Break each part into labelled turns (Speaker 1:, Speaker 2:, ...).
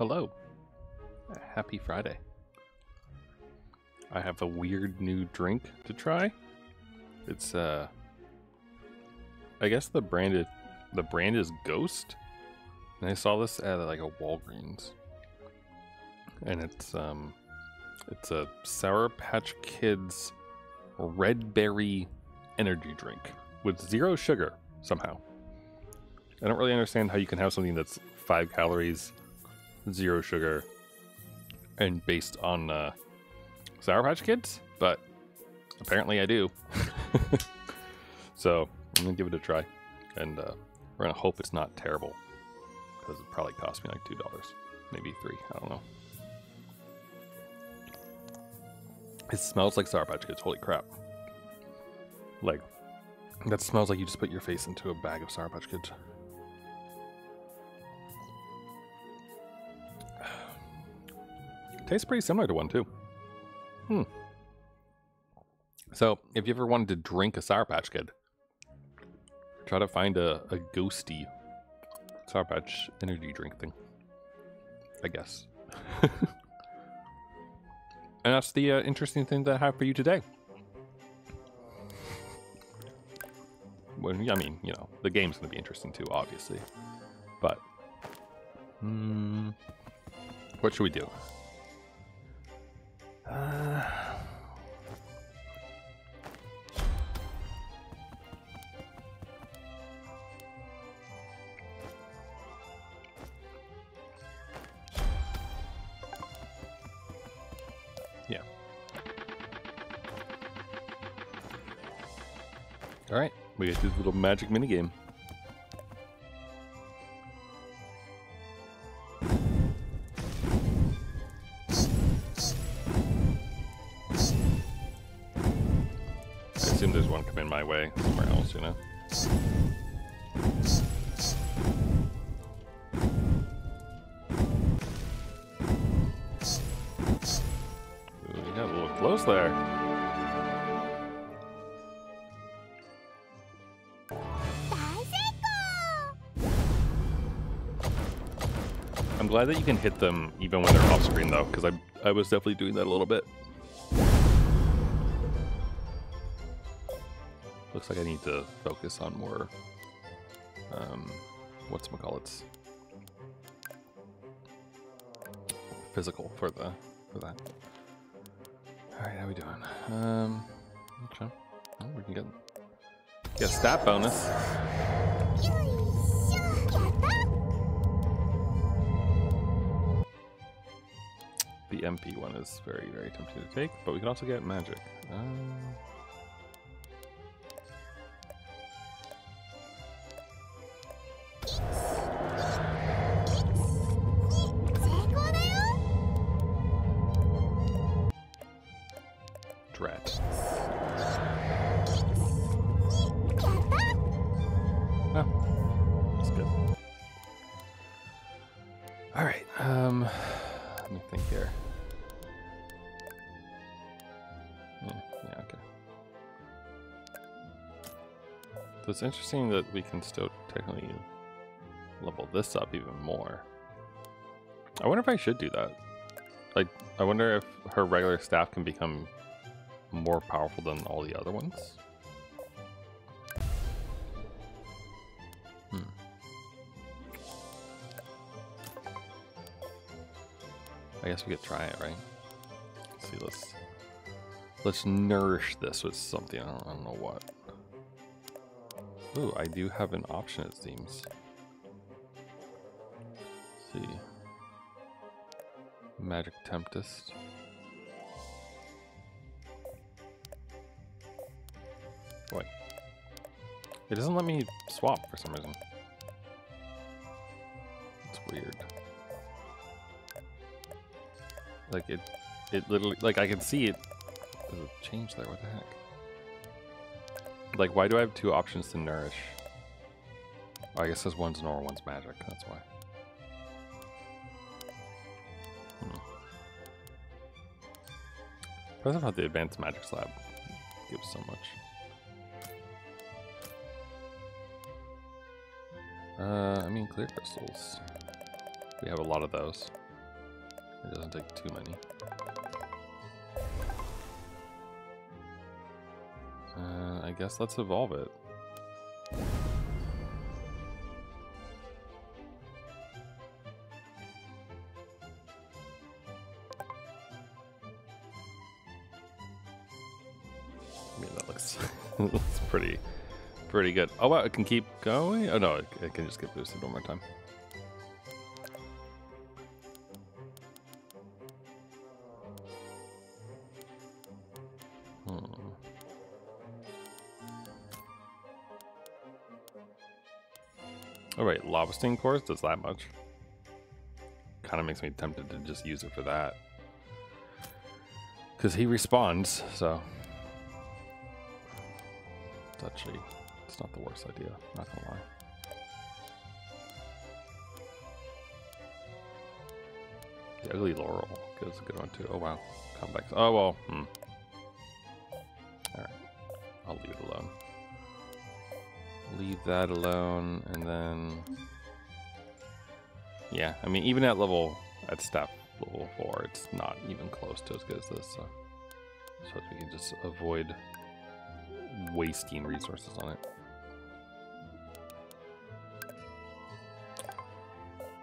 Speaker 1: Hello. Happy Friday. I have a weird new drink to try. It's I guess the brand is Ghost. And I saw this at like a Walgreens. And it's a Sour Patch Kids red berry energy drink with 0 sugar somehow. I don't really understand how you can have something that's 5 calories, 0 sugar, and based on Sour Patch Kids, but apparently I do. So I'm gonna give it a try, and we're gonna hope it's not terrible, because it probably cost me like $2, maybe $3, I don't know. It smells like Sour Patch Kids, holy crap. Like, that smells like you just put your face into a bag of Sour Patch Kids. Tastes pretty similar to one too. So, if you ever wanted to drink a Sour Patch Kid, try to find a ghosty Sour Patch energy drink thing, I guess. And that's the interesting thing that I have for you today. Well, I mean, you know, the game's going to be interesting too, obviously. But, what should we do? Yeah. All right, we get to this little magic minigame. I assume there's one coming my way somewhere else, you know? Ooh, you got a little close there. I'm glad that you can hit them even when they're off screen though, because I was definitely doing that a little bit. Looks like I need to focus on more, whatchamacallits, physical for that. All right, how we doing? Okay, well, we can get a stat bonus. The MP one is very, very tempting to take, but we can also get magic. Drat. Oh, that's good. All right. Let me think here. Yeah, okay. So it's interesting that we can still technically level this up even more. I wonder if I should do that. Like, I wonder if her regular staff can become more powerful than all the other ones. I guess we could try it, right? Let's see, let's nourish this with something. I don't know what. Ooh, I do have an option, it seems. Let's see. Magic Tempest. Boy. It doesn't let me swap for some reason. It's weird. Like it literally, like I can see it. Does it change there? What the heck? Like, why do I have 2 options to nourish? Oh, I guess this one's normal, one's magic. That's why. I thought the advanced magic slab gives so much. I mean, clear crystals. We have a lot of those. It doesn't take too many. I guess let's evolve it. I mean, that looks, looks pretty good. Oh wow, it can keep going? Oh no, it can just get boosted one more time. Oh right, lava sting cores does that much. Kind of makes me tempted to just use it for that. Because he respawns, so. It's actually, it's not the worst idea, not gonna lie. The ugly laurel goes a good one too. Oh wow, comeback. Oh well, Alright, I'll leave it alone. Leave that alone, and then... Yeah, I mean, even at level 4, it's not even close to as good as this, so we can just avoid wasting resources on it.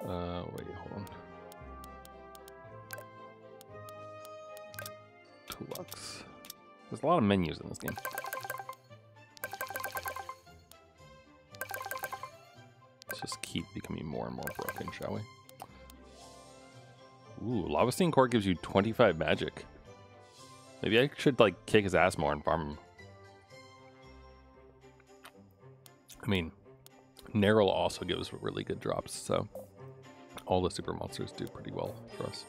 Speaker 1: Wait, hold on. Toolbox. There's a lot of menus in this game. Let's just keep becoming more and more broken, shall we? Ooh, Lava Sting Core gives you 25 magic. Maybe I should, like, kick his ass more and farm him. I mean, Nerl also gives really good drops, so all the super monsters do pretty well for us.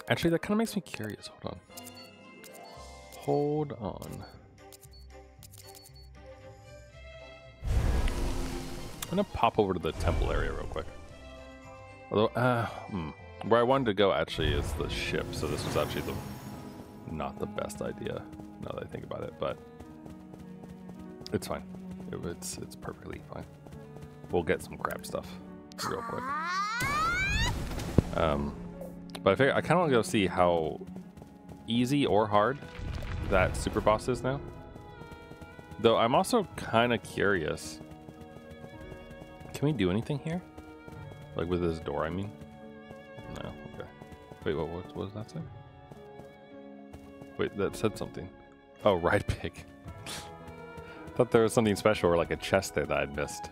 Speaker 1: Actually, that kind of makes me curious. Hold on. Hold on. I'm gonna pop over to the temple area real quick. Although, where I wanted to go actually is the ship, so this was actually not the best idea, now that I think about it, but it's fine. It's perfectly fine. We'll get some crab stuff real quick. But I figure I kind of want to go see how easy or hard that super boss is now. Though I'm also kind of curious. Can we do anything here? Like with this door, I mean? No, okay. Wait, what does that say? Wait, that said something. Oh, ride pig. Thought there was something special or like a chest there that I'd missed.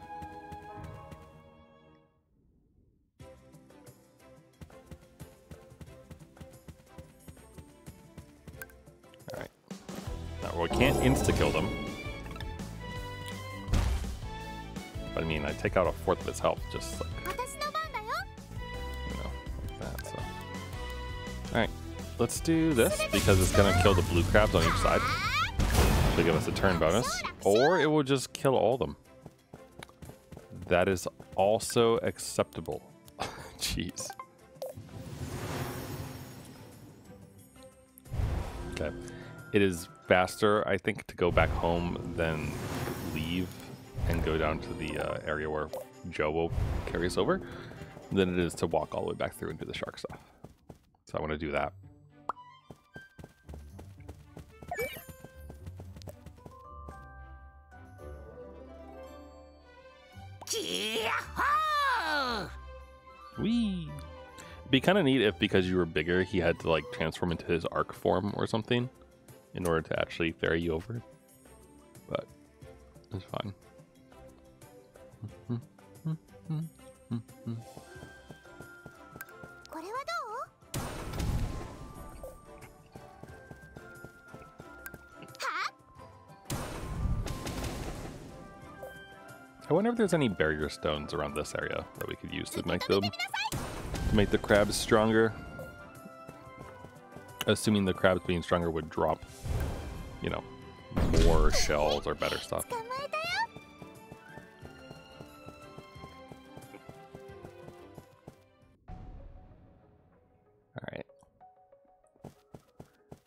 Speaker 1: Alright. Now, we can't insta-kill them. But I mean, I take out a fourth of his health, just like, you know, like that, so. Alright, let's do this, because it's gonna kill the blue crabs on each side. To give us a turn bonus. Or it will just kill all of them. That is also acceptable. Jeez. Okay. It is faster, I think, to go back home than leave and go down to the area where Joe will carry us over than it is to walk all the way back through and do the shark stuff. So I want to do that. Wee! It'd be kind of neat if, because you were bigger, he had to like transform into his arc form or something in order to actually ferry you over. But it's fine. I wonder if there's any barrier stones around this area that we could use to make the crabs stronger. Assuming the crabs being stronger would drop, you know, more shells or better stuff. Alright.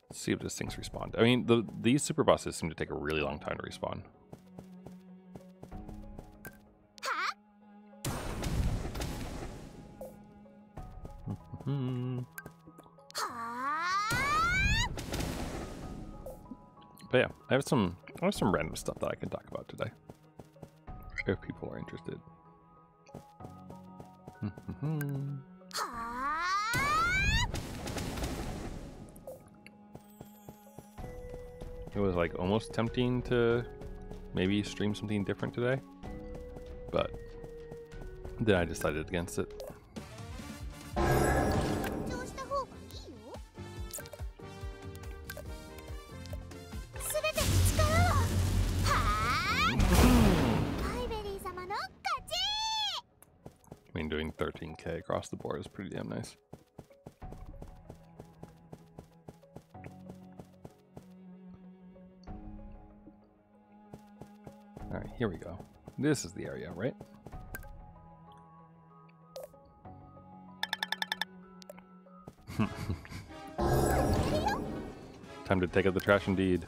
Speaker 1: Let's see if this thing's respawned. I mean, these super bosses seem to take a really long time to respawn. But yeah, I have some random stuff that I can talk about today, if people are interested. It was like almost tempting to maybe stream something different today, but then I decided against it. I mean, doing 13K across the board is pretty damn nice. Alright, here we go. This is the area, right? Time to take out the trash indeed.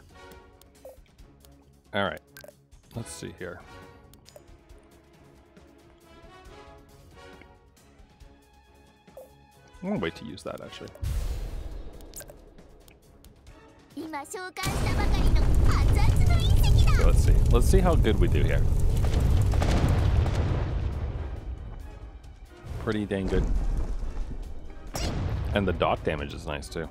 Speaker 1: Alright, let's see here. I'm gonna wait to use that actually. So let's see. Let's see how good we do here. Pretty dang good. And the dot damage is nice too.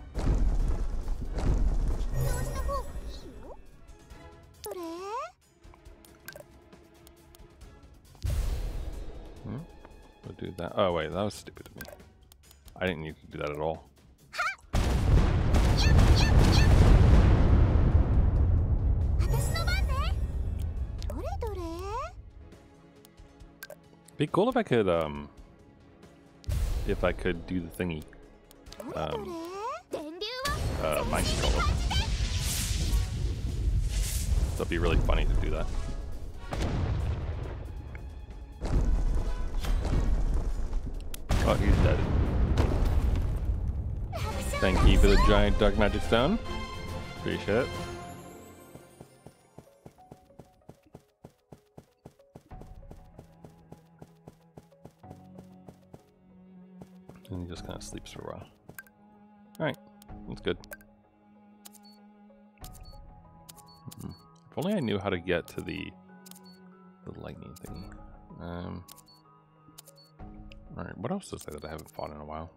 Speaker 1: We'll do that. Oh wait, that was stupid of me. I didn't need to do that at all. Be cool if I could do the thingy. Mind controller. So it'd be really funny to do that. Oh, he's dead. Thank you for the giant dark magic stone. Appreciate it. And he just kind of sleeps for a while. Alright, that's good. If only I knew how to get to the lightning thingy. Alright, what else is there that I haven't fought in a while?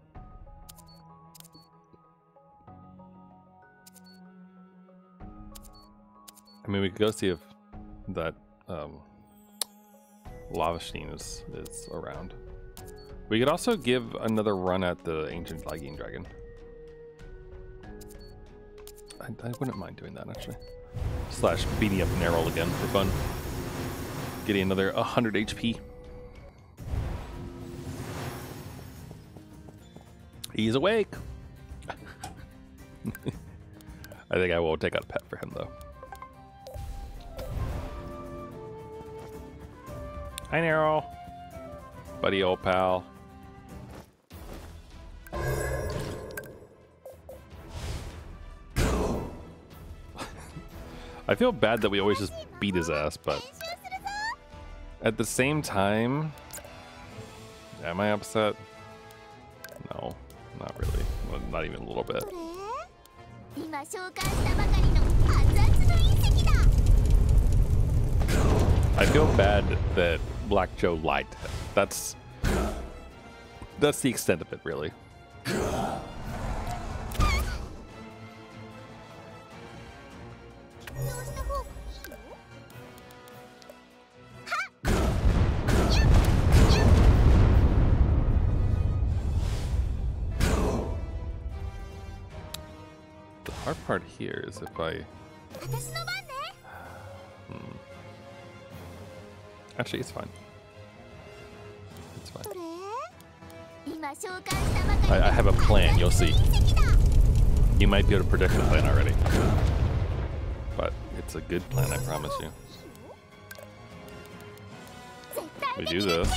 Speaker 1: I mean, we could go see if that Verstein is around. We could also give another run at the ancient lagging dragon. I wouldn't mind doing that actually. Slash beating up Nerol again for fun. Getting another 100 HP. He's awake. I think I will take out a pet for him though. Hi Nerol. Buddy old pal. I feel bad that we always just beat his ass, but at the same time, am I upset? No, not really. Well, not even a little bit. I feel bad that Black Joe lied to him. That's the extent of it, really. The hard part here is if I... Actually, it's fine. It's fine. I have a plan, you'll see. You might be able to predict the plan already. But it's a good plan, I promise you. We do this.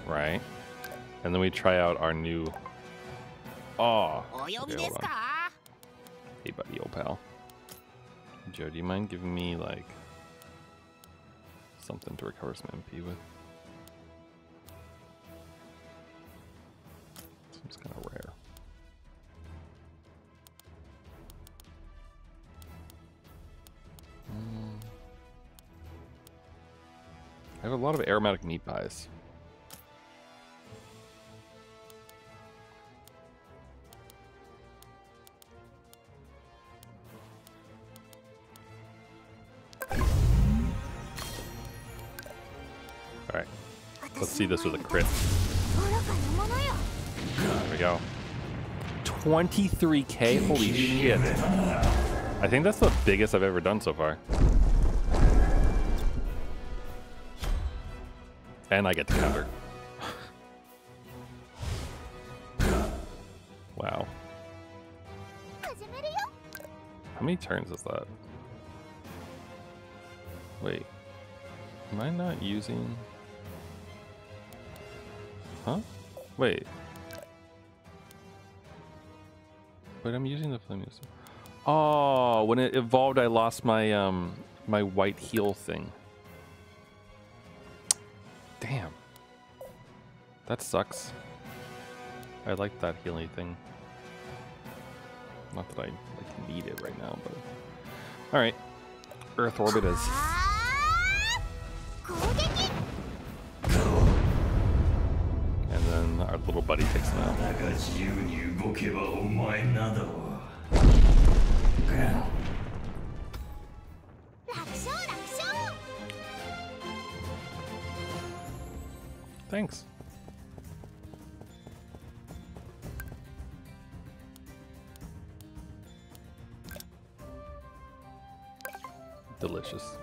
Speaker 1: Right. And then we try out our new... Oh. Okay, hold on. Hey, buddy, old pal. Joe, do you mind giving me, like... something to recover some MP with? So Seems kind of rare. I have a lot of aromatic meat pies. Alright. Let's see this with a crit. There we go. 23k? Holy shit. I think that's the biggest I've ever done so far. And I get to counter. Wow. How many turns is that? Wait. Am I not using... Huh? Wait. Wait, I'm using the flaming stone. Oh, when it evolved, I lost my my white heal thing. Damn. That sucks. I like that healing thing. Not that I like need it right now, but all right. Earth orbit is. And then our little buddy takes him out. Thanks. Delicious.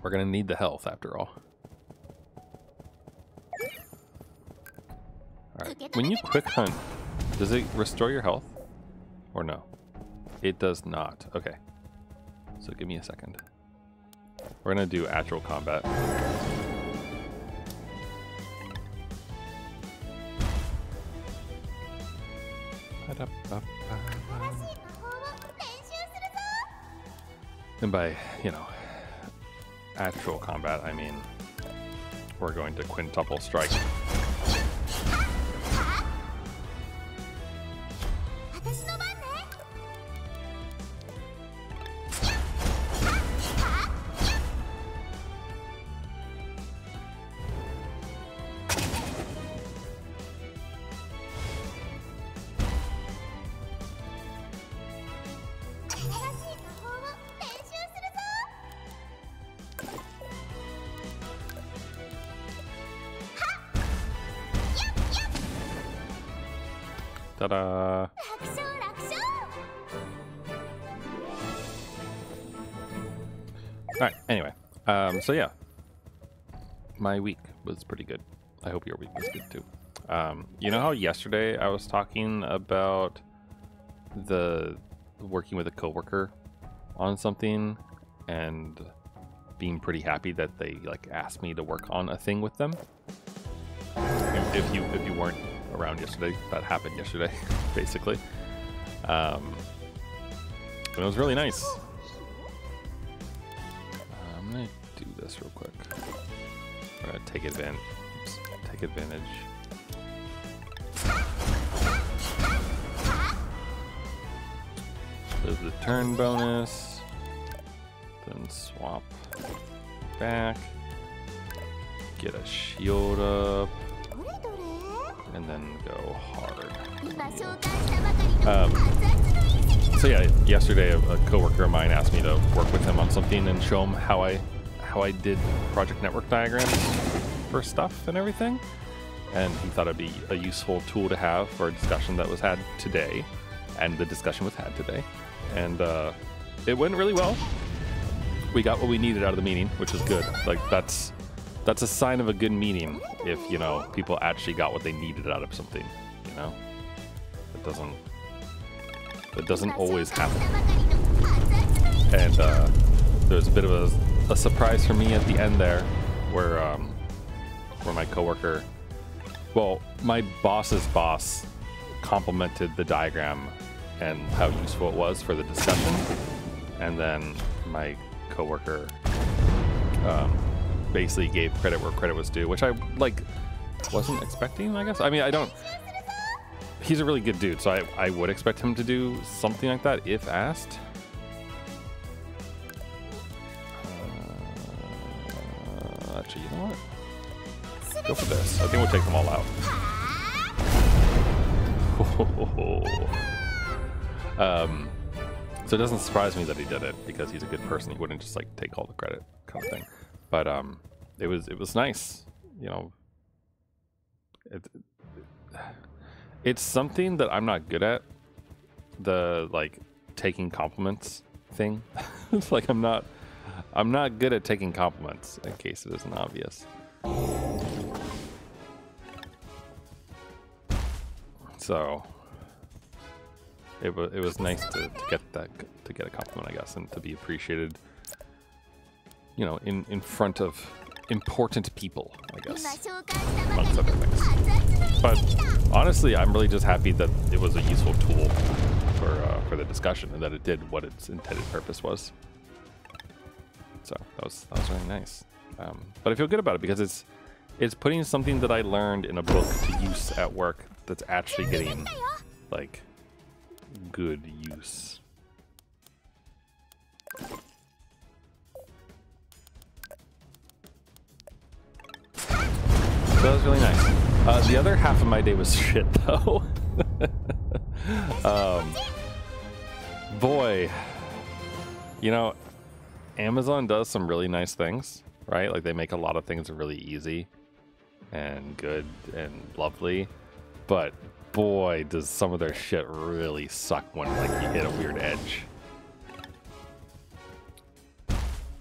Speaker 1: We're gonna need the health after all. Alright, when you quick hunt, does it restore your health? Or no? It does not. Okay. So give me a second. We're gonna do actual combat. And by, you know, actual combat, I mean we're going to quintuple strike. Ta-da! Alright, anyway. So yeah. My week was pretty good. I hope your week was good too. You know how yesterday I was talking about the working with a coworker on something and being pretty happy that they like asked me to work on a thing with them? If you weren't around yesterday, that happened yesterday, basically. And it was really nice. I'm gonna do this real quick. I'm gonna take advantage. Oops, take advantage. There's the turn bonus. Then swap back. Get a shield up. And then go hard. So yeah, yesterday a coworker of mine asked me to work with him on something and show him how I did project network diagrams for stuff and everything. And he thought it'd be a useful tool to have for a discussion that was had today. And the discussion was had today. And it went really well. We got what we needed out of the meeting, which is good. Like that's a sign of a good meeting if, you know, people actually got what they needed out of something, you know? It doesn't always happen. And there was a bit of a surprise for me at the end there where my coworker, well, my boss's boss complimented the diagram and how useful it was for the discussion. And then my coworker basically gave credit where credit was due, which I like. wasn't expecting, I guess. I mean, I don't... He's a really good dude, so I would expect him to do something like that if asked. Actually, you know what? Go for this. I think we'll take them all out. So it doesn't surprise me that he did it because he's a good person. He wouldn't just like take all the credit, kind of thing. But it was nice, you know. It's something that I'm not good at. The like taking compliments thing. It's like I'm not good at taking compliments. In case it isn't obvious. So it was nice to get a compliment, I guess, and to be appreciated, you know, in front of important people, I guess, amongst other things. But honestly, I'm really just happy that it was a useful tool for the discussion and that it did what its intended purpose was. So that was really nice. But I feel good about it because it's putting something that I learned in a book to use at work that's actually getting like good use. So that was really nice. The other half of my day was shit though. Boy, you know, Amazon does some really nice things, right? Like they make a lot of things really easy and good and lovely, but boy, does some of their shit really suck when like you hit a weird edge.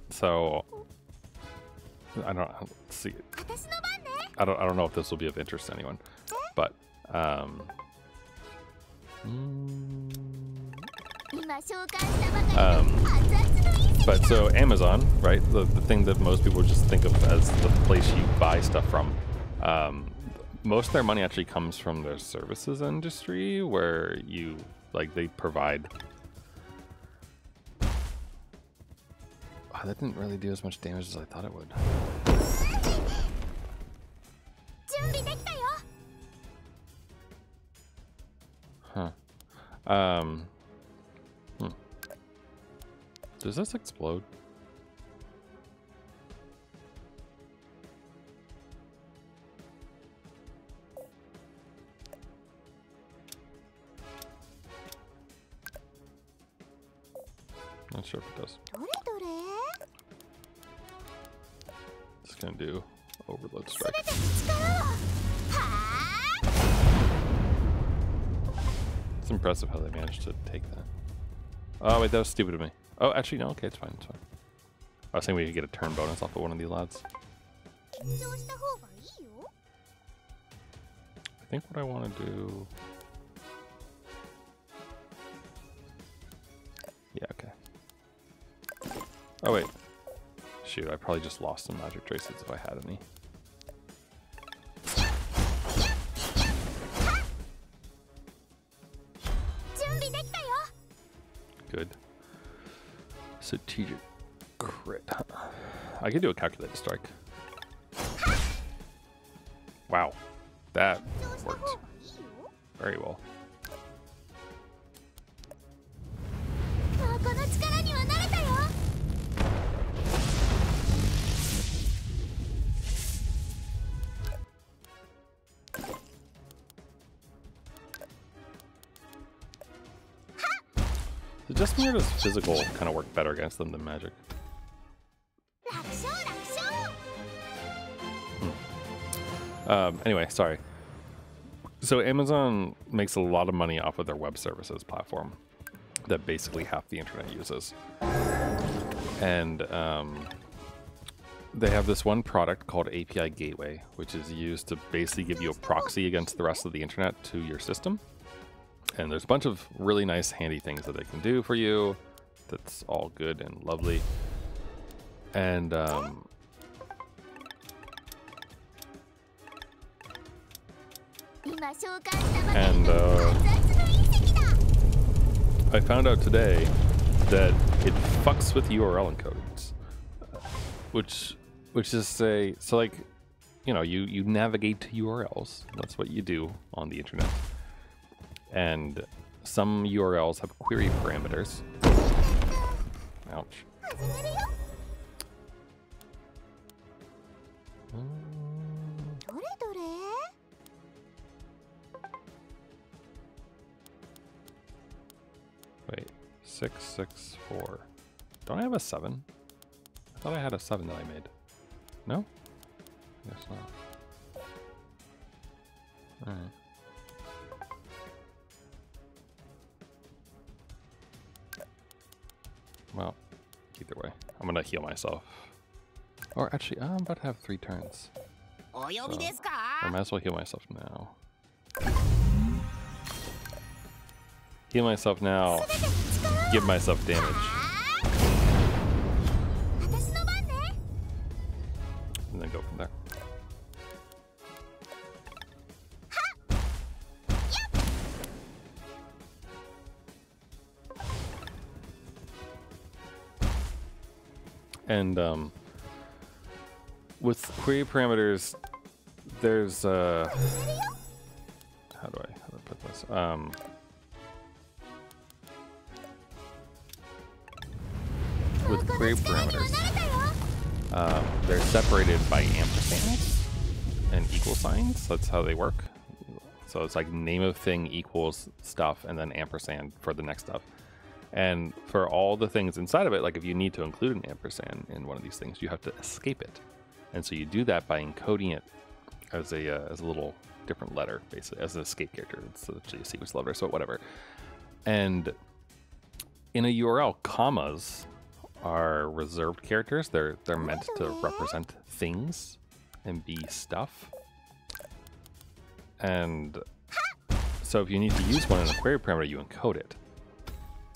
Speaker 1: So I don't see. I don't know if this will be of interest to anyone, but but so Amazon, right? The thing that most people just think of as the place you buy stuff from. Most of their money actually comes from their services industry, where you like they provide. Oh, that didn't really do as much damage as I thought it would. Huh. Does this explode? Not sure if it does. Just gonna do overload strike. It's impressive how they managed to take that. Oh wait, that was stupid of me. Oh, actually no. Okay, it's fine. It's fine. I was thinking we could get a turn bonus off of one of these lads. I think what I want to do. Yeah. Okay. Oh wait. Shoot, I probably just lost some magic traces if I had any. Good. Strategic crit. I could do a calculated strike. Wow. That worked very well. Just me or does physical kind of work better against them than magic? Anyway, sorry. So Amazon makes a lot of money off of their web services platform that basically half the internet uses. And they have this one product called API Gateway, which is used to basically give you a proxy against the rest of the internet to your system. And there's a bunch of really nice, handy things that they can do for you. That's all good and lovely. And I found out today that it fucks with URL encodings, which is say so like you know, you navigate to URLs. That's what you do on the internet. And some URLs have query parameters. Ouch. Wait, 664. Don't I have a 7? I thought I had a 7 that I made. No? Guess not. Alright. Well, either way, I'm gonna heal myself. Or actually, I'm about to have 3 turns. So, I might as well heal myself now. Heal myself now. Give myself damage. And then go from there. And with query parameters, there's how do I put this? With query parameters, they're separated by ampersands and equal signs. That's how they work. So it's like name of thing equals stuff and then ampersand for the next stuff. And for all the things inside of it, like if you need to include an ampersand in one of these things, you have to escape it. And so you do that by encoding it as a little different letter, basically, as an escape character. It's actually a sequence letter, so whatever. And in a URL, commas are reserved characters. They're meant to represent things and be stuff. And so if you need to use one in a query parameter, you encode it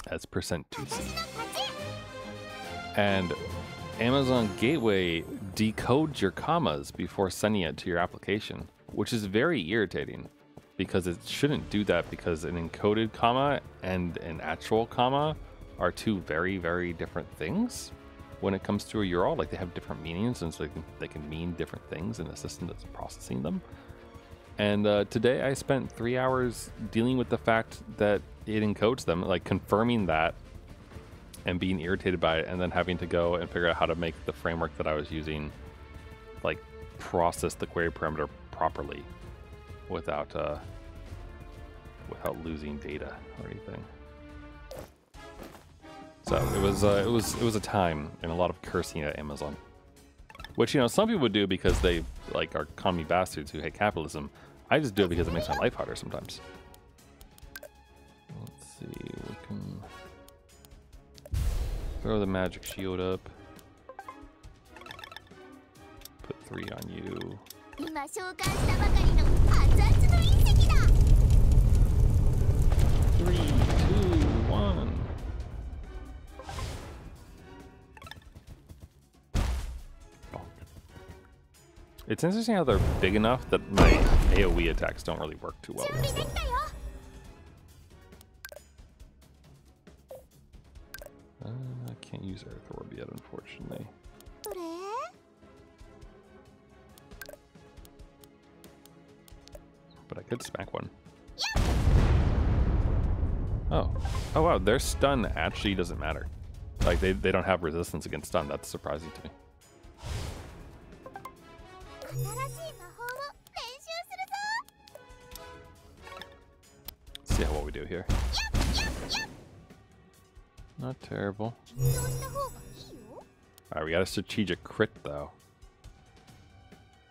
Speaker 1: as %2c. And Amazon Gateway decodes your commas before sending it to your application, which is very irritating because it shouldn't do that, because an encoded comma and an actual comma are two very, very different things when it comes to a URL. Like, they have different meanings, and so they can mean different things in the system that's processing them. And today I spent 3 hours dealing with the fact that it encodes them, like confirming that and being irritated by it, and then having to go and figure out how to make the framework that I was using like process the query parameter properly without losing data or anything. So it was a time and a lot of cursing at Amazon, which, you know, some people do because they like are commie bastards who hate capitalism. I just do it because it makes my life harder sometimes. Let's see, we can throw the magic shield up. Put 3 on you. 3, 2, 1. It's interesting how they're big enough that my AoE attacks don't really work too well against them. I can't use Earth Orb yet, unfortunately. But I could smack one. Oh wow, their stun actually doesn't matter. Like, they don't have resistance against stun. That's surprising to me. See how what we do here. Not terrible. Alright, we got a strategic crit though.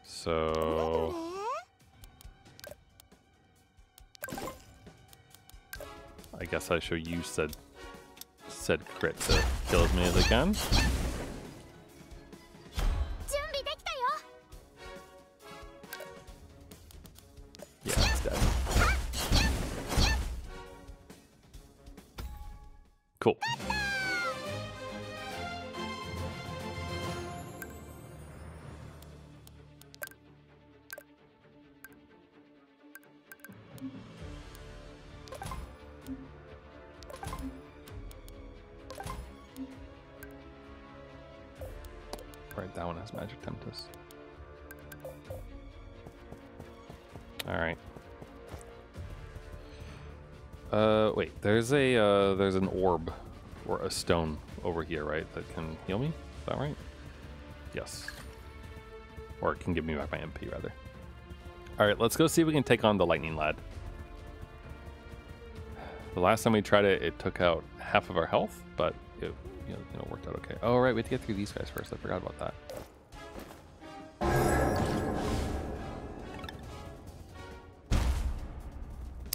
Speaker 1: So I guess I should use said crit to kill as many as I can. Yeah, it's dead. Cool. Right, that one has Magic Tempest. Alright. Wait, there's an orb or a stone over here, right? That can heal me? Is that right? Yes. Or it can give me back my MP, rather. Alright, let's go see if we can take on the lightning lad. The last time we tried it, it took out half of our health, but it worked out okay. Oh, right, we have to get through these guys first. I forgot about that.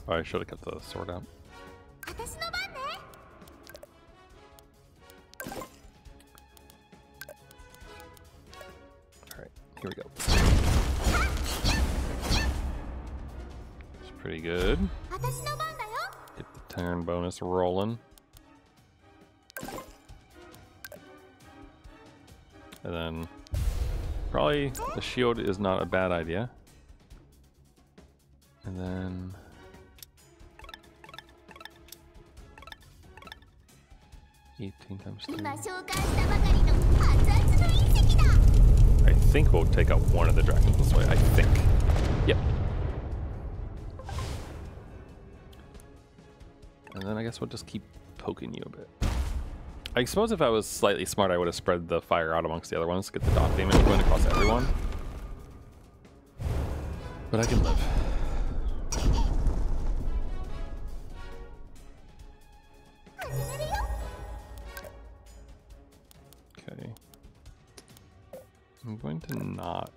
Speaker 1: Oh, I should have kept the sword out. Alright, here we go. It's pretty good. Get the turn bonus rolling. And then probably the shield is not a bad idea. And then 18 times 3. I think we'll take out one of the dragons this way. I think. Yep. And then I guess we'll just keep poking you a bit. I suppose if I was slightly smart, I would have spread the fire out amongst the other ones, get the dot damage going across everyone. But I can live. Okay. I'm going to not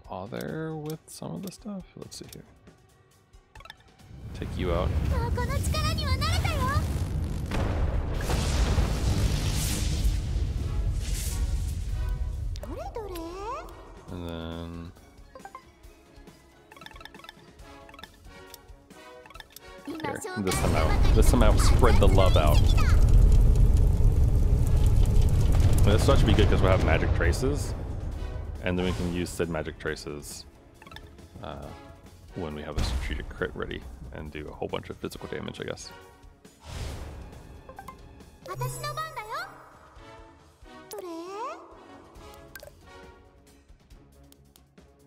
Speaker 1: bother with some of the stuff. Let's see here. Take you out. And then here, this time out, spread the love out. This should be good because we'll have magic traces, and then we can use said magic traces when we have a strategic crit ready and do a whole bunch of physical damage, I guess.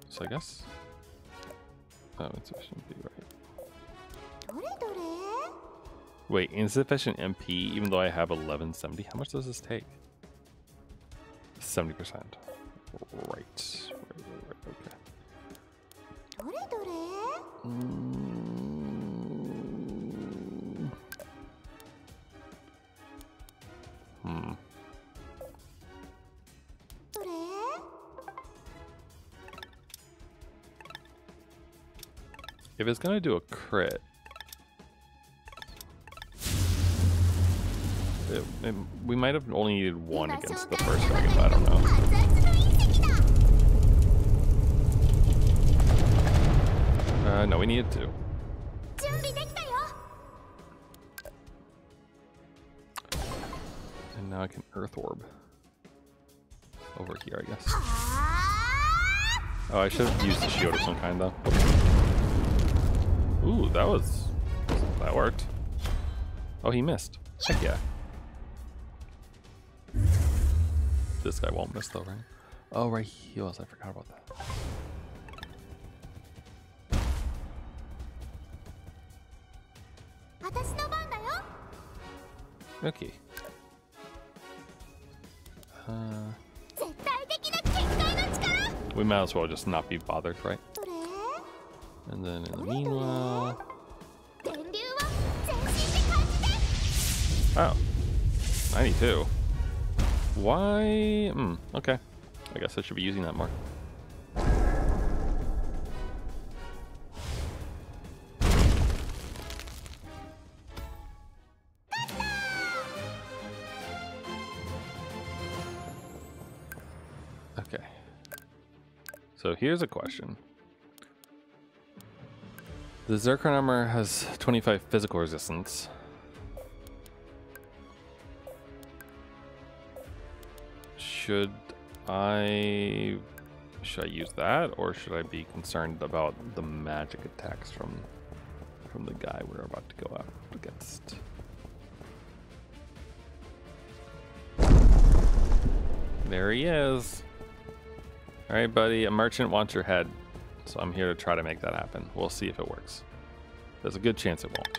Speaker 1: So I guess insufficient MP, right? Wait, insufficient MP even though I have 1170? How much does this take? 70%. Right, okay. If it's gonna do a crit, we might have only needed one against the first dragon, but I don't know. No, we needed two. And now I can Earth Orb. Over here, I guess. Oh, I should have used the shield of some kind, though. Ooh, that worked. Oh, he missed. Heck yeah. This guy won't miss though, right? Oh, right, he heals. I forgot about that. Okay. We might as well just not be bothered, right? And then in the meanwhile... Oh. 92. Why? Okay. I guess I should be using that more. Okay. So here's a question. The Zircon armor has 25 physical resistance. Should I use that, or should I be concerned about the magic attacks from the guy we're about to go up against? There he is. All right, buddy. A merchant wants your head. So I'm here to try to make that happen. We'll see if it works. There's a good chance it won't.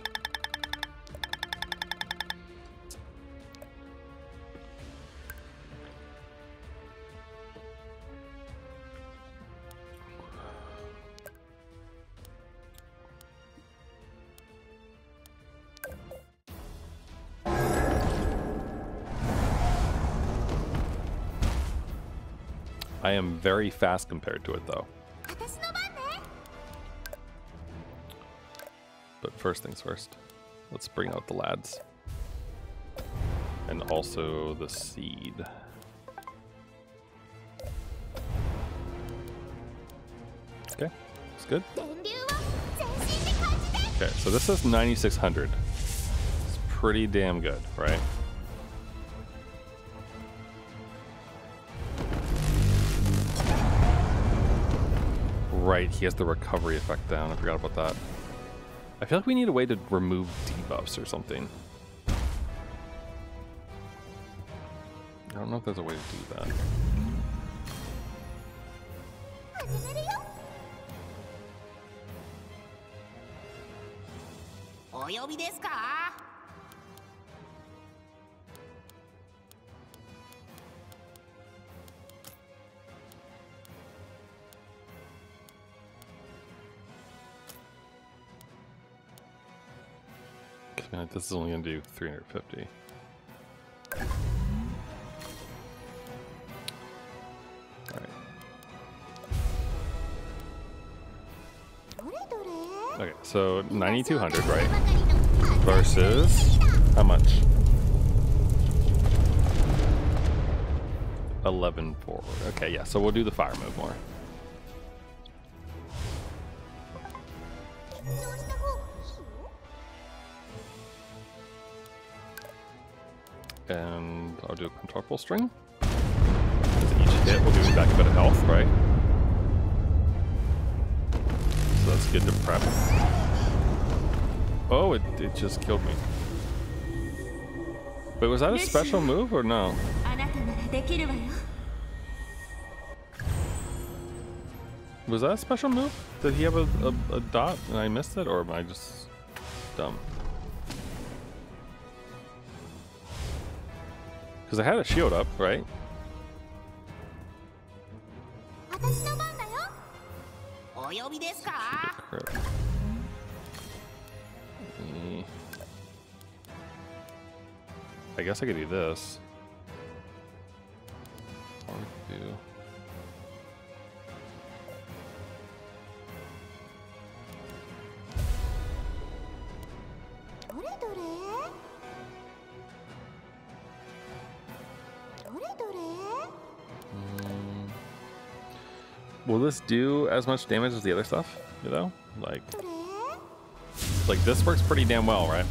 Speaker 1: I am very fast compared to it, though. But first things first, let's bring out the lads. And also the seed. Okay, that's good. Okay, so this is 9,600. It's pretty damn good, right? Right, he has the recovery effect down. I forgot about that. I feel like we need a way to remove debuffs or something. I don't know if there's a way to do that. This is only going to do 350. Alright. Okay, so 9,200, right? Versus how much? 11 forward. Okay, yeah, so we'll do the fire move more. And I'll do a control string. Each hit will give me back a bit of health, right? So that's good to prep. Oh, it just killed me. Wait, was that a special move or no? Was that a special move? Did he have a dot and I missed it, or am I just dumb? Because I had a shield up, right? I guess I could do this. Or do. Will this do as much damage as the other stuff? You know, like this works pretty damn well, right?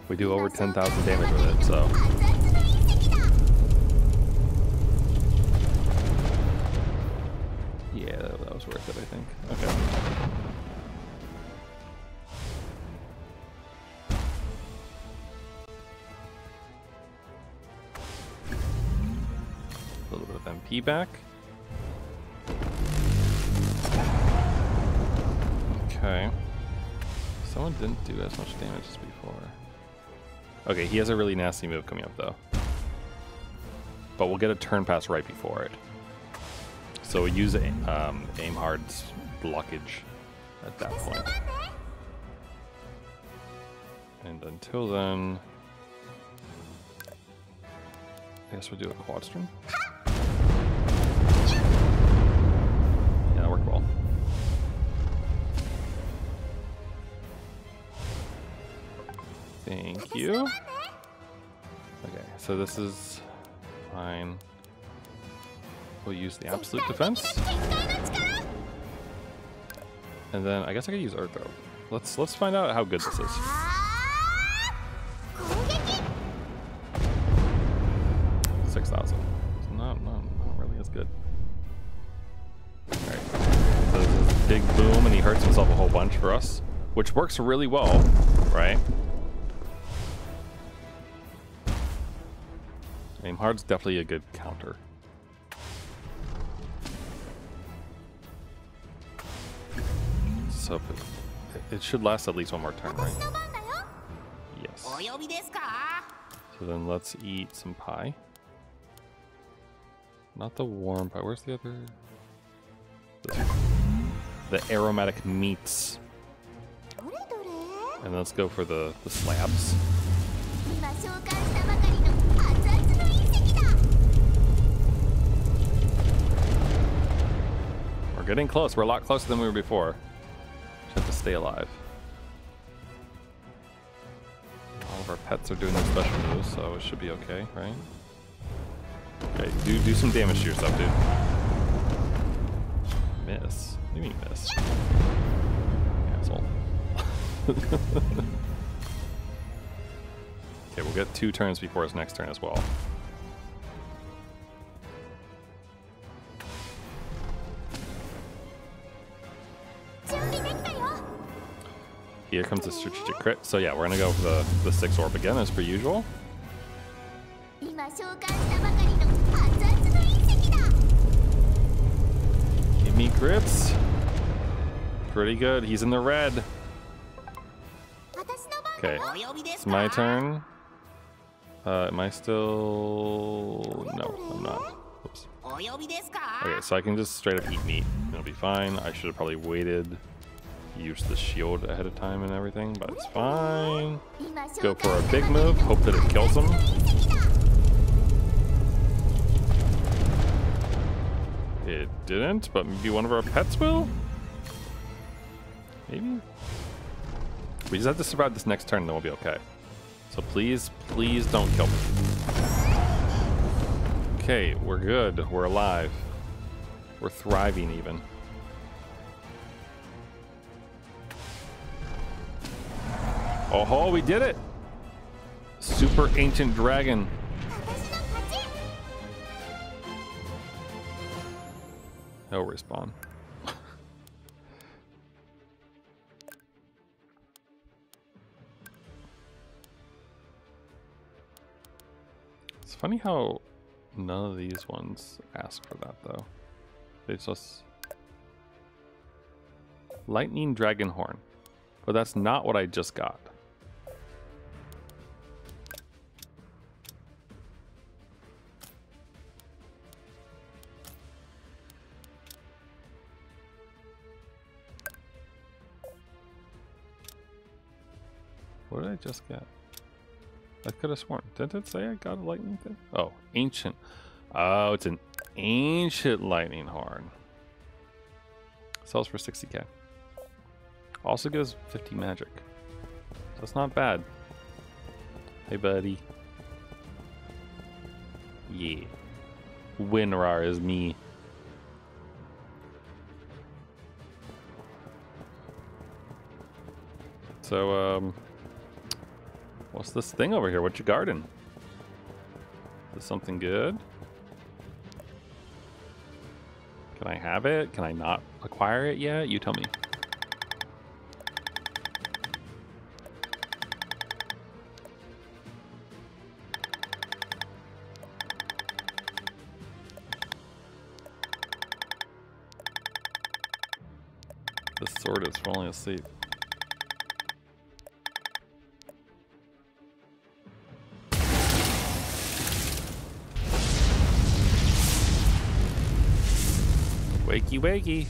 Speaker 1: We do over 10,000 damage with it, so. Yeah, that was worth it, I think. Okay. A little bit of MP back. Okay. Someone didn't do as much damage as before. Okay, he has a really nasty move coming up though. But we'll get a turn pass right before it. So we use aim hard's blockage at that point. And until then, I guess we'll do a quad string. Yeah, that worked well. Thank you. Okay, so this is fine. We'll use the absolute defense. And then I guess I could use Earth Throw. Let's find out how good this is. $6,000. It's not really as good. Alright. So this is big boom and he hurts himself a whole bunch for us. Which works really well, right? Aim hard's definitely a good counter. hope it should last at least one more turn, right? Yes. So then let's eat some pie. Not the warm pie. Where's the other? The aromatic meats. And let's go for the slabs. We're getting close. We're a lot closer than we were before. Just have to stay alive. All of our pets are doing their special moves, so it should be okay, right? Okay, do some damage to yourself, dude. Miss. What do you mean miss? Asshole. Okay, we'll get 2 turns before his next turn as well. Here comes the strategic crit. So yeah, we're gonna go for the 6 orb again as per usual. Give me crits. Pretty good. He's in the red. Okay, it's my turn. Am I still... No, I'm not. Oops. Okay, so I can just straight up eat meat. It'll be fine. I should have probably waited, used the shield ahead of time and everything, but it's fine. Go for a big move. Hope that it kills him. It didn't, but maybe one of our pets will? Maybe? We just have to survive this next turn, then we'll be okay. So please, please don't kill me. Okay, we're good. We're alive. We're thriving even. Oh, we did it! Super ancient dragon. No respawn. It's funny how none of these ones ask for that though. They just lightning dragon horn, but that's not what I just got. What did I just get? I could have sworn. Didn't it say I got a lightning thing? Oh, ancient. Oh, it's an ancient lightning horn. Sells for 60k. Also gives 50 magic. So it's not bad. Hey, buddy. Yeah. Winrar is me. So, what's this thing over here? What you guarding? Is this something good? Can I have it? Can I not acquire it yet? You tell me. This sword is falling asleep. Wakey, wakey.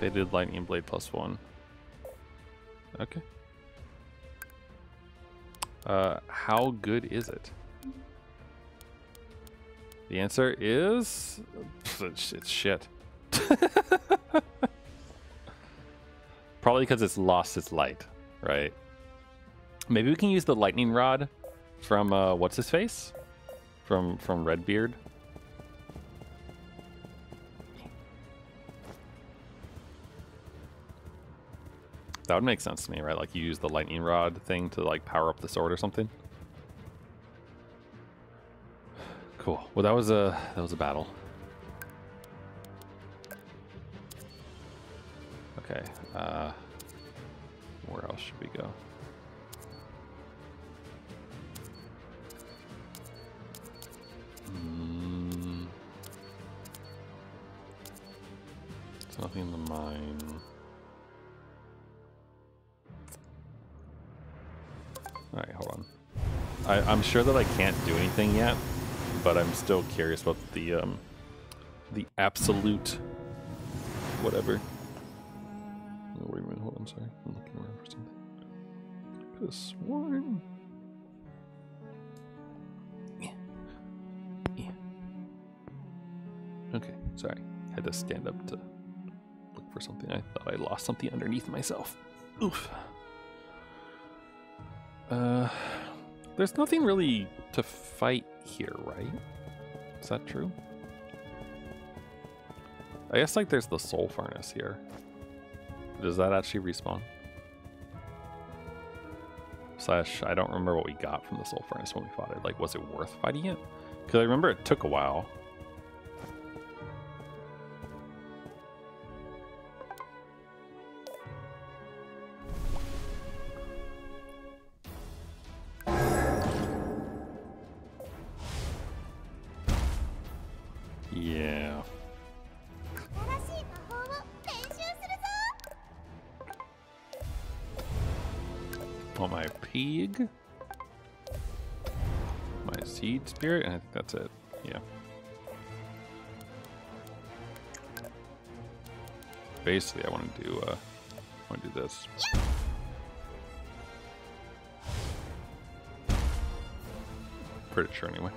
Speaker 1: Faded lightning blade +1. Okay. How good is it? The answer is... it's shit. Probably because it's lost its light, right? Maybe we can use the lightning rod from what's his face? From Redbeard. That would make sense to me, right? Like you use the lightning rod thing to like power up the sword or something. Cool. Well, that was a battle. Okay. Where else should we go? There's nothing in the mine. Alright, hold on. I'm sure that I can't do anything yet, but I'm still curious about the absolute whatever. Oh, wait a minute, hold on, sorry. I'm looking around for something. Could have sworn. Yeah. Okay, sorry. Had to stand up to look for something. I thought I lost something underneath myself. Oof. There's nothing really to fight here, right? Is that true? I guess like there's the soul furnace here. Does that actually respawn? Slash, I don't remember what we got from the soul furnace when we fought it. Like, was it worth fighting it? Because I remember it took a while. Yeah. Want my pig, my seed spirit, and I think that's it. Yeah. Basically, I want to do this. Pretty sure, anyway.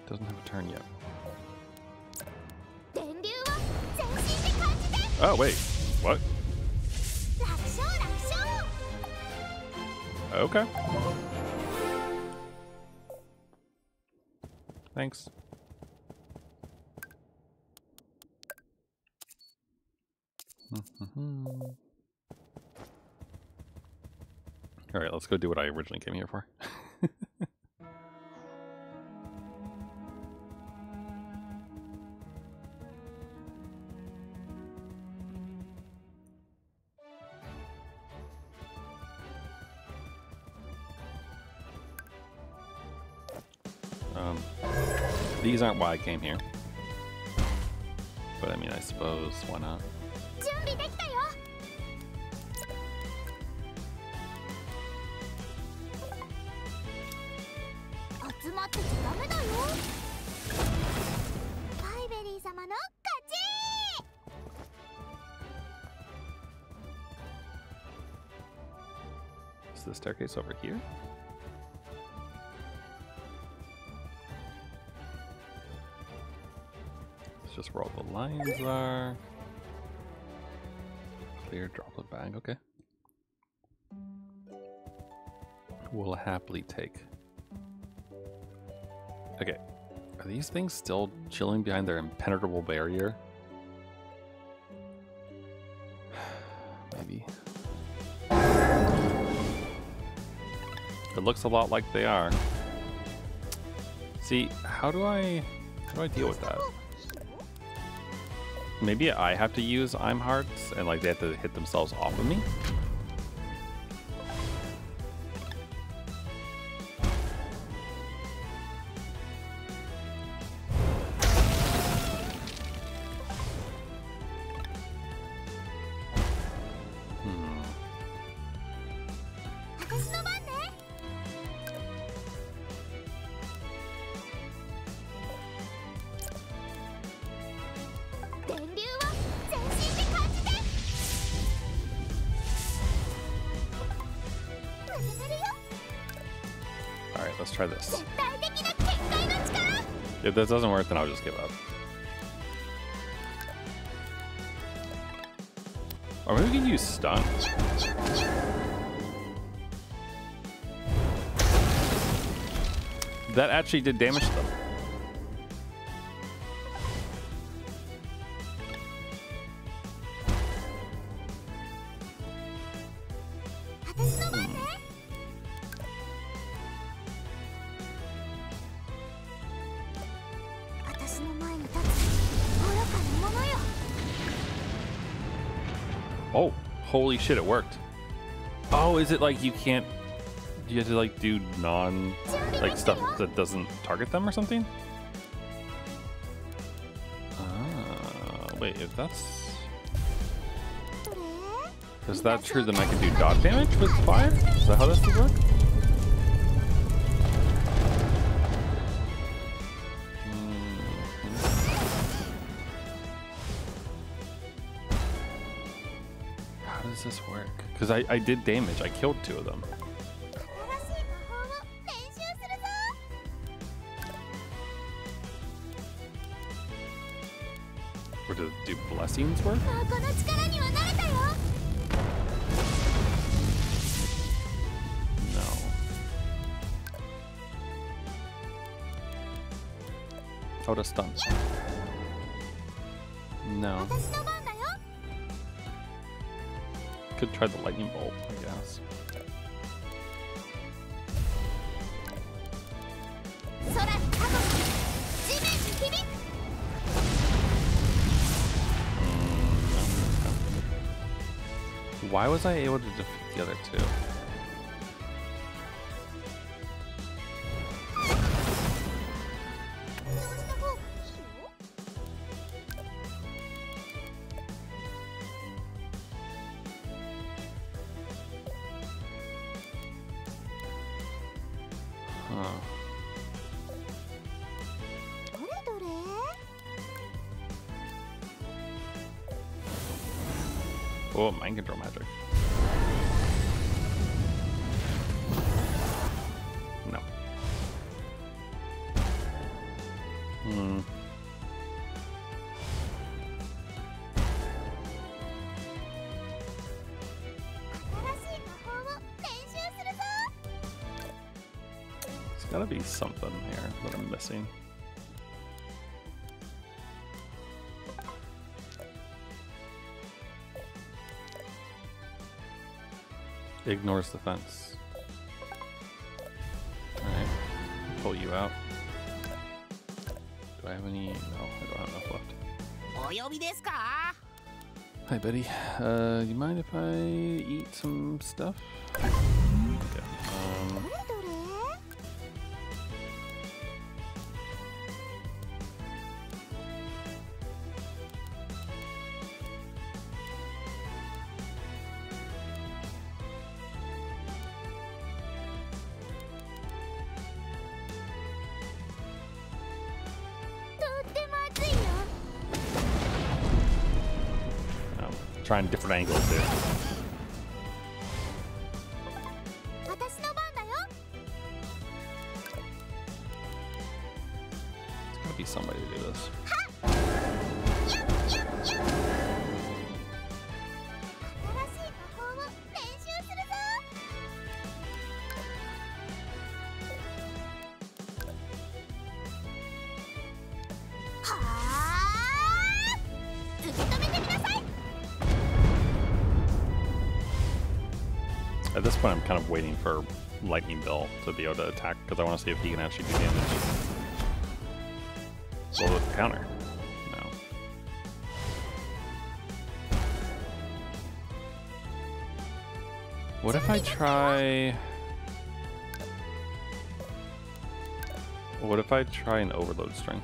Speaker 1: Doesn't have a turn yet. Oh, wait. What? Okay. Thanks. All right, let's go do what I originally came here for. These aren't why I came here. But I mean, I suppose, why not? Is the staircase over here? Just where all the lines are. Clear droplet bag, okay. We'll happily take. Okay, are these things still chilling behind their impenetrable barrier? Maybe. It looks a lot like they are. See, how do I deal with that? Maybe I have to use I'm Hearts and like they have to hit themselves off of me? Alright, let's try this. If this doesn't work, then I'll just give up. Or maybe we can use stun. That actually did damage to them. Oh, holy shit, it worked. Oh, is it like you can't... You have to like do like stuff that doesn't target them or something? Wait, if that's... Is that true, then I can do dot damage with fire? Is that how this would work? How does this work? Because I did damage, I killed 2 of them. Or do blessings work? No. Oh, to stun. No. Could try the lightning bolt, I guess. Why was I able to defeat the other 2? Huh. Oh, mind control magic. No. There's gotta be something here that I'm missing. Ignores the fence. Alright. Pull you out. Do I have any? No, I don't have enough left. Hi, Betty. You mind if I eat some stuff? Okay. Trying different angles here. There's gotta be somebody to do this. At this point, I'm kind of waiting for Lightning Bill to be able to attack because I want to see if he can actually do damage. Well, with the counter. No. What if I try... What if I try an overload string?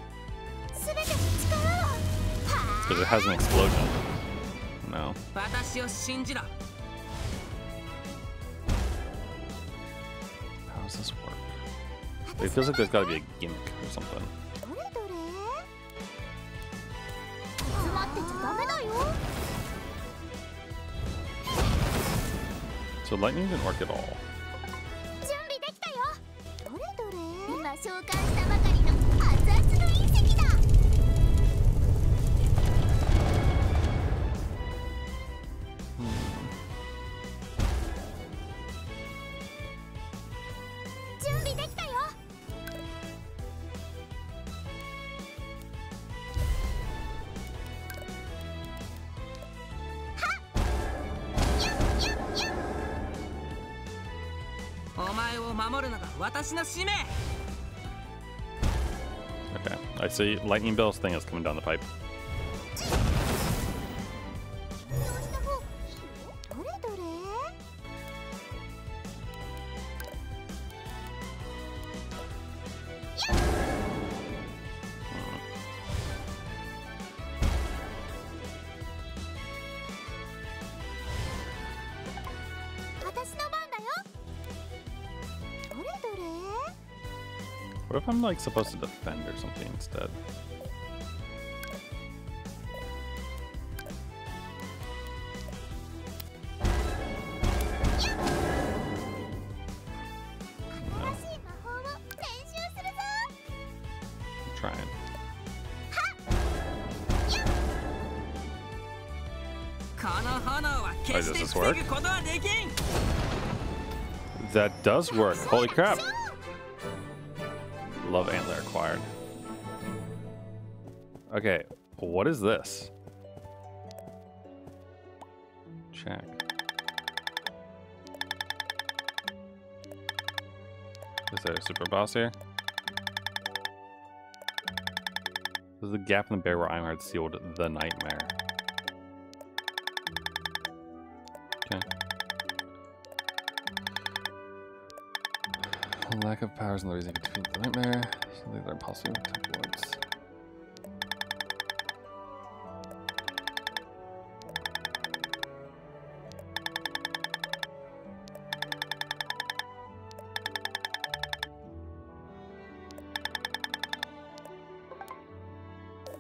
Speaker 1: Because it has an explosion. No. How does this work? It feels like there's got to be a gimmick or something. So lightning didn't work at all. Okay, I see Lightning Bill's thing is coming down the pipe. What if I'm like supposed to defend or something instead? Trying. Oh, does this work? That does work. Holy crap. Love antler acquired. Okay, what is this? Check. Is there a super boss here? There's a gap in the barrier where Ironheart sealed the nightmare. Okay. Lack of powers and the reason to defeat the nightmare. Something that are possible towards.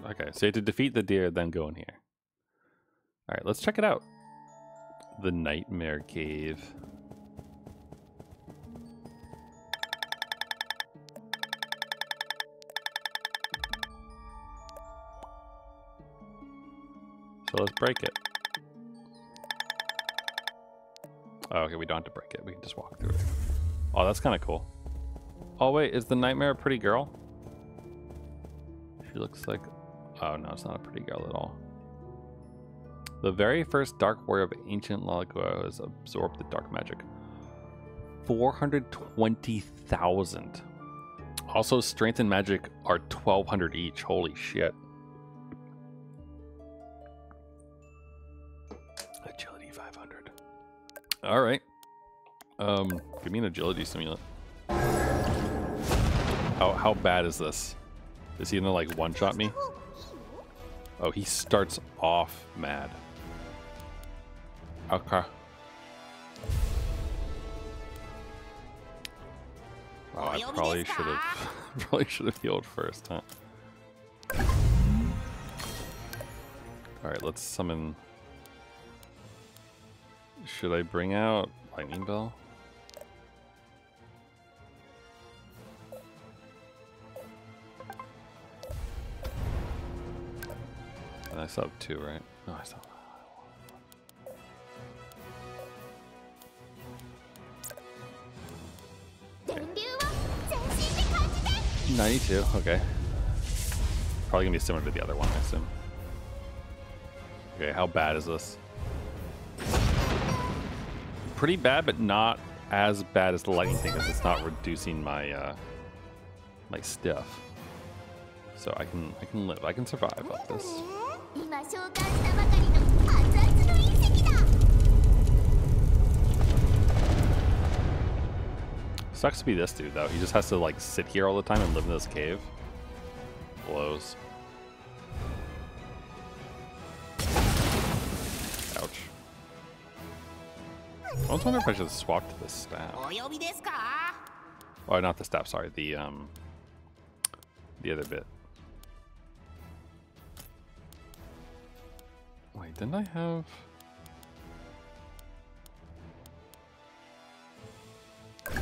Speaker 1: Okay, so you have to defeat the deer, then go in here. Alright, let's check it out. The Nightmare Cave. So let's break it. Oh, okay, we don't have to break it. We can just walk through it. Oh, that's kind of cool. Oh, wait, is the Nightmare a pretty girl? She looks like... Oh, no, it's not a pretty girl at all. The very first Dark Warrior of ancient Lalakua has absorbed the dark magic. 420,000. Also, strength and magic are 1,200 each. Holy shit. Agility 500. All right. Give me an agility simulant. How bad is this? Is he gonna like one-shot me? Oh, he starts off mad. Okay. Oh, I probably should have healed first, huh? All right, let's summon. Should I bring out Lightning Bell? And I still have 2, right? No, I still have 92, okay. Probably gonna be similar to the other one, I assume. Okay, how bad is this? Pretty bad, but not as bad as the lightning thing, because it's not reducing my my stuff. So I can live, I can survive like this. Sucks to be this dude though. He just has to like sit here all the time and live in this cave. Blows. Ouch. I was wondering if I should swap to the staff. Oh, not the staff. Sorry, the other bit. Wait, didn't I have? Okay.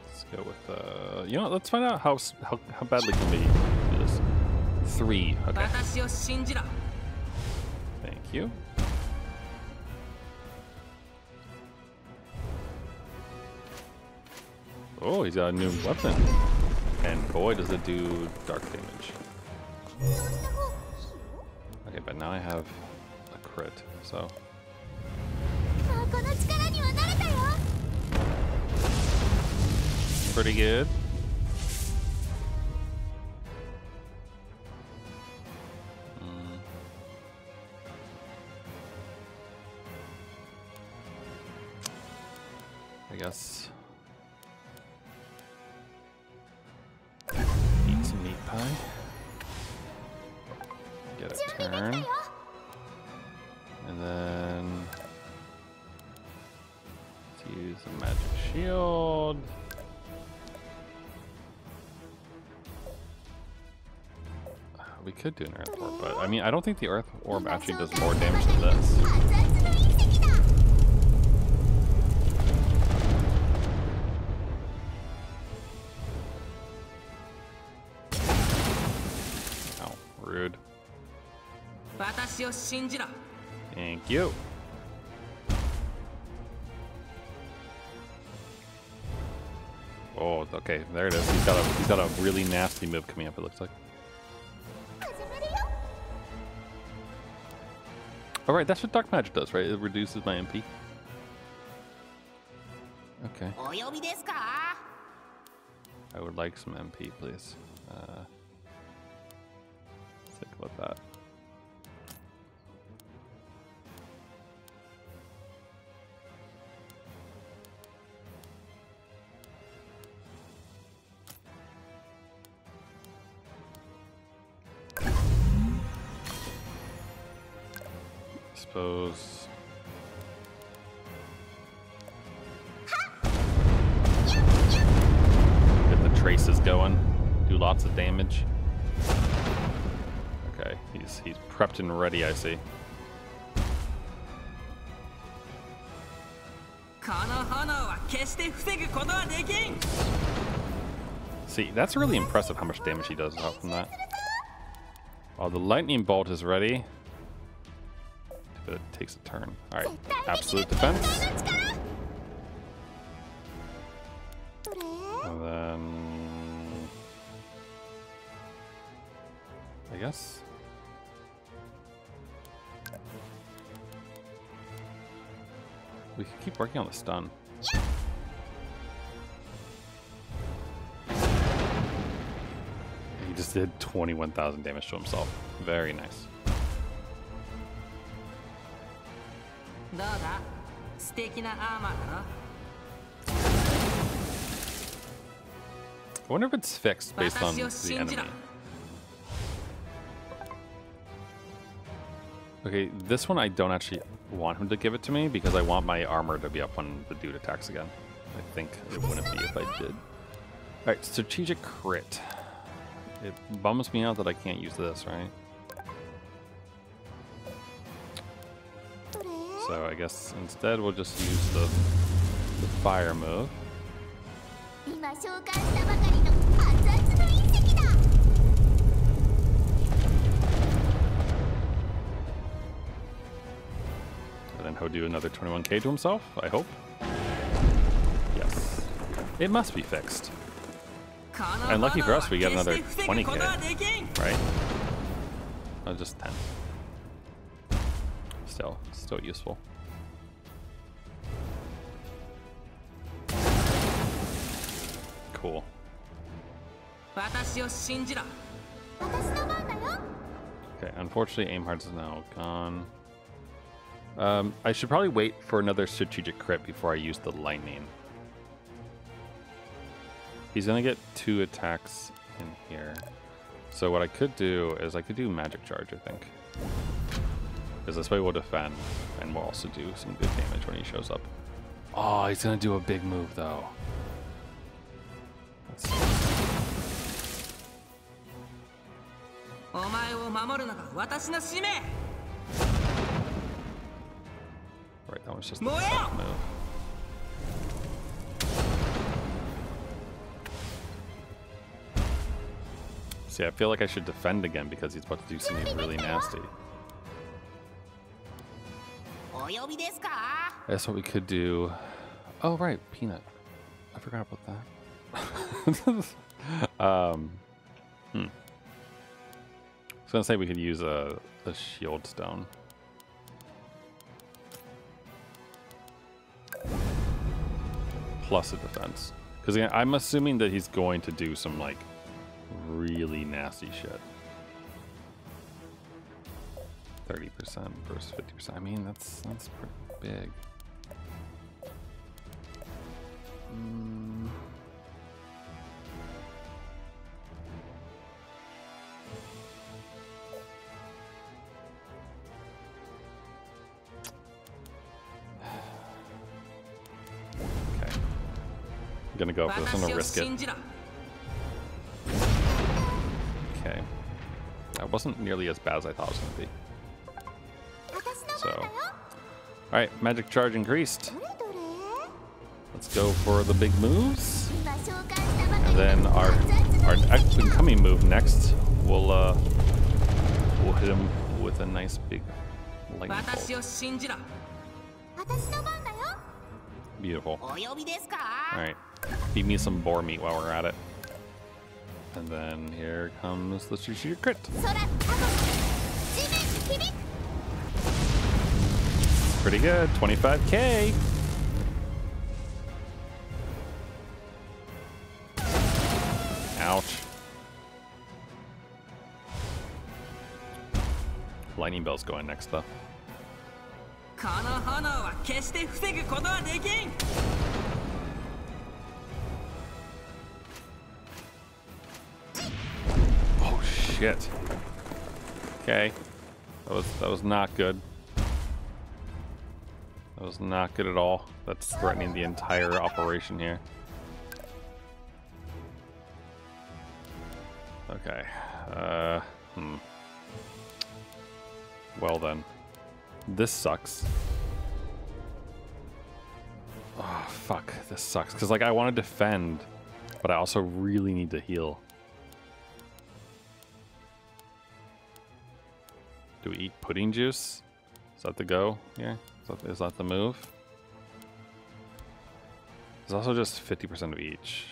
Speaker 1: Let's go with you know what, let's find out how badly can we do this. 3. Okay. Thank you. Oh, he's got a new weapon. And boy, does it do dark damage. Okay, but now I have a crit, so. Pretty good. I guess. Eat some meat pie. Get a turn. And then let's use a magic shield. We could do an earth orb, but I mean, I don't think the earth orb actually does more damage than this. Oh, rude. Thank you. Oh, okay, there it is. He's got a really nasty move coming up, it looks like. All right, that's what dark magic does, right? It reduces my MP. Okay. I would like some MP, please. Let's think about that. Suppose. Get the traces going. Do lots of damage. Okay, he's prepped and ready, I see. See, that's really impressive how much damage he does out from that. While the lightning bolt is ready. But it takes a turn. Alright, absolute defense. And then I guess we can keep working on the stun. He just did 21,000 damage to himself. Very nice. I wonder if it's fixed based on the enemy. Okay, this one I don't actually want him to give it to me because I want my armor to be up when the dude attacks again. I think it wouldn't be if I did. Alright, strategic crit. It bums me out that I can't use this, right? So I guess instead we'll just use the fire move. And then he'll do another 21k to himself, I hope. Yes. It must be fixed. And lucky for us, we get another 20k, right? Oh, just 10. Still useful. Cool. Okay, unfortunately Aimhard is now gone. I should probably wait for another strategic crit before I use the lightning. He's gonna get 2 attacks in here. So what I could do is I could do magic charge, I think. Because this way we'll defend, and we'll also do some good damage when he shows up. Oh, he's gonna do a big move though. Let's see. Right, that one's just a soft move. See, I feel like I should defend again because he's about to do something really nasty. That's what we could do. Oh, right, Peanut. I forgot about that. I was gonna say we could use a shield stone. Plus a defense. Because again, I'm assuming that he's going to do some like really nasty shit. 30% versus 50%. I mean, that's pretty big. Gonna go for this. I'm gonna risk it. Okay. That wasn't nearly as bad as I thought it was gonna be. So, alright, magic charge increased. Let's go for the big moves. And then our incoming move next, we'll hit him with a nice big lightning bolt. Beautiful. Alright, feed me some boar meat while we're at it. And then here comes the strategic crit. Pretty good, 25k. Ouch. Lightning Bell's going next though. Oh shit. Okay. That was not good. That was not good at all. That's threatening the entire operation here. Okay. Well then. This sucks. Oh, fuck. This sucks. Because, like, I want to defend, but I also really need to heal. Do we eat pudding juice? Is that the go here? Is that the move? There's also just 50% of each.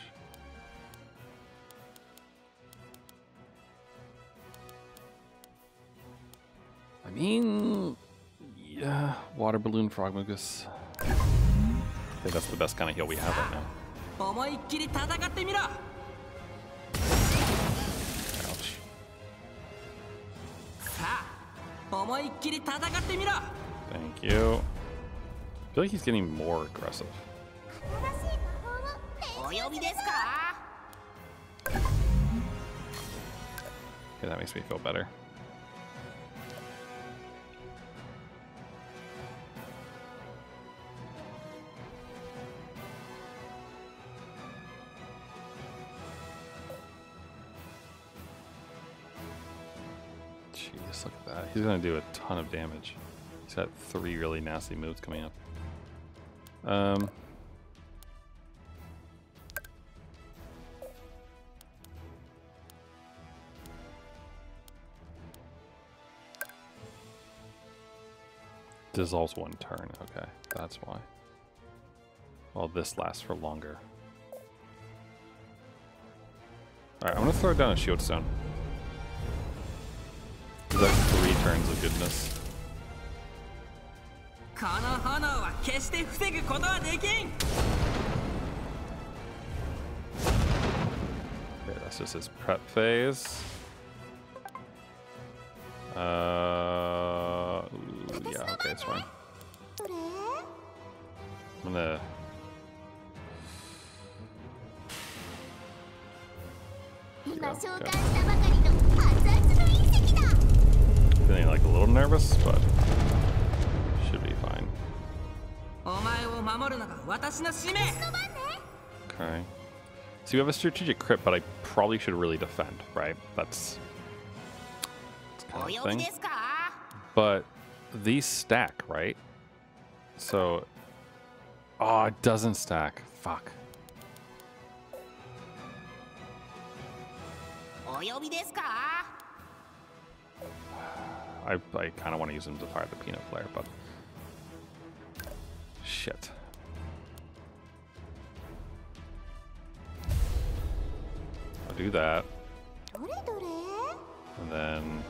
Speaker 1: I mean, yeah, water balloon frog mucus. I think that's the best kind of heal we have right now. Ouch. Thank you. I feel like he's getting more aggressive. Okay, that makes me feel better. Jeez, look at that. He's gonna do a ton of damage. He's got 3 really nasty moves coming up. Dissolves 1 turn. Okay, that's why. Well, this lasts for longer. Alright, I'm gonna throw down a shield stone. That's 3 turns of goodness. Okay, that's just his prep phase. Yeah, okay, it's fine. I'm gonna... Yeah, okay. Feeling like a little nervous, but should be fine. Okay. So you have a strategic crit, but I probably should really defend, right? That's kind of thing. But these stack, right? So, oh, it doesn't stack. Fuck. I kind of want to use him to fire the peanut flare, but shit. I'll do that, and then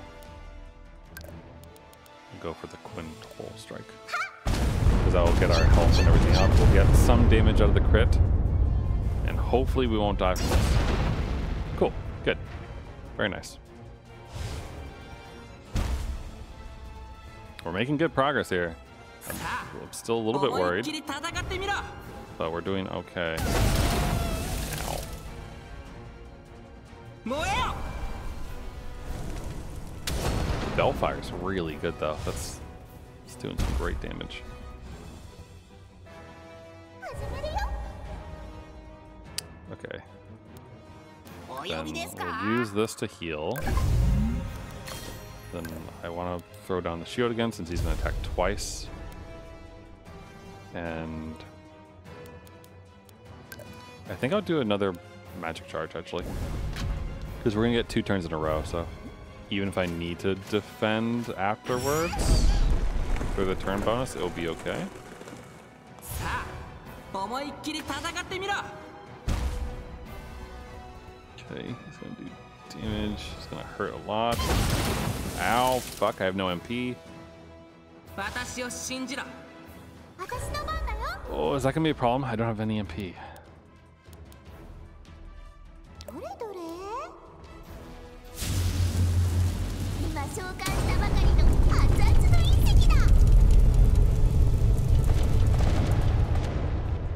Speaker 1: go for the quintuple strike, because that will get our health and everything up. We'll get some damage out of the crit, and hopefully we won't die from this. Cool, good, very nice. We're making good progress here. I'm still a little bit worried, but we're doing okay. Ow. Bellfire's really good though. It's doing some great damage. Okay. Then we'll use this to heal. Then I want to throw down the shield again since he's going to attack twice. And I think I'll do another magic charge actually. Because we're going to get 2 turns in a row, so even if I need to defend afterwards for the turn bonus, it'll be okay. Okay, he's gonna do damage. He's gonna hurt a lot. Ow, fuck, I have no MP. Oh, is that gonna be a problem? I don't have any MP.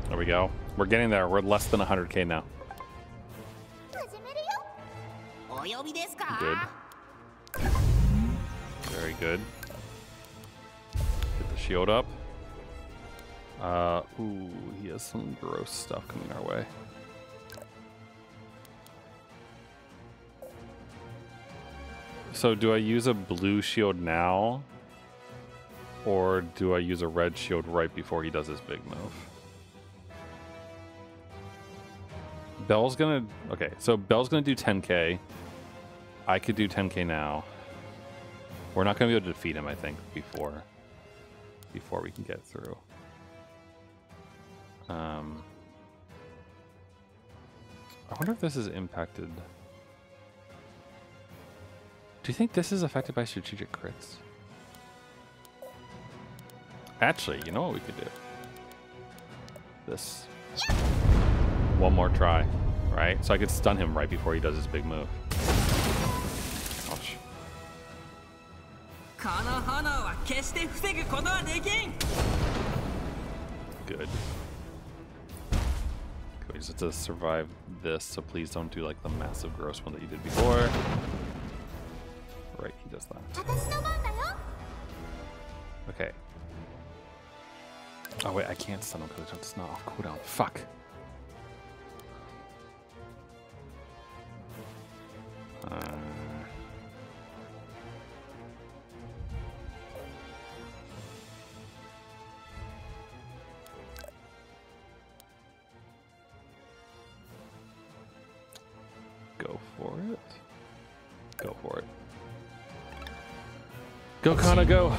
Speaker 1: There we go. We're getting there. We're less than 100k now. Good. Very good. Get the shield up. Ooh, he has some gross stuff coming our way. So do I use a blue shield now? Or do I use a red shield right before he does his big move? Bell's gonna... Okay, so Bell's gonna do 10k. I could do 10k now. We're not gonna be able to defeat him, I think, before we can get through. I wonder if this is impacted. Do you think this is affected by strategic crits? Actually, you know what we could do? This. One more try, right? So I could stun him right before he does his big move. Ouch. Good. We just have to survive this, so please don't do like the massive gross one that you did before. Right, he does that. Okay. Oh wait, I can't stun him because it's not off cooldown. Fuck. Go for it. Go for it. Go, Kana, go!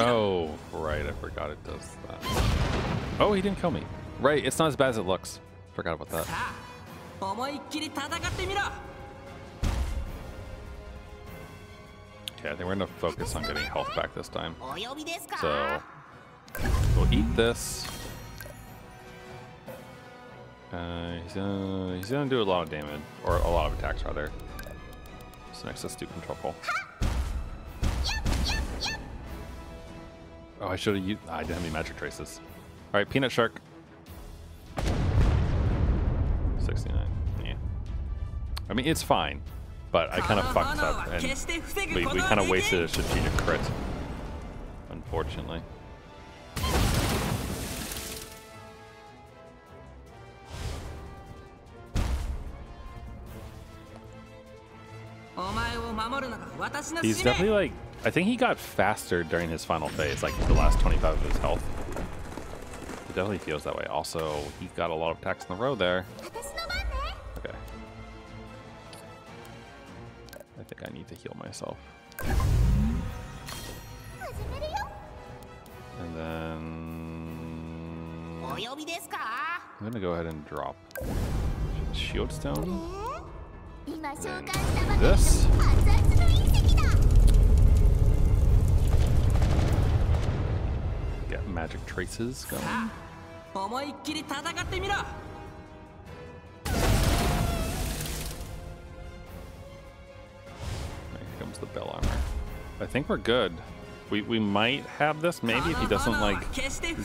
Speaker 1: Oh, right, I forgot it does that. Oh, he didn't kill me. Right, it's not as bad as it looks. Forgot about that. Okay, I think we're gonna focus on getting health back this time. So, we'll eat this. He's gonna do a lot of damage, or a lot of attacks rather. So next, let's do control pull. Oh, I should have used. I didn't have any magic traces. All right, peanut shark. 69. Yeah. I mean, it's fine, but I kind of fucked up, and we kind of wasted a strategic crit, unfortunately. He's definitely like, I think he got faster during his final phase, like the last 25 of his health. It definitely feels that way. Also, he got a lot of attacks in a row there. Okay. I think I need to heal myself. And then I'm gonna go ahead and drop Shield Stone. And this. Get magic traces going. Here comes the bell armor. I think we're good. We might have this maybe if he doesn't like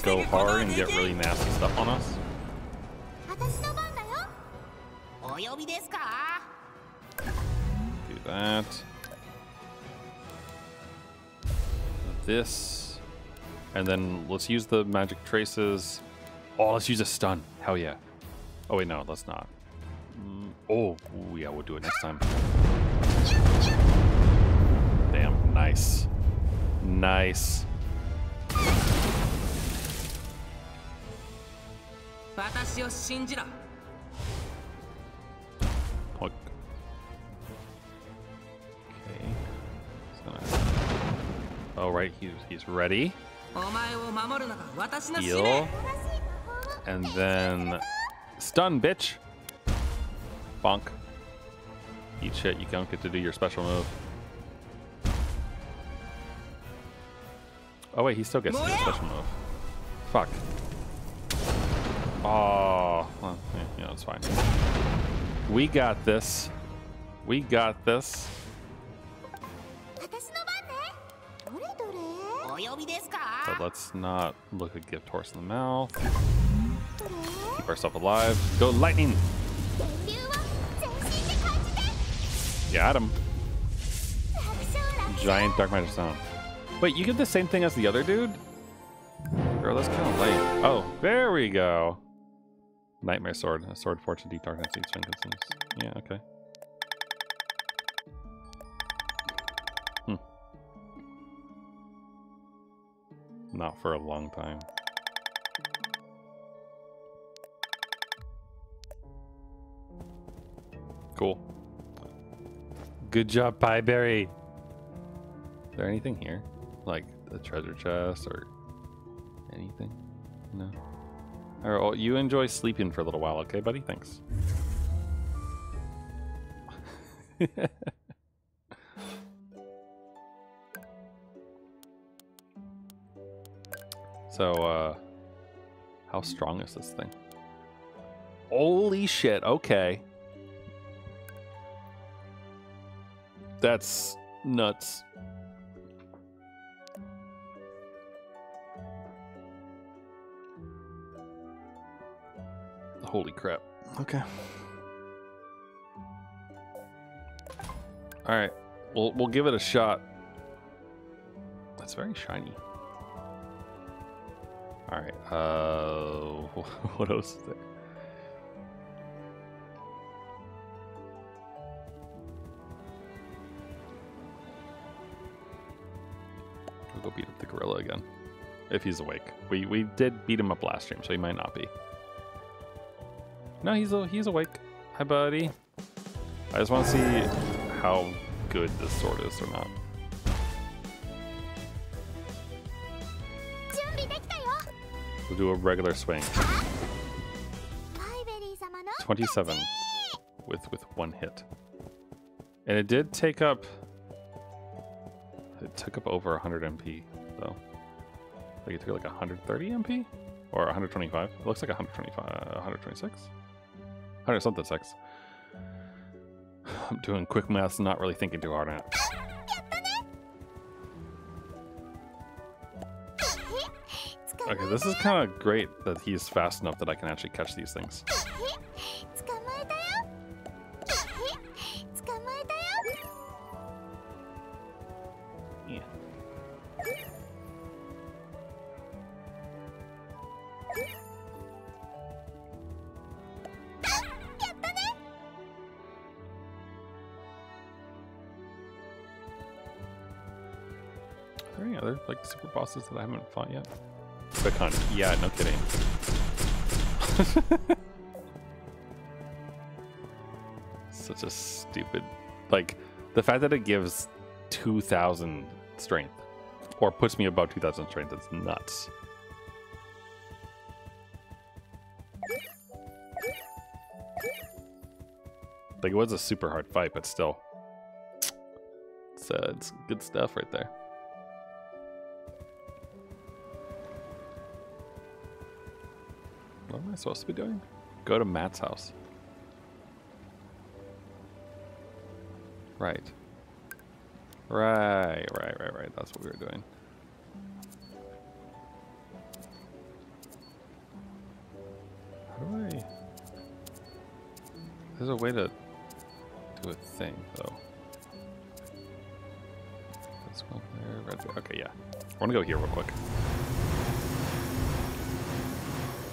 Speaker 1: go hard and get really nasty stuff on us. Do that. This. And then let's use the magic traces. Oh, let's use a stun. Hell yeah. Oh, wait, no, let's not. Oh, ooh, yeah, we'll do it next time. Damn, nice. Nice. Look. Okay. Oh, right, he's ready. Heal. And then stun, bitch. Bonk. Eat shit, you don't get to do your special move. Oh wait, he still gets to do a special move. Fuck. Oh, well, you know, it's fine. We got this. We got this. But let's not look a gift horse in the mouth. Keep ourselves alive. Go lightning! Got him. Giant dark magic stone. Wait, you get the same thing as the other dude? Girl, that's kind of late. Oh, there we go. Nightmare sword. A sword fortune deep darkness. Yeah, okay. Not for a long time. Cool. Good job, Pieberry. Is there anything here? Like the treasure chest or anything? No. Alright, well, you enjoy sleeping for a little while, okay, buddy? Thanks. So, how strong is this thing? Holy shit, okay. That's nuts. Holy crap. Okay. All right. We'll give it a shot. That's very shiny. All right. What else is there? We'll go beat up the gorilla again. If he's awake. We did beat him up last stream, so he might not be. No, he's awake. Hi, buddy. I just want to see how good this sword is or not. We'll do a regular swing. 27 with one hit. And it did take up... It took up over 100 MP, though. Like it took like 130 MP? Or 125? It looks like 125, 126? 100 something 6. I'm doing quick maths, not really thinking too hard on it. Okay, this is kind of great that he's fast enough that I can actually catch these things. Yeah. Are there any other like super bosses that I haven't fought yet? Hunt. Yeah, no kidding. Such a stupid... Like, the fact that it gives 2,000 strength, or puts me above 2,000 strength, is nuts. Like, it was a super hard fight, but still. It's good stuff right there. What am I supposed to be doing? Go to Matt's house. Right. Right. That's what we were doing. How do I... There's a way to do a thing, though. This one there, right there. Okay, yeah. I want to go here real quick.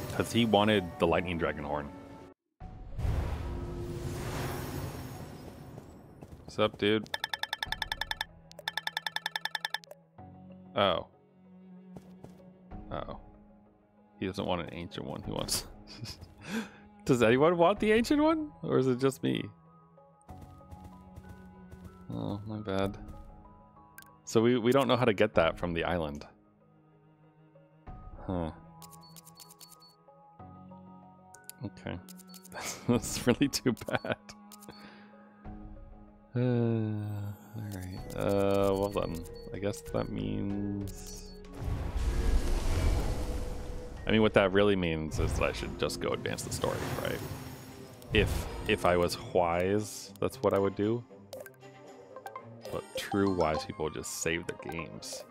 Speaker 1: Because he wanted the lightning dragon horn. What's up, dude? Oh. Uh-oh. He doesn't want an ancient one. He wants... Does anyone want the ancient one? Or is it just me? Oh, my bad. So we don't know how to get that from the island. Huh. Okay. That's really too bad. Alright. Well then. I guess that means... I mean, what that really means is that I should just go advance the story, right? If I was wise, that's what I would do. But true wise people just save their games.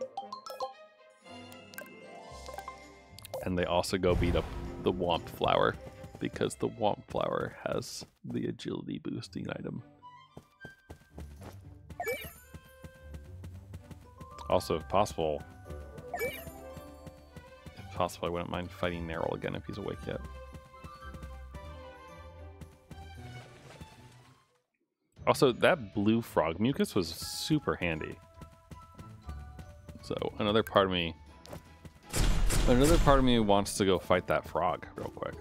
Speaker 1: And they also go beat up the Womp Flower, because the Womp Flower has the agility boosting item. Also, if possible, I wouldn't mind fighting Nerl again if he's awake yet. Also, that blue frog mucus was super handy. So another part of me wants to go fight that frog real quick.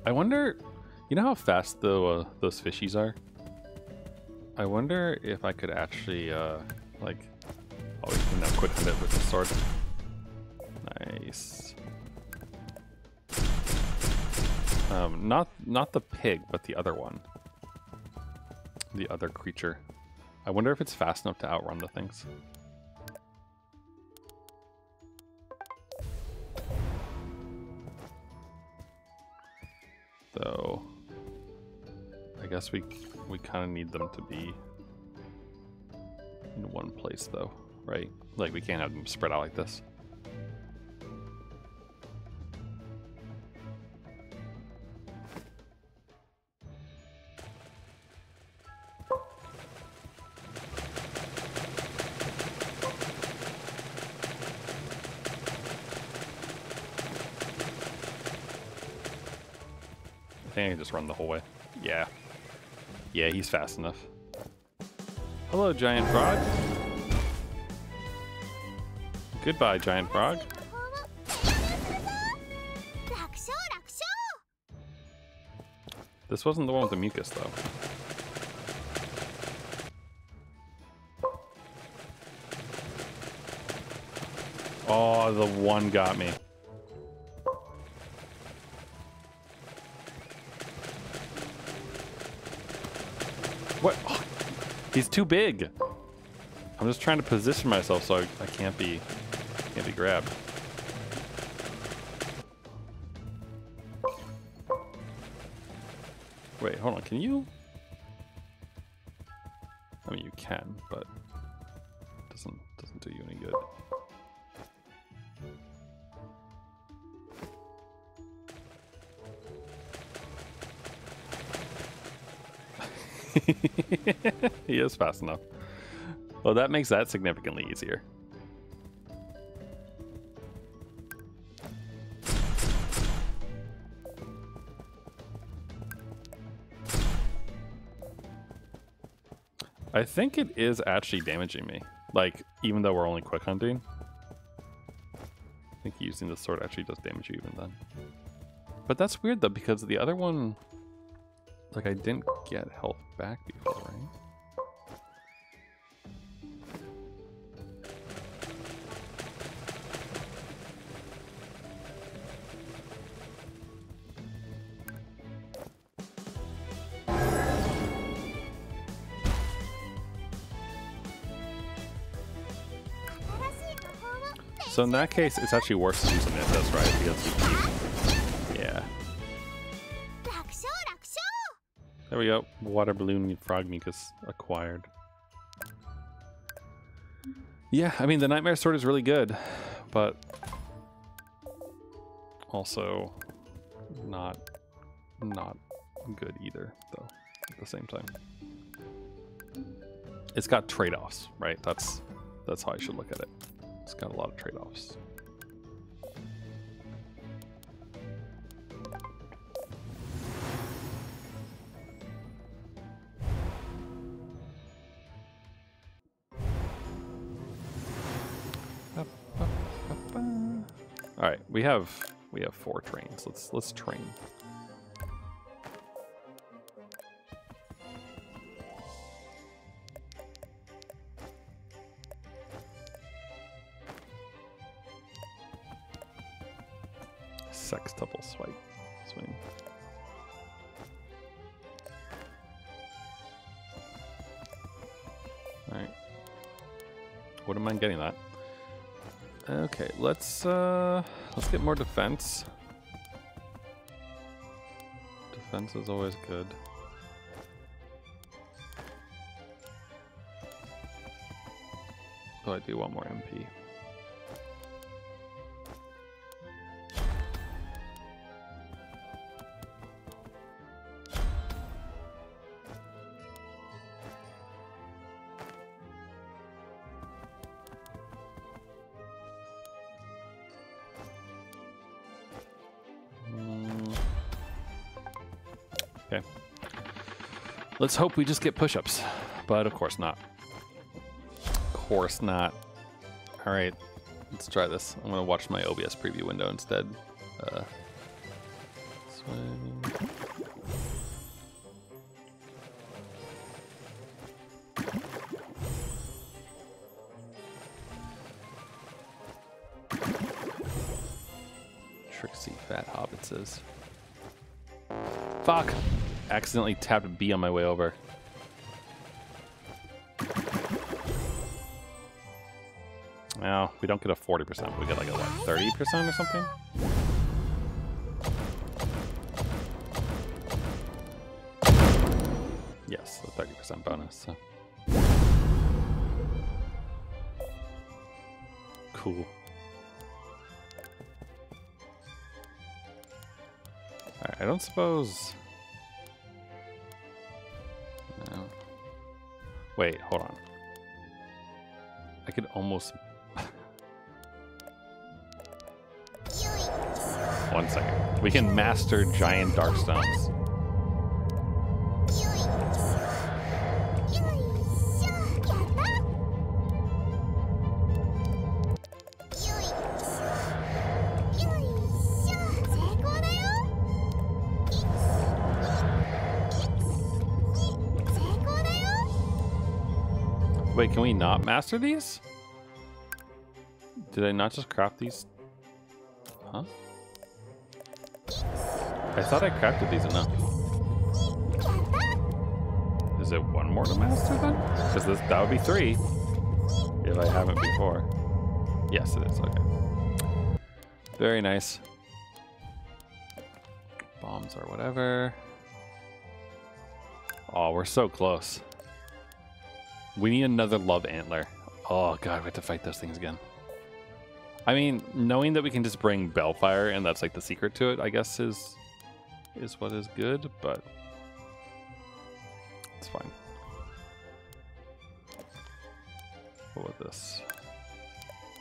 Speaker 1: I wonder, you know how fast those fishies are? I wonder if I could actually, like, oh, we can now quick hunt it with the sword. Nice. Not the pig, but the other one. The other creature. I wonder if it's fast enough to outrun the things. Though, I guess we kind of need them to be in one place, though, right? Like, we can't have them spread out like this. I think I can just run the whole way. Yeah. Yeah, he's fast enough. Hello, giant frog. Goodbye, giant frog. This wasn't the one with the mucus, though. Oh, the one got me. What? Oh, he's too big. I'm just trying to position myself so I can't be grabbed. Wait, hold on. Can you? I mean, you can, but it doesn't do you any good. He is fast enough. Well, that makes that significantly easier. I think it is actually damaging me. Like, even though we're only quick hunting, I think using the sword actually does damage you even then. But that's weird though, because the other one, like, I didn't get health back before, right? So in that case, it's actually worse to use a Mythos, right? Because you keep... Yeah. There we go. Water balloon frog mucus acquired. Yeah, I mean, the Nightmare Sword is really good. but also not good either, though, at the same time. It's got trade-offs, right? That's how I should look at it. It's got a lot of trade-offs. All right, we have 4 trains. Let's train. Sextuple swing. All right. What am I getting that? Okay, let's get more defense. Defense is always good. Though I do want more MP. Okay. Let's hope we just get push-ups, but of course not. Of course not. All right, let's try this. I'm gonna watch my OBS preview window instead. Swing. Tricksy fat hobbitses. Fuck! Accidentally tapped B on my way over. Well, we don't get a 40%. We get like a, what, 30% or something? Yes, a 30% bonus. So. Cool. Alright, I don't suppose... No. Wait, hold on. I could almost... 1 second. We can master giant darkstones. Wait, can we not master these? Did I not just craft these? Huh? I thought I crafted these enough. Is it 1 more to master then? Because that would be 3 if I haven't before. Yes, it is. Okay. Very nice. Bombs or whatever. Oh, we're so close. We need another love antler. Oh god, we have to fight those things again. I mean, knowing that we can just bring Bellfire and that's like the secret to it, I guess is what is good, but it's fine. What was this?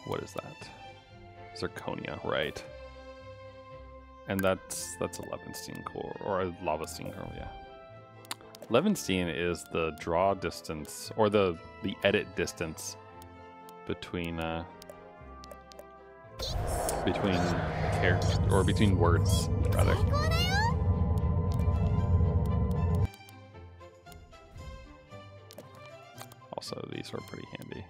Speaker 1: What is that? Zirconia, right? And that's a Levenstein core, or a Lavestein core, yeah. Levenstein is the draw distance, or the edit distance between characters, or between words, rather. Also, these are pretty handy.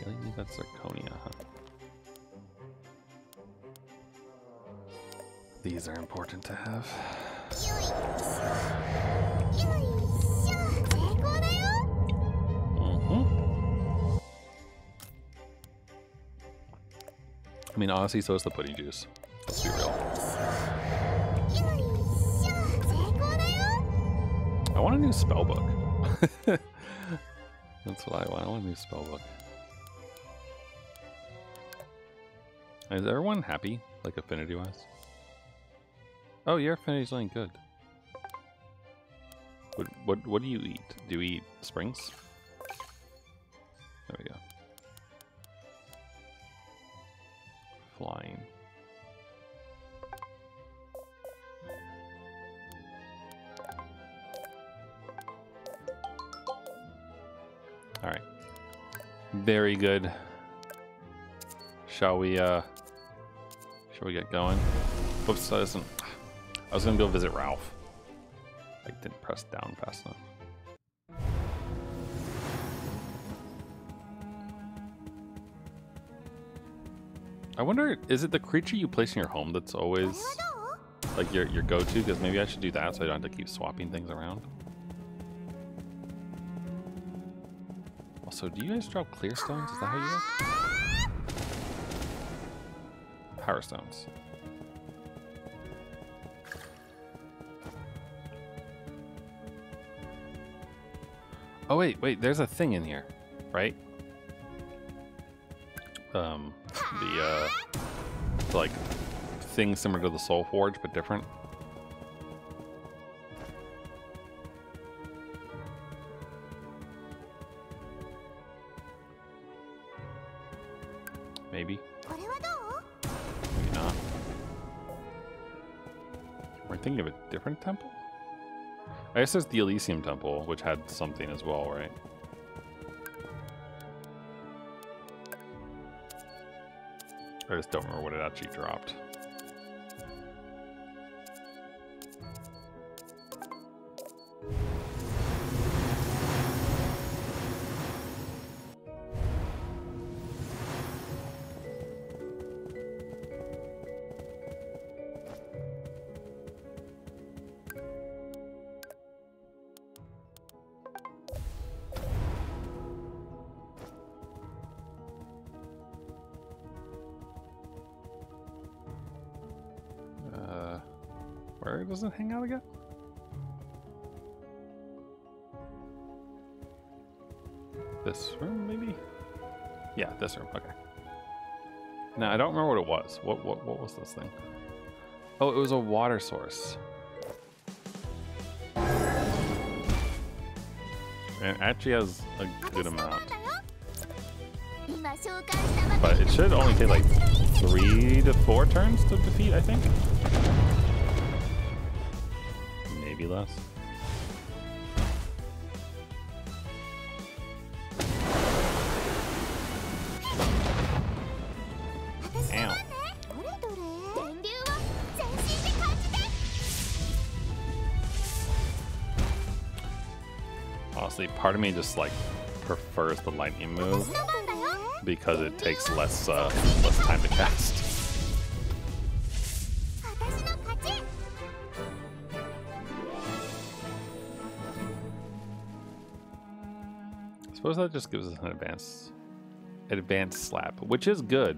Speaker 1: Really need that Zirconia, huh? These are important to have. I mean, honestly, so is the pudding juice. Let's be real. want a new spell book. That's what I want. I want a new spell book. Is everyone happy, like affinity-wise? Oh, your affinity's doing good. What do you eat? Do you eat springs? There we go. Flying. All right. Very good. Shall we get going? Whoops, I was gonna go visit Ralph. I didn't press down fast enough. I wonder, is it the creature you place in your home that's always like your go-to? Because maybe I should do that so I don't have to keep swapping things around. Also, do you guys drop clear stones? Is that how you work? Power stones. Oh wait, there's a thing in here, right? Like thing similar to the Soul Forge but different. Maybe. Maybe not. We're thinking of a different temple? I guess there's the Elysium Temple, which had something as well, right? I just don't remember what it actually dropped. Where does it hang out again? This room, maybe? Yeah, this room. Okay. Now I don't remember what it was. What was this thing? Oh, it was a water source. And it actually has a good amount. But it should only take like 3 to 4 turns to defeat, I think. Maybe less. Ow. Honestly, part of me just like prefers the lightning move because it takes less time to cast. I suppose that just gives us an advanced slap, which is good.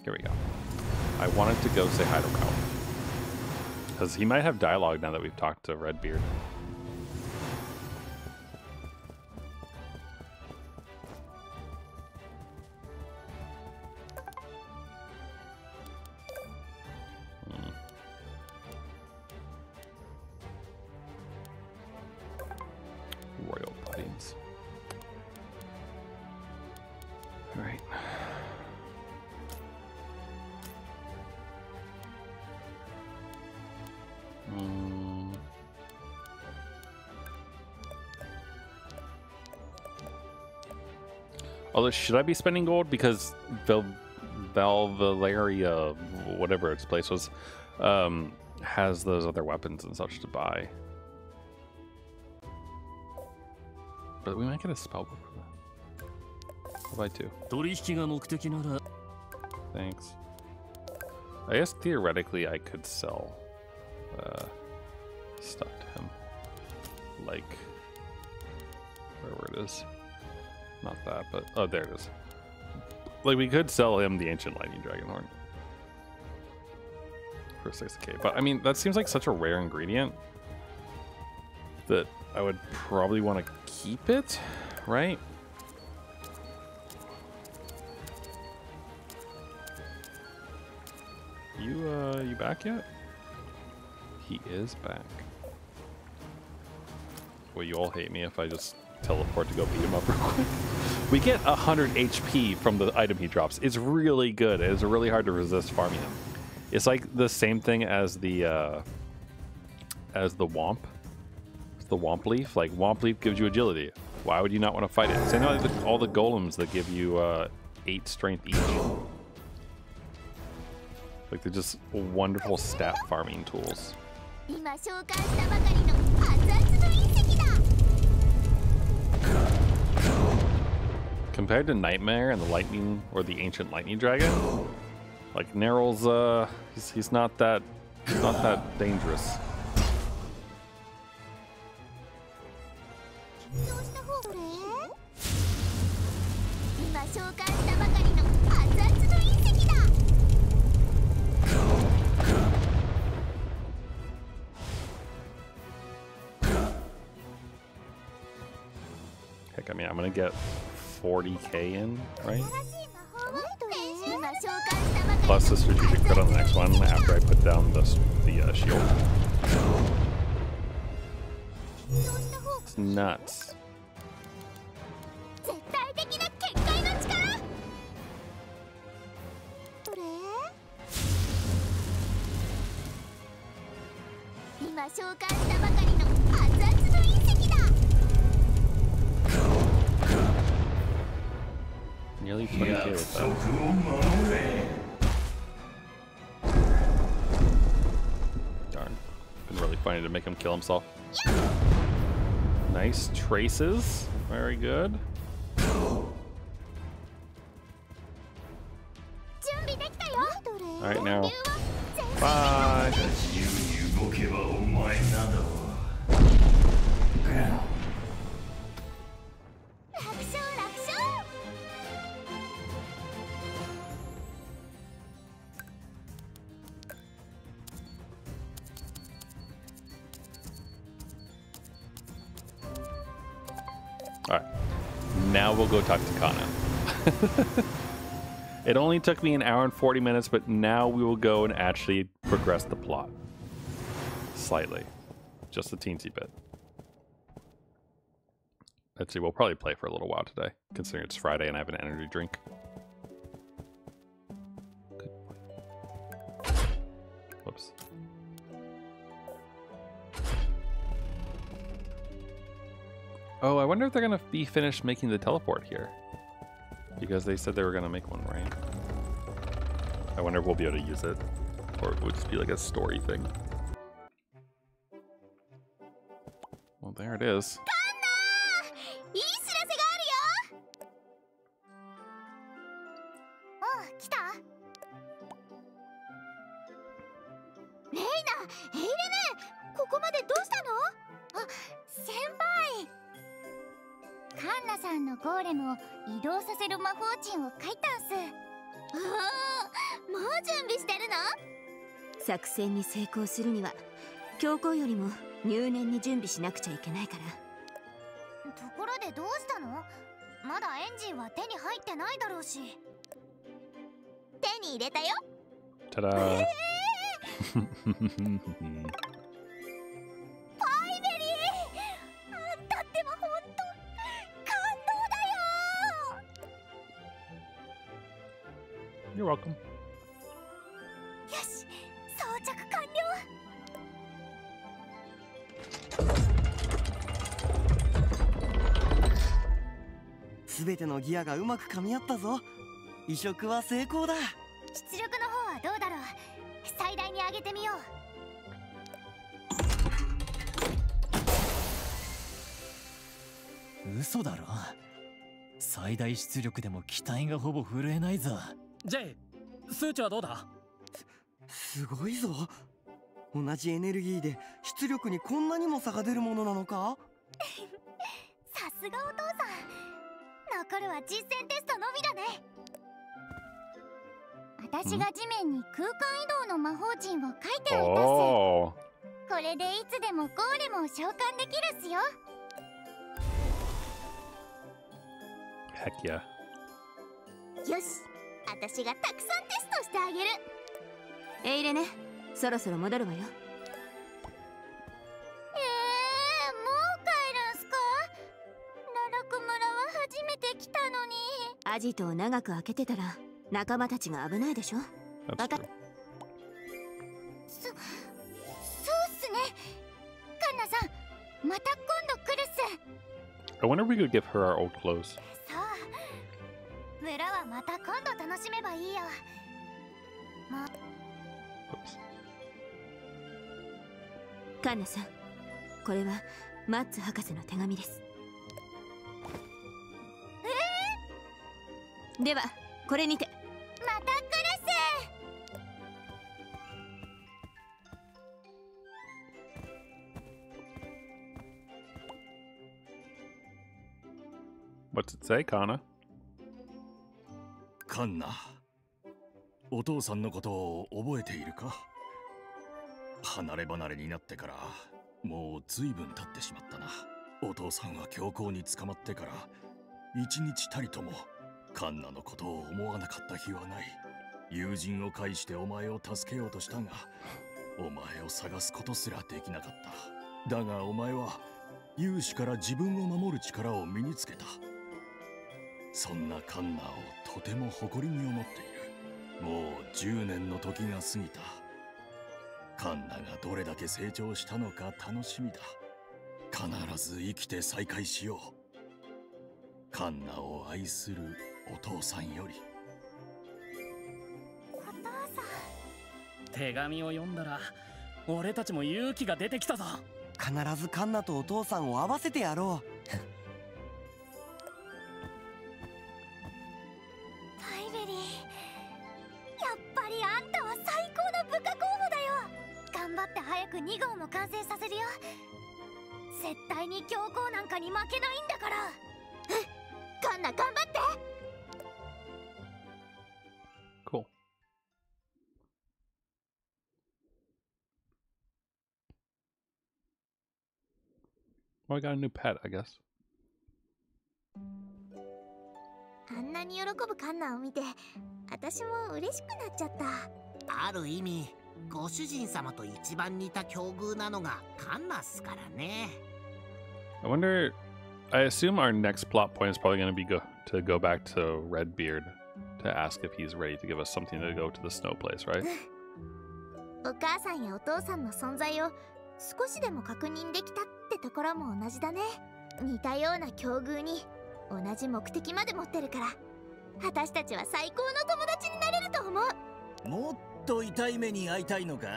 Speaker 1: Here we go. I wanted to go say hi to Ralph. Because he might have dialogue now that we've talked to Redbeard. Royal Buddings. All right. Although, should I be spending gold? Because Valvaleria, whatever its place was, has those other weapons and such to buy. But we might get a spellbook for that. I'll buy 2. Thanks. I guess theoretically I could sell stuff to him. Like, wherever it is. Not that, but oh, there it is. Like, we could sell him the Ancient Lightning Dragon Horn for 6k, but I mean, that seems like such a rare ingredient that I would probably want to keep it, right? You back yet? He is back. Well, you all hate me if I just teleport to go beat him up real quick. We get 100 HP from the item he drops. It's really good. It's really hard to resist farming him. It's like the same thing as the Womp. It's the Womp Leaf. Like, Womp Leaf gives you agility. Why would you not want to fight it? Same like all the golems that give you 8 strength each. Like, they're just wonderful stat farming tools. Compared to Nightmare and the Lightning or the Ancient Lightning Dragon, like Neryl's, he's not that dangerous. Heck, I mean, I'm gonna get 40k in, right? Plus the strategic crit on the next one after I put down the shield. It's nuts. Nearly 20k with that. Darn. Been really funny to make him kill himself. Nice traces. Very good. Alright, now. Bye. Alright, now we'll go talk to Kana. It only took me an hour and 40 minutes, but now we will go and actually progress the plot. Slightly. Just a teensy bit. Let's see, we'll probably play for a little while today, considering it's Friday and I have an energy drink. Whoops. Oh, I wonder if they're going to be finished making the teleport here. Because they said they were going to make one, right? I wonder if we'll be able to use it. Or it would just be like a story thing. Well, there it is. Ta-da! You're welcome. Yes.
Speaker 2: すべてのギアがうまく噛み合ったぞ。移植は成功だ。
Speaker 3: 出力の方はどうだろう。最大に上げてみよ
Speaker 4: う。嘘だろ。最大出力でも機体がほぼ震えないぞ。J、数値はどうだ？
Speaker 2: すごいぞ。同じエネルギーで出力にこんなにも差が出るものなのか？
Speaker 3: さすがお父さん。残るは実践テストのみだね。私が地面に空間移動の魔法陣を書いておいたっす。
Speaker 1: Oh.
Speaker 3: これでいつでもゴーレムを召喚できるっすよ。
Speaker 1: Heck yeah.
Speaker 3: よし、私がたくさんテストしてあげる。
Speaker 5: エイレね、そろそろ戻るわよ。
Speaker 3: もう帰るんすか？ララク村は初めて来たのに。
Speaker 5: アジトを長く開けてたら仲間たちが危ないでしょ。
Speaker 1: That's
Speaker 5: わか
Speaker 1: true.
Speaker 3: そうっすね。カンナさん、また今度来るっす。
Speaker 1: I wonder if we could give her our old clothes.
Speaker 3: そう、村はまた今度楽しめばいいよ。もう
Speaker 1: Oops.
Speaker 5: カンナさん、これはマッツ博士の手紙です。ではこれにて。
Speaker 3: また来るっす。
Speaker 1: What's it say, Kana?
Speaker 6: カンナ、お父さんのことを覚えているか？離れ離れになってからもう随分経ってしまったな。お父さんは強行に捕まってから一日たりともカンナのことを思わなかった日はない。友人を介してお前を助けようとしたが、お前を探すことすらできなかった。だがお前は勇士から自分を守る力を身につけた。そんなカンナをとても誇りに思っている。もう10年の時が過ぎた。カンナがどれだけ成長したのか楽しみだ。必ず生きて再会しよう。カンナを愛するお父さんより。
Speaker 3: お父さん。
Speaker 4: 手紙を読んだら俺たちも勇気が出てきたぞ。
Speaker 2: 必ずカンナとお父さんを会わせてやろう。
Speaker 3: パイベリー、やっぱりあんたは最高の部下候補だよ。頑張って早く2号も完成させるよ。絶対に強行なんかに負けないんだから。カンナ頑張って。
Speaker 1: Cool. Well, I got a new pet, I guess.
Speaker 3: あんなに喜ぶカンナを見て、私も嬉しくなっちゃった。
Speaker 7: ある意味、ご主人様と一番似た境遇なのがカンナっすからね。
Speaker 1: I wonder. I assume our next plot point is probably going to be to go back to Redbeard to ask if he's ready to give us something to go to the snow place, right?
Speaker 3: お母さんやお父さんの存在を少しでも確認できたってところも同じだね。似たような境遇に同じ目的まで持ってるから、私たちは最高の友達になれると思う。
Speaker 6: もっと痛い目に遭いたいのか？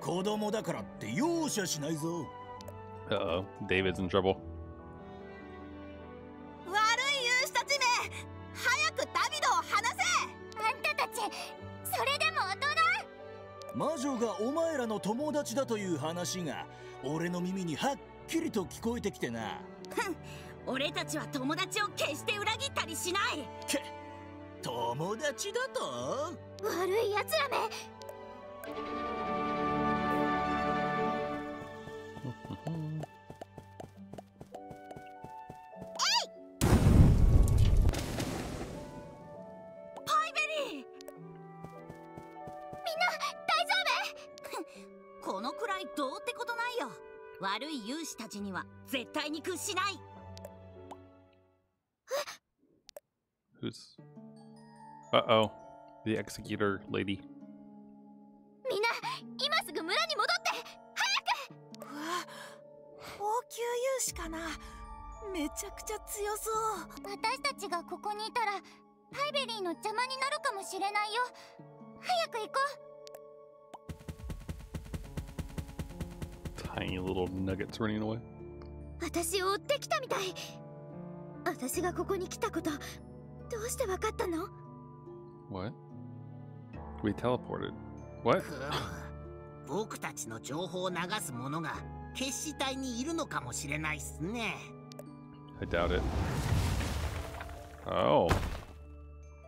Speaker 6: 子供だからって容赦しないぞ。
Speaker 1: Uh-oh, David's in trouble.
Speaker 5: 悪い勇士たちめ、早くダビドを離せ。
Speaker 3: あんたたち、それでも大人？
Speaker 6: 魔女がお前らの友達だという話が俺の耳にはっきりと聞こえてきてな。
Speaker 5: 俺たちは友達を決して裏切ったりしない。
Speaker 6: 友達だと？
Speaker 3: 悪いやつらめ。
Speaker 5: このくらいどうってことないよ。悪い勇士たちには絶対に屈しない。
Speaker 1: Who's? Uh-oh, the executor lady.
Speaker 3: みんな、今すぐ村に戻って早く。
Speaker 5: うわ、王宮勇士かな。めちゃくちゃ強そう。
Speaker 3: 私たちがここにいたらパイベリーの邪魔になるかもしれないよ。早く行こう。
Speaker 1: Tiny little nuggets running away.
Speaker 3: 私を追ってきたみたい。私がここに来たこと、どうしてわかったの？
Speaker 1: What? We teleported. What?
Speaker 7: 僕たちの情報を流す者が決死隊にいるのかもしれないっすね。
Speaker 1: I doubt it. Oh.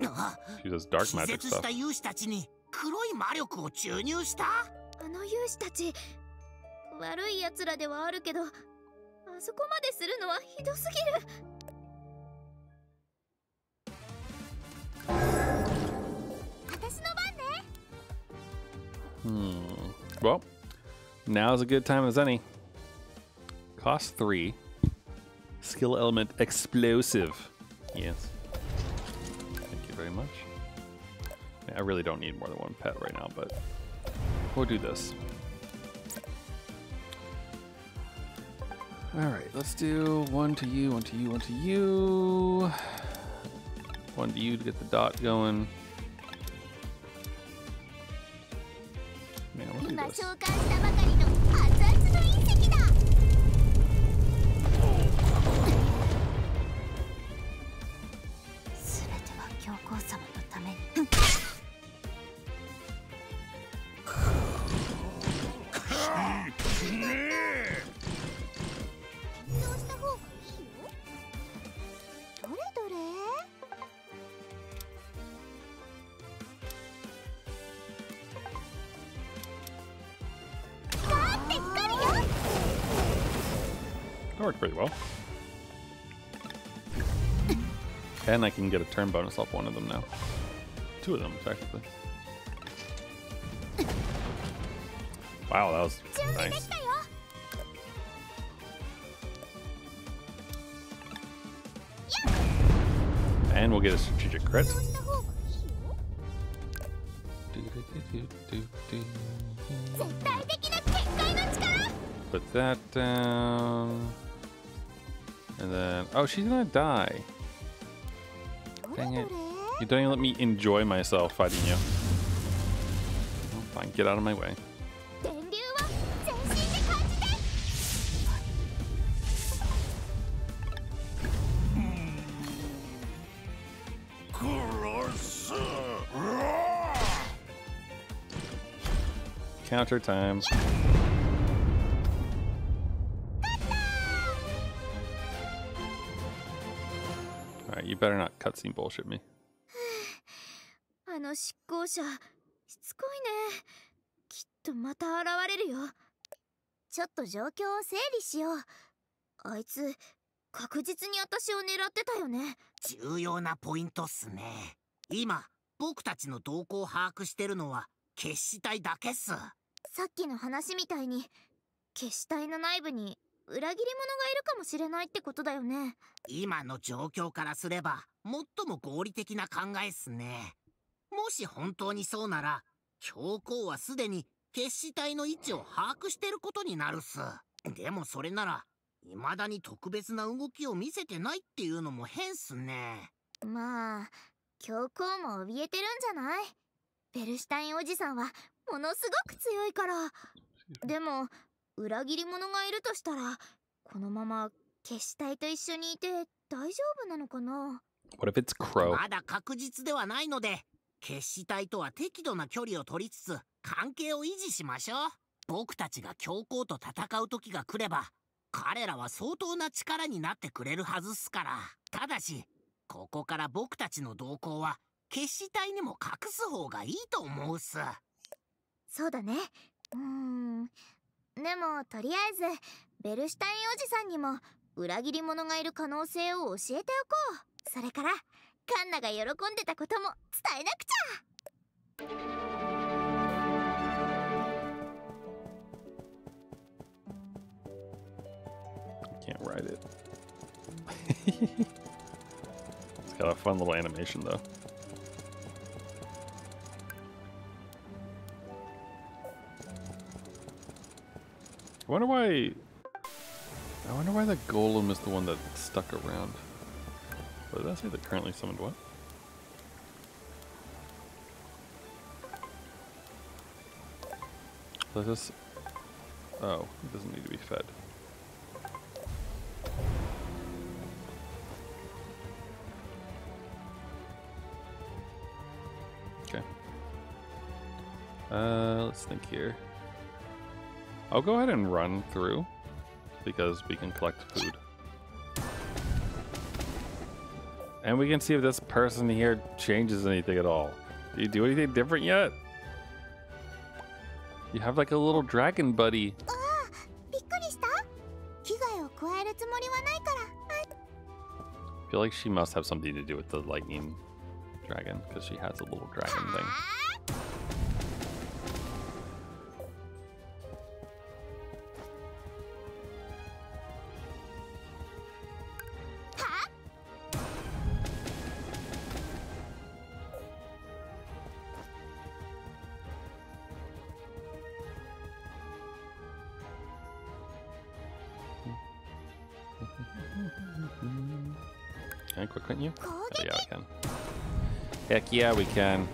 Speaker 7: あ、
Speaker 1: does dark
Speaker 7: 気
Speaker 1: magic
Speaker 7: 絶し
Speaker 1: stuff.
Speaker 7: た勇士たちに黒い魔力を注入した。
Speaker 3: あの勇士たち悪い奴らではあるけど、あそこまでするのはひどすぎる。私の番ね。
Speaker 1: Well, now's a good time as any. Cost 3. Skill element explosive. Yes. Thank you very much. I really don't need more than one pet right now, but we'll do this. Alright, let's do one to you, one to you, one to you. One to you to get the dot going. Man, we'll do
Speaker 3: 今
Speaker 1: this.
Speaker 3: 召喚したばかりの熱々の隕石だ。すべては教皇様のために。返上した方がいいよ。どれどれ？だって光るよ。
Speaker 1: That worked pretty well. And I can get a turn bonus off one of them now. Two of them, technically. Wow, that was
Speaker 3: 準備で
Speaker 1: nice.
Speaker 3: きたよ。
Speaker 1: And we'll get a strategic crit.
Speaker 3: 返上した方がいいよ。絶対的な結界の力。
Speaker 1: Put that down. And then, oh, she's gonna die.
Speaker 3: どれ
Speaker 1: Dang
Speaker 3: ど
Speaker 1: it.
Speaker 3: れ？
Speaker 1: You don't even let me enjoy myself fighting you. Well, fine, get out of my way.
Speaker 3: 電流は全身で感じて。 Counter time. Alright, you better not cutscene bullshit me. あの執行者しつこいね。きっとまた現れるよ。ちょっと状況を整理しよう。あいつ確実に私を狙ってたよね。
Speaker 7: 重要なポイントっすね。今僕たちの動向を把握してるのは決死隊だけっす。
Speaker 3: さっきの話みたいに決死隊の内部に裏切り者がいるかもしれないってことだよね。
Speaker 7: 今の状況からすれば最も合理的な考えっすね。もし本当にそうなら教皇はすでに決死隊の位置を把握してることになるっす。でもそれなら未だに特別な動きを見せてないっていうのも変っすね。
Speaker 3: まあ教皇も怯えてるんじゃない？ベルシュタインおじさんはものすごく強いから。でも裏切り者がいるとしたらこのまま決死隊と一緒にいて大丈夫なのかな？
Speaker 1: What if it's Crow?
Speaker 7: まだ確実ではないので決死隊とは適度な距離を取りつつ関係を維持しましょう。僕たちが教皇と戦う時が来れば彼らは相当な力になってくれるはずっすから。ただしここから僕たちの動向は決死隊にも隠す方がいいと思うっす。
Speaker 3: そうだね。でもとりあえずベルシュタインおじさんにも裏切り者がいる可能性を教えておこう。それからカンナが喜んでたことも伝えなくちゃ。
Speaker 1: Can't ride it. It's got a fun little animation though. I wonder why the golem is the one that stuck around. What did I say? That currently summoned what? Does this? Oh, it doesn't need to be fed. Okay. Let's think here. I'll go ahead and run through because we can collect food. And we can see if this person here changes anything at all. Do you do anything different yet? You have like a little dragon buddy. I feel like she must have something to do with the lightning dragon because she has a little dragon thing. Can I quick hunt you? Oh, yeah, I can. Heck yeah, we can.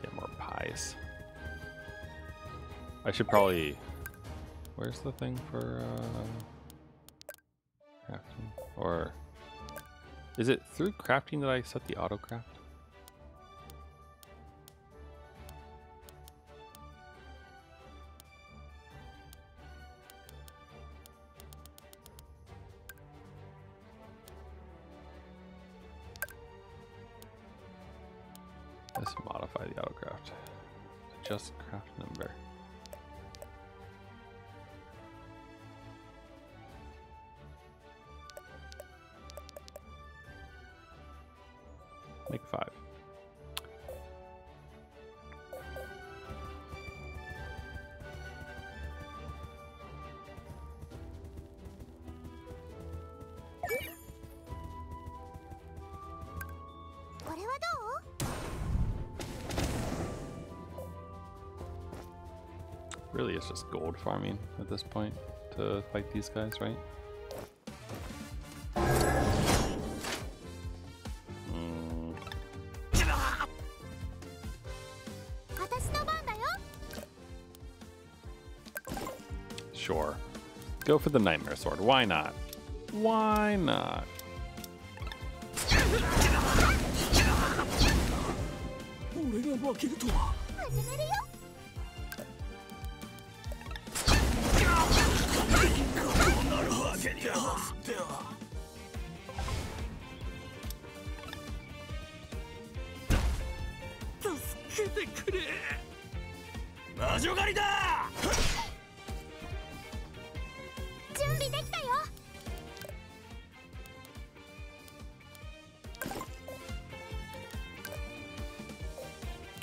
Speaker 1: Get more pies. I should probably... Where's the thing for crafting? Or is it through crafting that I set the auto craft? Let's modify the autocraft. Adjust craft number. Make 5. Really, it's just gold farming at this point to fight these guys, right? Sure. Go for the Nightmare Sword. Why not? Why not?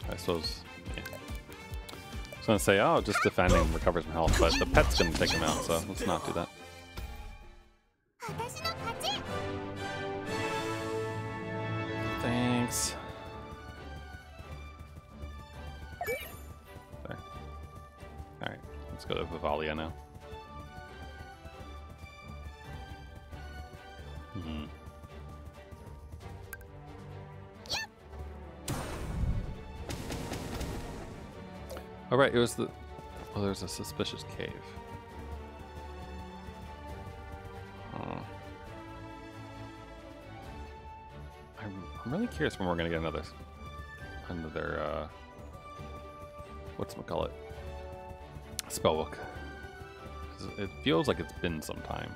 Speaker 1: I suppose, yeah. I was gonna say, oh, just defending recovers from health, but the pet's gonna take him out, so let's not do that. Thanks. There. Alright, let's go to Vivalia now. Oh right, it was the... Oh, there's a suspicious cave. I'm really curious when we're gonna get another whatchamacallit, spellbook. It feels like it's been some time.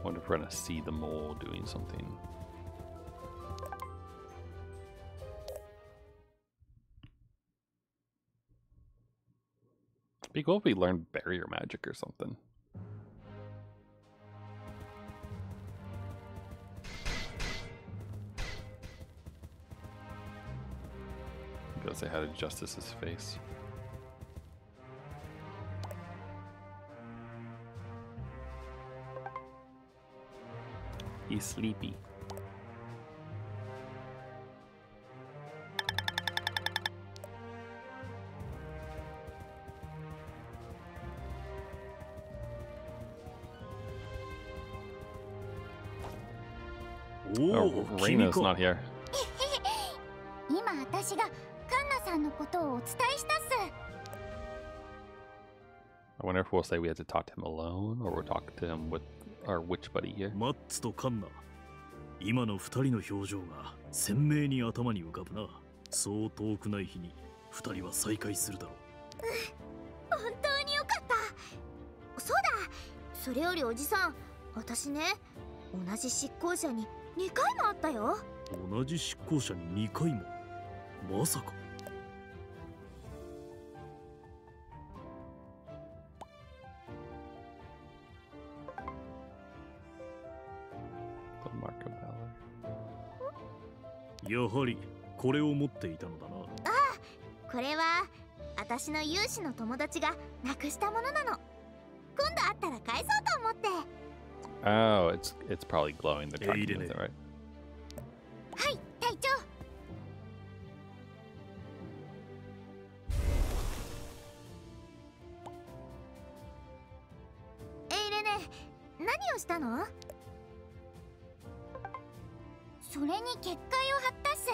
Speaker 1: Wonder if we're gonna see the mole doing something. It'd be cool if we learned barrier magic or something. I'm gonna say how to Justice's face. He's sleepy. Oh, Reina's not here. I wonder if we'll say we had to talk to him alone, or we'll talk to him with our witch buddy here.
Speaker 6: マッツとカンナ、今の二人の表情が鮮明に頭に浮かぶな。そう遠くない日に二人は再会するだろう。
Speaker 3: 本当によかった。そうだ、それよりおじさん、私ね、同じ執行者に2回も会ったよ。
Speaker 6: 同じ執行者に2回も？まさか。やはりこれを持っていたのだな。
Speaker 3: ああ、これは私の有志の友達がなくしたものなの。今度会ったら返そうと思って。
Speaker 1: Oh, it's probably glowing. They're talking with it, right?
Speaker 3: はい、隊長。エイレネ、何をしたの？
Speaker 8: それに結界を張ったっす。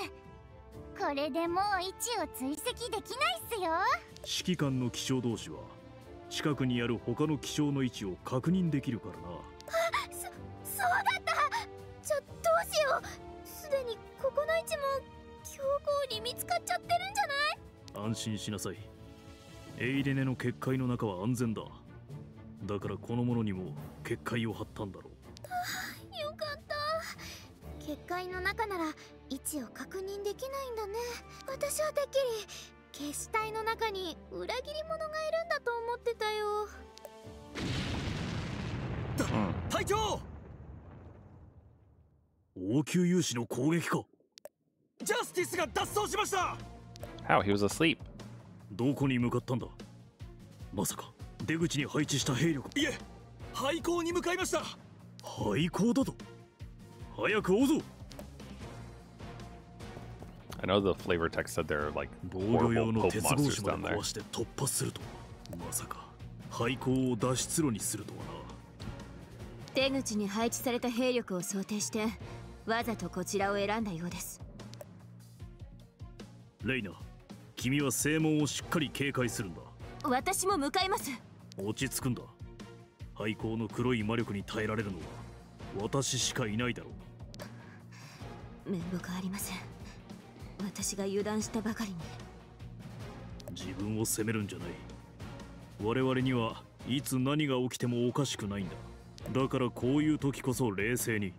Speaker 8: これでもう位置を追跡できないっすよ。
Speaker 6: 指揮官の気象同士は近くにある他の気象の位置を確認できるからな。
Speaker 3: そうだった。どうしよう。すでにここの位置も強行に見つかっちゃってるんじゃない？
Speaker 6: 安心しなさい。エイレネの結界の中は安全だ。だからこの者にも結界を張ったんだろう。
Speaker 3: よかった。結界の中なら位置を確認できないんだね。私はてっきり決死体の中に裏切り者がいるんだと思ってたよ。
Speaker 2: 隊長！
Speaker 6: 王宮勇士の攻撃か。
Speaker 2: ジャスティスが脱走しました。
Speaker 1: How? He was asleep.
Speaker 6: どこに向かったんだ。まさか出口に配置した兵力？
Speaker 2: いえ、廃校に向かいました。
Speaker 6: 廃校だと？早く追うぞ。
Speaker 1: I know the flavor text said they're like
Speaker 6: 防御用
Speaker 1: horrible
Speaker 6: の
Speaker 1: Pope
Speaker 6: 鉄格
Speaker 1: monsters
Speaker 6: 子ま
Speaker 1: down
Speaker 6: で
Speaker 1: there.
Speaker 6: 壊して突破するとは。まさか廃校を脱出路にするとはな。
Speaker 9: 出口に配置された兵力を想定してわざとこちらを選んだようです。
Speaker 6: レイナ、君は正門をしっかり警戒するんだ。
Speaker 9: 私も向かいます。
Speaker 6: 落ち着くんだ。廃校の黒い魔力に耐えられるのは私しかいないだろう。
Speaker 9: 面目ありません。私が油断したばかりに。
Speaker 6: 自分を責めるんじゃない。我々にはいつ何が起きてもおかしくないんだ。だからこういう時こそ冷静に。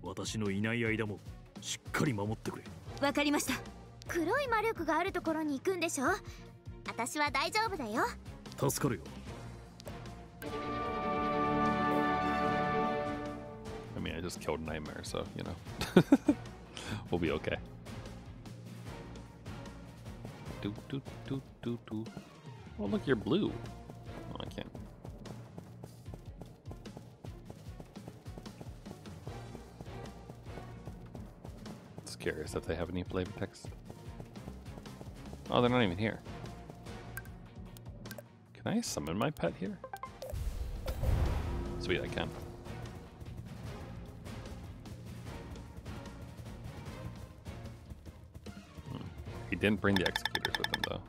Speaker 6: 私のいない間もしっかり守ってくれ。
Speaker 9: わかりました。
Speaker 3: 黒い魔力があるところに行くんでしょ？私は大丈夫だよ。
Speaker 6: 助かるよ。
Speaker 1: I mean, I just killed Nightmare, so, you know. We'll be okay. Oh, look, you're blue. Oh, I can't. Just curious if they have any flavor text. Oh, they're not even here. Can I summon my pet here? Sweet, I can. He didn't bring the executors with him, though.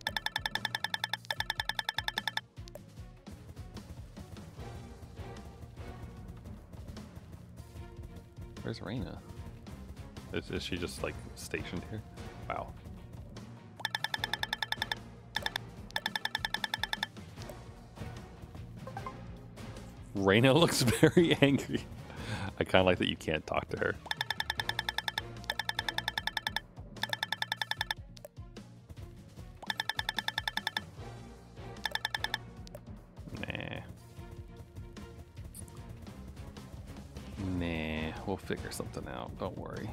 Speaker 1: Where's Reina? Is she just, like, stationed here? Wow. Reina looks very angry. I kind of like that you can't talk to her. Nah, we'll figure something out. Don't worry.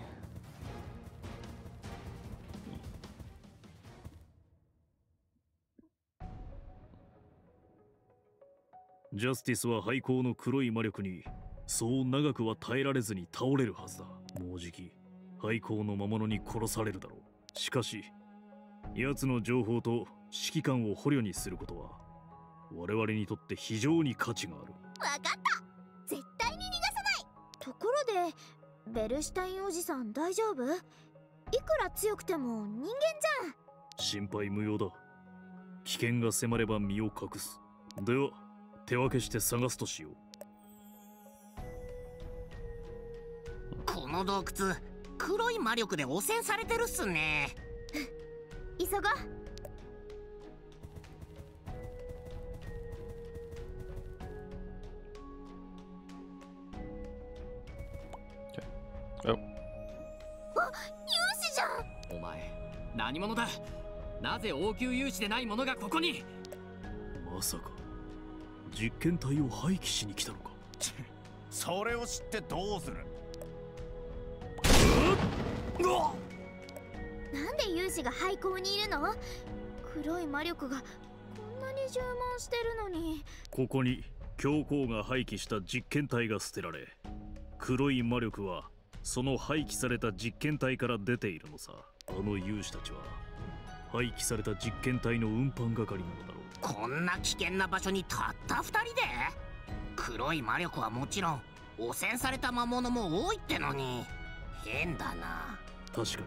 Speaker 6: ジャスティスは廃校の黒い魔力にそう長くは耐えられずに倒れるはずだ。もうじき廃校の魔物に殺されるだろう。しかし奴の情報と指揮官を捕虜にすることは我々にとって非常に価値がある。
Speaker 3: わかった。絶対に逃がさない。ところでベルシュタインおじさん大丈夫？いくら強くても人間じゃん。
Speaker 6: 心配無用だ。危険が迫れば身を隠す。では手分けして探すとしよう。
Speaker 7: この洞窟黒い魔力で汚染されてるっすね。
Speaker 3: 急ごう。
Speaker 1: Oh.
Speaker 3: あ、勇士じゃん。
Speaker 4: お前何者だ。なぜ王宮勇士でない者がここに。
Speaker 6: まさか実験体を廃棄しに来たのか。
Speaker 10: それを知ってどうする。
Speaker 3: なんで勇士が廃校にいるの？黒い魔力がこんなに充満してるのに。
Speaker 6: ここに教皇が廃棄した実験体が捨てられ、黒い魔力はその廃棄された実験体から出ているのさ。あの勇士たちは廃棄された実験体の運搬係なのだろう。
Speaker 7: こんな危険な場所にたった2人で。黒い魔力はもちろん汚染された魔物も多いってのに変だな。
Speaker 6: 確かに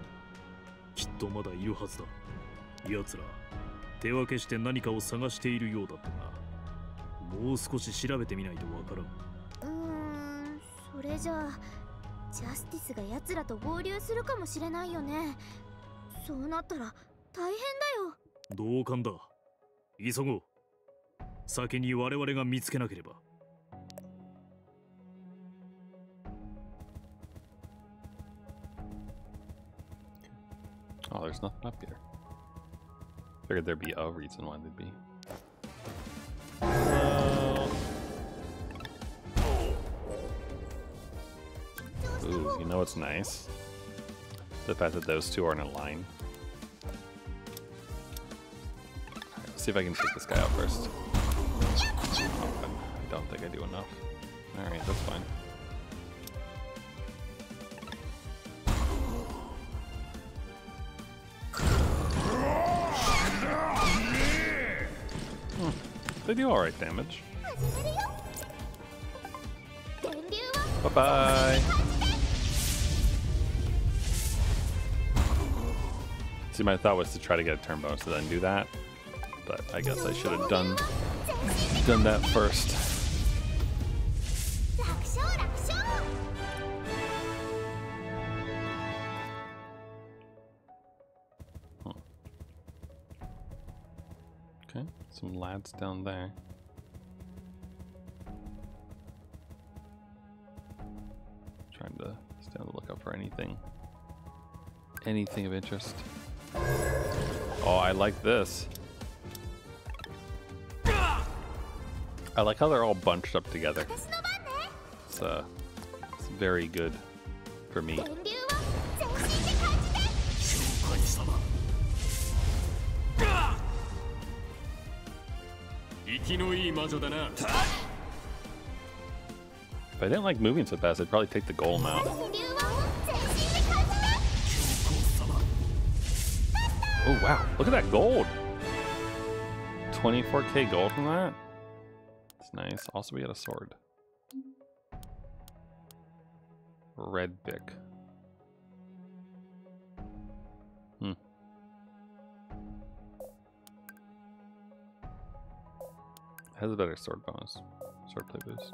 Speaker 6: きっとまだいるはずだ。奴ら手分けして何かを探しているようだったが、もう少し調べてみないとわからん。
Speaker 3: それじゃあジャスティスが奴らと合流するかもしれないよね。そうなったら大変だよ。
Speaker 6: 同感だ。急ごう。先に我々が見つけなければ。
Speaker 1: Oh, there's nothing up here. Figured there'd be a reason why they'd be. Ooh, you know what's nice? The fact that those two are in a line. Alright, let's see if I can take this guy out first. Oh, I don't think I do enough. Alright, that's fine. They do alright damage. Bye-bye! See, my thought was to try to get a turn bonus to then do that, but I guess I should have done that first. Okay, some lads down there. Trying to stay on the lookout for anything of interest. Oh, I like this. I like how they're all bunched up together. It's very good for me. If I didn't like moving so fast, I'd probably take the golem out. Oh wow, look at that gold! 24k gold from that? That's nice. Also, we got a sword. Red pick. Has a better sword bonus. Sword play boost.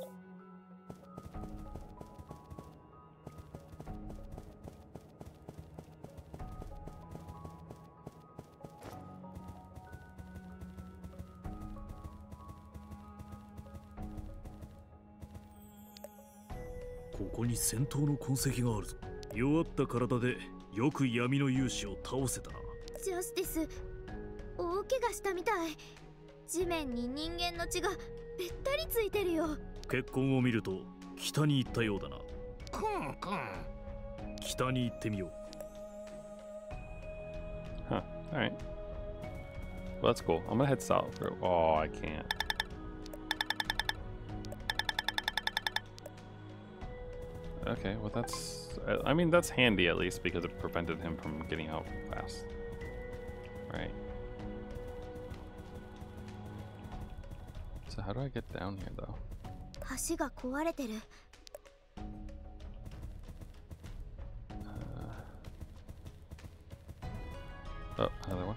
Speaker 6: Here, ここに戦闘の痕跡があるぞ。弱った体でよく闇の勇士を倒せたな。
Speaker 3: ジャスティス、大怪我したみたい。地面に人間の血がべったりついてるよ。
Speaker 6: 血痕を見ると北に行ったようだな。北に行ってみよう。
Speaker 1: Huh, alright. Well, that's cool. I'm gonna head south for. Oh, I can't. Okay, well that's. I mean, that's handy at least because it prevented him from getting out fast. Right. So how do I get down here though?
Speaker 3: 橋が壊れてる。
Speaker 1: Oh, another one.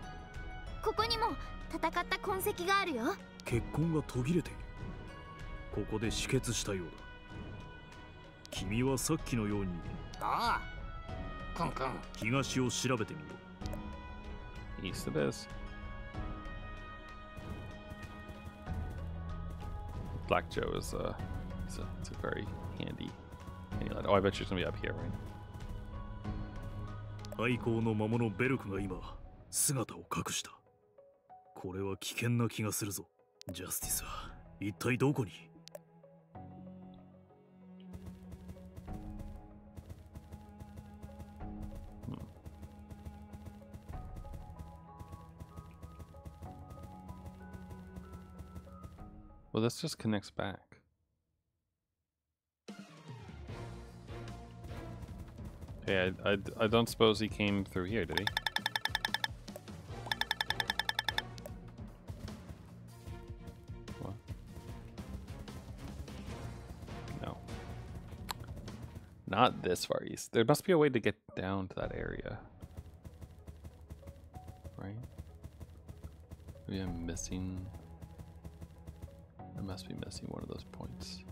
Speaker 3: ここにも戦った痕跡があるよ。
Speaker 6: 血痕が途切れている。ここで止血したようだ。君はさっきのように
Speaker 7: ああ、くんくん。
Speaker 6: 東を調べてみよ
Speaker 1: East it is. Black Joe is it's a very handy lad. Oh, I bet she's gonna be up here, right?
Speaker 6: 愛好の魔物ベルクが今姿を隠した。これは危険な気がするぞ。ジャスティスは一体どこに？
Speaker 1: Well, this just connects back. Okay, I don't suppose he came through here, did he? What? No. Not this far east. There must be a way to get down to that area. Right? Maybe I'm missing... I must be missing one of those points.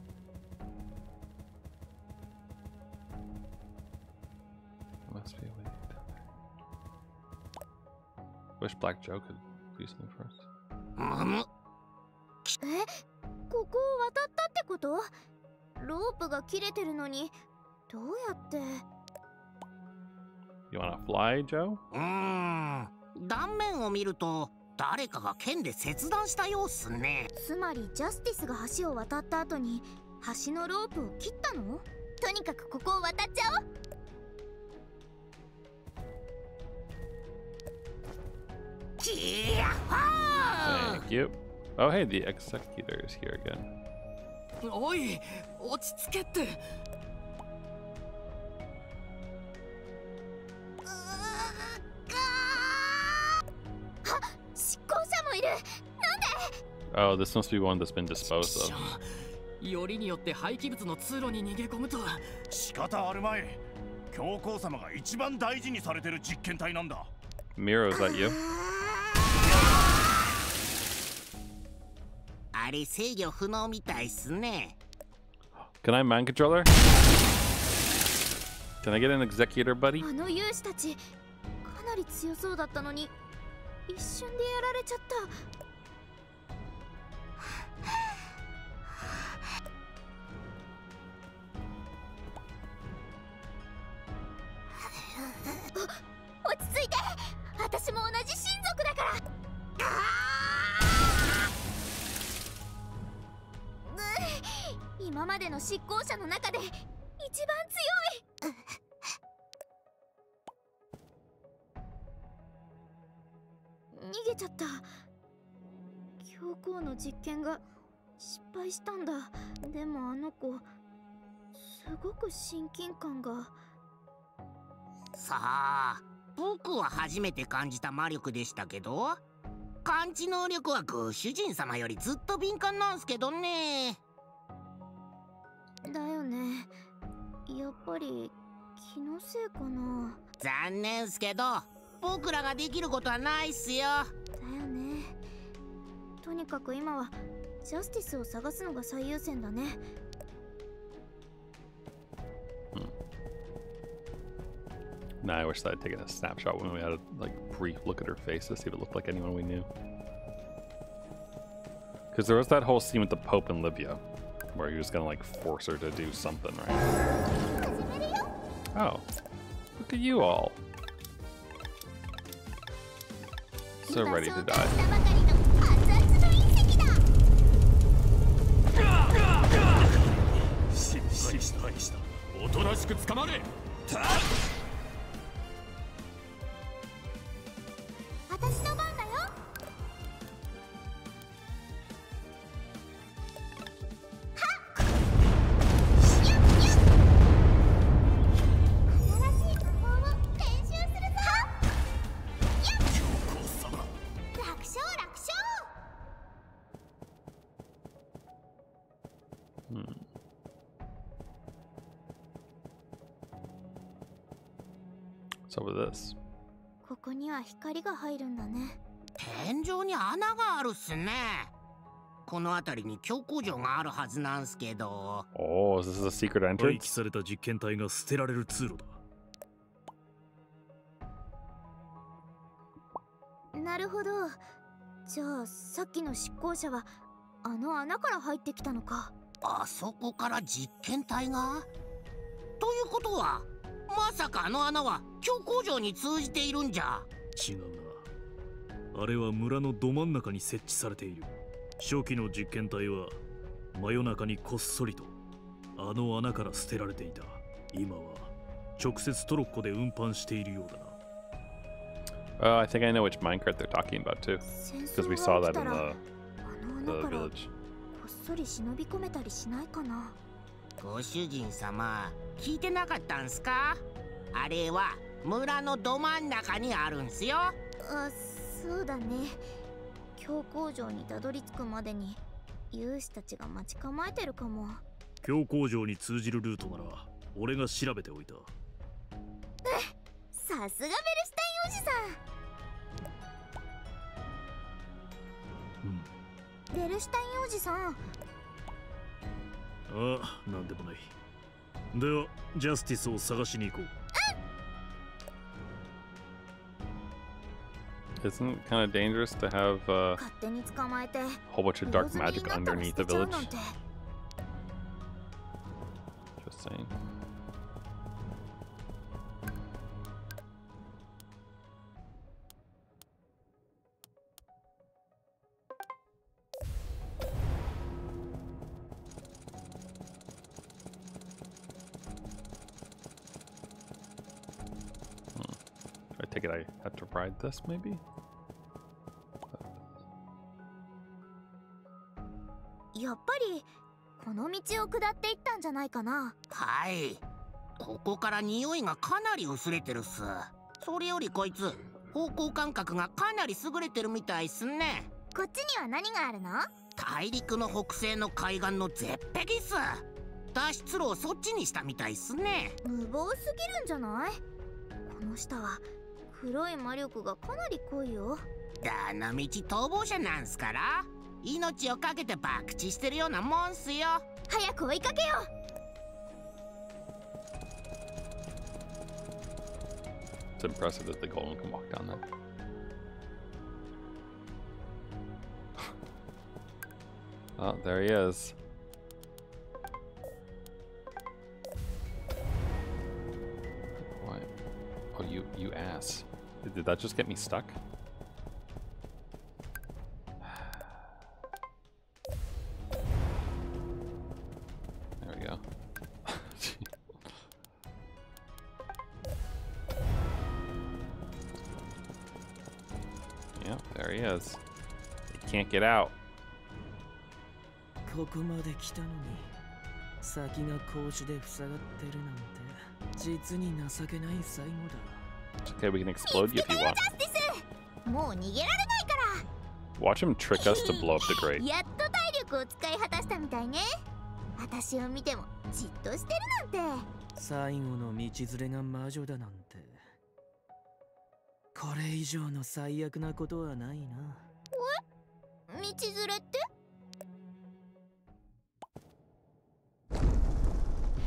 Speaker 1: There must be a way down there. Wish Black Joe could do something for us.
Speaker 3: え、ここを渡ったってこと？ロープが切れてるのにどうやって？
Speaker 1: You wanna fly, Joe?
Speaker 7: 断面を見ると誰かが剣で切断したようっすね。
Speaker 3: つまりジャスティスが橋を渡った後に橋のロープを切ったの？とにかくここを渡っちゃおう。
Speaker 1: Thank you. Oh, hey, the executor is here again.
Speaker 4: おい、落ち着けって。
Speaker 1: Oh, this must be one that's been disposed of.
Speaker 4: よりによって廃棄物の通路に逃げ込むとは
Speaker 10: 仕方あるまい。教皇様が一番大事にされてる実験体なんだ。
Speaker 1: Miro, is that you?
Speaker 7: あれ制御不能みたいっすね。
Speaker 1: Can I mind controller? Can I get an executor, buddy?
Speaker 3: あの勇士たちかなり強そうだったのに一瞬でやられちゃった。落ち着いて、私も同じ親族だから。今までの執行者の中で一番強い。逃げちゃった。教皇の実験が失敗したんだ。でもあの子すごく親近感が。
Speaker 7: さあ、僕は初めて感じた魔力でしたけど、感知能力はご主人様よりずっと敏感なんすけどね。
Speaker 3: だよね。やっぱり気のせいかな。
Speaker 7: 残念すけど僕らができることはないっすよ。だ
Speaker 3: よね。とにかく今はジャスティスを探すのが最優先だね。
Speaker 1: Nah, I wish that I'd taken a snapshot when we had a brief look at her face to see if it looked like anyone we knew. Because there was that whole scene with the Pope and Livia, where he was gonna force her to do something, right? Oh, look at you all. So ready to die. So with this.
Speaker 3: ここには光が入るんだね。
Speaker 7: 天井に穴があるっすね。この辺りに強行城があるはずなんすけど。
Speaker 1: Oh, is this a secret
Speaker 6: 廃
Speaker 1: entrance?
Speaker 6: 棄された実験体が捨てられる通路だ。
Speaker 3: なるほど。じゃあさっきの執行者はあの穴から入ってきたのか。
Speaker 7: あそこから実験体が？ということはまさかあの穴は強工場に通じているんじゃ？
Speaker 6: 違うな。あれは村のど真ん中に設置されている。初期の実験体は真夜中にこっそりとあの穴から捨てられていた。今は直接トロッコで運搬しているようだな。
Speaker 1: Oh, I think I know which minecart they're talking about too, because we saw that in the village.
Speaker 3: こっそり忍び込めたりしないかな。
Speaker 7: ご主人様、聞いてなかったんすか？あれは村のど真ん中にあるんすよ。
Speaker 3: あ、そうだね。強工場にたどり着くまでに勇士たちが待ち構えてるかも。
Speaker 6: 強工場に通じるルートなら俺が調べておいた。
Speaker 3: さすがベルシュタインおじさん。ベルシュタインおじさん。
Speaker 6: ああ、なんでもない。ではジャスティスを探しに行こう。
Speaker 1: Isn't it kind of dangerous to have a
Speaker 3: 勝手に捕まえて
Speaker 1: whole bunch of dark magic underneath the village? Just saying. I take it I have to ride this, maybe?
Speaker 3: やっぱりこの道を下っていったんじゃないかな。
Speaker 7: はい。ここから匂いがかなり薄れてるっす。それよりこいつ方向感覚がかなり優れてるみたいっすね。
Speaker 3: こっちには何があるの？
Speaker 7: 大陸の北西の海岸の絶壁っす。脱出路をそっちにしたみたいっすね。
Speaker 3: 無謀すぎるんじゃない？この下は黒い魔力がかなり濃いよ。
Speaker 7: どのみち逃亡者なんすから。命をかけて博打してるようなもんっすよ。
Speaker 3: 早く追いかけよ
Speaker 1: It's impressive that the golem can walk down that. Oh, there he is. What? Oh, you ass. Did that just get me stuck? There we go. Yep, there he is. He can't get out.
Speaker 2: ここまで来たのに先が格子で塞がってるなんて実に情けない最後だ。
Speaker 1: It's okay, we can explode you if you want.
Speaker 3: もう逃げられないから。
Speaker 1: Watch him trick us to blow up the grate.
Speaker 3: やっと体力を使い果たしたみたいね。私を見てもじっとしてるなんて。
Speaker 2: 最後の道連れが魔女だなんて。これ以上の最悪なことはないな。
Speaker 3: 道連れって？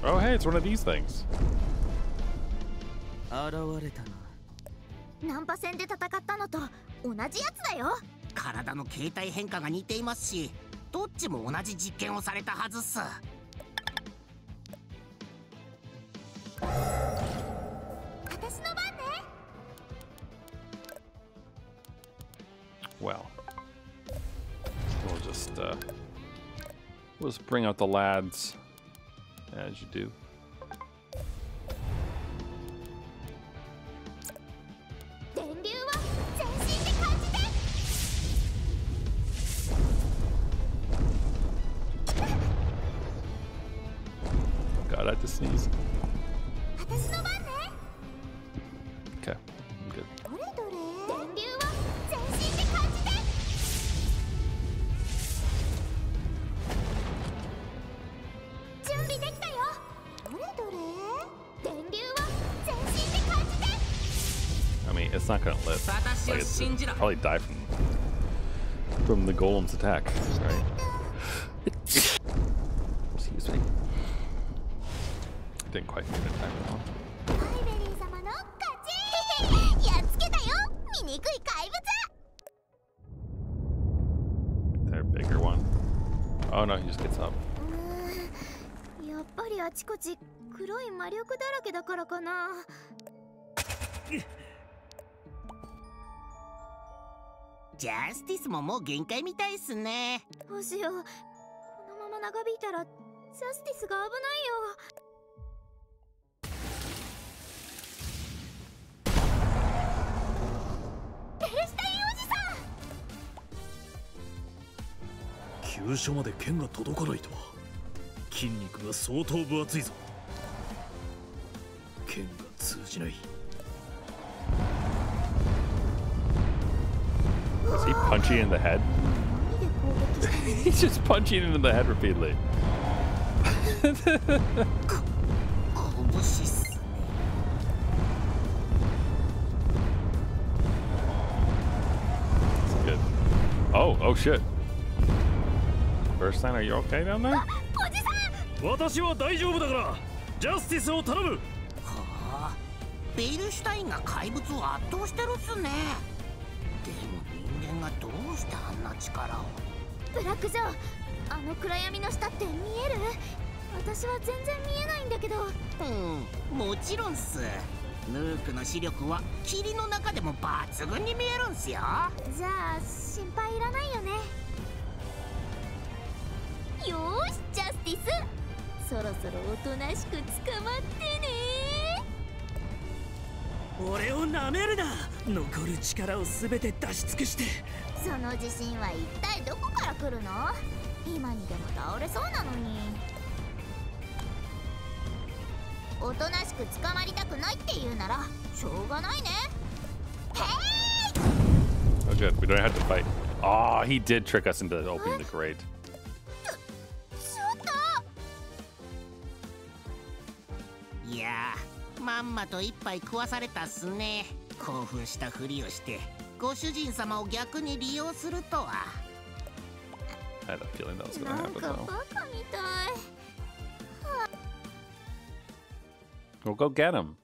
Speaker 1: Oh, hey, it's one of these things.
Speaker 2: 現れたな。
Speaker 3: ナンパ戦で戦ったのと同じやつだよ。
Speaker 7: 体の形態変化が似ていますし、どっちも同じ実験をされたはずっす。
Speaker 3: 私の番ね。
Speaker 1: Well, we'll just bring out the lads as you do. God, I had to sneeze. Okay, I'm good. I mean, it's not gonna live. Like, it'll probably die from the golem's attack, right? Excuse me. Didn't quite get it time now.
Speaker 3: やっつけたよ、醜い怪物。
Speaker 1: Oh no, he just gets up.
Speaker 3: やっぱりあちこち黒い魔力だらけだからかな。
Speaker 7: ジャスティスももう限界みたいっすね。
Speaker 3: どうしよう。このまま長引いたらジャスティスが危ないよ。ベルシュタインおじさん。
Speaker 6: 急所まで剣が届かないとは。筋肉が相当分厚いぞ。剣が通じない。
Speaker 1: Is he punching in the head? He's just punching into the head repeatedly. Good. Oh shit. Verstein, are you okay down there?
Speaker 6: 私は大丈夫だから、ジャスティスを頼む。
Speaker 7: はあ、ベルシュタインが怪物を圧倒してるっすね。でも人間がどうしてあんな力を。
Speaker 3: ブラックジョー、あの暗闇の下って見える？私は全然見えないんだけど。
Speaker 7: もちろんっす。ヌークの視力は霧の中でも抜群に見えるんすよ。
Speaker 3: じゃあ心配いらないよね。よーし、ジャスティス、そろそろおとなしく捕まってね。
Speaker 2: 俺をなめるな。残る力を全て出し尽くして。
Speaker 3: その自信は一体どこから来るの？今にでも倒れそうなのに。おとなしく捕まりたくないって言うならしょうがないね。へい！
Speaker 1: Oh good, we don't have to fight. Oh, he did trick us into opening the grate.
Speaker 3: ちょっ
Speaker 7: と！いやー、まんまと一杯食わされたっすね。興奮したふりをしてご主人様を逆に利用するとは。
Speaker 1: I had a feeling that was gonna
Speaker 3: なん
Speaker 1: happen
Speaker 3: か
Speaker 1: though.
Speaker 3: バカみたい。
Speaker 1: We'll go get him.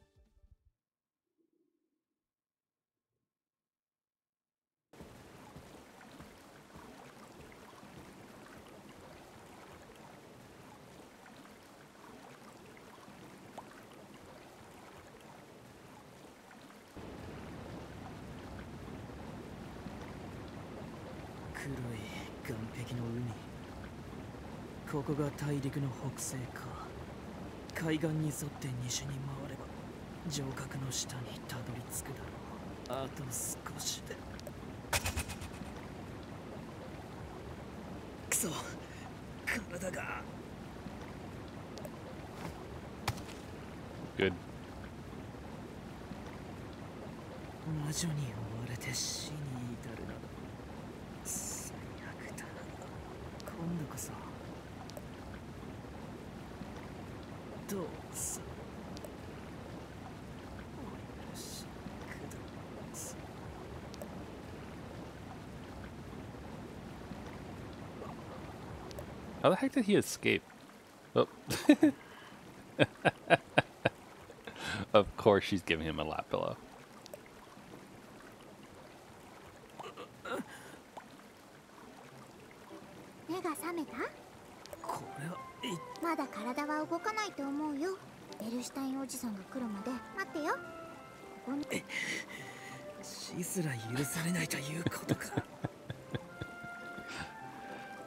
Speaker 2: 黒い岸壁の海。ここが大陸の北西か。海岸に沿って西に回れば城郭の下にたどり着くだろう。あと少しで。くそ、体が。
Speaker 1: Good.
Speaker 2: 魔女に追われて死に至るなど最悪だ。今度こそどうぞ。お許しください。
Speaker 1: How the heck did he escape? Oh. Of course she's giving him a lap pillow.
Speaker 3: 目が覚めた？
Speaker 2: これは
Speaker 3: まだ体は動かないと思うよ。ベルシュタインおじさんが来るまで待ってよ。ここに
Speaker 2: 死すら許されないということか。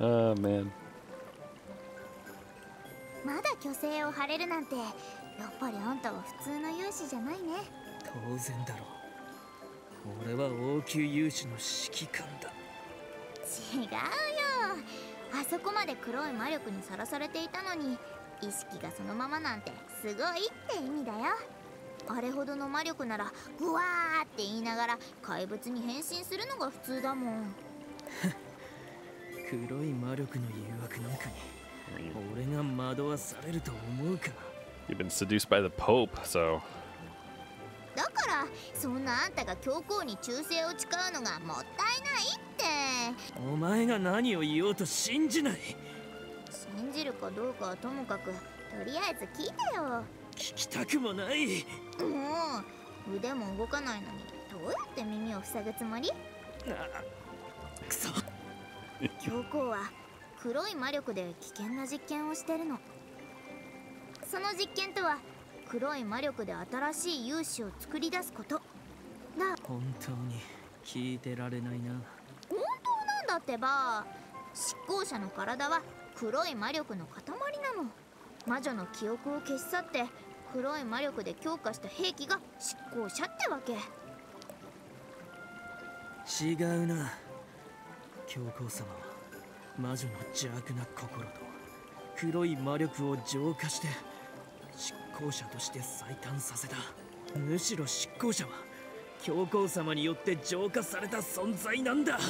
Speaker 1: Oh man.
Speaker 3: まだ虚勢を張れるなんて、やっぱりあんたは普通の勇士じゃないね。
Speaker 2: 当然だろう。俺は王宮勇士の指揮官だ。
Speaker 3: 違うよ。あそこまで黒い魔力にさらされていたのに意識がそのままなんてすごいって意味だよ。あれほどの魔力ならグワーって言いながら怪物に変身するのが普通だもん。
Speaker 2: 黒い魔力の誘惑なんかに俺が惑わされると思うか。
Speaker 1: You've been seduced by the Pope, so.
Speaker 3: だからそんなあんたが教皇に忠誠を誓うのがもったいないって。
Speaker 2: お前が何を言おうと信じない。
Speaker 3: 信じるかどうかはともかく、とりあえず聞いてよ。
Speaker 2: 聞きたくもない。
Speaker 3: もう腕も動かないのにどうやって耳を塞ぐつもり？
Speaker 2: くそ。
Speaker 3: 教皇は黒い魔力で危険な実験をしてるの。その実験とは黒い魔力で新しい勇士を作り出すことだ。
Speaker 2: 本当に聞いてられないな。
Speaker 3: 本当なんだってば。執行者の体は黒い魔力の塊なの。魔女の記憶を消し去って黒い魔力で強化した兵器が執行者ってわけ。
Speaker 2: 違うな。教皇様は魔女の邪悪な心と黒い魔力を浄化して執行者として最短させた。むしろ執行者は教皇様によって浄化された存在なんだ。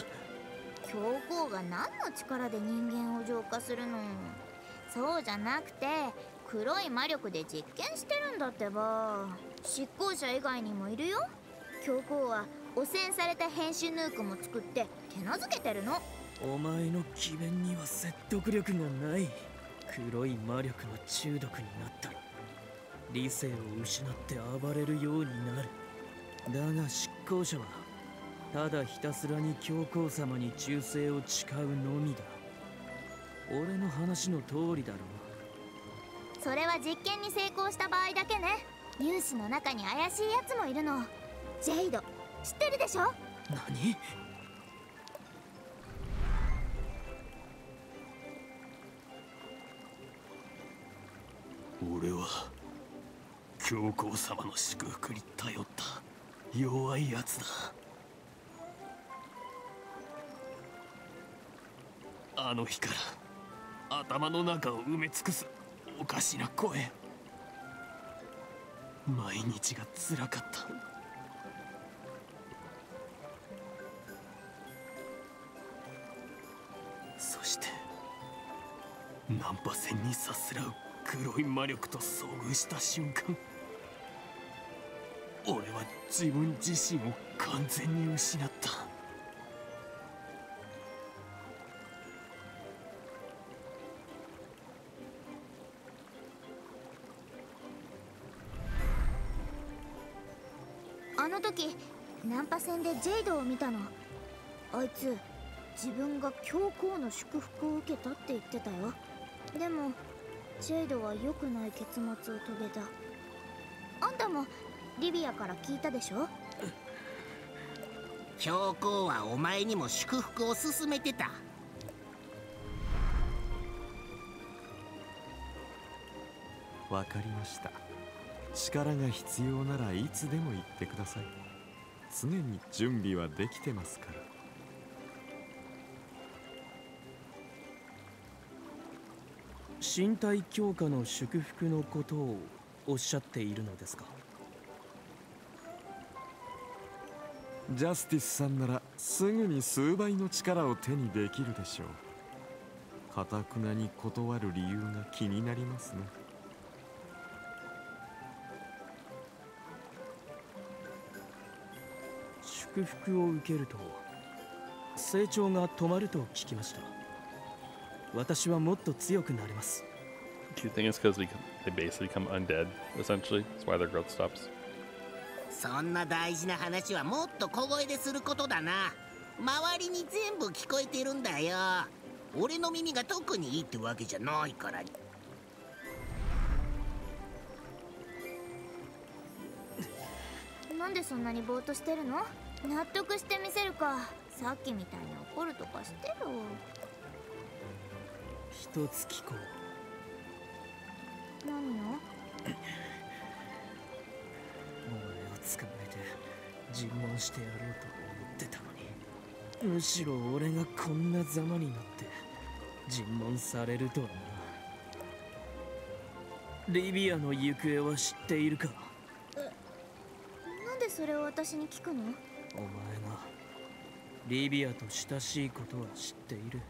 Speaker 3: 教皇が何の力で人間を浄化するの？そうじゃなくて黒い魔力で実験してるんだってば。執行者以外にもいるよ。教皇は汚染された変種ヌークも作って手なずけてるの。
Speaker 2: お前の詭弁には説得力がない。黒い魔力の中毒になったら理性を失って暴れるようになる。だが執行者はただひたすらに教皇様に忠誠を誓うのみだ。俺の話の通りだろう。
Speaker 3: それは実験に成功した場合だけね。勇士の中に怪しいやつもいるの。ジェイド知ってるでしょ？
Speaker 2: 何？
Speaker 6: 俺は教皇様の祝福に頼った弱いやつだ。あの日から頭の中を埋め尽くすおかしな声。毎日が辛かった。そしてナンパ戦にさすらう黒い魔力と遭遇した瞬間、俺は自分自身を完全に失った。
Speaker 3: あの時ナンパ戦でジェイドを見たの。あいつ自分が教皇の祝福を受けたって言ってたよ。でもジェイドは良くない結末を遂げた。あんたもリビアから聞いたでしょ？
Speaker 7: 教皇はお前にも祝福を勧めてた。
Speaker 11: わかりました。力が必要ならいつでも言ってください。常に準備はできてますから。
Speaker 2: 身体強化の祝福のことをおっしゃっているのですか？
Speaker 11: ジャスティスさんならすぐに数倍の力を手にできるでしょう。かたくなに断る理由が気になりますね。
Speaker 2: 祝福を受けると成長が止まると聞きました。私はもっと強くなれます。
Speaker 1: Do you think it's because they basically become undead, essentially? That's why their growth stops?
Speaker 7: そんな大事な話はもっと小声ですることだな。周りに全部聞こえてるんだよ。俺の耳が特にいいってわけじゃないから。
Speaker 3: なんでそんなにぼーっとしてるの？納得してみせるか。さっきみたいに怒るとかしてよ。
Speaker 2: 一つ聞こ
Speaker 3: う。何を？お前
Speaker 2: を捕まえて尋問してやろうと思ってたのに、むしろ俺がこんなざまになって尋問されるとはな。リビアの行方は知っているか？
Speaker 3: なんでそれを私に聞くの？
Speaker 2: お前がリビアと親しいことは知っている。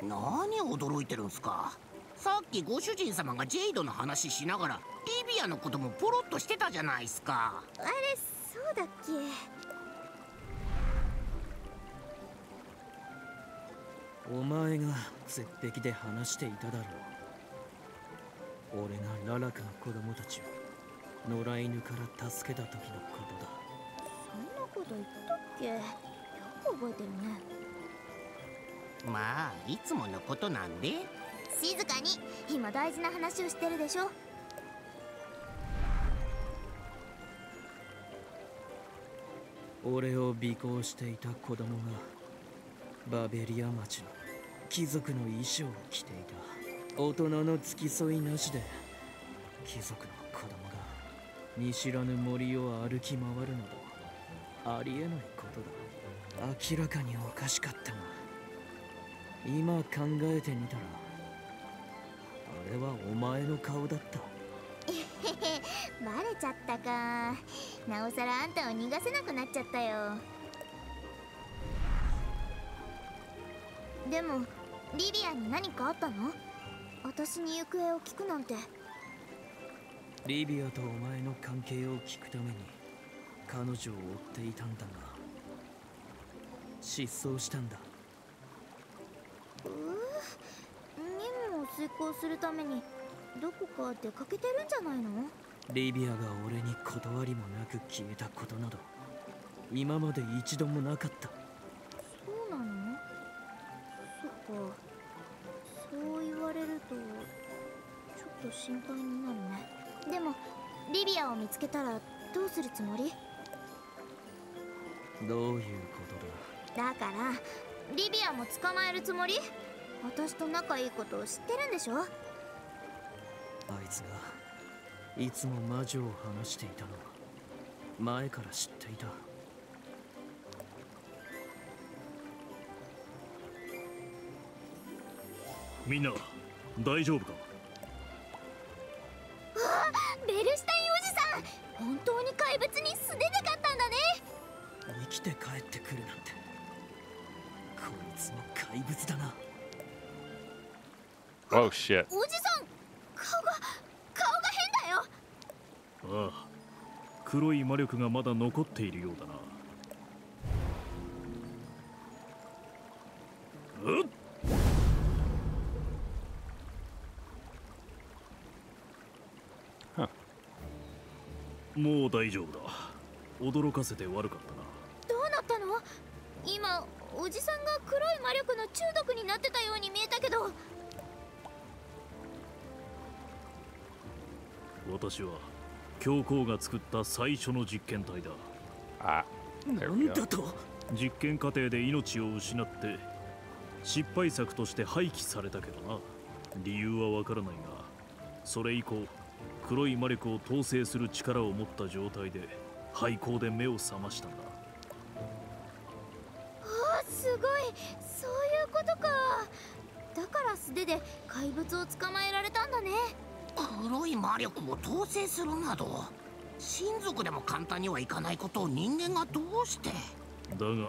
Speaker 7: 何驚いてるんすか？さっきご主人様がジェイドの話しながらリビアのこともポロッとしてたじゃないすか。
Speaker 3: あれ、そうだっけ？
Speaker 2: お前が絶壁で話していただろう。俺がララクの子供たちを野良犬から助けた時のことだ。
Speaker 3: そんなこと言ったっけ？よく覚えてるね。
Speaker 7: まあいつものことなんで。
Speaker 3: 静かに。今大事な話をしてるでしょ。
Speaker 2: 俺を尾行していた子供がバベリア町の貴族の衣装を着ていた。大人の付き添いなしで貴族の子供が見知らぬ森を歩き回るなどありえないことだ。明らかにおかしかったが、今考えてみたらあれはお前の顔だった。
Speaker 3: バレちゃったか。なおさらあんたを逃がせなくなっちゃったよ。でもリビアに何かあったの？私に行方を聞くなんて。
Speaker 2: リビアとお前の関係を聞くために彼女を追っていたんだが失踪したんだ。
Speaker 3: 任務を遂行するためにどこか出かけてるんじゃないの？
Speaker 2: リビアが俺に断りもなく消えたことなど今まで一度もなかった。
Speaker 3: そうなの？そっか。そう言われるとちょっと心配になるね。でもリビアを見つけたらどうするつもり？
Speaker 2: どういうこと
Speaker 3: だ？だからリビアも捕まえるつもり？私と仲いいことを知ってるんでしょ？
Speaker 2: あいつがいつも魔女を話していたのは前から知っていた。
Speaker 6: みんな大丈夫か？
Speaker 3: ベルシュタインおじさん、本当に怪物に素手で勝ったんだね。
Speaker 2: 生きて帰ってくるなんてこいつも怪物だな。
Speaker 1: Oh shit.
Speaker 3: おじさん、顔が変だよ。
Speaker 6: ああ、黒い魔力がまだ残っているようだな。うっ、もう大丈夫だ。驚かせて悪かったな。
Speaker 3: どうなったの？今おじさんが黒い魔力の中毒になってたように見えたけど。
Speaker 6: 私は教皇が作った最初の実験体だ。
Speaker 1: あ、
Speaker 2: なんだと？
Speaker 6: 実験過程で命を失って失敗作として廃棄されたけどな。理由はわからないが、それ以降黒い魔力を統制する力を持った状態で廃校で目を覚ましたんだ。
Speaker 3: ああ、すごい。そういうことか。だから素手で怪物を捕まえられたんだね。
Speaker 7: 黒い魔力を統制するなど親族でも簡単にはいかないことを人間がどうして。
Speaker 6: だが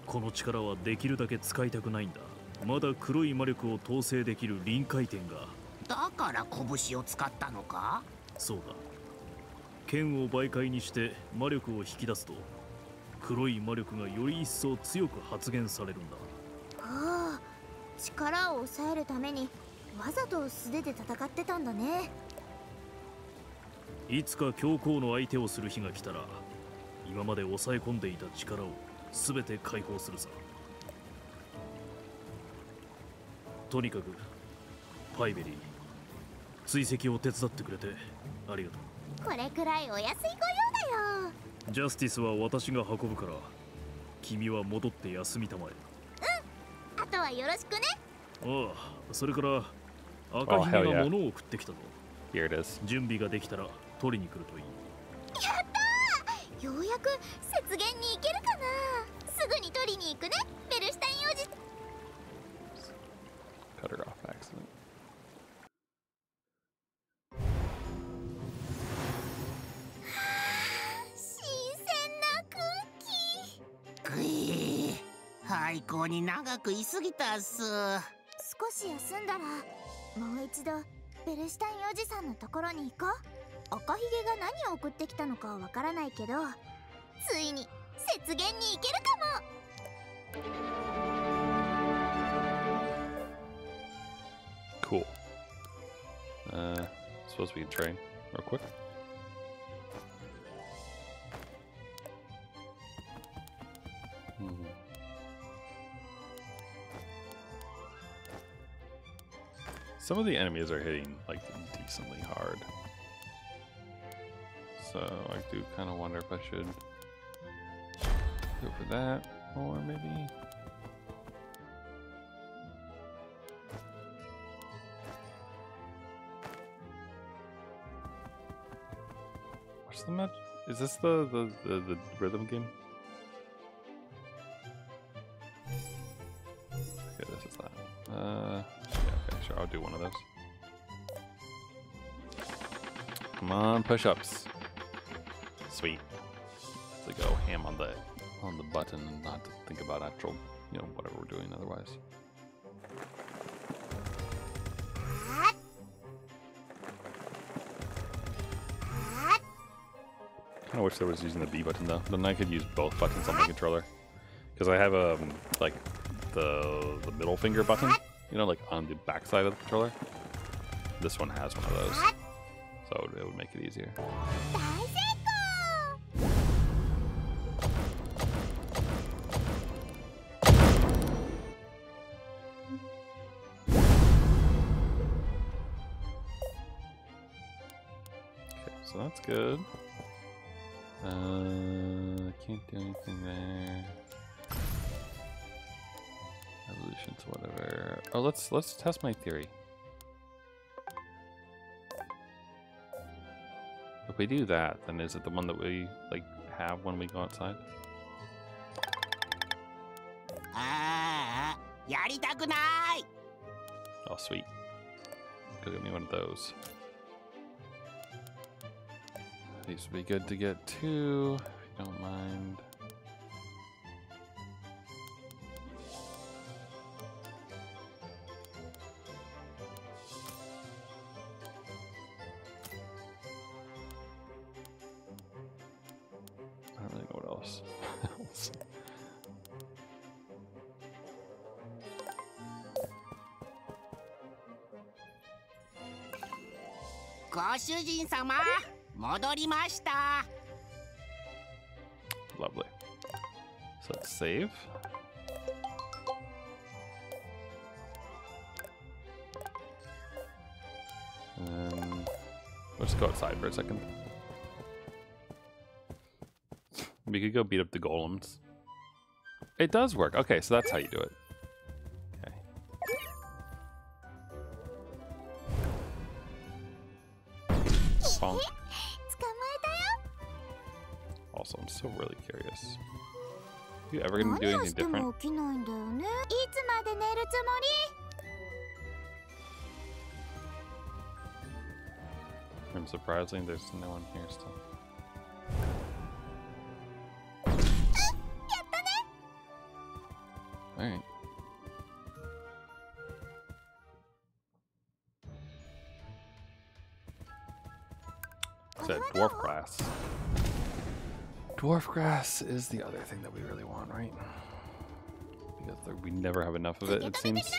Speaker 6: この力はできるだけ使いたくないんだ。まだ黒い魔力を統制できる臨界点が。
Speaker 7: だから拳を使ったのか？
Speaker 6: そうだ。剣を媒介にして魔力を引き出すと黒い魔力がより一層強く発現されるんだ。
Speaker 3: ああ、力を抑えるためにわざと素手で戦ってたんだね。
Speaker 6: いつか教皇の相手をする日が来たら今まで抑え込んでいた力を全て解放するさ。とにかくパイベリー、追跡を手伝ってくれてありがとう。
Speaker 3: これくらいお安いご用だよ。
Speaker 6: ジャスティスは私が運ぶから君は戻って休みたまえ。
Speaker 3: あとはよろしくね。
Speaker 6: ああ、それから赤ひげが物を送ってきたぞ。
Speaker 1: Here it is.
Speaker 6: 準備ができたら取りに来るといい。
Speaker 3: やったー。ようやく雪原に行けるかな。すぐに取りに行くね、ベルシュタインおじ。
Speaker 1: Cut her off accident.
Speaker 3: 新鮮な空気。
Speaker 7: ぐい、廃校に長く居すぎたっす。
Speaker 3: 少し休んだらもう一度ベルシュタインおじさんのところに行こう。赤ひげが何を送ってきたのかはわからないけど、ついに雪原に行けるかも。
Speaker 1: Cool. Suppose we can train real quick. Some of the enemies are hitting like decently hard. So I do kind of wonder if I should go for that, or maybe... What's the match? Is this the rhythm game? Okay, this is that. Yeah, okay, sure, I'll do one of those. Come on, push-ups. Sweet. To go ham on the button and not to think about actual, you know, whatever we're doing otherwise. I wish there was using the B button though. Then I could use both buttons on the controller, because I have like the middle finger button, you know, like on the back side of the controller. This one has one of those, so it would make it easier. Okay, so that's good. Can't do anything there. Evolution to whatever. Oh, let's test my theory. If we do that, then is it the one that we like have when we go outside? Oh, sweet. Go get me one of those. These would be good to get too, if you don't mind. I don't really know what else. Lovely. So let's save. And then let's go outside for a second. We could go beat up the golems. It does work. Okay, so that's how you do it. Okay. Bonk. Also, I'm still really curious. Are you ever going to do anything different? I'm surprising there's no one here still. Alright. Said dwarf grass. Dwarf grass is the other thing that we really want, right? Because we never have enough of it, it seems.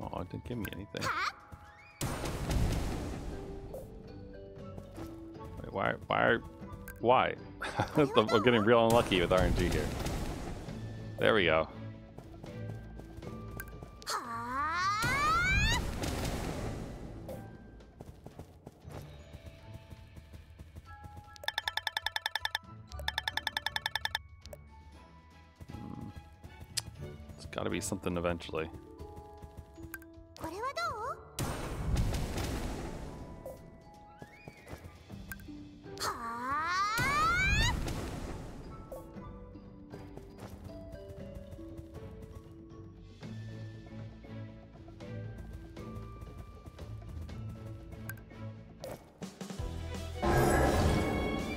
Speaker 1: Oh, it didn't give me anything. Wait, why? I'm getting real unlucky with RNG here. There we go. It's gotta be something eventually.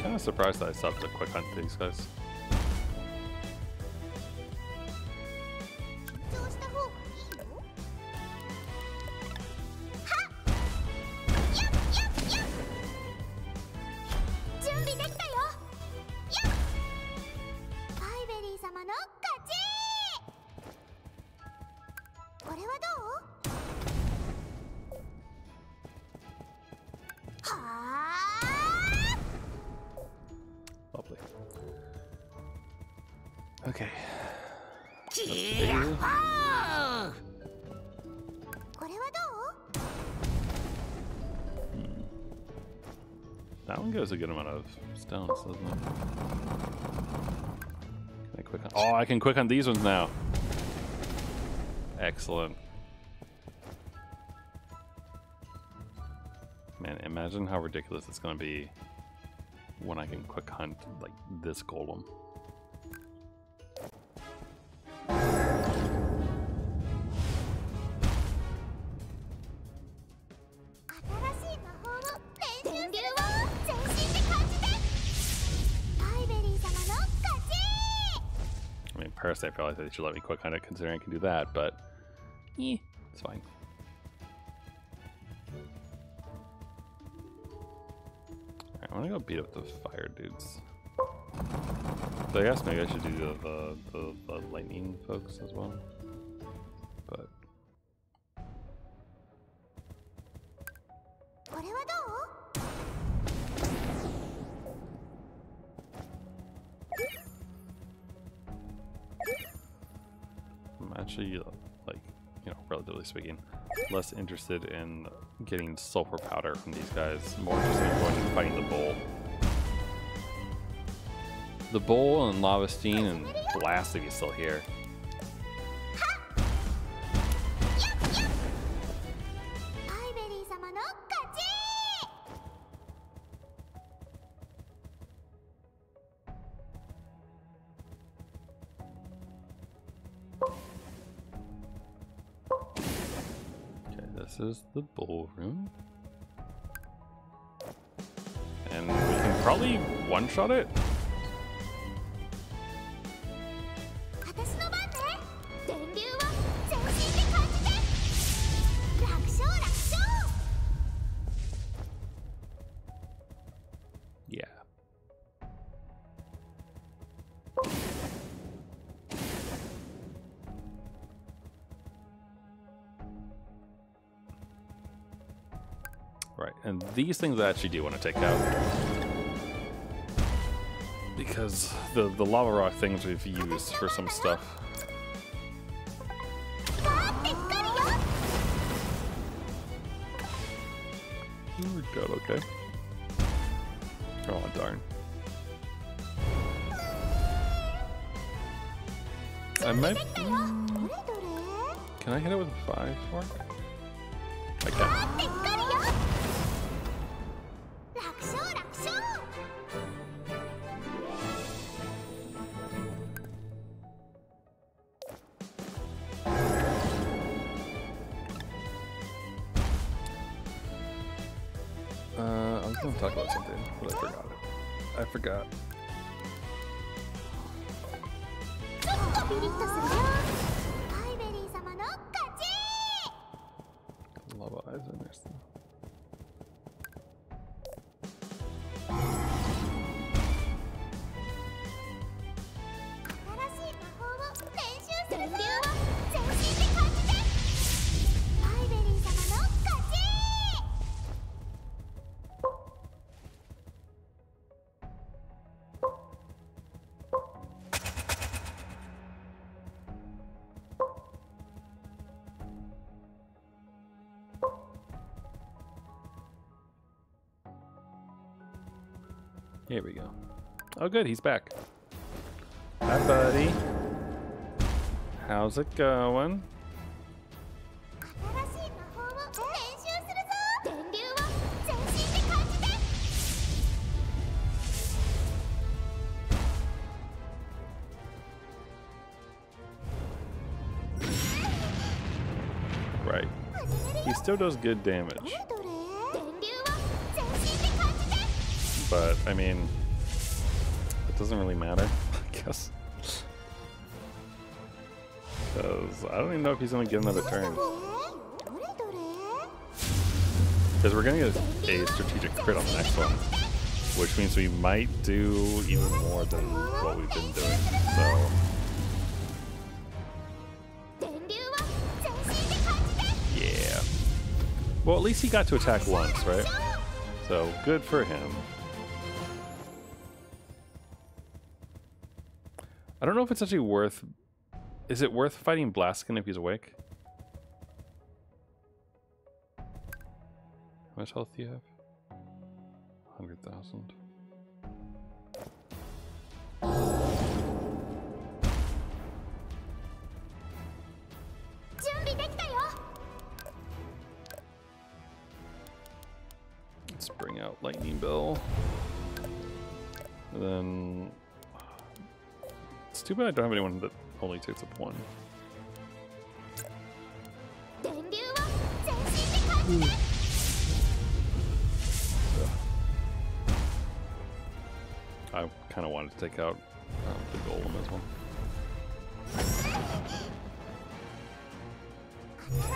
Speaker 1: I'm surprised that I stopped to quick hunt these guys. Lovely. Okay. That one gives a good amount of stones, doesn't it? Can I quick on? Oh, I can quick on these ones now. Excellent. Man, imagine how ridiculous it's going to be when I can quick hunt like this golem. I mean, Parasite probably said they should let me quick hunt it considering I can do that, but it's fine. Alright, I'm gonna go beat up the fire dudes. So I guess maybe I should do the lightning folks as well. But I'm actually, like, you know, relatively speaking, less interested in getting sulfur powder from these guys. More interested in going and fighting the bull. The bull and Verstein and Blast if he's still here. This is the ballroom. And we can probably one-shot it. Yeah. Right, and these things I actually do want to take out. Because the lava rock things we've used for some stuff. Oh my god, okay. Oh darn. I might... Can I hit it with 5 more? I can. I was going to talk about something, but I forgot it. I forgot. Lava eyes in there still. Here we go. Oh good, he's back. Hi buddy. How's it going? Right. He still does good damage. But, I mean, it doesn't really matter, I guess. Because I don't even know if he's going to get another turn. Because we're going to get a strategic crit on the next one. Which means we might do even more than what we've been doing. So... yeah. Well, at least he got to attack once, right? So, good for him. I don't know if it's actually worth... Is it worth fighting Blaskin if he's awake? How much health do you have? 100,000. Let's bring out Lightning Bill. And then... It's too bad I don't have anyone that only takes up one. I kind of wanted to take out the Golem as well.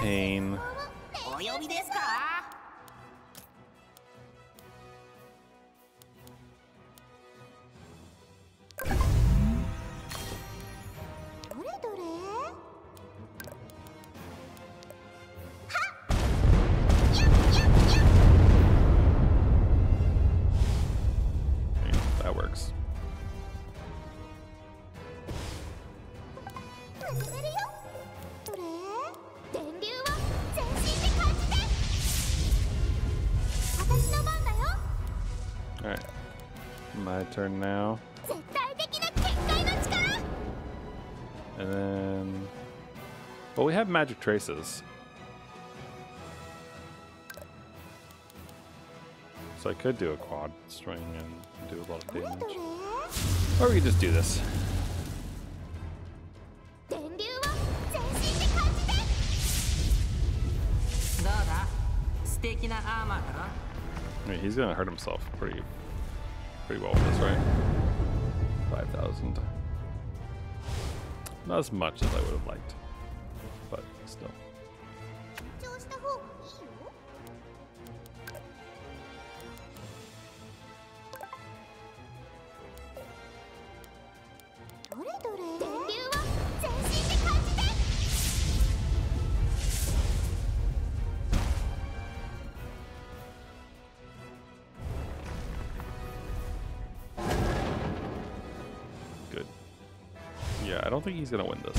Speaker 1: Pain. That works. Alright. My turn now. And then... Well, we have magic traces. So I could do a quad string and do a lot of damage. Or we could just do this. I mean, he's gonna hurt himself pretty well with this, right? 5,000. Not as much as I would have liked, but still. Yeah, I don't think he's gonna win this.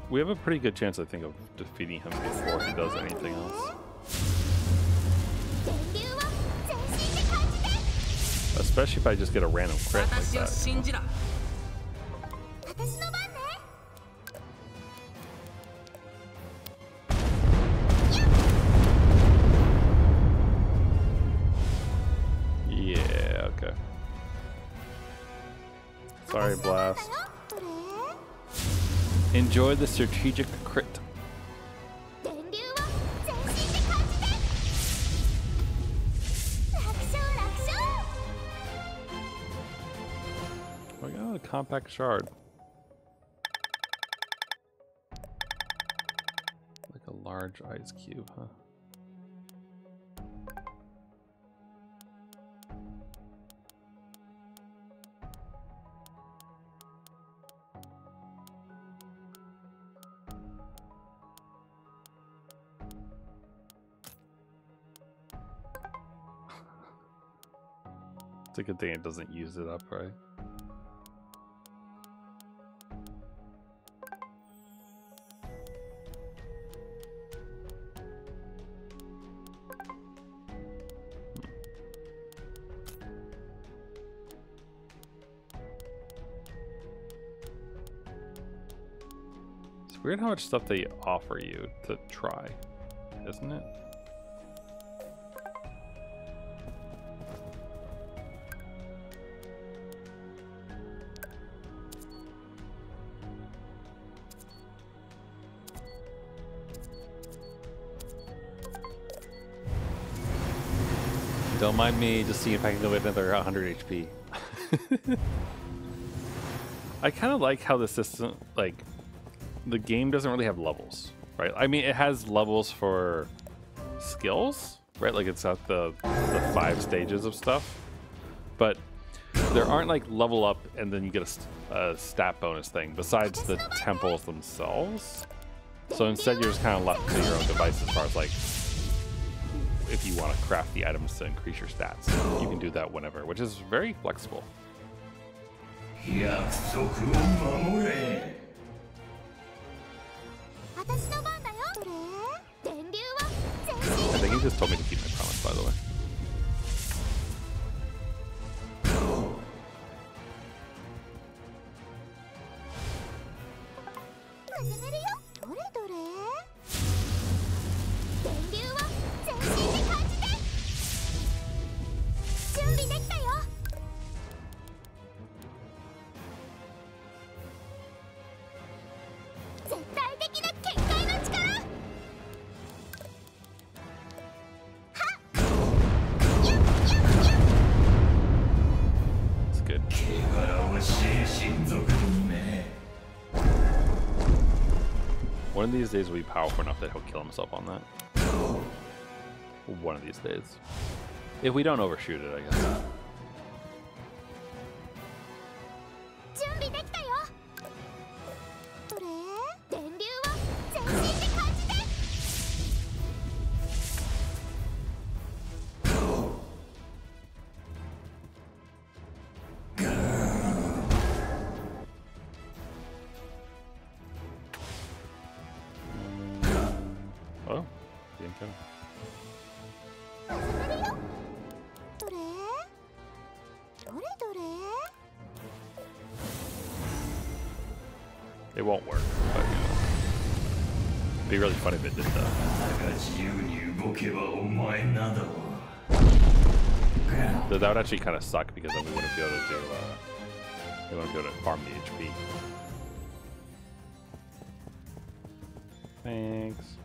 Speaker 1: We have a pretty good chance, I think, of defeating him before he does anything else. Especially if I just get a random crit like that. You know? Yeah, okay. Sorry, Blast. Enjoy the strategic crit. I got a compact shard. Like a large ice cube, huh? It's a good thing it doesn't use it up, right? It's weird how much stuff they offer you to try, isn't it? Don't mind me just seeing if I can go get another 100 HP. I kind of like how the system, like, the game doesn't really have levels, right? I mean, it has levels for skills, right? Like, it's got the 5 stages of stuff, but there aren't like level up and then you get a stat bonus thing besides the temples themselves. So instead, you're just kind of left to your own device as far as like, if you want to craft the items to increase your stats, you can do that whenever, which is very flexible.
Speaker 6: 約束を守れ。
Speaker 3: 私の番だよ。どれ？電流は全身
Speaker 1: I think he just told me to keep my promise, by the way.
Speaker 3: 始めるよ。どれどれ？電流は全身で感じて。準備できたよ。絶対的な結界の力。
Speaker 1: It's good. One of these days will be powerful enough that he'll kill himself on that. One of these days. If we don't overshoot it, I guess.
Speaker 3: 準備できたよ。どれ？電流は全身で感じて。
Speaker 1: Oh, the antenna.
Speaker 3: 始めるよ。どれ？どれどれ？
Speaker 1: It won't work, but you know. It'd be really funny if it did though. Though that would actually kind of suck because then we wouldn't be able to do. We wouldn't be able to farm the HP. Thanks.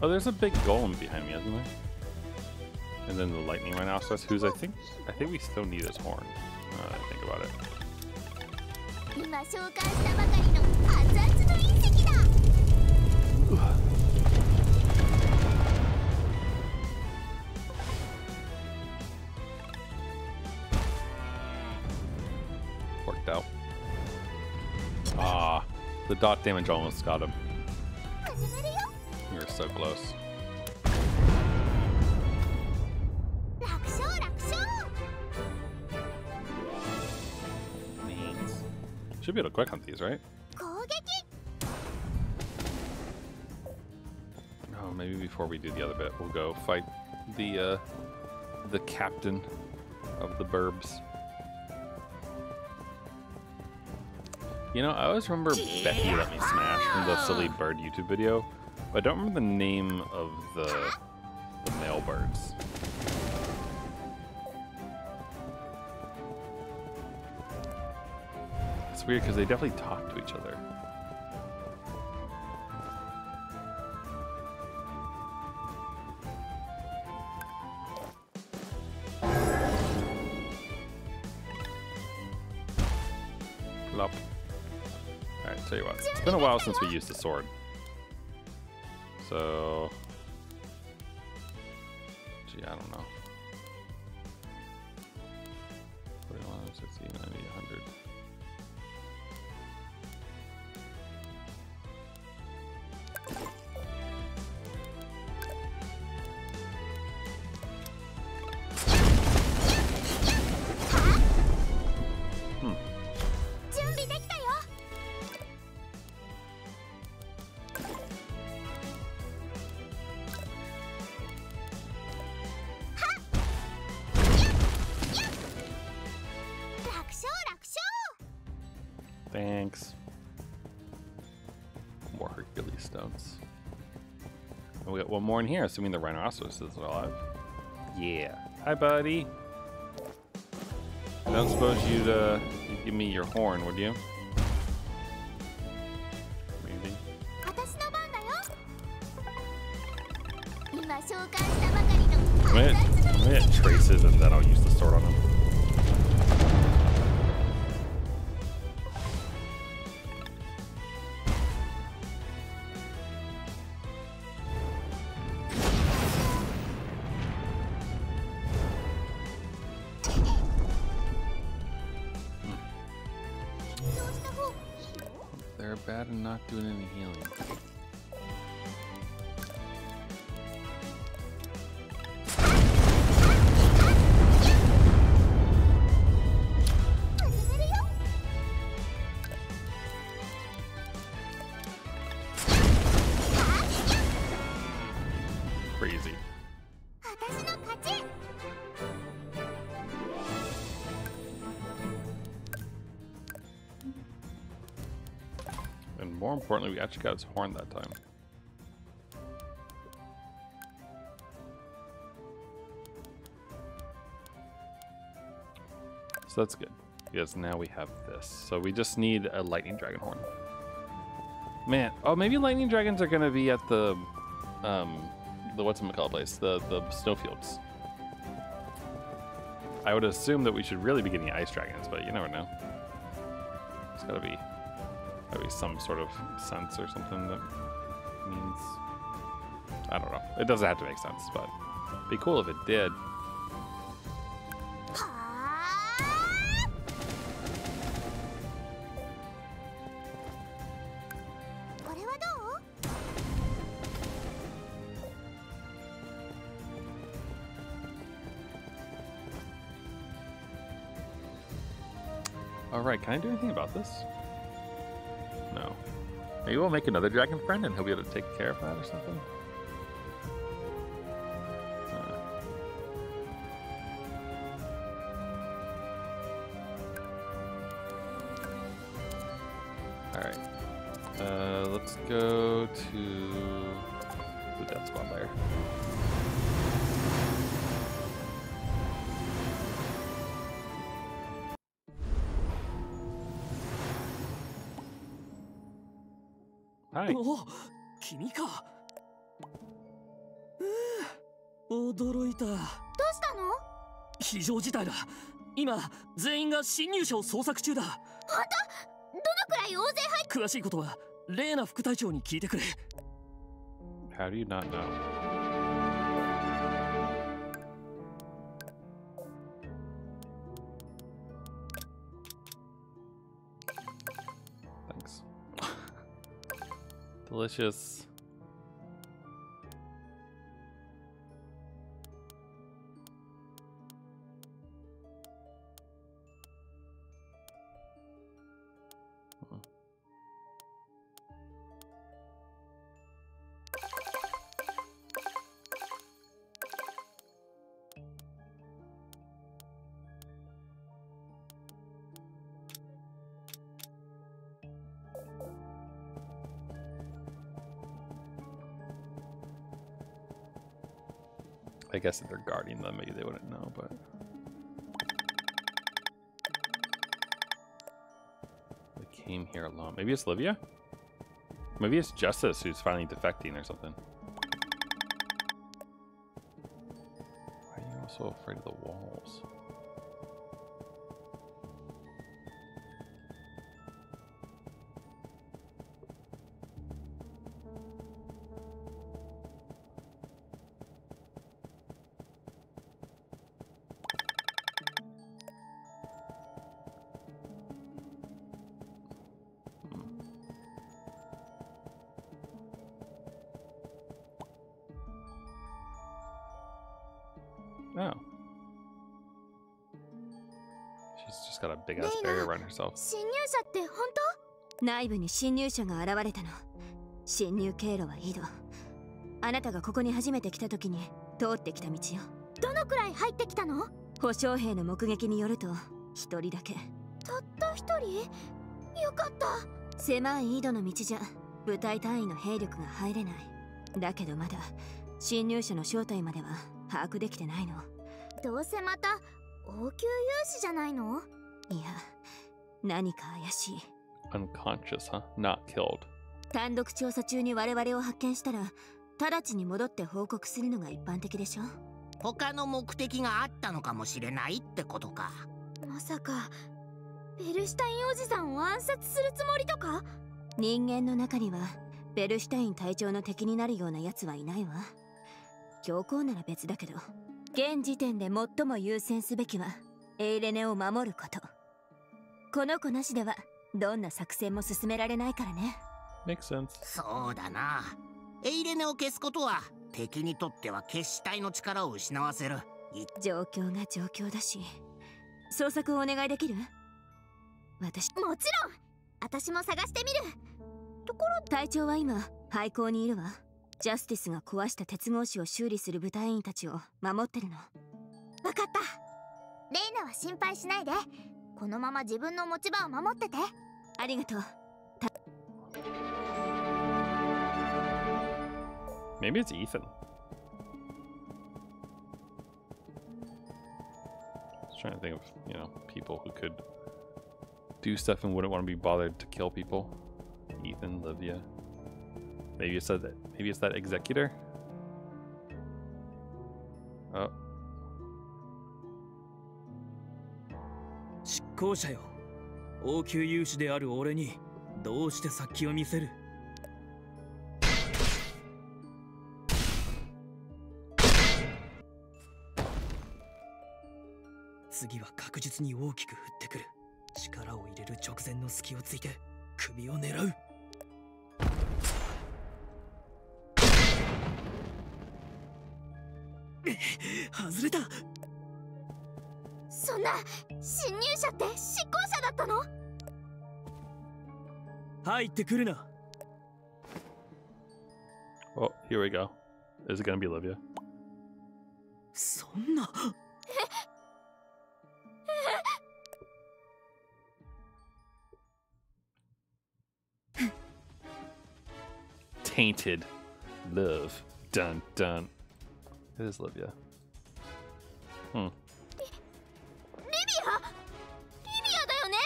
Speaker 1: Oh, there's a big golem behind me, isn't there? And then the lightning rhinoceros, who's I think we still need his horn. Now that I think about it.
Speaker 3: 今召喚したばかりの熱々の隕石だ。
Speaker 1: Worked out. Ah, the dot damage almost got him.
Speaker 3: 始めるよ。
Speaker 1: We were so close.
Speaker 3: 楽勝楽勝。
Speaker 1: Should be able to quick hunt these, right?
Speaker 3: 攻撃。
Speaker 1: Oh, maybe before we do the other bit, we'll go fight the captain of the burbs. You know, I always remember Becky let me smash from the silly bird YouTube video, but I don't remember the name of the male birds. It's weird because they definitely talk to each other. Plop. Alright, tell you what. It's been a while since we used the sword. So... Gee, I don't know. 41, 60, 90, 100. Thanks. More Hercules stones. And we got one more in here, assuming the rhinoceros is alive. Yeah. Hi, buddy. I don't suppose you'd give me your horn, would you? Maybe. I'm gonna hit traces and then I'll use the sword on him. are bad and not doing any healing. Crazy. And more importantly, we actually got his horn that time. So that's good, because now we have this. So we just need a lightning dragon horn. Man, oh, maybe lightning dragons are gonna be at the whatchamacallit place, the snowfields. I would assume that we should really be getting ice dragons, but you never know. It's gotta be some sort of sense or something that means, I don't know. It doesn't have to make sense, but it'd be cool if it did. Alright, can I do anything about this? No. Maybe we'll make another dragon friend and he'll be able to take care of that or something? Alright. Let's go to the death squad lair. Hi.
Speaker 2: お、君か。驚いた。どう
Speaker 3: したの？
Speaker 2: 非常事態だ。今、全員が侵入者を捜索中だ。
Speaker 3: 本当？どのくらい大勢入っ？
Speaker 2: 詳しいことはレーナ副隊長に聞いてくれ。
Speaker 1: How do you not know? Thanks. Delicious. I guess if they're guarding them, maybe they wouldn't know, but... They came here alone. Maybe it's Livia? Maybe it's Justice who's finally defecting or something. Why are you also afraid of the walls? Oh. She's just got a big ass barrier around herself.
Speaker 3: 侵入者って本当？
Speaker 9: 内部に侵入者が現れたの。侵入経路は井戸。あなたがここに初めて来た時に通ってきた道よ。
Speaker 3: どのくらい入ってきたの？
Speaker 9: 保証兵の目撃によると一人だけ。
Speaker 3: たった一人？よかった。
Speaker 9: 狭い井戸の道じゃ部隊単位の兵力が入れない。だけどまだ侵入者の正体までは把握できてないの。
Speaker 3: どうせまた応急融資じゃないの？
Speaker 9: いや、何か怪しい。
Speaker 1: Unconscious, huh? Not killed.
Speaker 9: 単独調査中に我々を発見したら直ちに戻って報告するのが一般的でしょ。
Speaker 7: 他の目的があったのかもしれないってことか。
Speaker 3: まさかベルシュタインおじさんを暗殺するつもりとか？
Speaker 9: 人間の中にはベルシュタイン隊長の敵になるような奴はいないわ。強行なら別だけど、現時点で最も優先すべきはエイレネを守ること。この子なしではどんな作戦も進められないからね。
Speaker 1: Makes sense.
Speaker 7: そうだな。エイレネを消すことは敵にとっては決死体の力を失わせる。
Speaker 9: 状況が状況だし、捜索をお願いできる？私
Speaker 3: もちろん。私も探してみる。ところ
Speaker 9: 隊長は今廃校にいるわ。ジャスティスが壊した鉄格子を修理する部隊員たちを守ってるの。
Speaker 3: わかった。レイナは心配しないで。このまま自分の持ち場を守ってて。
Speaker 9: ありがとう。
Speaker 1: Maybe it's Ethan. I was trying to think of, people who could do stuff and wouldn't want to be bothered to kill people. Ethan, Livia. Maybe it's that executor. Oh.
Speaker 2: 執行者よ。王宮有志である俺にどうして殺気を見せる？次は確実に大きく振ってくる。力を入れる直前の隙をついて首を狙う。外れた。
Speaker 3: そんな侵入者って執行者だったの？
Speaker 2: 入ってくるな。
Speaker 1: Oh, here we go. Is it gonna be Livia?
Speaker 2: そんな。
Speaker 1: Tainted love. Dun dun. It is Livia.
Speaker 3: リビアだよね。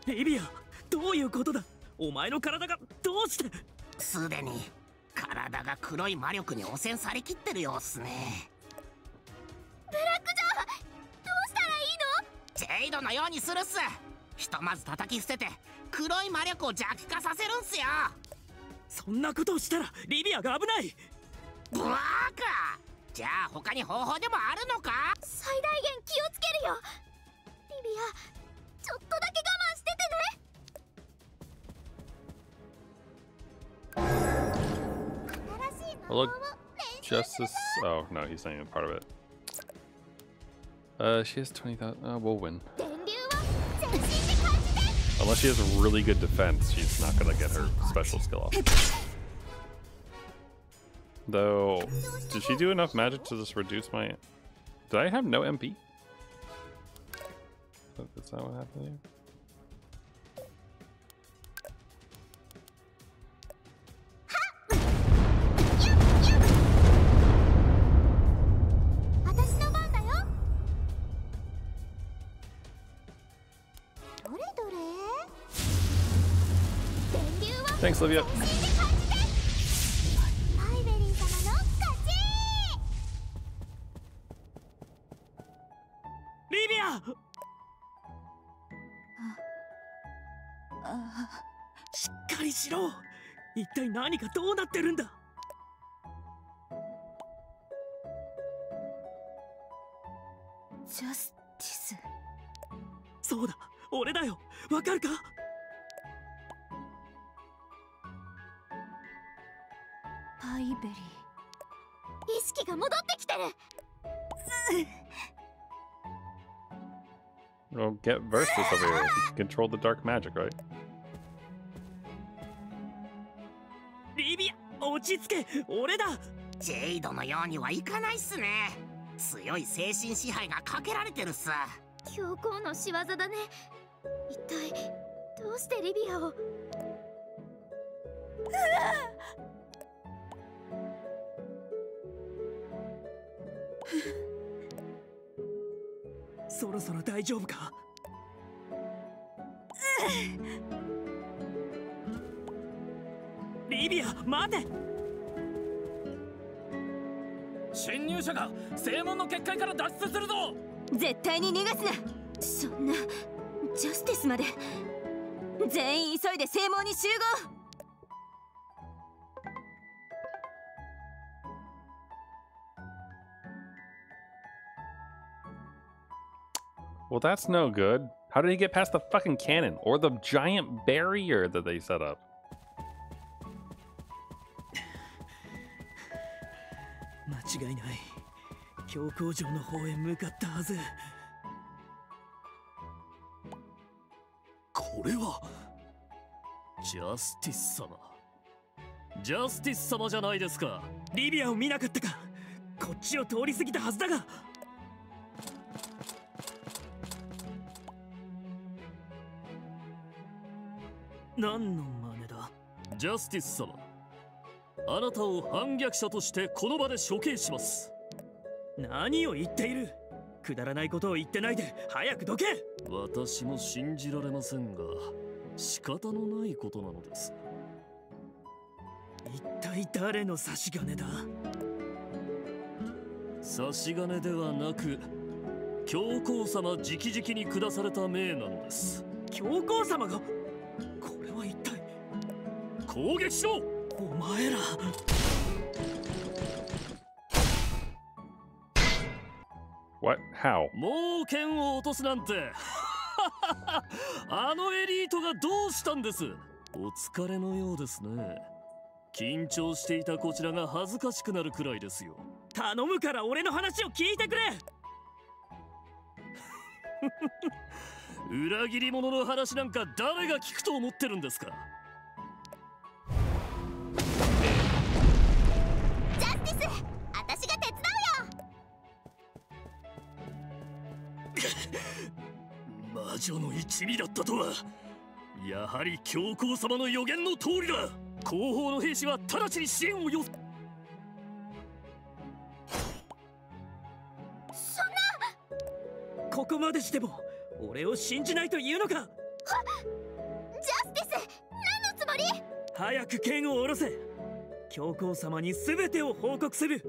Speaker 2: リビア、どういうことだ？お前の体がどうして？
Speaker 7: すでに体が黒い魔力に汚染されきってる様子ね。
Speaker 3: ブラックジョー、どうしたらいいの？
Speaker 7: ジェイドのようにするっす。ひとまず叩き捨てて黒い魔力を弱化させるんすよ。
Speaker 2: そんなことをしたらリビアが危ない。
Speaker 7: ブワーカー。じゃあ他に方法でもあるのか？
Speaker 3: 最大限気をつけるよ。リビア、ちょっとだけ我慢しててね。
Speaker 1: Oh, look, Justice. Oh no, he's not even part of it. She has 20,000. We'll win. Unless she has a really good defense, she's not gonna get her special skill off. Though, did she do enough magic to just reduce my... Did I have no MP? Is that what happened here? Thanks, Livia.
Speaker 2: リビア！しっかりしろ。一体何がどうなってるんだ？
Speaker 9: ジャスティス。
Speaker 2: そうだ、俺だよ。わかるか？
Speaker 9: パイベリー。
Speaker 3: 意識が戻ってきてる。
Speaker 1: Well, get Versus over here. He can control the dark magic, right?
Speaker 2: リビア、落ち着け。俺だ。
Speaker 7: ジェイドのようにはいかないっすね。強い精神支配がかけられてるっす。
Speaker 3: 教皇の仕業だね。一体どうしてリビアを？
Speaker 2: そろそろ大丈夫か？リビア、待て！
Speaker 4: 侵入者が正門の結界から脱出するぞ！
Speaker 9: 絶対に逃がすな。そんなジャスティスまで。全員急いで正門に集合。
Speaker 1: Well, that's no good. How did he get past the fucking cannon or the giant barrier that they set up?
Speaker 2: 間違いない。強行城の方へ向かったはず。
Speaker 4: これはジャスティス様。ジャスティス様じゃないですか。
Speaker 2: リビアを見なかったか。こっちを通り過ぎたはずだが。何の真似だ。
Speaker 4: ジャスティス様、あなたを反逆者としてこの場で処刑します。
Speaker 2: 何を言っている。くだらないことを言ってないで早くどけ。
Speaker 4: 私も信じられませんが仕方のないことなのです。
Speaker 2: 一体誰の差し金だ。
Speaker 4: 差し金ではなく教皇様直々に下された命なんです。
Speaker 2: 教皇様が。これは一体。
Speaker 4: 攻撃しろ。
Speaker 2: お前ら。
Speaker 1: What? How?
Speaker 4: もう剣を落とすなんてあのエリートがどうしたんです。お疲れのようですね。緊張していたこちらが恥ずかしくなるくらいですよ。
Speaker 2: 頼むから俺の話を聞いてくれ。
Speaker 4: 裏切り者の話なんか誰が聞くと思ってるんですか。
Speaker 3: ジャスティス、私が手伝うよ。
Speaker 4: 魔女の一味だったとは。やはり教皇様の予言の通りだ。後方の兵士は直ちに支援をよ。
Speaker 3: そんな。
Speaker 2: ここまでしても俺を信じないというのか。ジャ
Speaker 3: スティス、何のつもり。
Speaker 2: 早く剣を下ろせ。教皇様に全てを報告する。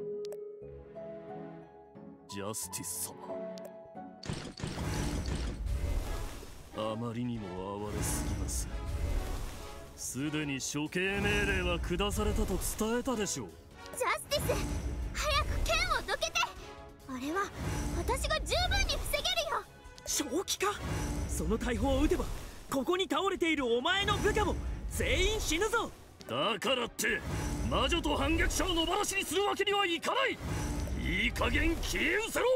Speaker 4: ジャスティス様、あまりにも哀れすぎます。すでに処刑命令は下されたと伝えたでしょう。
Speaker 3: ジャスティス、早く剣をどけて。あれは私が十分に防げるよ。
Speaker 2: 正気か。その大砲を撃てばここに倒れているお前の部下も全員死ぬぞ。
Speaker 4: だからって魔女と反逆者を野放しにするわけにはいかない。いい加減消え失せろ。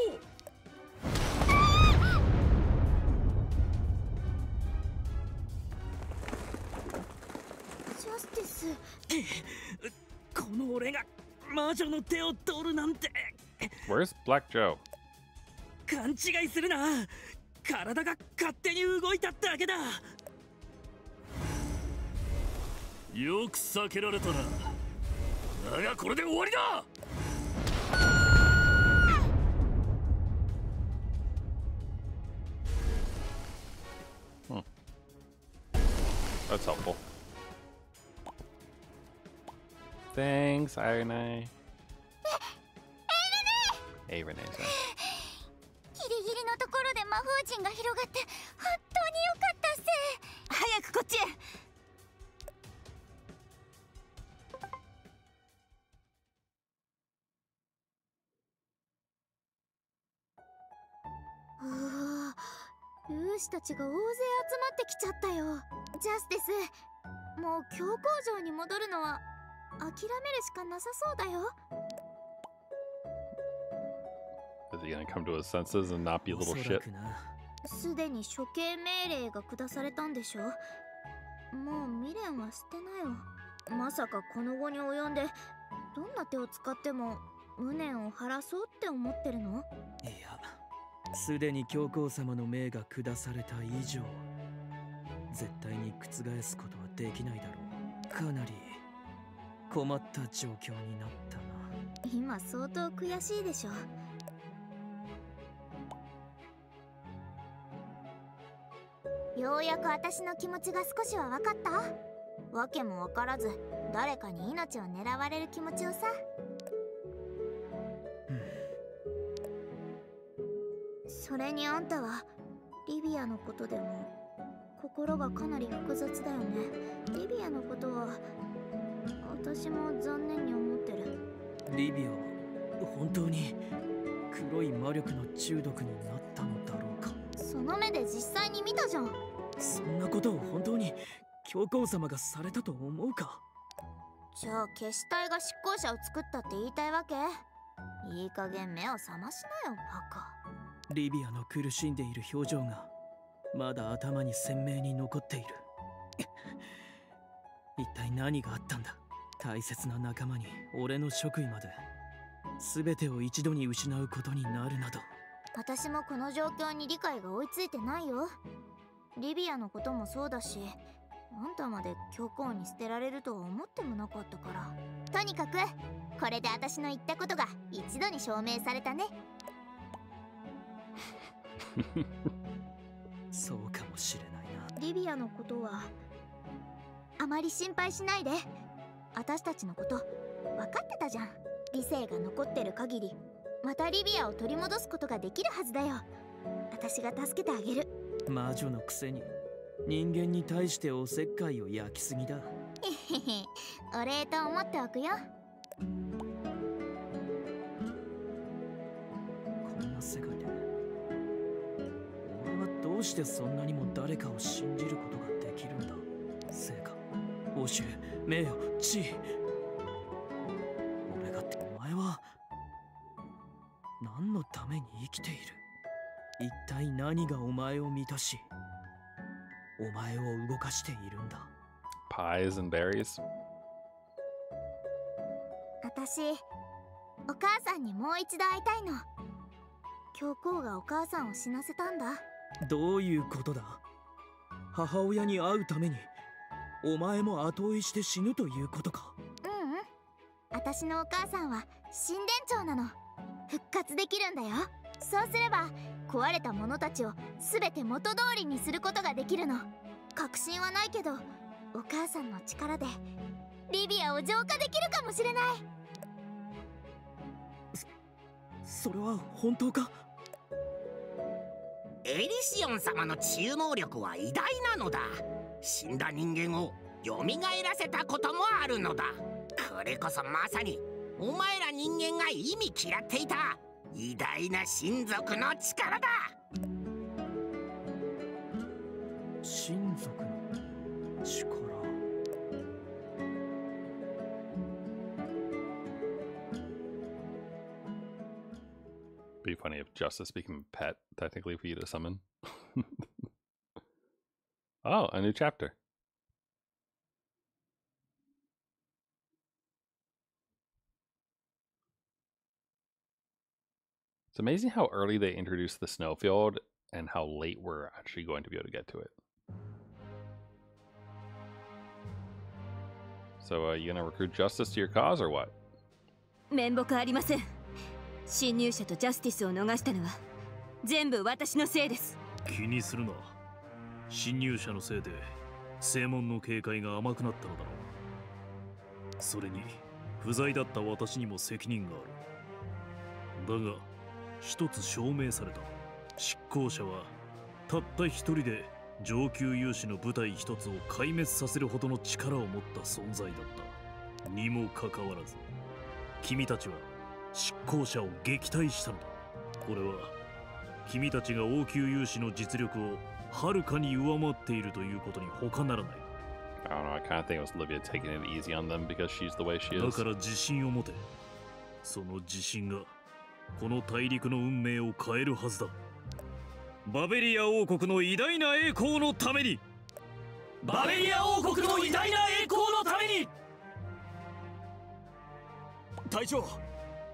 Speaker 3: ジャスティス、
Speaker 2: この俺が魔女の手を取るなんて。
Speaker 1: Where's Black Joe?
Speaker 2: 勘違いするな。体が勝手に動いたってだけだ。
Speaker 4: よく避けられたな。だがこれで終わりだ。
Speaker 1: That's helpful. Thanks, Irene. Hey, Renee.
Speaker 8: ギリギリのところで魔法陣が広がって本当に良かったっす。
Speaker 5: 早くこっちへ。
Speaker 3: 勇士たちが大勢集まってきちゃったよ。ジャスティス、もう教皇城に戻るのは諦めるしかなさそうだよ。
Speaker 1: Is he gonna come to his senses and not be a little shit?
Speaker 3: すでに処刑命令が下されたんでしょ。もう未練は捨てなよ。まさかこの後に及んでどんな手を使っても無念を晴らそうって思ってるの？
Speaker 2: いや、すでに教皇様の命が下された以上絶対に覆すことはできないだろう。かなり困った状況になったな。
Speaker 3: 今相当悔しいでしょ。ようやく私の気持ちが少しは分かった？わけも分からず誰かに命を狙われる気持ちをさ。それにあんたはリビアのことでも心がかなり複雑だよね。リビアのことは私も残念に思ってる。
Speaker 2: リビアは本当に黒い魔力の中毒になったのだろうか。
Speaker 3: その目で実際に見たじゃん。
Speaker 2: そんなことを本当に教皇様がされたと思うか？
Speaker 3: じゃあ決死隊が執行者を作ったって言いたいわけ？いい加減目を覚ましなよ、バカ。
Speaker 2: リビアの苦しんでいる表情がまだ頭に鮮明に残っている。一体何があったんだ？大切な仲間に俺の職位まで全てを一度に失うことになるなど。
Speaker 3: 私もこの状況に理解が追いついてないよ。リビアのこともそうだし、あんたまで教皇に捨てられるとは思ってもなかったから。とにかくこれで私の言ったことが一度に証明されたね。
Speaker 2: そうかもしれないな。
Speaker 3: リビアのことはあまり心配しないで。私たちのこと分かってたじゃん。理性が残ってる限りまたリビアを取り戻すことができるはずだよ。私が助けてあげる。
Speaker 2: 魔女のくせに人間に対しておせっかいを焼きすぎだ。
Speaker 3: へへへ、お礼と思っておくよ。
Speaker 2: こんな世界で俺はどうしてそんなにも誰かを信じることができるんだ。成果、報酬、名誉、地位。俺がってお前は何のために生きている？一体何がお前を満たしお前を動かしているんだ？
Speaker 1: Pies and berries?
Speaker 3: 私、お母さんにもう一度会いたいの。教皇がお母さんを死なせたんだ。
Speaker 2: どういうことだ？母親に会うためにお前も後追いして死ぬということか？
Speaker 3: 私のお母さんは神殿長なの。復活できるんだよ。そうすれば壊れたものたちを全て元通りにすることができるの。確信はないけどお母さんの力でリビアを浄化できるかもしれない。
Speaker 2: それは本当か？
Speaker 7: エリシオン様の治癒能力は偉大なのだ。死んだ人間を蘇らせたこともあるのだ。これこそまさにお前ら人間が意味嫌っていた偉大な親族の力だ。
Speaker 2: 親族の力。
Speaker 1: Be funny if Justice became a pet, technically, for you to summon. Oh, a new chapter. It's amazing how early they introduced the snowfield and how late we're actually going to be able to get to it. So, you gonna recruit Justice to your cause or what?
Speaker 9: 面目ありません。侵入者とジャスティスを逃したのは全部私のせいです。
Speaker 4: 気にするな。侵入者のせいで正門の警戒が甘くなったのだろう。それに不在だった私にも責任がある。だが一つ証明された。執行者はたった一人で上級勇士の部隊一つを壊滅させるほどの力を持った存在だった。にもかかわらず君たちは執行者を撃退したのだ。これは君たちが王宮勇士の実力をはるかに上回っているということに他ならない。
Speaker 1: I don't know, I kind of think it was Livia taking it easy on them because she's the way she is.
Speaker 4: だから自信を持て。その自信がこの大陸の運命を変えるはずだ。バベリア王国の偉大な栄光のために。バベリア王国の偉大な栄光のために。
Speaker 12: 隊長、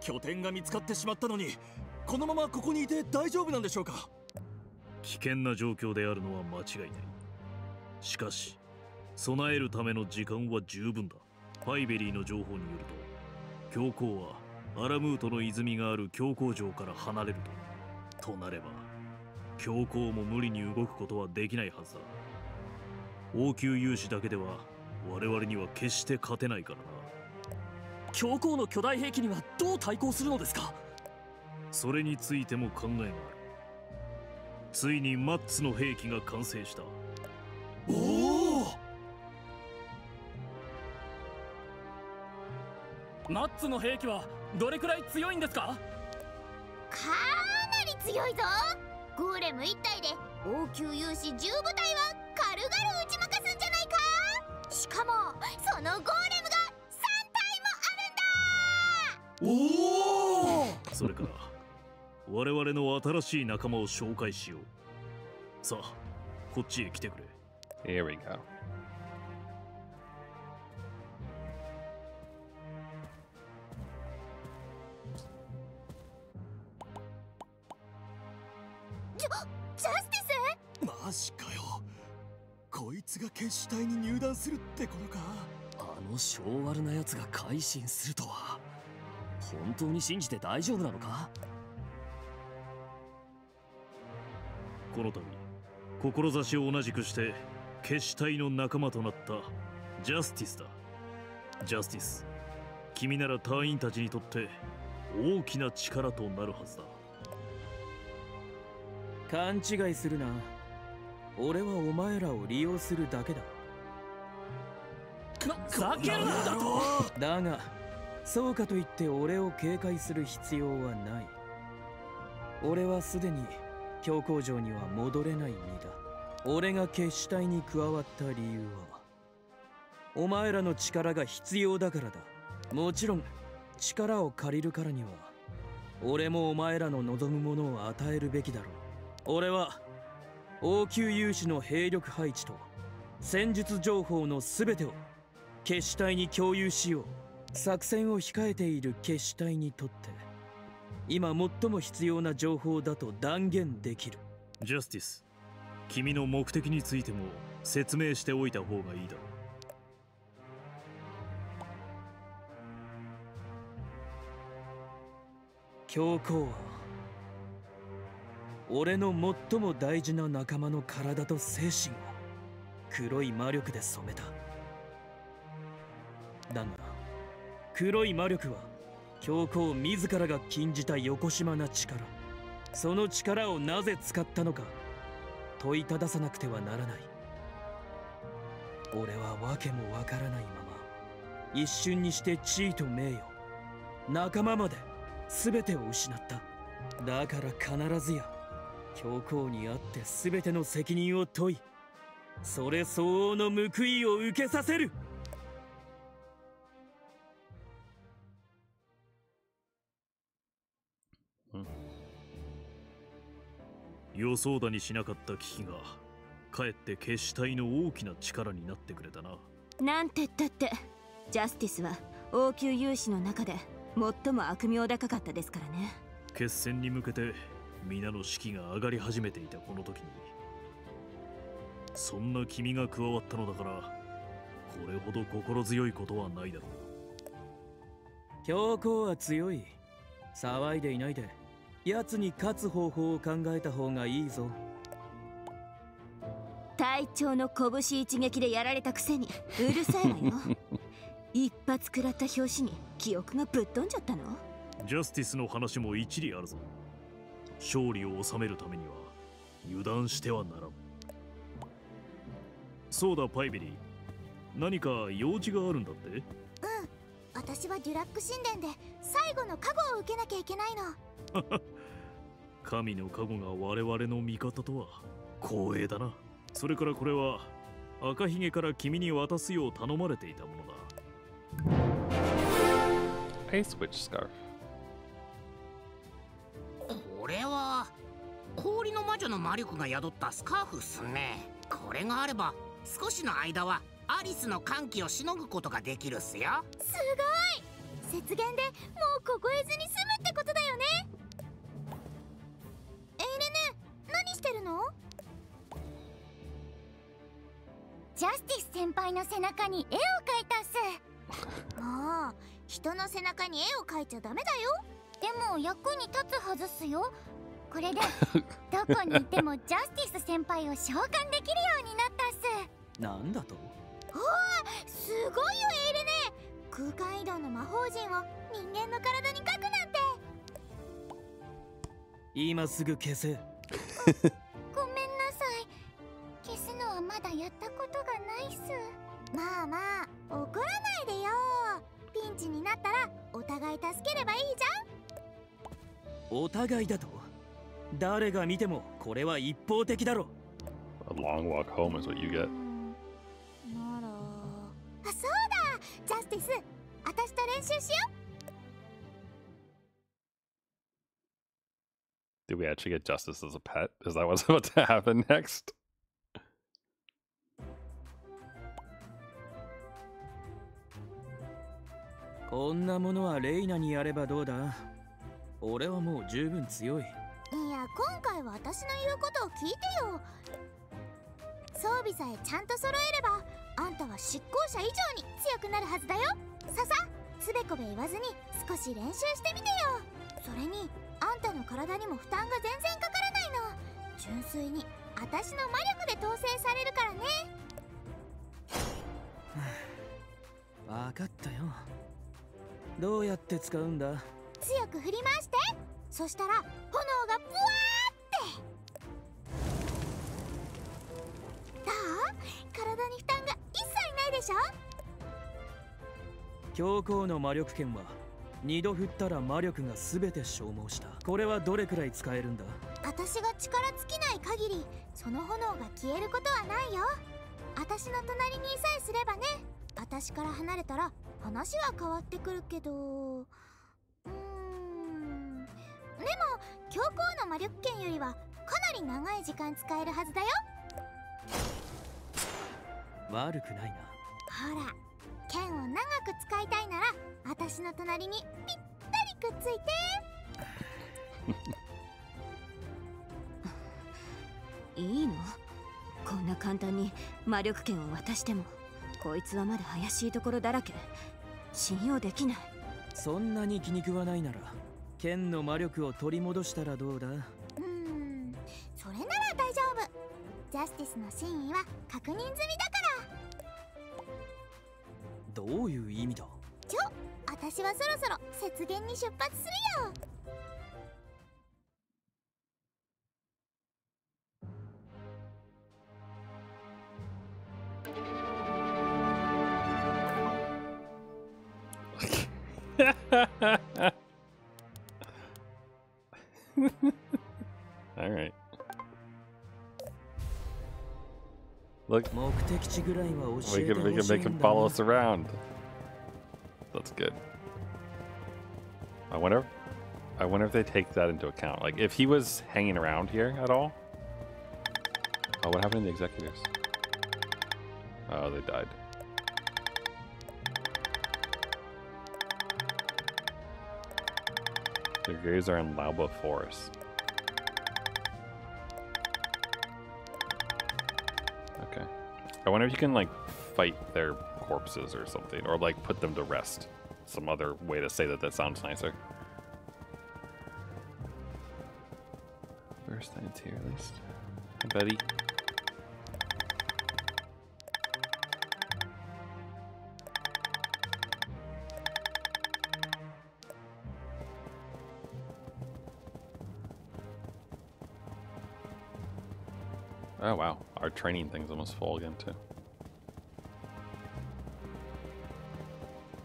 Speaker 12: 拠点が見つかってしまったのにこのままここにいて大丈夫なんでしょうか？
Speaker 4: 危険な状況であるのは間違いない。しかし備えるための時間は十分だ。ファイベリーの情報によると教皇はアラムートの泉がある教皇城から離れるとなれば教皇も無理に動くことはできないはずだ。王宮勇士だけでは我々には決して勝てないからな。
Speaker 2: 教皇の巨大兵器にはどう対抗するのですか？
Speaker 4: それについても考えがある。ついにマッツの兵器が完成した。
Speaker 2: おお！
Speaker 12: マッツの兵器はどれくらい強いんですか？
Speaker 3: かなり強いぞ。ゴーレム1体で王宮勇士10部隊は軽々打ち負かすんじゃないか。しかもそのゴーレムが3体もあるんだ。
Speaker 4: おお。それから我々の新しい仲間を紹介しよう。さあ、こっちへ来てくれ。
Speaker 1: There we go.
Speaker 3: ジャスティス？
Speaker 12: マジかよ。こいつが決死隊に入団するってことか。
Speaker 4: あの性悪な奴が改心するとは。本当に信じて大丈夫なのか？この度志を同じくして決死隊の仲間となったジャスティスだ。ジャスティス、君なら隊員たちにとって大きな力となるはずだ。
Speaker 2: 勘違いするな。俺はお前らを利用するだけだ。
Speaker 4: ふざけるなと。
Speaker 2: だがそうかといって俺を警戒する必要はない。俺はすでに教皇城には戻れない身だ。俺が決死隊に加わった理由はお前らの力が必要だからだ。もちろん力を借りるからには俺もお前らの望むものを与えるべきだろう。俺は王宮勇士の兵力配置と戦術情報の全てを決死隊に共有しよう。作戦を控えている決死隊にとって今最も必要な情報だと断言できる。
Speaker 4: ジャスティス、君の目的についても説明しておいた方がいいだろう。
Speaker 2: 教皇は俺の最も大事な仲間の体と精神を黒い魔力で染めた。だが黒い魔力は教皇自らが禁じたよこしまな力。その力をなぜ使ったのか問いたださなくてはならない。俺は訳もわからないまま一瞬にして地位と名誉、仲間まで全てを失った。だから必ずや教皇にあって全ての責任を問い、それ相応の報いを受けさせる。
Speaker 4: 予想だにしなかった危機がかえって決死隊の大きな力になってくれたな。
Speaker 9: なんて言ったってジャスティスは王宮勇士の中で最も悪名高かったですからね。
Speaker 4: 決戦に向けて皆の士気が上がり始めていたこの時にそんな君が加わったのだから、これほど心強いことはないだろう。
Speaker 2: 教皇は強い。騒いでいないで奴に勝つ方法を考えた方がいいぞ。
Speaker 9: 隊長の拳一撃でやられたくせにうるさいわよ。一発食らった拍子に記憶がぶっ飛んじゃったの。
Speaker 4: ジャスティスの話も一理あるぞ。勝利を収めるためには油断してはならん。そうだパイベリー、何か用事があるんだって？
Speaker 3: 私はデュラック神殿で最後の加護を受けなきゃいけないの。
Speaker 4: 神の加護が我々の味方とは光栄だな。それからこれは赤ひげから君に渡すよう頼まれていたものだ。
Speaker 1: Ice Witch Scarf。
Speaker 7: これは氷の魔女の魔力が宿ったスカーフっすね。これがあれば少しの間はアリスの歓喜をしのぐことができるっすよ。
Speaker 3: すごい！雪原でもう凍えずに済むってことだよね。エイレネ、何してるの？
Speaker 8: ジャスティス先輩の背中に絵を描いたっす。
Speaker 3: もう人の背中に絵を描いちゃダメだよ。
Speaker 8: でも役に立つはずっすよ。これでどこにいてもジャスティス先輩を召喚できるようになったっす。
Speaker 2: なんだと？
Speaker 3: おお、すごいよエイレネ。空間移動の魔法陣を人間の体に描くなんて。
Speaker 2: 今すぐ消せ。
Speaker 8: ごめんなさい。消すのはまだやったことがないっす。
Speaker 3: まあまあ怒らないでよ。ピンチになったらお互い助ければいいじゃん。
Speaker 2: お互いだと？誰が見てもこれは一方的だろ。
Speaker 1: A long walk home is what you get.
Speaker 3: なら、あ、そうだ、ジャスティス、私と練習しよう。
Speaker 1: Did we actually get Justice as a pet? Is that what's about to happen next?
Speaker 2: こんなものはレイナにやればどうだ。俺はもう十分強い。
Speaker 3: いや、今回は私の言うことを聞いてよ。装備さえちゃんと揃えれば、あんたは執行者以上に強くなるはずだよ。ささ、つべこべ言わずに少し練習してみてよ。それに、あんたの体にも負担が全然かからないの。純粋に私の魔力で統制されるからね。
Speaker 2: わかったよ。どうやって使うんだ。
Speaker 3: 強く振り回して。そしたら炎がブワーって。どう？体に負担が一切ないでしょ。
Speaker 2: 教皇の魔力剣は2度振ったら魔力が全て消耗した。これはどれくらい使えるんだ。
Speaker 3: 私が力尽きない限りその炎が消えることはないよ。私の隣にさえすればね。私から離れたら話は変わってくるけど、でも教皇の魔力剣よりはかなり長い時間使えるはずだよ。
Speaker 2: 悪くないな。
Speaker 3: ほら、剣を長く使いたいなら私の隣にぴったりくっついて。
Speaker 9: いいの？こんな簡単に魔力剣を渡しても。こいつはまだ怪しいところだらけ。信用できない。
Speaker 2: そんなに気に食わないなら剣の魔力を取り戻したらどうだ。
Speaker 3: それなら大丈夫。ジャスティスの真意は確認済みだから。
Speaker 2: どういう意味だ。
Speaker 3: 私はそろそろ雪原に出発するよ。
Speaker 1: All right. Look, we can make him follow us around. That's good. I wonder if they take that into account. Like, if he was hanging around here at all. Oh, what happened to the executors? Oh, they died. Their graves are in Lauba Forest. Okay. I wonder if you can, like, fight their corpses or something. Or, like, put them to rest. Some other way to say that sounds nicer. Verstein's here at least. Hey, buddy. Oh wow, our training thing's almost full again too.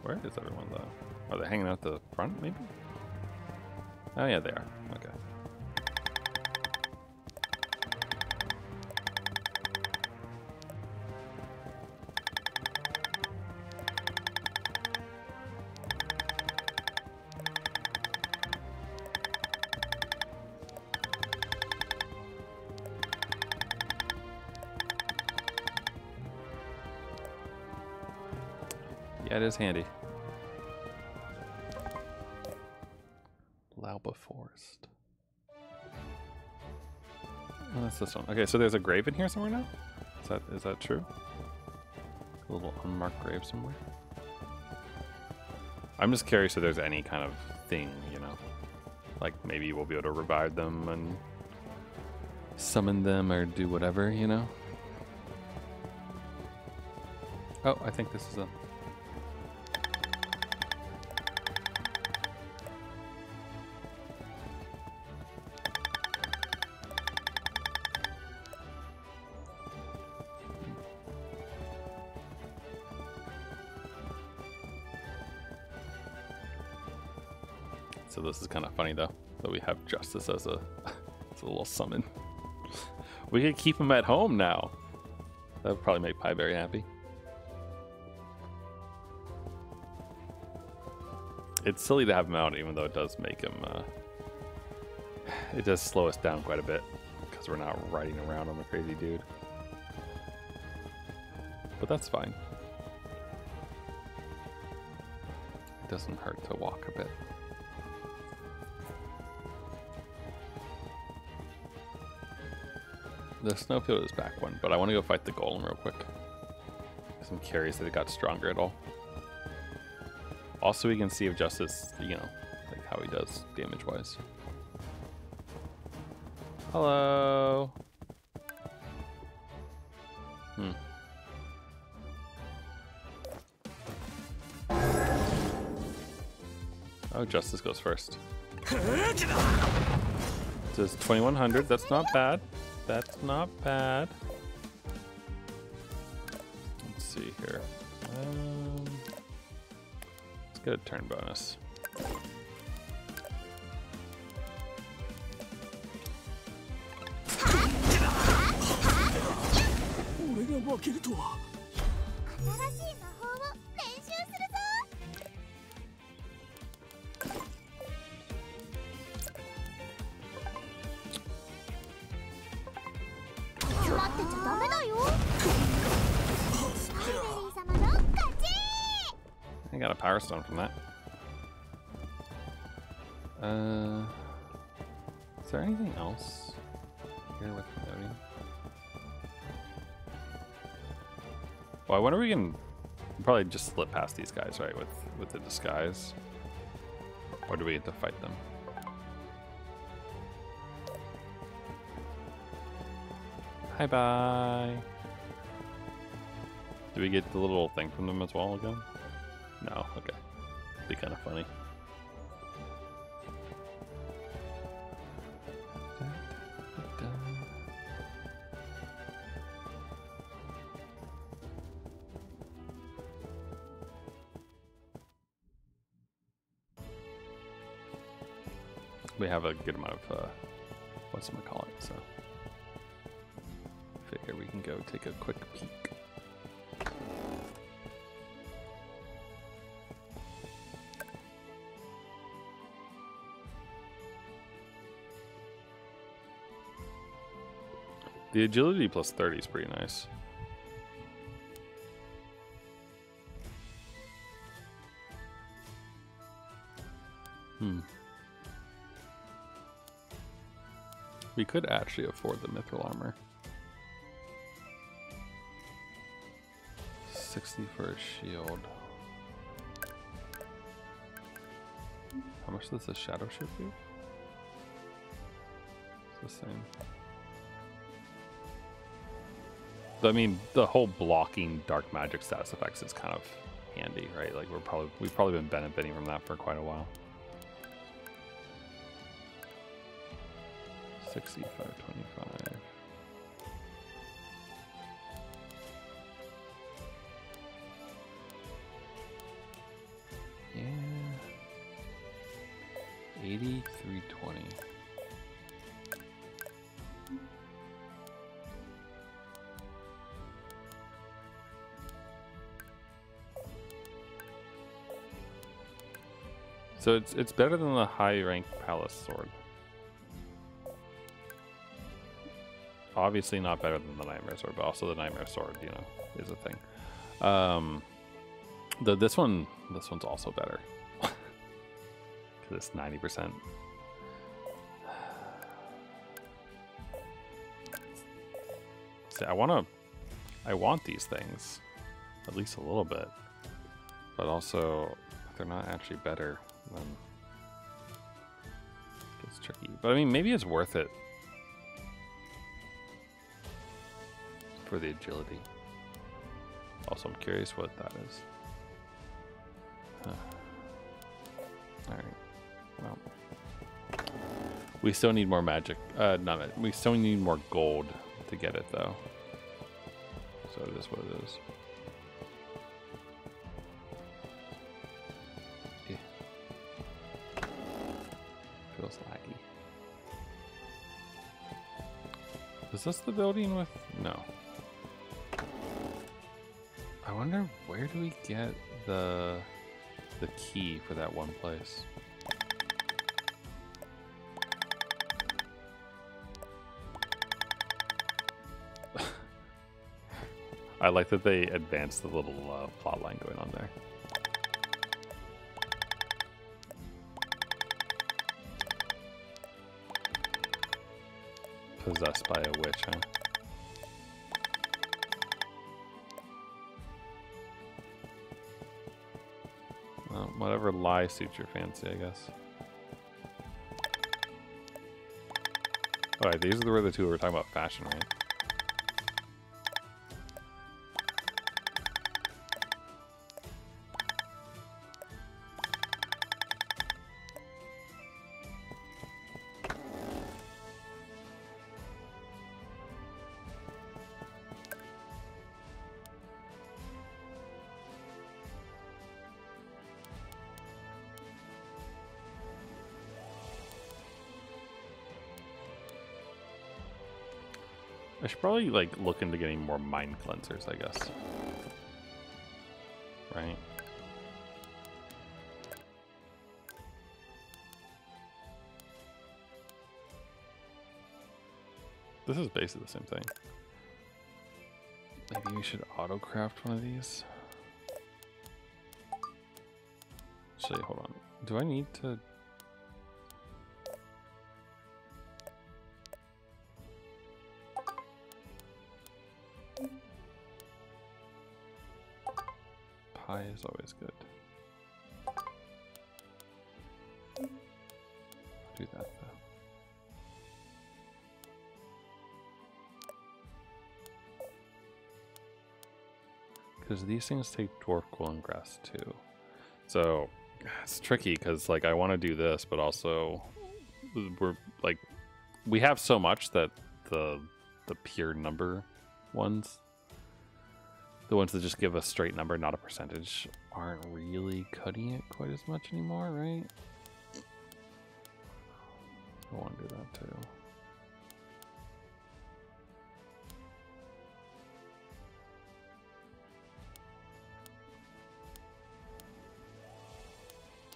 Speaker 1: Where is everyone though? Are they hanging out at the front maybe? Oh yeah, they are. Okay. Yeah, it is handy. Lauba Forest. Oh, that's this one. Okay, so there's a grave in here somewhere now? Is that true? A little unmarked grave somewhere? I'm just curious if there's any kind of thing, you know? Like maybe we'll be able to revive them and summon them or do whatever, you know? Oh, I think this is a... So this is kind of funny though, that we have Justice as a It's a little summon. We could keep him at home now. That would probably make Pi very happy. It's silly to have him out, even though it does make him, it does slow us down quite a bit, because we're not riding around on the crazy dude. But that's fine. It doesn't hurt to walk a bit. The snowfield is back one, but I want to go fight the golem real quick. I'm curious if it got stronger at all. Also, we can see if Justice, you know, like how he does damage-wise. Hello. Oh, Justice goes first. It says 2100. That's not bad. That's not bad. Let's see here. Let's get a turn bonus. I got a power stone from that. Is there anything else here with noting? Well, I wonder if we can probably just slip past these guys, right, with the disguise. Or do we get to fight them? Hi, bye. Do we get the little thing from them as well again? No, okay. Be kind of funny. We have a good amount of whatchamacallit, so figure we can go take a quick peek. The agility plus 30 is pretty nice. We could actually afford the mithril armor. 60 for a shield. How much does the shadow shield do? It's the same. I mean, the whole blocking dark magic status effects is kind of handy, right? Like we've probably been benefiting from that for quite a while. 65.25. Yeah. 83.20. So it's better than the high rank palace sword. Obviously not better than the nightmare sword, but also the nightmare sword, you know, is a thing. This one's also better. Cause it's 90%. See, I want these things, at least a little bit, but also they're not actually better. Then it's tricky, but I mean, maybe it's worth it for the agility. Also, I'm curious what that is. All right. Well, we still need more magic. We still need more gold to get it, though. So it is what it is. Feels laggy. Is this the building with... No. I wonder, where do we get the key for that one place? I like that they advanced the little plot line going on there. Possessed by a witch, huh? Well, whatever lie suits your fancy, I guess. Alright, these are the two we were talking about fashion, right? I should probably like look into getting more mind cleansers, I guess. Right? This is basically the same thing. Maybe we should auto-craft one of these. Actually, hold on. Do I need to... Pie is always good. I'll do that though. Because these things take dwarf golden grass too. So it's tricky because like I want to do this, but also we're like we have so much that the pure number ones, the ones that just give a straight number, not a percentage, aren't really cutting it quite as much anymore, right? I want to do that too.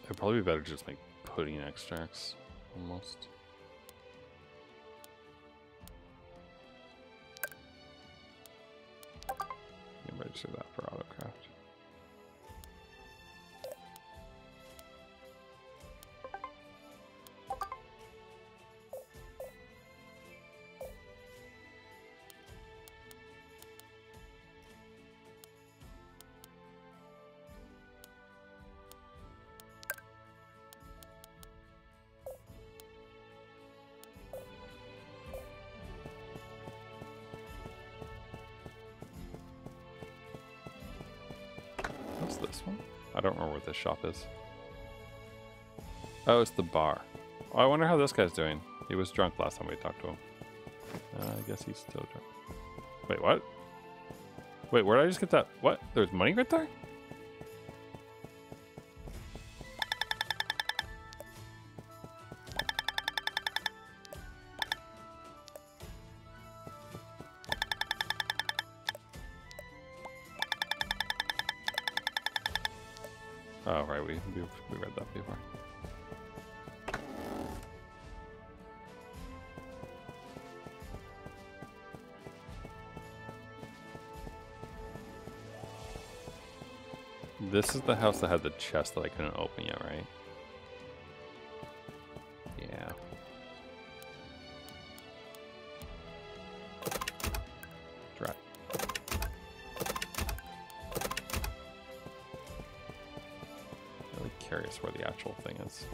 Speaker 1: It'd probably be better to just make pudding extracts, almost. You can register that for autocraft. What's this one? I don't remember what this shop is. Oh, it's the bar. Oh, I wonder how this guy's doing. He was drunk last time we talked to him. I guess he's still drunk. Wait, what? Wait, where did I just get that? What? There's money right there? Oh, right, we read that before. This is the house that had the chest that I couldn't open yet, right? Yeah. Right. Really curious where the actual thing is.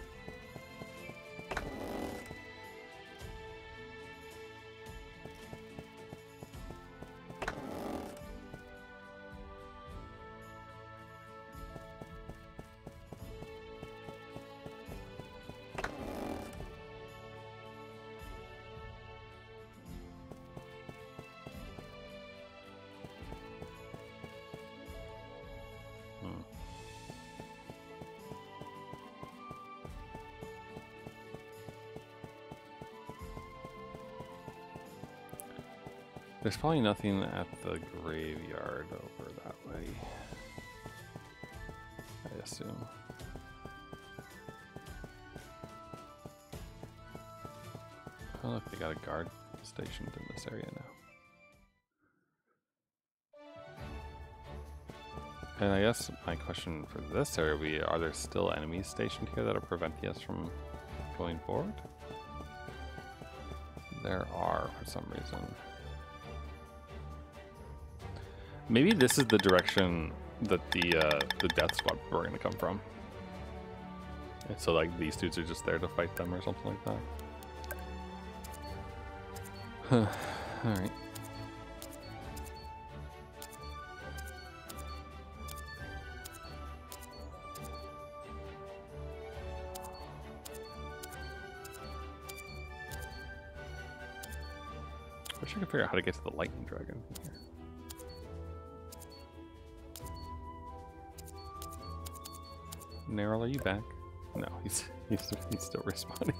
Speaker 1: There's probably nothing at the graveyard over that way, I assume. Oh look, they got a guard stationed in this area now. And I guess my question for this area would be, are there still enemies stationed here that are preventing us from going forward? There are, for some reason. Maybe this is the direction that the death squad were going to come from. And so like these dudes are just there to fight them or something like that. Huh. All right. I wish I could figure out how to get to the lightning dragon from here. Neryl, are you back? No, he's still respawning.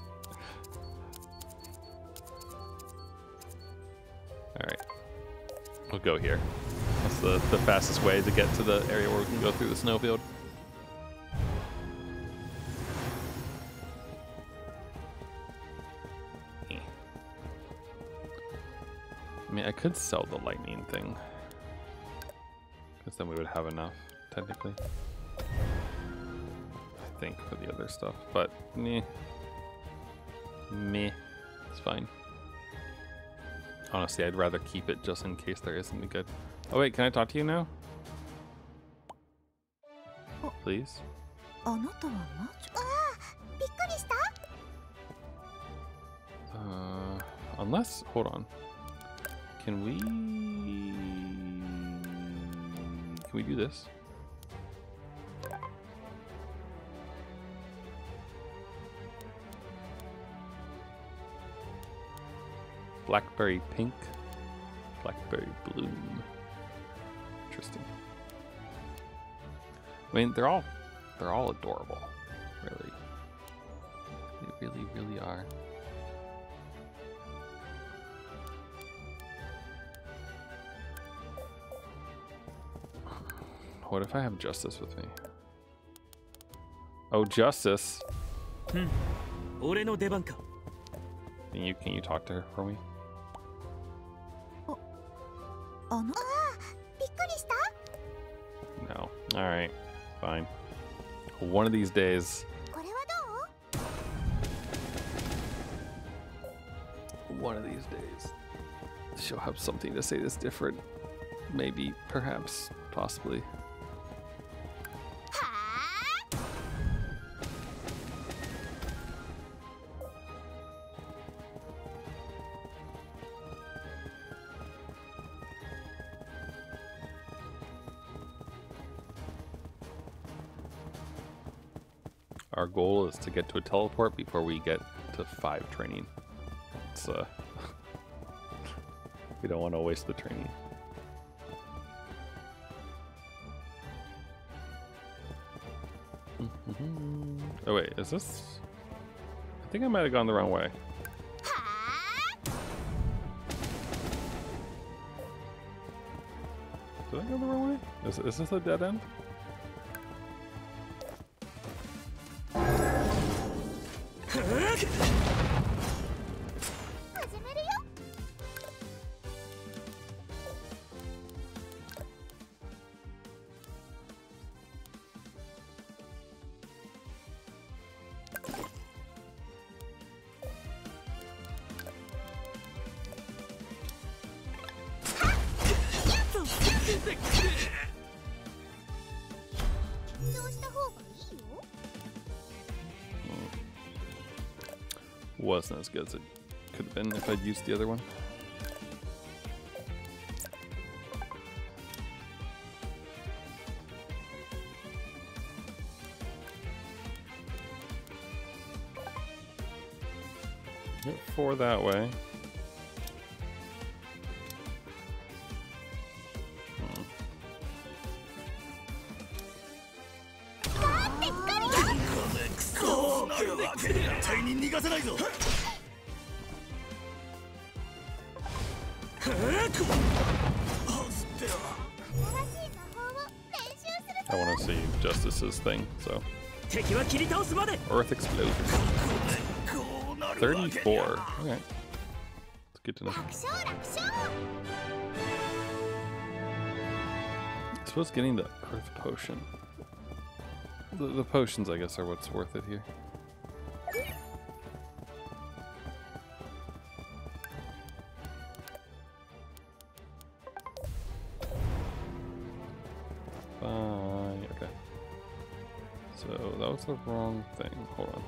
Speaker 1: Alright. We'll go here. That's the fastest way to get to the area where we can go through the snowfield. I mean, I could sell the lightning thing. Because then we would have enough, technically. I think, for the other stuff. But, meh. Meh. It's fine. Honestly, I'd rather keep it just in case there is something good. Oh wait, can I talk to you now? Please? Unless, hold on. Can we do this? Blackberry pink, blackberry bloom. Interesting. I mean, they're all adorable, really. They really, really are. What if I have Justice with me? Oh, Justice. Can you talk to her for me? No. Alright. Fine. One of these days. One of these days. She'll have something to say that's different. Maybe, perhaps, possibly. Our goal is to get to a teleport before we get to 5 training. It's we don't want to waste the training. Oh wait, is this? I think I might have gone the wrong way. Did I go the wrong way? Is this a dead end? Wasn't as good as it could have been if I'd used the other one. Get 4 that way. I want to see Justice's thing, so.
Speaker 4: 敵は切り倒すまで
Speaker 1: Earth explosion. 34. Okay. It's good to know. I suppose getting the Earth potion. The potions, I guess, are what's worth it here. Fine. Okay. So that was the wrong thing. Hold on.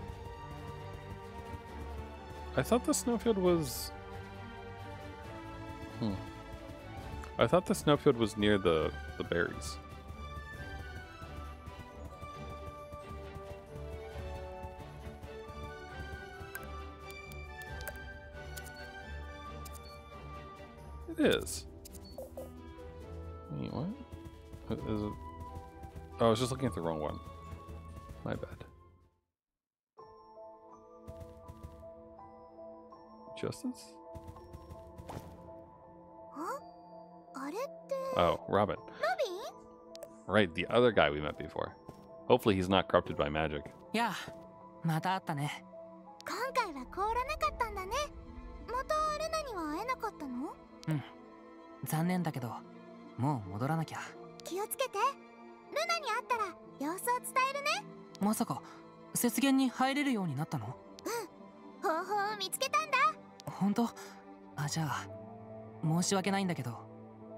Speaker 1: I thought the snowfield was... I thought the snowfield was near the berries. It is. Wait, what? Is it? Oh, I was just looking at the wrong one. My bad. Justice? Oh, Robin. Right, the other guy we met before. Hopefully he's not corrupted by magic.
Speaker 2: Yeah, また会ったね。
Speaker 3: 今回は凍らなかったんだね。またルナには会えなかったの？
Speaker 2: うん。残念だけど、もう戻らなきゃ。
Speaker 3: 気をつけて。ルナに会ったら様子を伝えるね。
Speaker 2: まさか雪原に入れるようになったの？
Speaker 3: うん。方法を見つけたんだ。
Speaker 2: 本当？あ、じゃあ申し訳ないんだけど、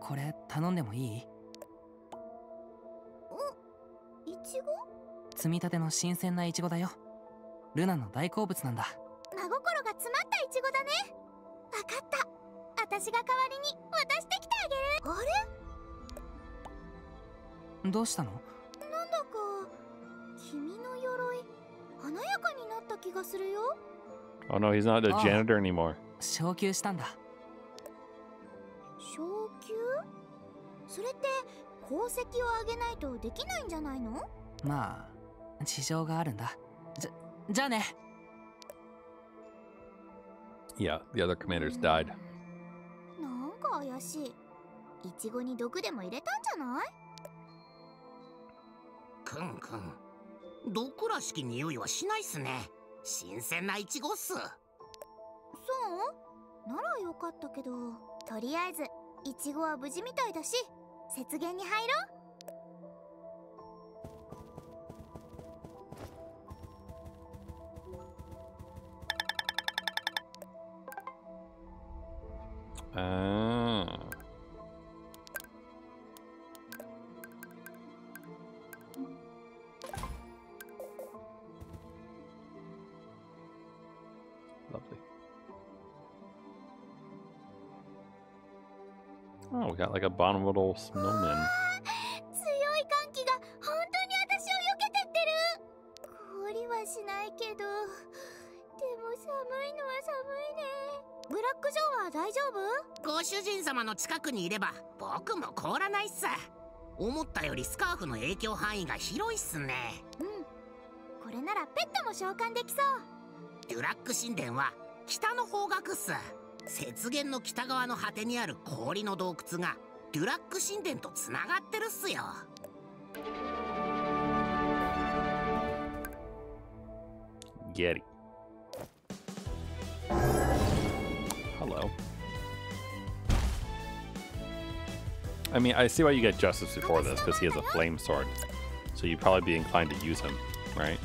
Speaker 2: これ頼んでもいい？
Speaker 3: イチゴ？
Speaker 2: 積み立ての新鮮なイチゴだよ。ルナの大好物なんだ。
Speaker 3: 真心が詰まったイチゴだね。わかった。私が代わりに渡してきてあげる。あれ？
Speaker 2: どうしたの？
Speaker 3: なんだか君の鎧華やかになった気がするよ。
Speaker 1: Oh no, he's not a janitor anymore.
Speaker 2: 昇級したんだ。
Speaker 3: 昇級？それって功績を上げないとできないんじゃないの？
Speaker 2: まあ事情があるんだ。じゃあね。
Speaker 1: Yeah, the other commanders died.
Speaker 3: なんか怪しい。イチゴに毒でも入れたんじゃない？
Speaker 7: くんくん、毒らしき匂いはしないっすね。新鮮なイチゴっす。
Speaker 3: そう？ならよかったけど、とりあえずイチゴは無事みたいだし、雪原に入ろう。
Speaker 1: Lovely. Oh, we got like a bottomless snowman.
Speaker 3: 強い寒気が本当に私を避けてってる。氷はしないけど、でも寒いのは寒いね。ブラックジョーは大丈夫？
Speaker 7: ご主人様の近くにいれば僕も凍らないっす。思ったよりスカーフの影響範囲が広いっすね。
Speaker 3: うん。これならペットも召喚できそう。
Speaker 7: デュラック神殿は北の方角っす。雪原の北側の果てにある氷の洞窟がデュラック神殿とつながってるっすよ。
Speaker 1: Getty. Hello. I mean, I see why you get Justice before this, because he has a flame sword. So you'd probably be inclined to use him, right?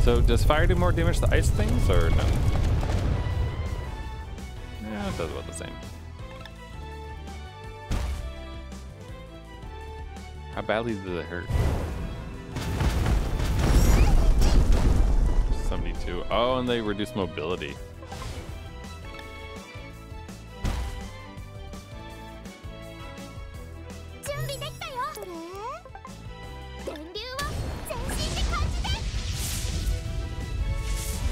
Speaker 1: So does fire do more damage to ice things, or no? Yeah, it does about the same. How badly did it hurt? 72. Oh, and they reduce mobility.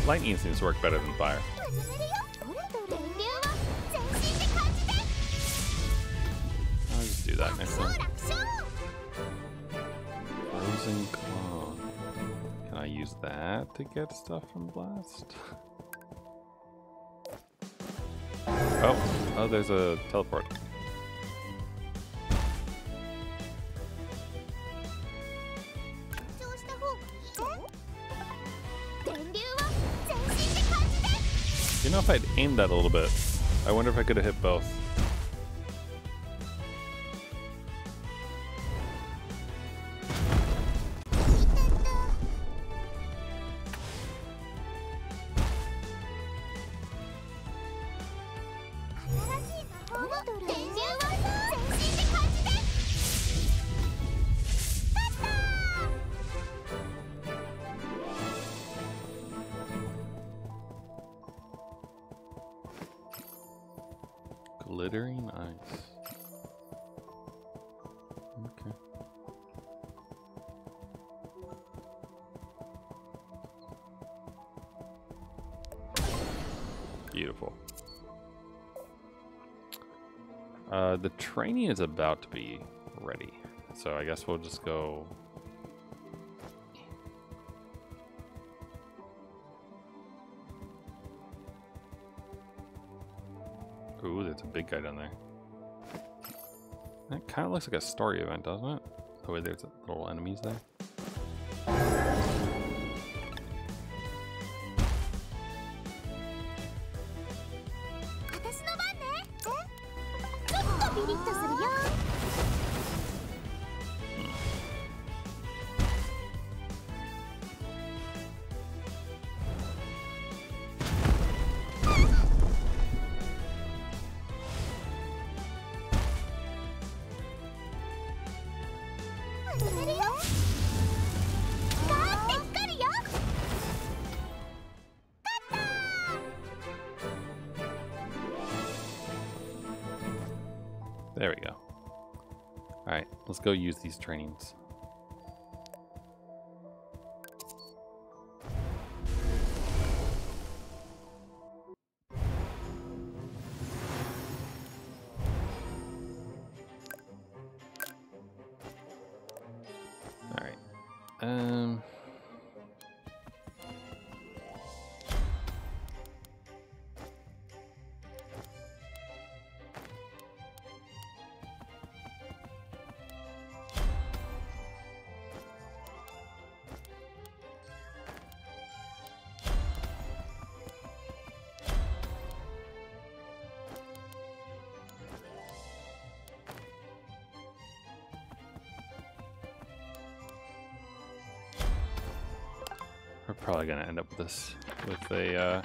Speaker 1: Lightning seems to work better than fire. I'll just do that next time. Frozen Claw. Can I use that to get stuff from Blast? Oh, there's a teleport. You know, if I'd aimed that a little bit, I wonder if I could have hit both. Glittering ice. Okay. Beautiful. The training is about to be ready, so I guess we'll just go. Ooh, there's a big guy down there. That kind of looks like a story event, doesn't it? The way there's little enemies there. There we go. Alright, let's go use these trainings. Alright. We're probably gonna end up with this with a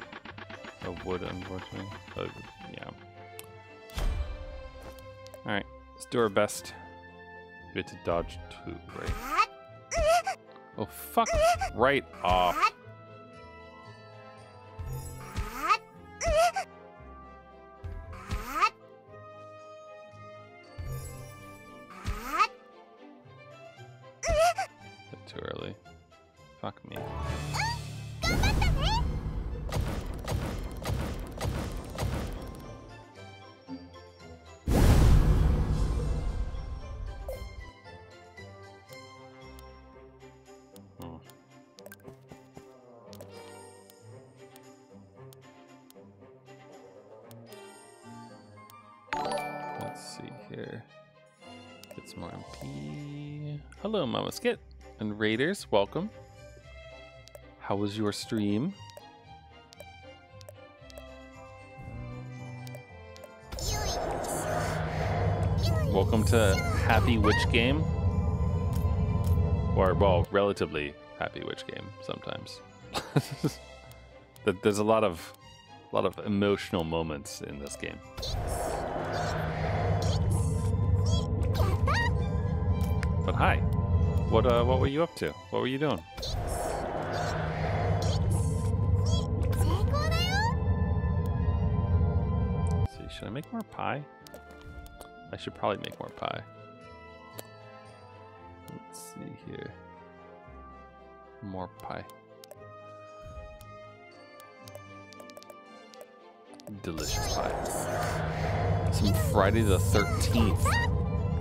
Speaker 1: wood, unfortunately. But yeah. All right, let's do our best. We get to dodge two, right? Oh fuck! Right off. Bit too early. Fuck me. Let's see here. Get some more MP. Hello, Mama Skit and Raiders. Welcome. How was your stream? Welcome to Happy Witch Game. Or, well, relatively Happy Witch Game sometimes. There's a lot of emotional moments in this game. But hi. What were you up to? What were you doing? Should I make more pie? I should probably make more pie. Let's see here. More pie. Delicious pie. Some Friday the 13th.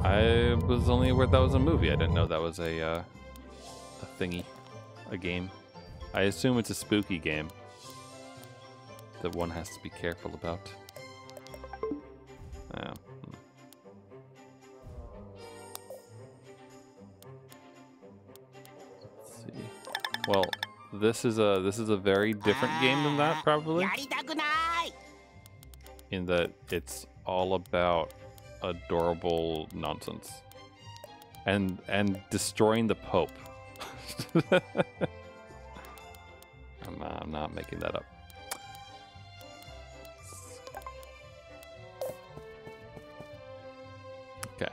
Speaker 1: I was only aware that was a movie. I didn't know that was a thingy, a game. I assume it's a spooky game that one has to be careful about. Let's see. Well, this is a very different game than that, probably. In that it's all about adorable nonsense and destroying the Pope. I'm not making that up. Okay.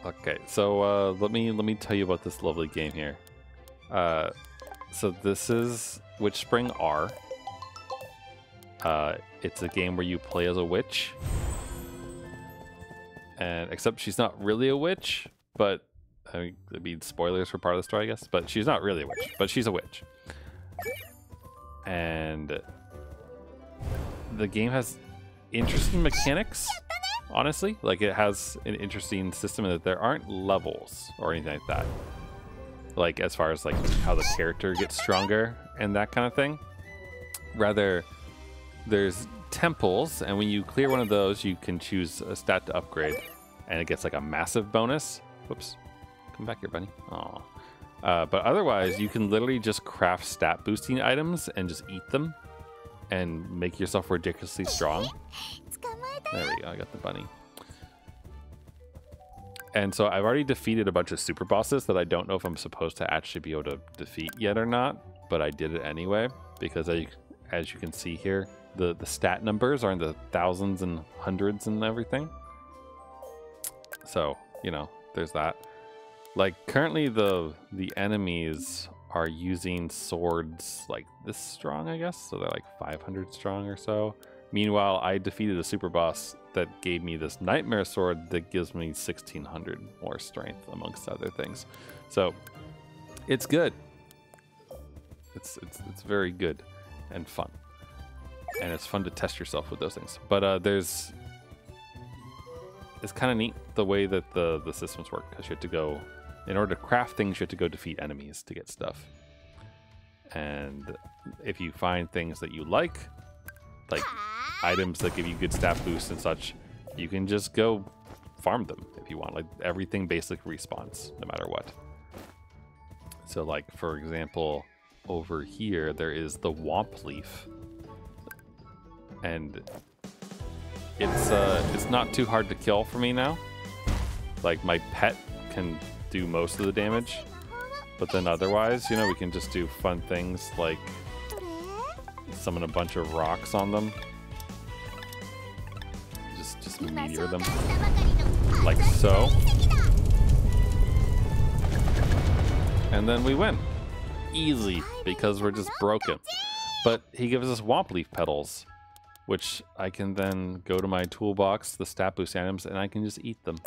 Speaker 1: Okay, so let me tell you about this lovely game here. So this is Witchspring R. It's a game where you play as a witch, and except she's not really a witch, but I mean spoilers for part of the story, I guess. But she's not really a witch, but she's a witch, and the game has interesting mechanics. Honestly, like it has an interesting system in that there aren't levels or anything like that. Like as far as like how the character gets stronger and that kind of thing. Rather, there's temples, and when you clear one of those, you can choose a stat to upgrade, and it gets like a massive bonus. Whoops, come back here, bunny. Aw. But otherwise, you can literally just craft stat boosting items and just eat them, and make yourself ridiculously strong. There we go, I got the bunny. And so I've already defeated a bunch of super bosses that I don't know if I'm supposed to actually be able to defeat yet or not, but I did it anyway, because as you can see here, the stat numbers are in the thousands and hundreds and everything. So, you know, there's that. Like currently the enemies are using swords like this strong, I guess. So they're like 500 strong or so. Meanwhile, I defeated a super boss that gave me this nightmare sword that gives me 1600 more strength, amongst other things. So it's good. It's very good and fun. And it's fun to test yourself with those things. But it's kind of neat the way that the systems work, because you have to go, in order to craft things, you have to go defeat enemies to get stuff. And if you find things that you like items that give you good stat boosts and such, you can just go farm them if you want. Like everything basically respawns no matter what. So like for example, over here there is the Womp Leaf, and it's not too hard to kill for me now. Like my pet can do most of the damage, but then otherwise, you know, we can just do fun things like summon a bunch of rocks on them. Just meteor them. Like so. And then we win. Easy, because we're just broken. But he gives us Womp Leaf petals, which I can then go to my toolbox, the stat boost items, and I can just eat them.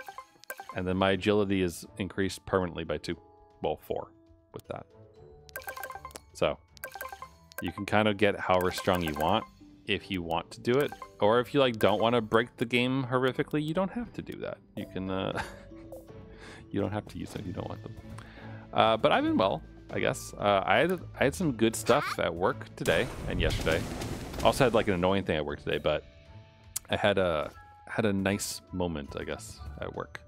Speaker 1: And then my agility is increased permanently by 4 with that. So you can kind of get however strong you want if you want to do it, or if you like don't want to break the game horrifically, you don't have to do that. You can you don't have to use them if you don't want them. But I've been well, I guess. I had some good stuff at work today and yesterday. Also had like an annoying thing at work today, but I had a nice moment, I guess, at work,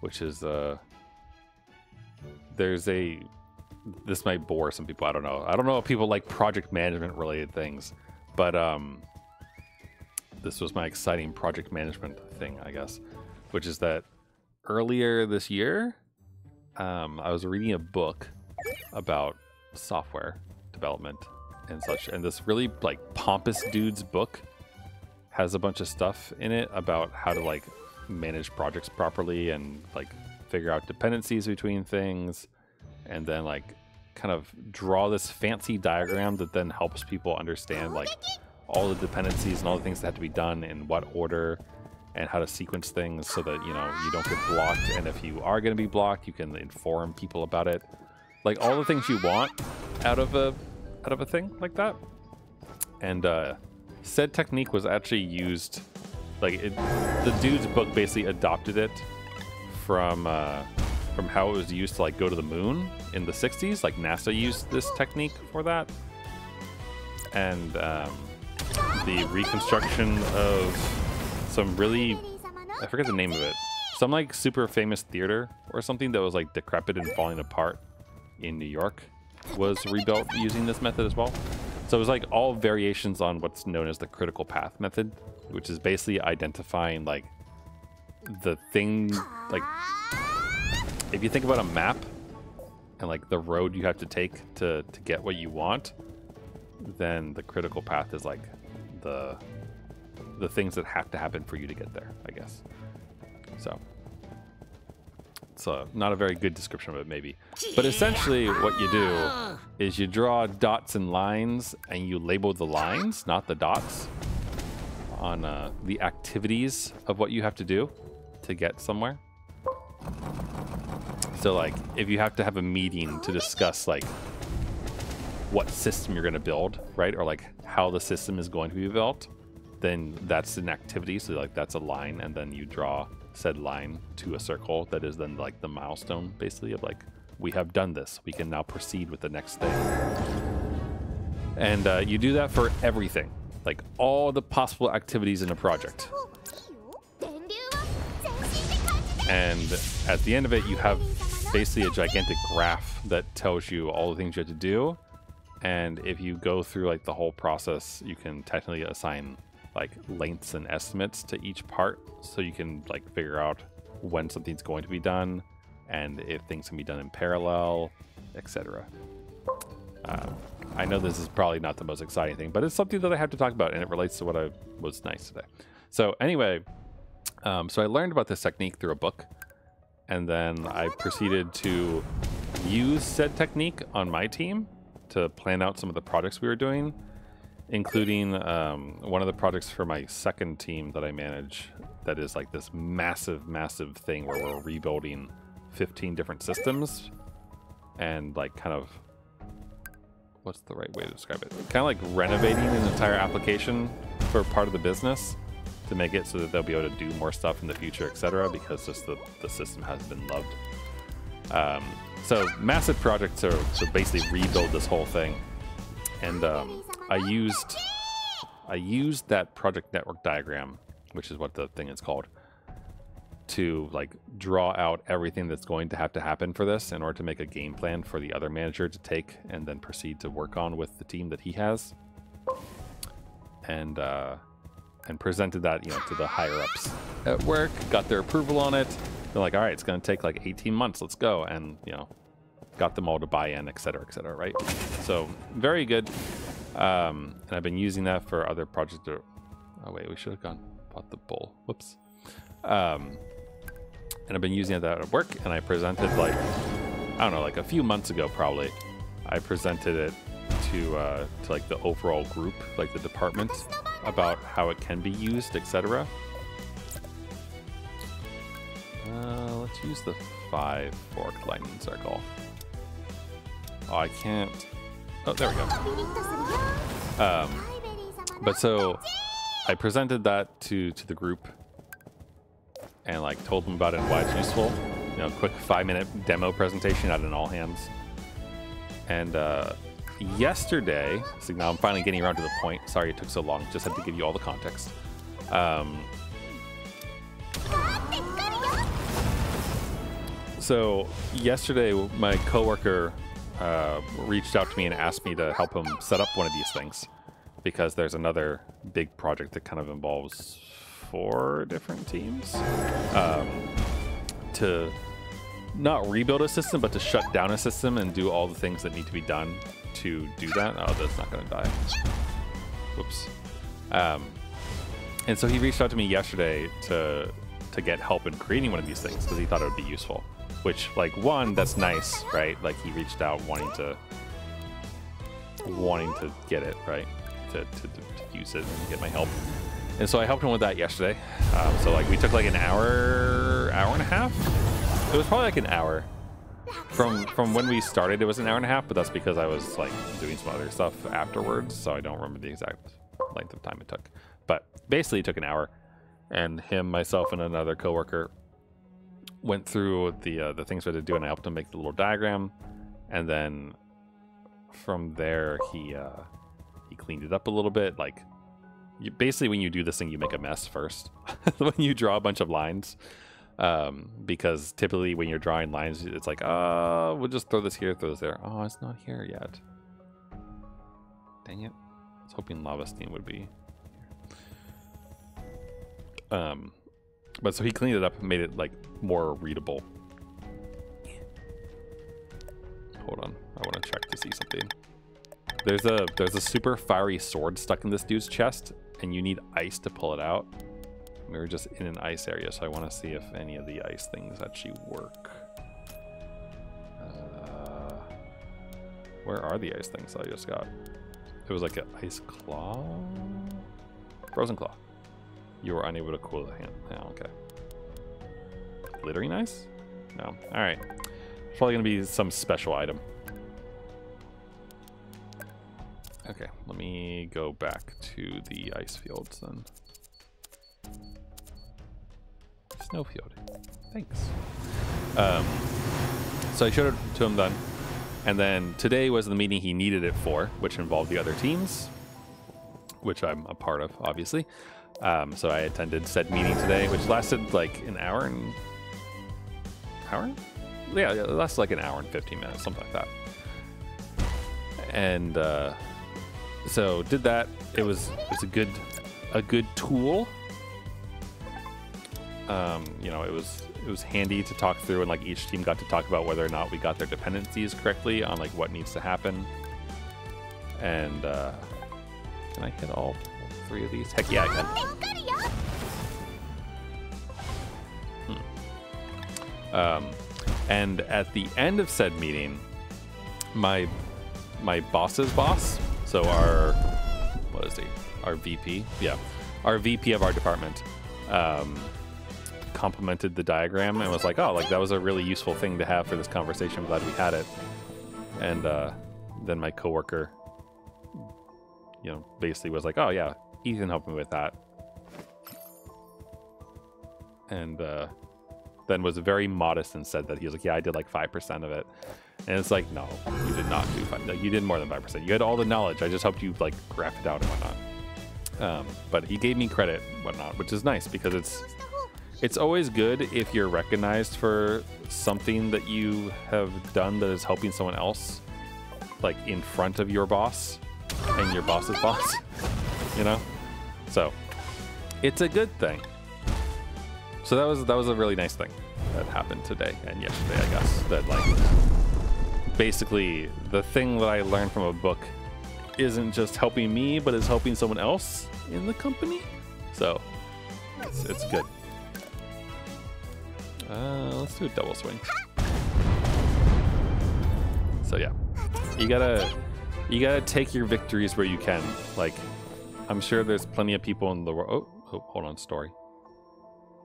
Speaker 1: which is this might bore some people. I don't know if people like project management related things, but this was my exciting project management thing, I guess, which is that earlier this year, I was reading a book about software development and such, and this really like pompous dude's book has a bunch of stuff in it about how to like manage projects properly and like figure out dependencies between things, and then like kind of draw this fancy diagram that then helps people understand like all the dependencies and all the things that have to be done in what order and how to sequence things so that, you know, you don't get blocked, and if you are going to be blocked, you can inform people about it. Like all the things you want out of a thing like that. And said technique was actually used, like the dude's book basically adopted it from how it was used to like go to the moon in the 60s. Like NASA used this technique for that. and the reconstruction of some really, I forget the name of it, some like super famous theater or something that was like decrepit and falling apart in New York was rebuilt using this method as well. So it was like all variations on what's known as the critical path method, which is basically identifying like the thing, like if you think about a map and like the road you have to take to get what you want, then the critical path is like the things that have to happen for you to get there, I guess. So it's not a very good description of it, maybe. But essentially what you do is you draw dots and lines and you label the lines, not the dots, on the activities of what you have to do to get somewhere. So like if you have to have a meeting to discuss like what system you're going to build, right? Or like how the system is going to be built, then that's an activity. So like that's a line, and then you draw said line to a circle that is then like the milestone basically of like, we have done this, we can now proceed with the next thing. And you do that for everything, like all the possible activities in a project. And at the end of it, you have basically a gigantic graph that tells you all the things you have to do. And if you go through like the whole process, you can technically assign like lengths and estimates to each part, so you can like figure out when something's going to be done and if things can be done in parallel, etc. I know this is probably not the most exciting thing, but it's something that I have to talk about, and it relates to what was nice today. So anyway, so I learned about this technique through a book, and then I proceeded to use said technique on my team to plan out some of the projects we were doing, including one of the projects for my second team that I manage that is like this massive, massive thing where we're rebuilding 15 different systems and like kind of, what's the right way to describe it? Kind of like renovating an entire application for part of the business to make it so that they'll be able to do more stuff in the future, etc., because just the system has been loved. So massive project to basically rebuild this whole thing. And I used that project network diagram, which is what the thing is called, to like draw out everything that's going to have to happen for this in order to make a game plan for the other manager to take and then proceed to work on with the team that he has. And presented that, you know, to the higher ups at work, got their approval on it. They're like, all right, it's going to take like 18 months, let's go. And, you know, got them all to buy in, etc., right? So very good. And I've been using that for other projects. Oh wait, we should have bought the bowl. Whoops. And I've been using that at work, and I presented like, I don't know, like a few months ago probably, I presented it to like the overall group, like the department, about how it can be used, etc. Let's use the 5-forked lightning circle. Oh, I can't. Oh, there we go. But so I presented that to the group and like told them about it and why it's useful. You know, quick 5-minute demo presentation at an all hands. And yesterday, so now I'm finally getting around to the point. Sorry it took so long. Just had to give you all the context. So yesterday, my coworker reached out to me and asked me to help him set up one of these things, because there's another big project that kind of involves 4 different teams to not rebuild a system, but to shut down a system and do all the things that need to be done to do that. Oh, that's not going to die. Whoops. And so he reached out to me yesterday to get help in creating one of these things because he thought it would be useful. Which, like, one, that's nice, right? Like, he reached out wanting to get it, right? To use it and get my help. And so I helped him with that yesterday. So, like, we took like an hour and a half. It was probably like an hour. From when we started, it was an hour and a half, but that's because I was like doing some other stuff afterwards, so I don't remember the exact length of time it took. But basically, it took an hour, and him, myself, and another coworker went through the things we had to do, and I helped him make the little diagram, and then from there he He cleaned it up a little bit. Like, basically when you do this thing, you make a mess first. When you draw a bunch of lines. Because typically when you're drawing lines, it's like, we'll just throw this here, throw this there. Oh, it's not here yet. Dang it. I was hoping Lava Steam would be here. But so he cleaned it up and made it like more readable. Hold on, I want to check to see something. There's a super fiery sword stuck in this dude's chest, and you need ice to pull it out. We were just in an ice area, so I want to see if any of the ice things actually work. Where are the ice things I just got? It was like an ice claw? Frozen claw. You were unable to cool the hand. Oh, okay. Glittering ice? No. Alright. It's probably going to be some special item. Okay, let me go back to the ice fields then. Snowfield. Thanks. So I showed it to him then. And then today was the meeting he needed it for, which involved the other teams, which I'm a part of, obviously. So I attended said meeting today, which lasted like an hour and... Hour? Yeah, it lasted like an hour and 15 minutes, something like that. And so did that. It was a good tool. You know, it was handy to talk through, and like each team got to talk about whether or not we got their dependencies correctly on like what needs to happen. And can I hit all 3 of these? Heck yeah, I can. And at the end of said meeting, my boss's boss, so our, what is he? Our VP? Yeah, our VP of our department, complimented the diagram and was like, oh, like that was a really useful thing to have for this conversation. I'm glad we had it. And then my coworker, you know, basically was like, oh yeah, Ethan helped me with that. And then was very modest and said that he was like, yeah, I did like 5% of it. And it's like, no, you did not do 5%. Like, you did more than 5%. You had all the knowledge. I just helped you like graph it out and whatnot. But he gave me credit and whatnot, which is nice because it's always good if you're recognized for something that you have done that is helping someone else, like in front of your boss and your boss's boss, you know? So it's a good thing. So that was a really nice thing that happened today and yesterday, I guess. That like basically the thing that I learned from a book isn't just helping me, but is helping someone else in the company. So it's good. Let's do a double swing. So yeah, you gotta take your victories where you can. Like, I'm sure there's plenty of people in the world. Oh, hold on, story.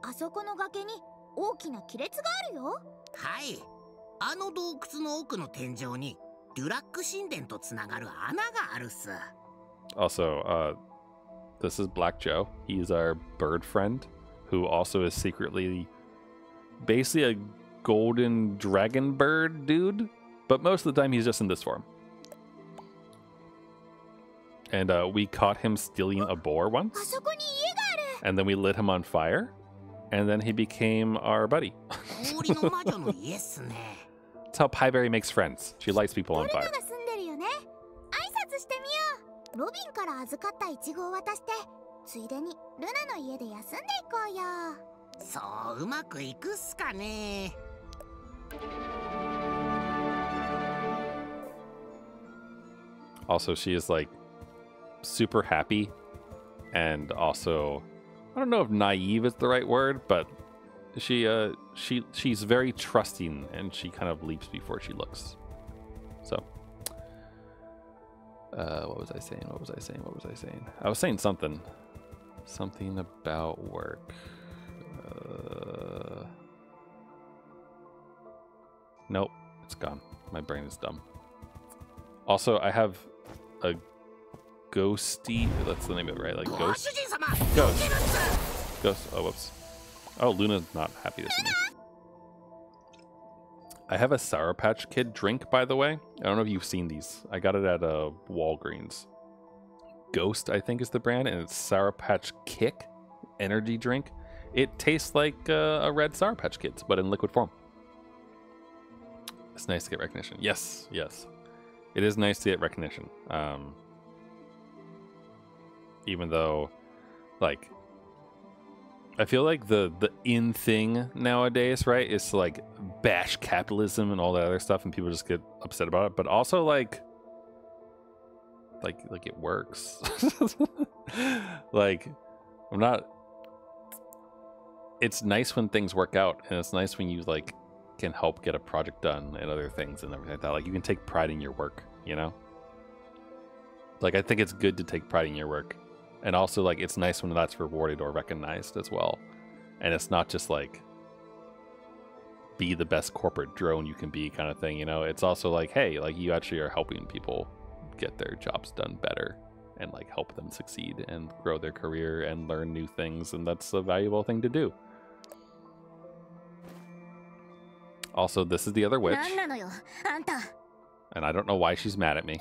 Speaker 3: あそこの崖に大きな亀裂があるよ。
Speaker 7: はい。あの洞窟の奥の天井にデュラック神殿とつながる穴があるっす。
Speaker 1: Also, this is Black Joe. He's our bird friend, who also is secretly basically a golden dragon bird dude, but most of the time he's just in this form. And we caught him stealing a boar once, and then we lit him on fire, and then he became our buddy. That's how Pieberry makes friends. She lights people on fire.
Speaker 3: ロビンから預かったイチゴを渡して、ついでにルナの家で休んでいこうよ。
Speaker 7: そううまくいくっすかね。
Speaker 1: Also, she is like super happy, and also, I don't know if naive is the right word, but she's very trusting, and she kind of leaps before she looks. So. What was I saying? I was saying something. Something about work. Nope, it's gone. My brain is dumb. Also, I have a ghosty. That's the name of it, right? Like ghost. Ghost. Oh, whoops. Oh, Luna's not happy to see me. I have a Sour Patch Kid drink, by the way. I don't know if you've seen these. I got it at Walgreens. Ghost, I think is the brand, and it's Sour Patch Kick energy drink. It tastes like a red Sour Patch Kids, but in liquid form. It's nice to get recognition. Yes, yes. It is nice to get recognition. Even though, like, I feel like the in thing nowadays, right, is to like bash capitalism and all that other stuff, and people just get upset about it. But also like it works. Like, I'm not. It's nice when things work out, and it's nice when you like can help get a project done and other things and everything like that. Like, you can take pride in your work, you know? Like, I think it's good to take pride in your work. And also, like, it's nice when that's rewarded or recognized as well. And it's not just like be the best corporate drone you can be kind of thing, you know? It's also like, hey, like, you actually are helping people get their jobs done better and like help them succeed and grow their career and learn new things, and that's a valuable thing to do. Also, this is the other witch, and I don't know why she's mad at me.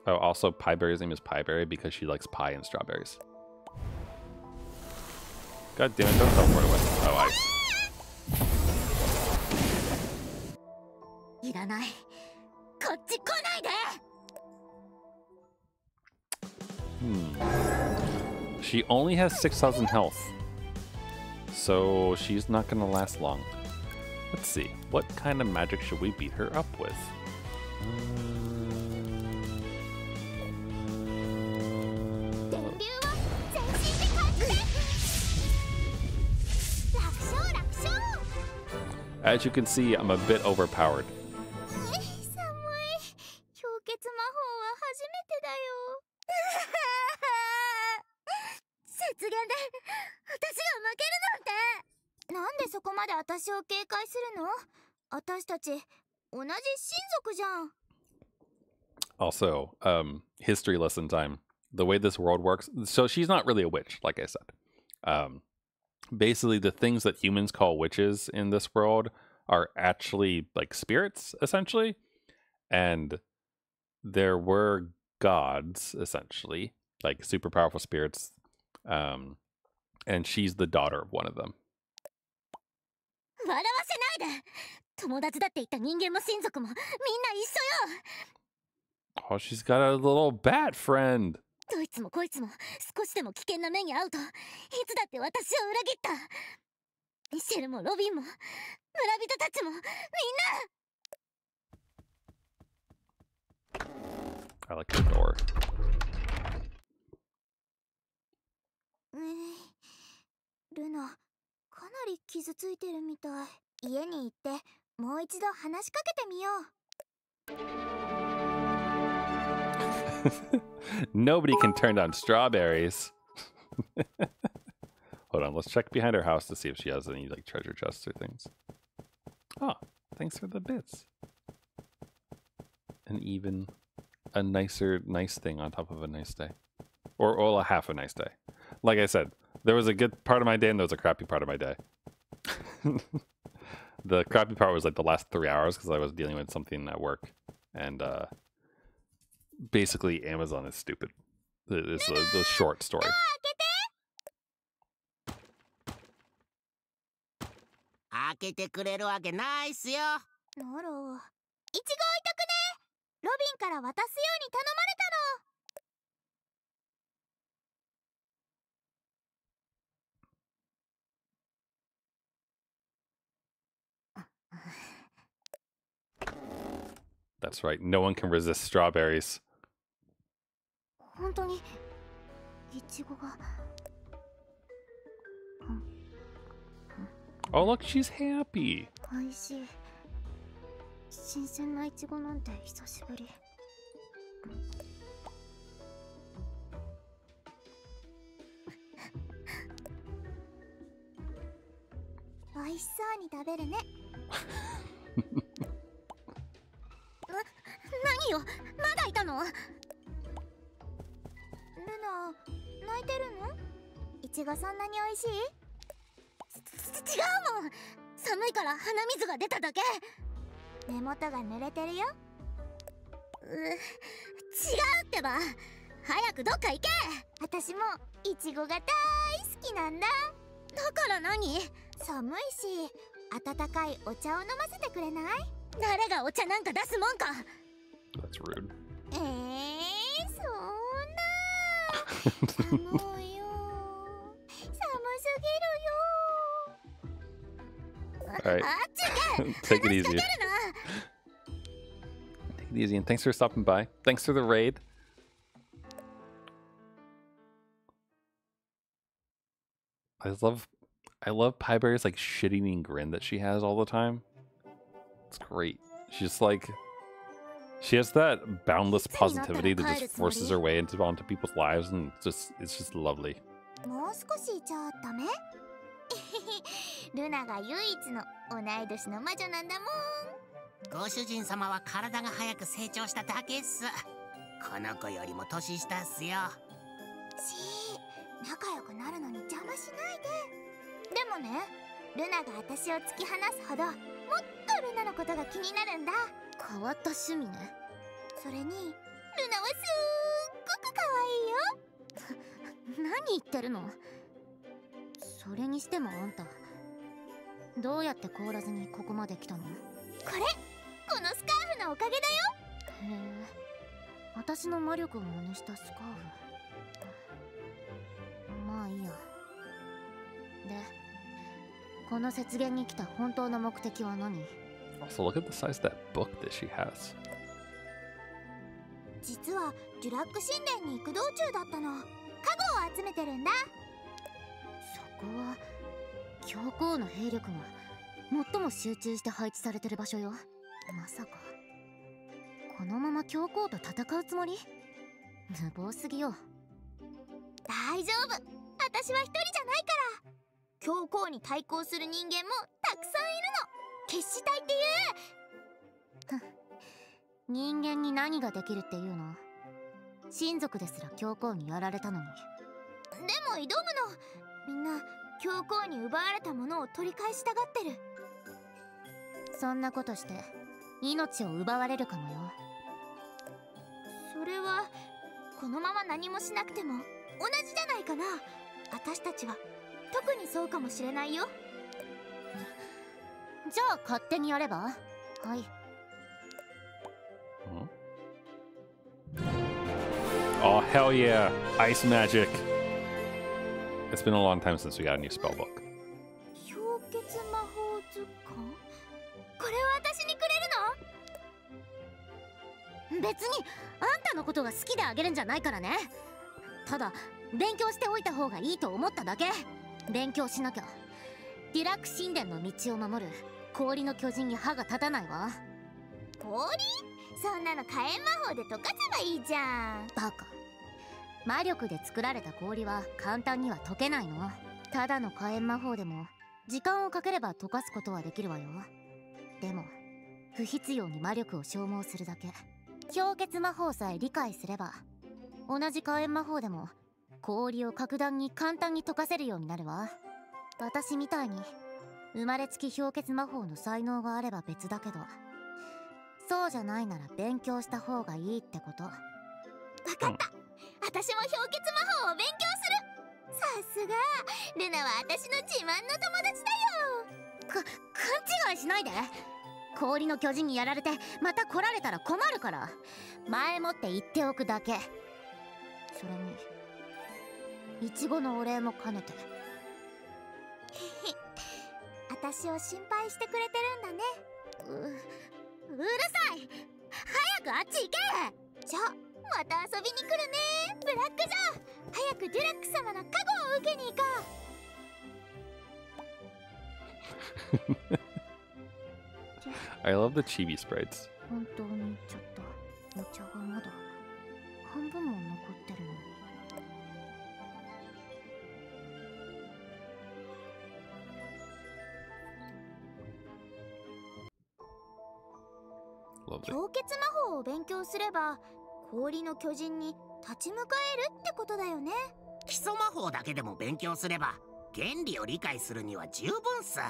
Speaker 1: Oh, also, Pieberry's name is Pieberry because she likes pie and strawberries. God damn it, don't teleport away. Oh, ice. She only has 6,000 health, so she's not gonna last long. Let's see, what kind of magic should we beat her up with? As you can see, I'm a bit overpowered. Also, history lesson time. The way this world works, so she's not really a witch, like I said. Basically, the things that humans call witches in this world are actually like spirits, essentially. And there were gods, essentially, like super powerful spirits. And she's the daughter of one of them. Oh, she's got a little bat friend. I like the door.
Speaker 3: Luna, かなり傷ついてるみたい。家に行ってもう一度話しかけてみよう。
Speaker 1: Nobody can turn down strawberries. Hold on, let's check behind her house to see if she has any like treasure chests or things. Oh, thanks for the bits. And even a nice thing on top of a nice day. Or a half a nice day. Like I said, there was a good part of my day and there was a crappy part of my day. The crappy part was like the last 3 hours because I was dealing with something at work. And basically Amazon is stupid. It's a short story.
Speaker 7: 開けてくれるわけないっすよ。
Speaker 3: なら、いちご置いとくね。ロビンから渡すように頼まれたの。
Speaker 1: That's right. No one can resist strawberries.
Speaker 3: 本当にいちごが。
Speaker 1: Oh, look, she's happy.
Speaker 3: 美味しい。新鮮ないちごなんて久しぶり。美味しそうに食べるね。
Speaker 8: 何よ、まだいたの？
Speaker 3: ルナ、泣いてるの？いちごそんなに美味しい？
Speaker 8: 違うもん。寒いから鼻水が出ただけ。
Speaker 3: 目元が濡れてるよ。
Speaker 8: ってば。早くどっか行け。
Speaker 3: 私もイチゴが大好きなんだ。
Speaker 8: だから何？
Speaker 3: 寒いし温かいお茶を飲ませてくれない？
Speaker 8: 誰がお茶なんか出すもんか。
Speaker 1: That's rude.
Speaker 3: そんな。寒いよ。寒すぎるよ。
Speaker 1: All right.
Speaker 3: あっち行け。
Speaker 1: Take it easy. Take it easy, and thanks for stopping by. Thanks for the raid. I love Pieberry's like shit-eating grin that she has all the time. It's great. She's like, she has that boundless positivity that just forces her way onto people's lives, and it's just lovely.
Speaker 3: もう少しじゃダメ？ルナが唯一の同い年の魔女なんだもん。
Speaker 7: ご主人様は体が早く成長しただけっす。この子よりも年下っすよ。
Speaker 3: 仲良くなるのに邪魔しないで。でもね、ルナが私を突き放すほどもっとルナのことが気になるんだ。
Speaker 8: 変わった趣味ね。
Speaker 3: それにルナはすっごく可愛いよ。
Speaker 8: 何言ってるの？それにしてもあんたどうやって凍らずにここまで来たの？こ
Speaker 3: のスカーフのおかげだよ。
Speaker 8: へえ、私の魔力を真似したスカーフ。まあいいや。で、この雪原に来た本当の目的は何？
Speaker 1: Also, look at the size of that book that she has.
Speaker 3: 実はデュラック神殿に行く道中だったの。家具を集めてるんだ。
Speaker 8: そこは教皇の兵力が最も集中して配置されてる場所よ。まさかこのまま教皇と戦うつもり？無謀すぎよ。
Speaker 3: 大丈夫、私は一人じゃないから。教皇に対抗する人間もたくさんいるの。決死隊っていう。
Speaker 8: 人間に何ができるっていうの？親族ですら教皇にやられたのに。
Speaker 3: でも挑むの。みんな教皇に奪われたものを取り返したがってる。
Speaker 8: そんなことして命を奪われるかもよ。
Speaker 3: それはこのまま何もしなくても同じじゃないかな。私たちは特にそうかもしれないよ。
Speaker 8: じゃあ勝手にやれば？はい。
Speaker 1: Oh, hell yeah! Ice magic! It's been a long time since we got a new spell book.
Speaker 3: 氷結魔法図鑑？これを私にくれるの？
Speaker 8: 別にあんたのことが好きであげるんじゃないからね。ただ勉強しておいた方がいいと思っただけ。勉強しなきゃデュラック神殿の道を守る氷の巨人に歯が立たないわ。
Speaker 3: 氷？そんなの火炎魔法で溶かせばいいじゃん。
Speaker 8: バカ。魔力で作られた氷は簡単には溶けないの。ただの火炎魔法でも時間をかければ溶かすことはできるわよ。でも不必要に魔力を消耗するだけ。氷結魔法さえ理解すれば同じ火炎魔法でも氷を格段に簡単に溶かせるようになるわ。私みたいに生まれつき氷結魔法の才能があれば別だけど、そうじゃないなら勉強した方がいいってこと。
Speaker 3: わかった。私も氷結魔法を勉強する。さすがルナは私の自慢の友達だよ。
Speaker 8: 勘違いしないで。氷の巨人にやられてまた来られたら困るから、前もって言っておくだけ。それにイチゴのお礼も兼ねて。
Speaker 3: 私を心配してくれてるんだね。
Speaker 8: うるさい。早くあっち行け。
Speaker 3: じゃあまた遊びに来るね、ブラックジョー。早くデュラック様の加護を受けに行こう。
Speaker 1: I love the chibi sprites.
Speaker 8: 本当に言っちゃった。お茶がまだ半分も残ってるのに。
Speaker 3: 氷結魔法を勉強すれば氷の巨人に立ち向かえるってことだよね。
Speaker 7: 基礎魔法だけでも勉強すれば原理を理解するには十分さ。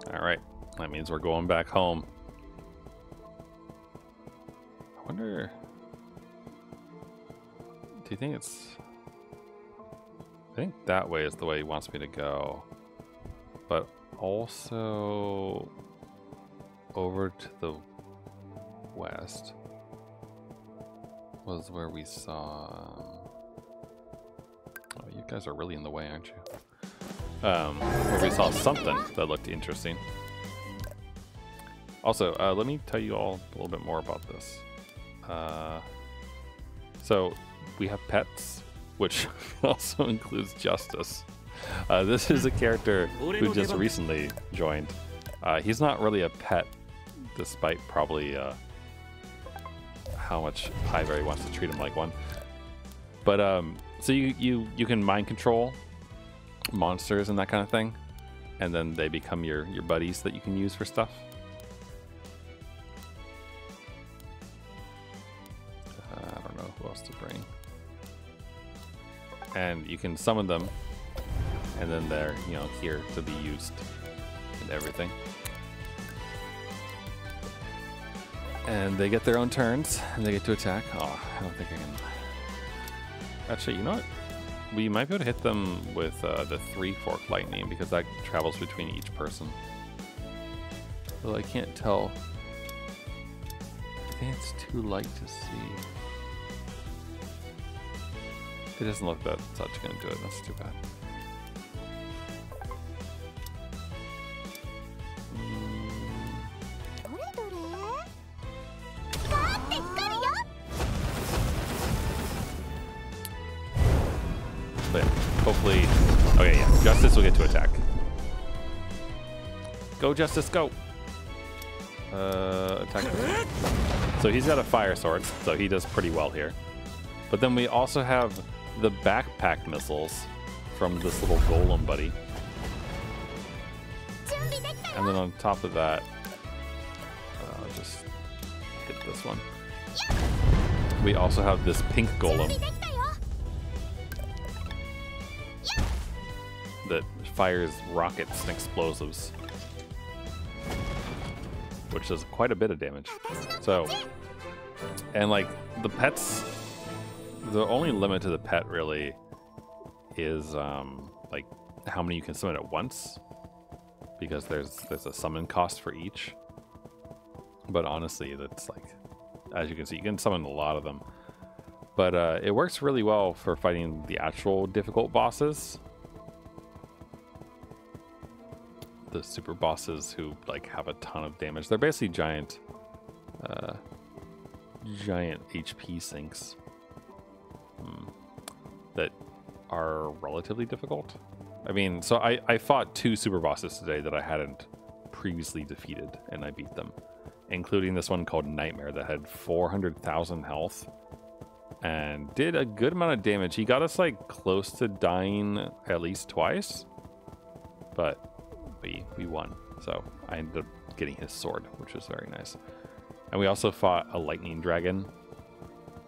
Speaker 1: Alright, That means we're going back home. I wonder... Do you think it's... I think that way is the way he wants me to go. But also... over to the west was where we saw... Oh, you guys are really in the way, aren't you? Where we saw something that looked interesting. Also, let me tell you all a little bit more about this. So, we have pets, which also includes Justice. This is a character who just recently joined. He's not really a pet, despite probably how much Highberry wants to treat him like one. But so you can mind control monsters and that kind of thing, and then they become your buddies that you can use for stuff. I don't know who else to bring. And you can summon them, and then they're, you know, here to be used and everything. And they get their own turns, and they get to attack. Oh, I don't think I can... Actually, you know what? We might be able to hit them with the 3-fork lightning, because that travels between each person. Well, I can't tell. I think it's too light to see. It doesn't look that such gonna do it. That's too bad. But hopefully, okay, yeah, Justice will get to attack. Go, Justice, go! Attack. So he's got a fire sword, so he does pretty well here. But then we also have the backpack missiles from this little golem buddy. And then on top of that, just hit this one. We also have this pink golem that fires rockets and explosives, which does quite a bit of damage. So, and like the pets, the only limit to the pet really is like how many you can summon at once, because there's a summon cost for each. But honestly, that's like, as you can see, you can summon a lot of them. But it works really well for fighting the actual difficult bosses. The super bosses who like have a ton of damage. They're basically giant HP sinks that are relatively difficult. I mean, so I fought 2 super bosses today that I hadn't previously defeated, and I beat them, including this one called Nightmare that had 400,000 health and did a good amount of damage. He got us like close to dying at least twice, but we won. So I ended up getting his sword, which was very nice. And we also fought a lightning dragon,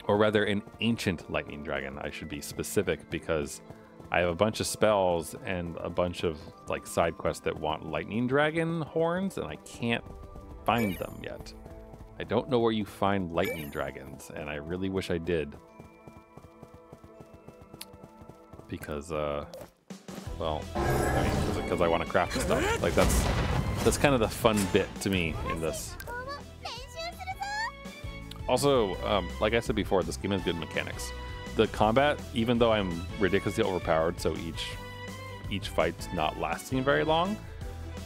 Speaker 1: or rather an ancient lightning dragon. I should be specific, because I have a bunch of spells and a bunch of like side quests that want lightning dragon horns, and I can't find them yet. I don't know where you find lightning dragons, and I really wish I did, because well, I mean, because I want to craft stuff. Like that's kind of the fun bit to me in this. Also, like I said before, this game has good mechanics. The combat, even though I'm ridiculously overpowered, so each fight's not lasting very long,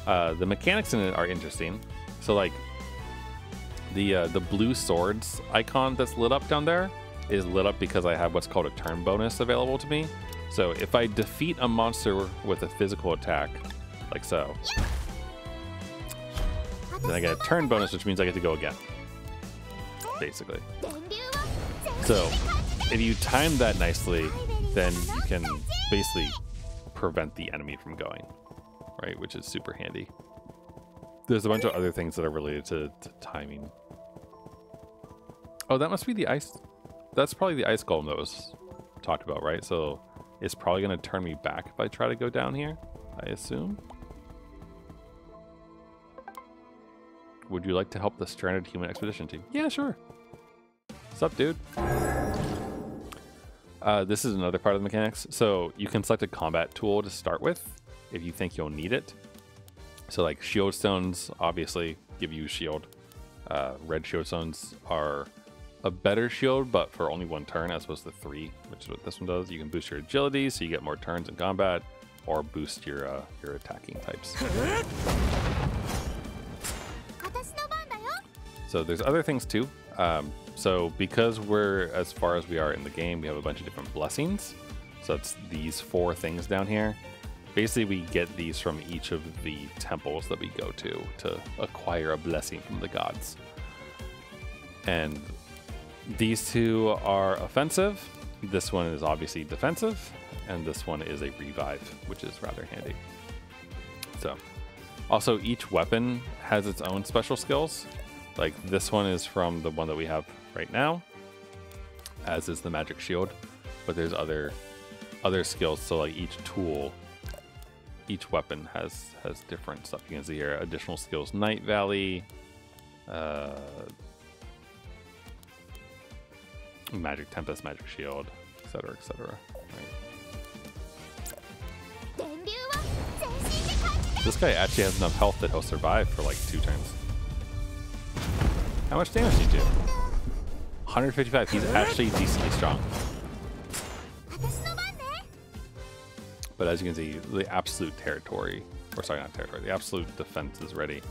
Speaker 1: the mechanics in it are interesting. So like the blue swords icon that's lit up down there is lit up because I have what's called a turn bonus available to me. So if I defeat a monster with a physical attack, like so, then I get a turn bonus, which means I get to go again, basically. So if you time that nicely, then you can basically prevent the enemy from going, right? Which is super handy. There's a bunch of other things that are related to timing. Oh, that must be the ice. That's probably the ice golem that was talked about, right? So it's probably going to turn me back if I try to go down here, I assume. Would you like to help the stranded human expedition team? Yeah, sure. What's up, dude? This is another part of the mechanics. So you can select a combat tool to start with if you think you'll need it. So like shield stones obviously give you shield. Red shield stones are a better shield, but for only 1 turn as opposed to 3, which is what this one does. You can boost your agility so you get more turns in combat, or boost your attacking types. So there's other things too. So because we're as far as we are in the game, we have a bunch of different blessings. So it's these 4 things down here. Basically, we get these from each of the temples that we go to acquire a blessing from the gods. And these 2 are offensive. This one is obviously defensive, and this one is a revive, which is rather handy. So, also each weapon has its own special skills. Like this one is from the one that we have right now, as is the magic shield. But there's other skills. So like each tool, each weapon has different stuff. You can see here additional skills: Night Valley, Magic Tempest, Magic Shield, etc., etc. Right. This guy actually has enough health that he'll survive for like 2 turns. How much damage did you do? 155. He's actually decently strong. But as you can see, the absolute territory, or sorry, not territory, the absolute defense is ready.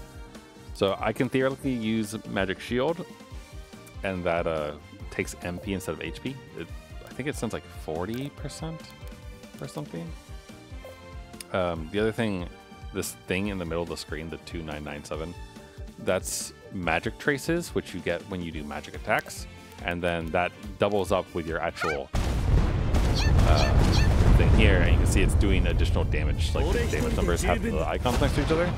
Speaker 1: So I can theoretically use Magic Shield, and that takes MP instead of HP. I think it sounds like 40% or something. The other thing, this thing in the middle of the screen, the 2997, that's magic traces, which you get when you do magic attacks, and then that doubles up with your actual thing here, and you can see it's doing additional damage. Like the damage numbers have the icons next to each other.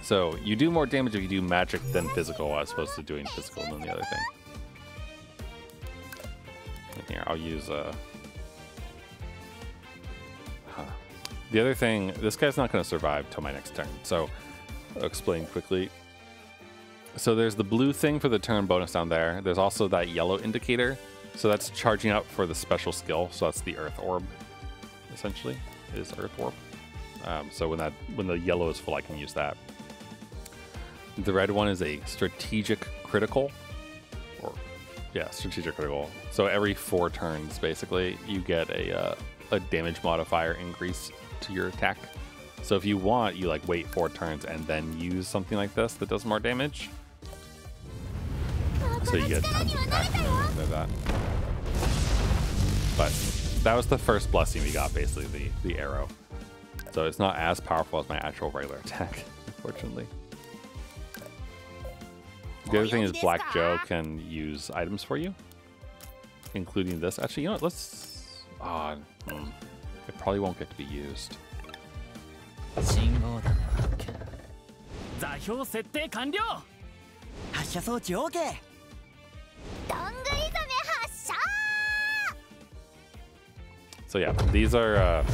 Speaker 1: So you do more damage if you do magic than physical, as opposed to doing physical than the other thing. And here, I'll use the other thing. This guy's not going to survive till my next turn, so I'll explain quickly. So there's the blue thing for the turn bonus down there. There's also that yellow indicator. So that's charging up for the special skill. So that's the Earth Orb, essentially, is Earth Orb. So when the yellow is full, I can use that. The red one is a strategic critical. Strategic critical. So every 4 turns, basically, you get a damage modifier increase to your attack. So if you want, you like wait 4 turns and then use something like this that does more damage. So you get tons of attack like that. But that was the first blessing we got, basically, the arrow. So it's not as powerful as my actual regular attack, unfortunately. The other thing is Black Joe can use items for you, including this. Actually, you know what? Let's... it probably won't get to be used. So yeah, these are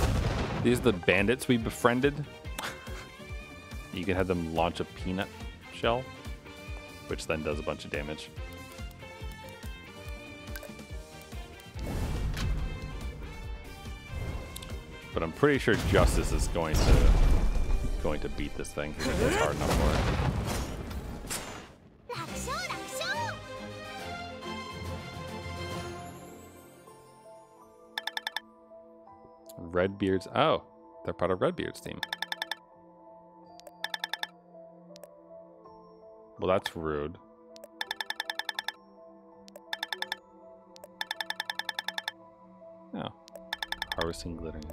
Speaker 1: the bandits we befriended. You can have them launch a peanut shell, which then does a bunch of damage. But I'm pretty sure Justice is going to beat this thing because it's hard enough for it. Redbeard's, oh, they're part of Redbeard's team. Well, that's rude. Oh, harvesting glittering.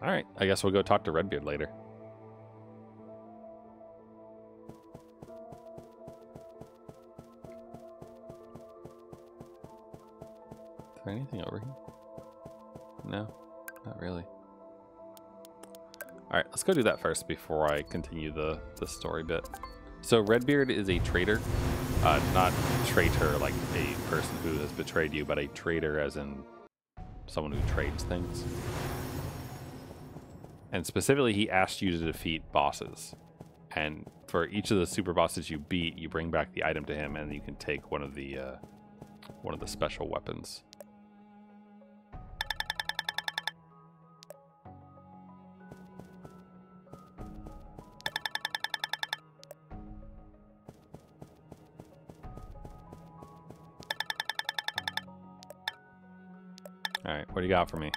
Speaker 1: All right, I guess we'll go talk to Redbeard later. Is there anything over here? No, not really. Alright, let's go do that first before I continue the story bit. So Redbeard is a traitor. Not traitor like a person who has betrayed you, but a traitor as in someone who trades things. And specifically, he asked you to defeat bosses. And for each of the super bosses you beat, you bring back the item to him, and you can take one of the special weapons. All right, what do you got for me?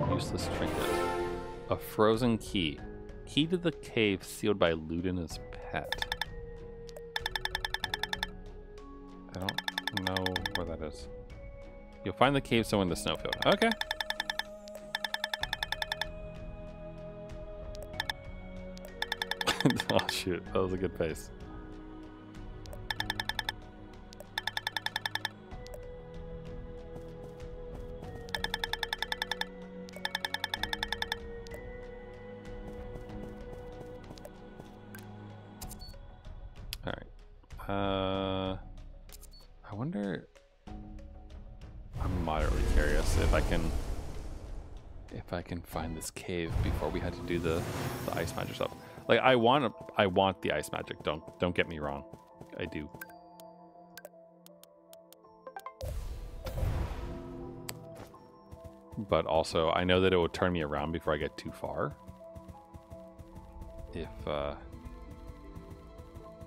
Speaker 1: Useless trinket. A frozen key. Key to the cave sealed by Ludina's pet. I don't know where that is. You'll find the cave somewhere in the snowfield. Okay. Oh shoot, that was a good pace. Alright. I wonder, I'm moderately curious if I can find this cave before we had to do the ice magic stuff. Like I want the ice magic. Don't get me wrong. I do. But also I know that it will turn me around before I get too far. If oh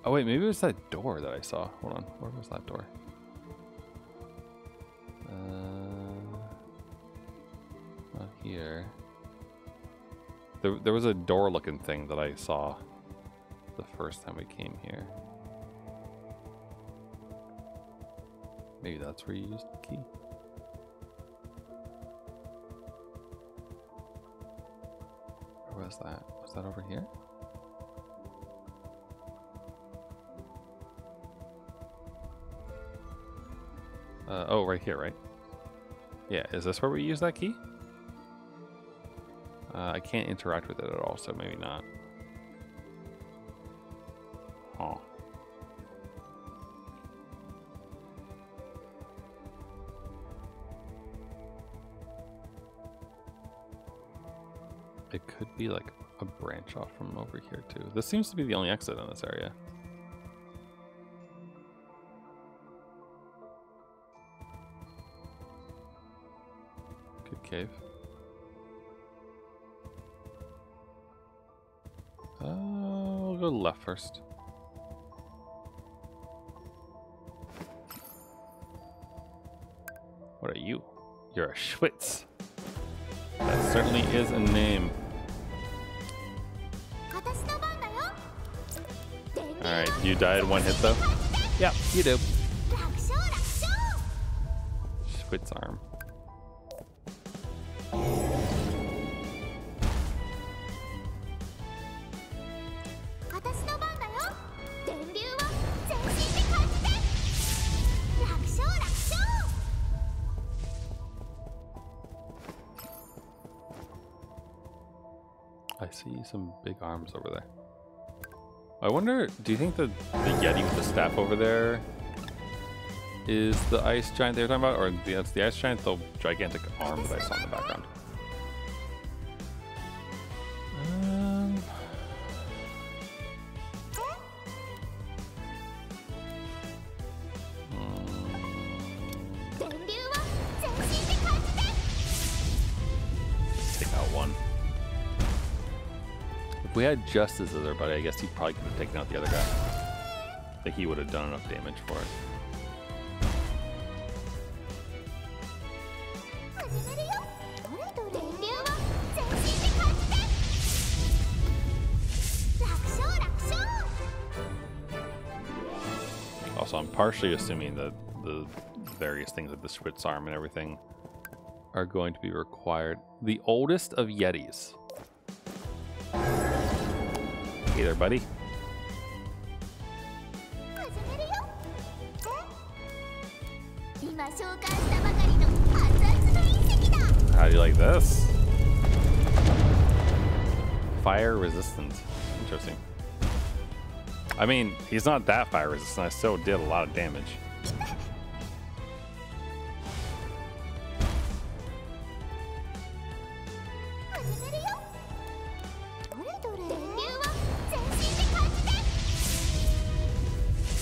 Speaker 1: wait, maybe it was that door that I saw. Hold on. Where was that door? Not here. There was a door-looking thing that I saw the first time we came here. Maybe that's where you used the key. Where was that? Was that over here? Oh, right here, right? Yeah, is this where we use that key? I can't interact with it at all, so maybe not. Oh. It could be like a branch off from over here too. This seems to be the only exit in this area. Good cave. We'll go left first. What are you? You're a Schwitz. That certainly is a name. Alright, you die in one hit though? Yep, you do. Schwitz arm. I see some big arms over there. I wonder, do you think the Yeti with the staff over there is the ice giant they were talking about? Or that's the ice giant, the gigantic arm that I saw in the background? Take out one. If we had just as other buddy, I guess he probably could have taken out the other guy. I think he would have done enough damage for it. Also, I'm partially assuming that the various things like the Schwitz arm and everything are going to be required. The oldest of Yetis. Hey there, buddy. How do you like this? Fire resistance. Interesting. I mean, he's not that fire resistant. I still did a lot of damage.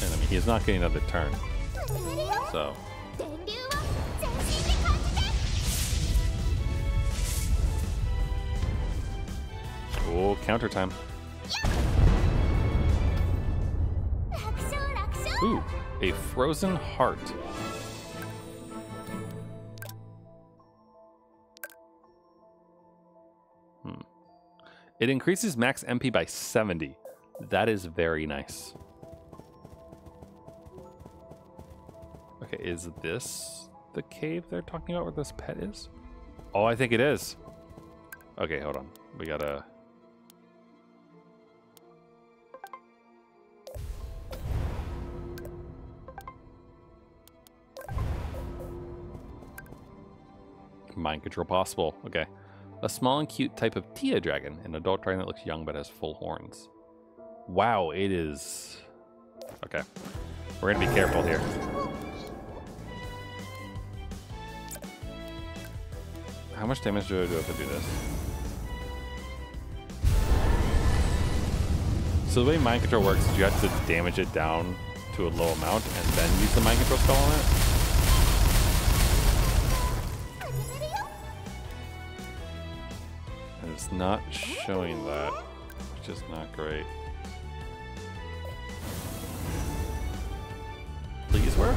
Speaker 1: And I mean, he's not getting another turn. So. Oh, counter time. Ooh, a frozen heart. It increases max MP by 70. That is very nice. Okay, is this the cave they're talking about where this pet is? Oh, I think it is. Okay, hold on. We gotta... Mind control possible. Okay. A small and cute type of Tia dragon. An adult dragon that looks young but has full horns. Wow, it is... Okay. We're gonna be careful here. How much damage do I do if I do this? So the way mind control works is you have to damage it down to a low amount and then use the mind control spell on it. And it's not showing that, which is not great. Please work.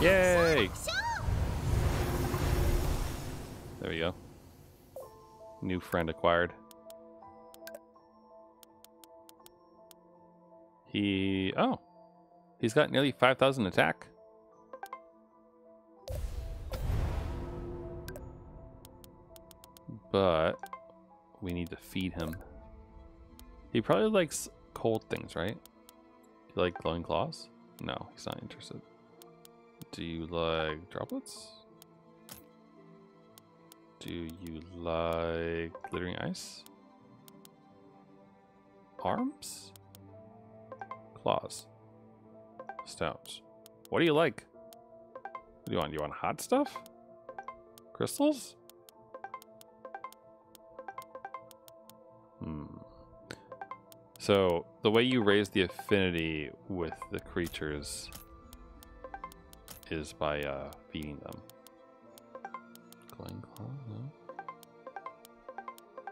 Speaker 1: Yay! There we go. New friend acquired. Oh, he's got nearly 5,000 attack. But we need to feed him. He probably likes cold things, right? You like glowing claws? No, he's not interested. Do you like droplets? Do you like glittering ice? Arms? Claws. Stones. What do you like? What do you want? Do you want hot stuff? Crystals? So the way you raise the affinity with the creatures is by feeding them. Glowing claw? No.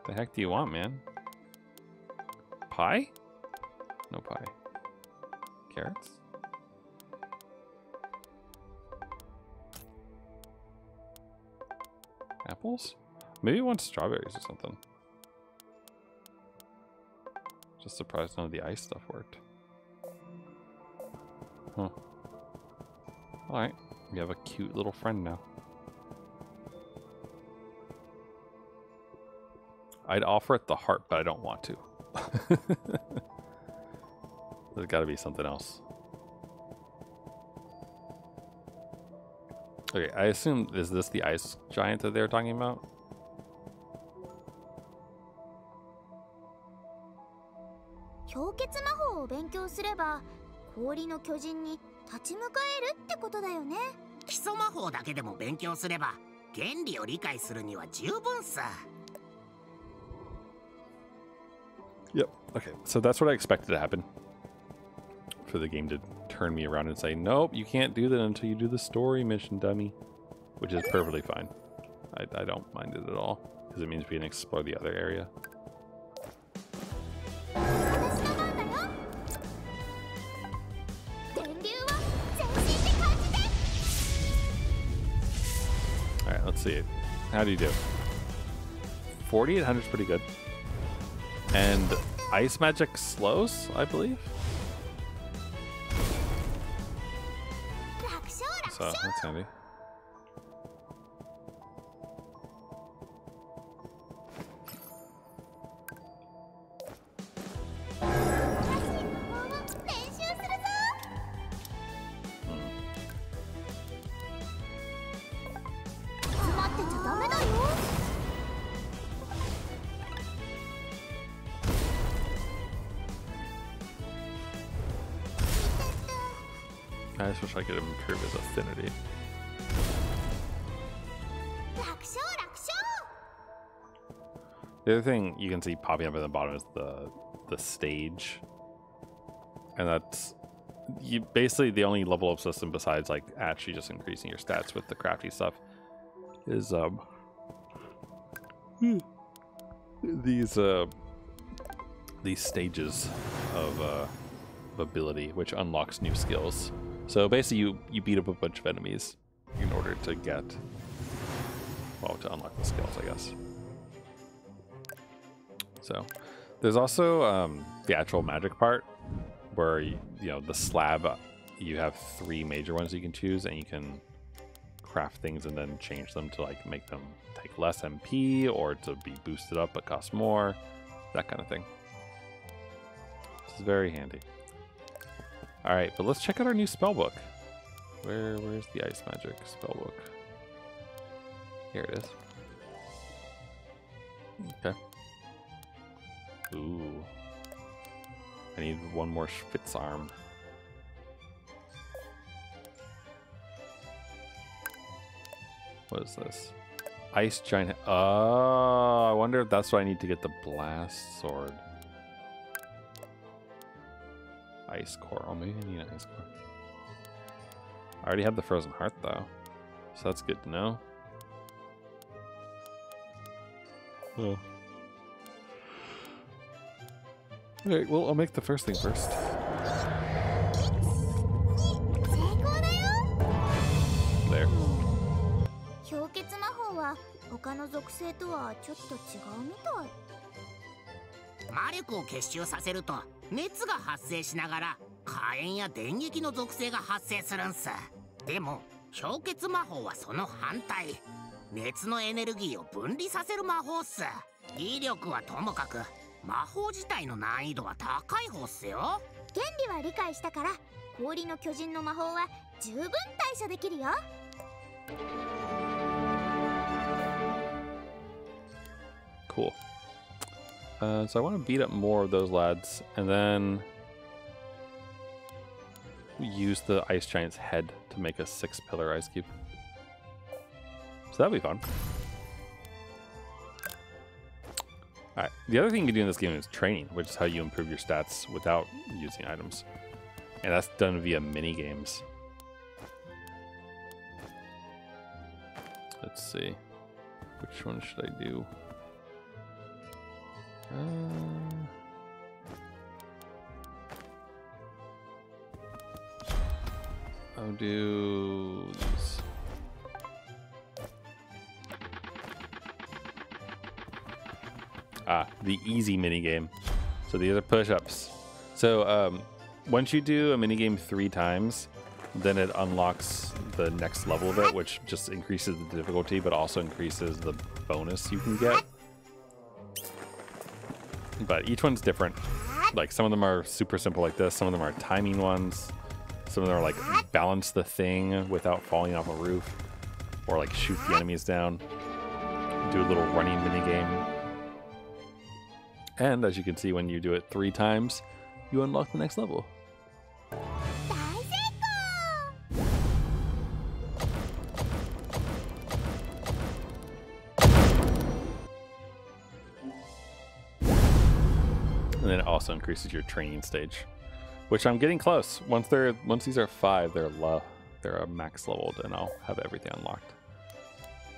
Speaker 1: The heck do you want, man? Pie? No pie. Carrots? Apples? Maybe you want strawberries or something. Just surprised none of the ice stuff worked. Huh. Alright, we have a cute little friend now. I'd offer it the heart, but I don't want to. There's got to be something else. Okay, I assume, is this the ice giant that they were talking about? Yep, okay, so that's what I expected to happen. For the game to turn me around and say, nope, you can't do that until you do the story mission, dummy. Which is perfectly fine. I don't mind it at all, because it means we can explore the other area. Alright, let's see it. How do you do? 4,800 is pretty good. And ice magic slows, I believe. So that's handy. I just wish I could improve his affinity. The other thing you can see popping up at the bottom is the stage, and that's basically the only level up system besides like actually just increasing your stats with the crafty stuff is these stages of ability, which unlocks new skills. So basically you beat up a bunch of enemies in order to get, well, to unlock the skills, I guess. So there's also the actual magic part where you know the slab, you have 3 major ones you can choose, and you can craft things and then change them to like make them take less MP or to be boosted up but cost more, that kind of thing. It's very handy. All right, but let's check out our new spellbook. Where's the ice magic spellbook? Here it is. Okay. Ooh. I need one more Spitz arm. What is this? Ice giant. Oh, I wonder if that's what I need to get the blast sword. Ice core. Oh, maybe I need an ice core. I already have the frozen heart though, so that's good to know. Oh. Alright, well, I'll make the first thing first. There.
Speaker 3: 氷結魔法は他の属性とはちょっと違うみたい。
Speaker 7: 魔力を結集させると熱が発生しながら火炎や電撃の属性が発生するんす。でも氷結魔法はその反対、熱のエネルギーを分離させる魔法っす。威力はともかく魔法自体の難易度は高い方っすよ。
Speaker 3: 原理は理解したから氷の巨人の魔法は十分対処できるよ。
Speaker 1: Cool. So I want to beat up more of those lads, and then use the ice giant's head to make a 6-pillar ice cube. So that'll be fun. Alright, the other thing you can do in this game is training, which is how you improve your stats without using items. And that's done via mini games. Let's see. Which one should I do? I'll do these. The easy minigame. So these are push-ups. So once you do a minigame 3 times, then it unlocks the next level of it, which just increases the difficulty, but also increases the bonus you can get. But each one's different. Like some of them are super simple like this, some of them are timing ones, some of them are like balance the thing without falling off a roof, or like shoot the enemies down, do a little running minigame. And as you can see, when you do it 3 times, you unlock the next level. And then it also increases your training stage, which I'm getting close. Once these are 5, they're max leveled, and I'll have everything unlocked,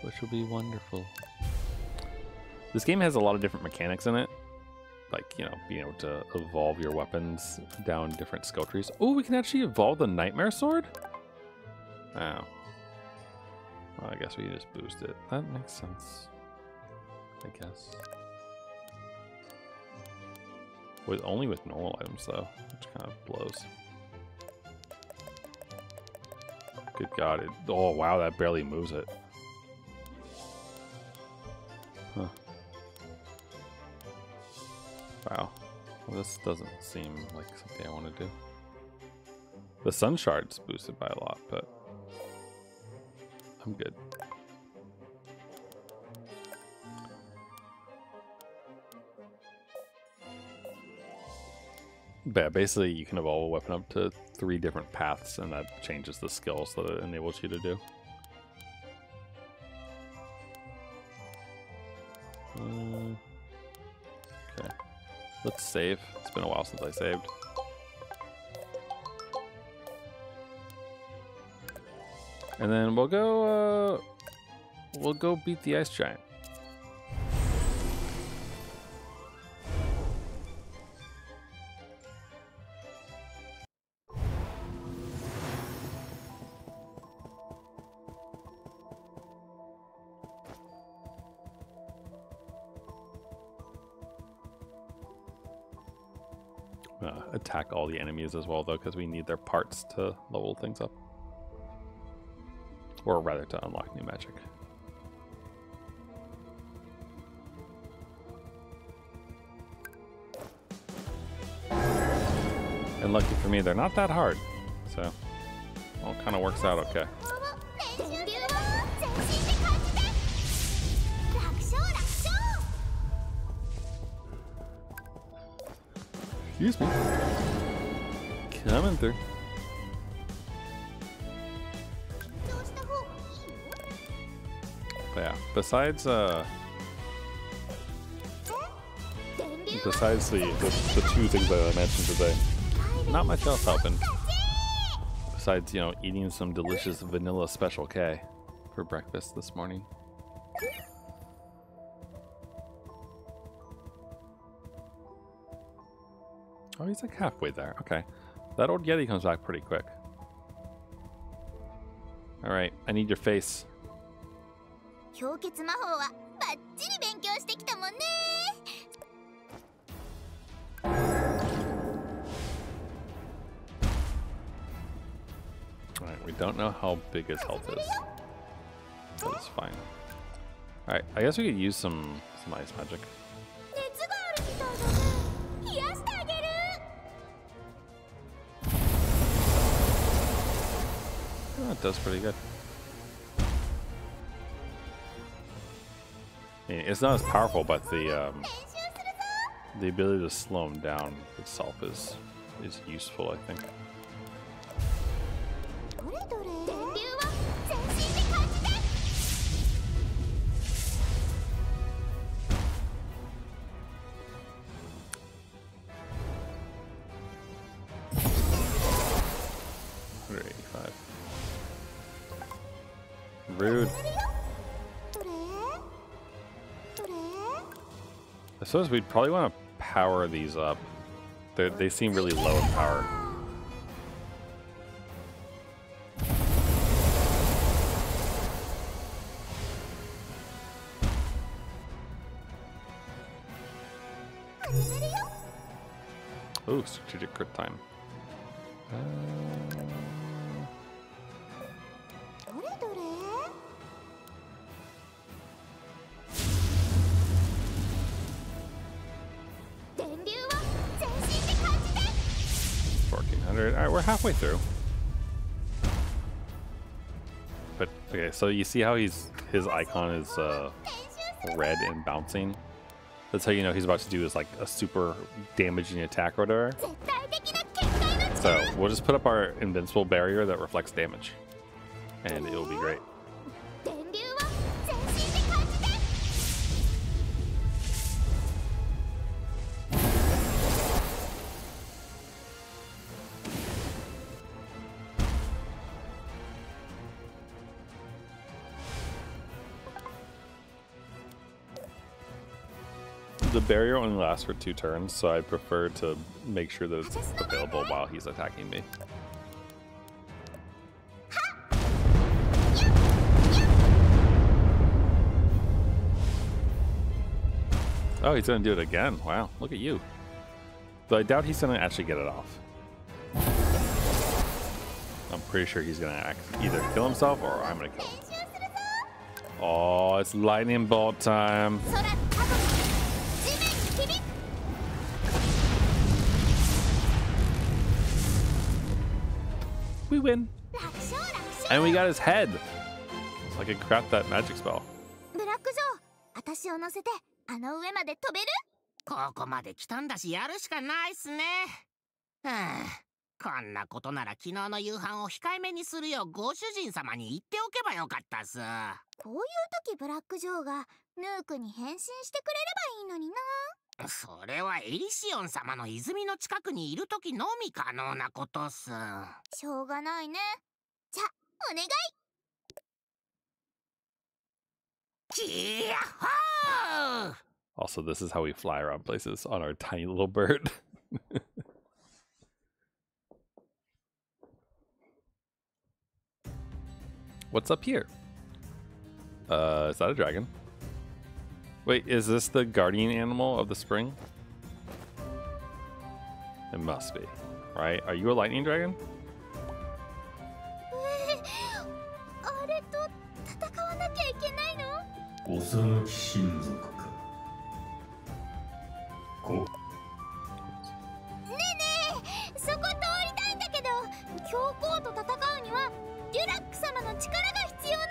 Speaker 1: which will be wonderful. This game has a lot of different mechanics in it, like, you know, being able to evolve your weapons down different skill trees. Oh, we can actually evolve the Nightmare Sword? Oh. Well, I guess we just boost it. That makes sense, I guess. Only with normal items though, which kind of blows. Good God, oh wow, that barely moves it. Huh. Wow, well, this doesn't seem like something I want to do. The Sun Shard's boosted by a lot, but I'm good. But yeah, basically, you can evolve a weapon up to 3 different paths, and that changes the skills that it enables you to do. Okay, let's save. It's been a while since I saved. And then we'll go beat the ice giant. Attack all the enemies as well, though, because we need their parts to level things up. Or rather, to unlock new magic. And lucky for me, they're not that hard. So, all kind of works out okay. Excuse me. Coming through. But yeah, besides the 2 things that I mentioned today, not much else helping. Besides, you know, eating some delicious vanilla Special K for breakfast this morning. Oh, he's like halfway there. Okay. That old Yeti comes back pretty quick. Alright, I need your face. Alright, we don't know how big his health is. That is fine. Alright, I guess we could use some ice magic. Oh, it does pretty good. I mean, it's not as powerful, but the ability to slow him down itself is useful, I think. Rude. I suppose we'd probably want to power these up. They seem really low in power. Ooh, strategic crit time. Alright, we're halfway through. But okay, so you see how his icon is red and bouncing? That's how you know he's about to do is like a super damaging attack or whatever. So we'll just put up our invincible barrier that reflects damage. And it'll be great. The barrier only lasts for 2 turns, so I prefer to make sure that it's available while he's attacking me. Oh, he's gonna do it again. Wow, look at you. But I doubt he's gonna actually get it off. I'm pretty sure he's gonna either kill himself or I'm gonna kill him. Oh, it's lightning bolt time. We win. And we got his head. So I can craft that magic spell.
Speaker 7: ここまで来たんだしやるしかないっすね。こんなことなら昨日の夕飯を控えめにするようご主人様に言っておけばよかったっす。
Speaker 3: こういう時ブラックジョーがヌークに変身してくれればいいのにな。
Speaker 7: それはエリシオン様の泉の近くにいる時のみ可能なことっす。
Speaker 3: しょうがないね。じゃ、お願い。
Speaker 7: キヤッホー!
Speaker 1: Also, this is how we fly around places on our tiny little bird. What's up here? Is that a dragon? Wait, is this the guardian animal of the spring? It must be, right? Are you a lightning dragon?
Speaker 3: あれと戦わなきゃいけないの？
Speaker 6: 幼き親族か。
Speaker 3: ねえねえ、そこ通りたいんだけど、教皇と戦うにはデュラック様の力が必要なの。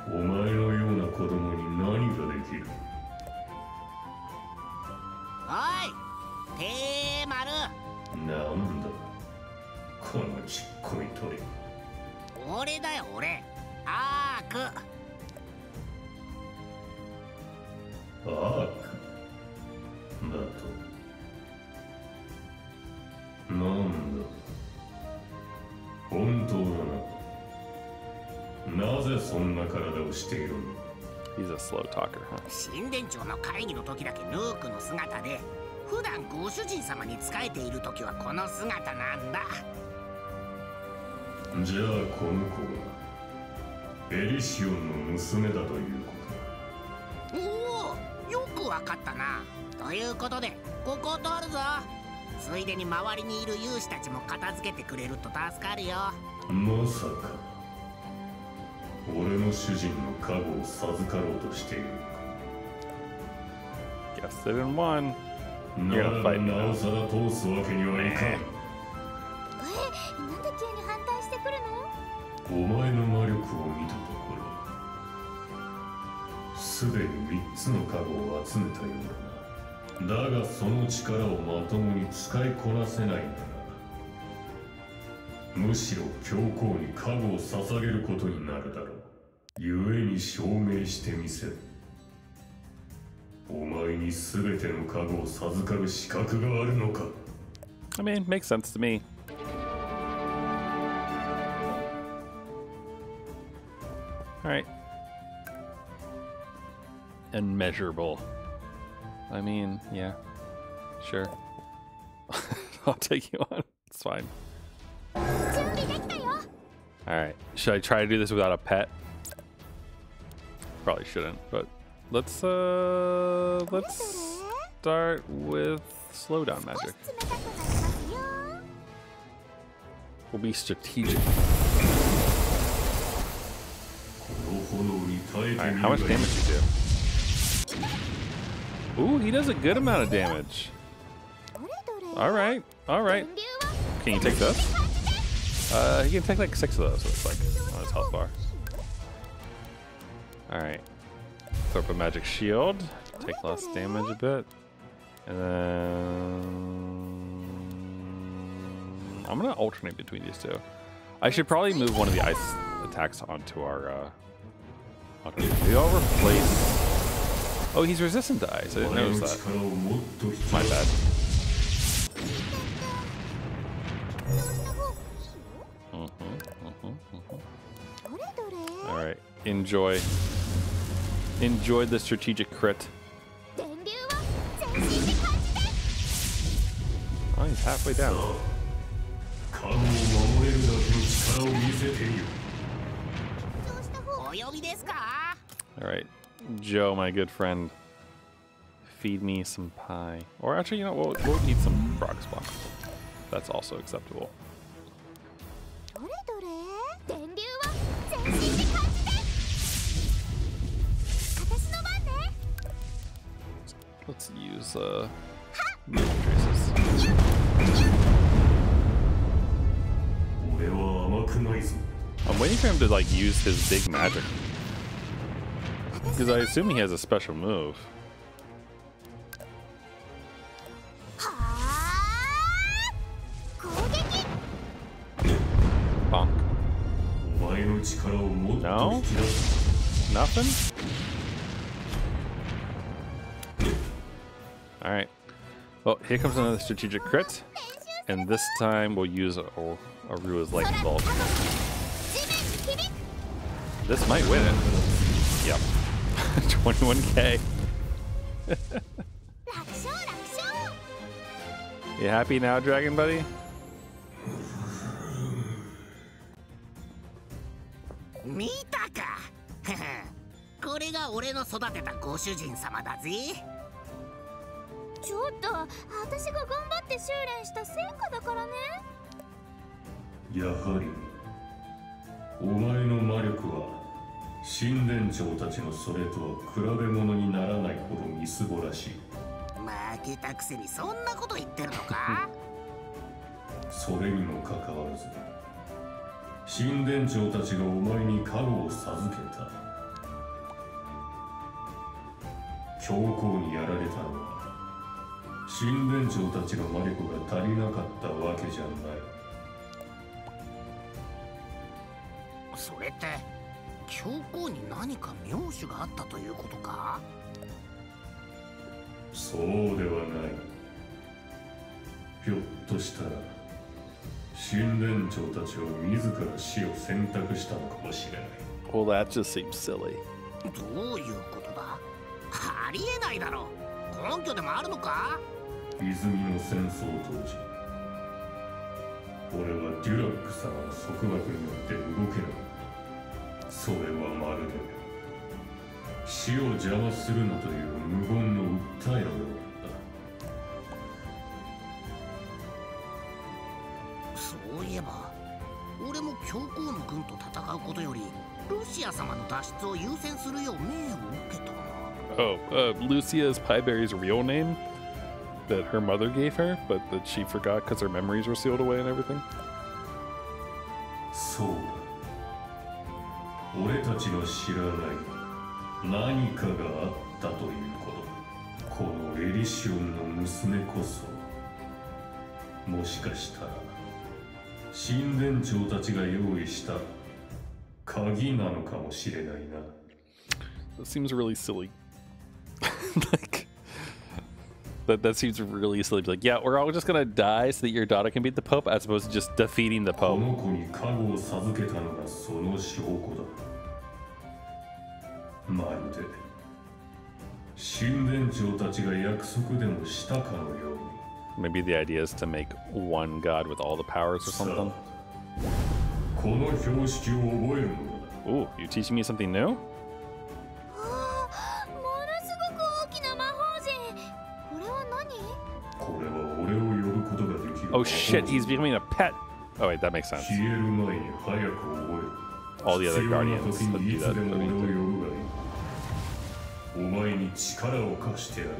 Speaker 6: お前のような子供に何ができる？
Speaker 7: おい、テーマル。
Speaker 6: なんだこのちっこい鳥。
Speaker 7: 俺だよ俺、アーク。
Speaker 6: アークだとなんだ本当だな。なぜそんな体をしているんだ？
Speaker 1: He's a slow talker, huh?
Speaker 7: 神殿長の会議の時だけヌークの姿で、普段ご主人様に仕えている時はこの姿なんだ。
Speaker 6: じゃあこの子はエリシオンの娘だということだ。
Speaker 7: おお、よくわかったな。ということでここを通るぞ。ついでに周りにいる勇士たちも片付けてくれると助かるよ。
Speaker 6: まさか俺の主人の加護を授かろうとしているのか。
Speaker 1: Guess they didn't want.
Speaker 6: ならばなおさら通すわけにはいかん。
Speaker 3: なんで急に反対してくるの？
Speaker 6: お前の魔力を見たところ、すでに3つの加護を集めたようだな。だがその力をまともに使いこなせないんだな。むしろ教皇に加護を捧げることになるだろう。故に証明してみせる。お前に全ての加護を授かる資格があるのか。
Speaker 1: I mean, makes sense to me. Alright. Immeasurable. I mean, yeah. Sure. I'll take you on. It's fine. Alright. Should I try to do this without a pet? Probably shouldn't, but let's start with slowdown magic. We'll be strategic. Alright, how much damage do you do? Ooh, he does a good amount of damage. Alright, alright. Can you take this? He can take like 6 of those, so it's like on his health bar. Alright. Throw up a magic shield. Take less damage a bit. And then I'm gonna alternate between these two. I should probably move one of the ice attacks onto our we all replace. Oh, he's resistant to ice. I didn't notice that. My bad. All right, enjoy the strategic crit. Oh, he's halfway down. All right, Joe, my good friend, feed me some pie. Or actually, you know, we'll eat some frog spawn. That's also acceptable. Let's use magic traces. I'm waiting for him to like use his big magic, because I assume he has a special move. No? Nothing? Alright. Well, here comes another strategic crit. And this time we'll use Arua's Lightning Bolt. This might win it. Yep. 21k. You happy now, Dragon Buddy?
Speaker 7: 見たかこれが俺の育てたご主人様だぜ。
Speaker 3: ちょっと私が頑張って修練した成果だからね。
Speaker 13: やはりお前の魔力は神殿長たちのそれとは比べ物にならないほどみすぼらしい。
Speaker 7: 負けたくせにそんなこと言ってるのか
Speaker 13: それにもかかわらず神殿長たちがお前に加護を授けた。教皇にやられたのは神殿長たちの魔力が足りなかったわけじゃない。
Speaker 7: それって教皇に何か妙手があったということか。
Speaker 13: そうではない。ひょっとしたら神殿長たちは自ら死を選択したのかもしれない。
Speaker 1: Well, that just seems silly.
Speaker 7: どういうことだ。ありえないだろう。根拠でもあるのか。
Speaker 13: 泉の戦争当時俺はデュラック様の束縛によって動けなかった。それはまるで死を邪魔するなという無言の訴えのようだった。
Speaker 7: そういえば俺も教皇の軍と戦うことよりルシア様の脱出を優先するよう命を受けたな。
Speaker 1: Oh, Lucia is Pieberry's real name that her mother gave her, but that she forgot because her memories were sealed away and everything.
Speaker 13: そうだ。俺たちの知らない何かがあったということ。このエリシオンの娘こそもしかしたら神殿長たちが用意した鍵なのかもしれないな。
Speaker 1: That seems really silly. Like, that seems really silly. Like, yeah, we're all just gonna die so that your daughter can beat the Pope, as opposed to just defeating the
Speaker 13: こ
Speaker 1: Pope.
Speaker 13: の子に加護を授けたのがその証拠だ。まるで神殿長たちが約束でもしたかのように。
Speaker 1: Maybe the idea is to make one god with all the powers or something.
Speaker 13: この標識を覚えるのだ。
Speaker 1: Ooh, you teaching me something new?
Speaker 3: ものすごく大きな魔法陣。これは何？
Speaker 13: これは俺を呼ぶことができる。
Speaker 1: Oh shit, he's becoming a pet. Oh wait, that makes sense.
Speaker 13: 消える前に早く覚える。
Speaker 1: All the other
Speaker 13: 必要な
Speaker 1: guardians
Speaker 13: 時
Speaker 1: would
Speaker 13: にい
Speaker 1: do
Speaker 13: つ
Speaker 1: that.
Speaker 13: でも俺を
Speaker 1: Underneath.
Speaker 13: 呼ぶがいい。お前に力を貸してやる。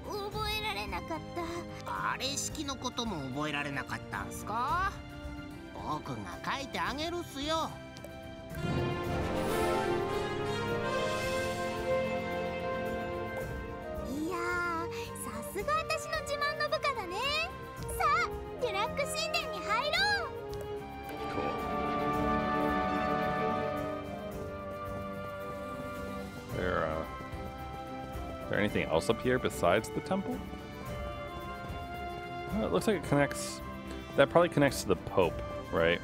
Speaker 3: 覚えられなかった。
Speaker 7: あれ式のことも覚えられなかったんすか。僕が書いてあげるっすよ。
Speaker 3: いやー、さすが私の自慢の部下だね。さあ、デュラック神殿に入ろう。
Speaker 1: Is there anything else up here besides the temple? It looks like it connects. That probably connects to the Pope, right?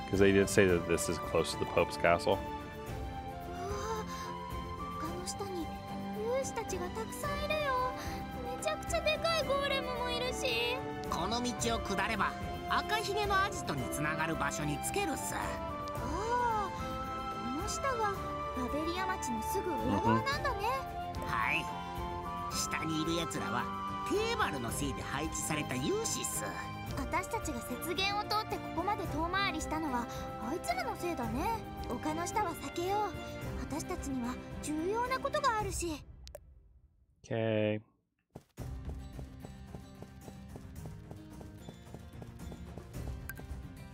Speaker 1: Because they did say that this is close to the Pope's castle.
Speaker 3: 丘の下に勇士たちがたくさんいるよ。めちゃくちゃでかいゴーレムもいるし。
Speaker 7: この道を下れば赤ひげのアジトにつながる場所につけるっす。
Speaker 3: ああ、この下がラベリア町のすぐ裏側なんだね。
Speaker 7: はい。下にいる奴らはテーバルのせいで配置された勇士っす。
Speaker 3: 私たちが雪原を通ってここまで遠回りしたのはあいつらのせいだね。丘の下は避けよう。私たちには重要なことがあるし。
Speaker 1: Okay.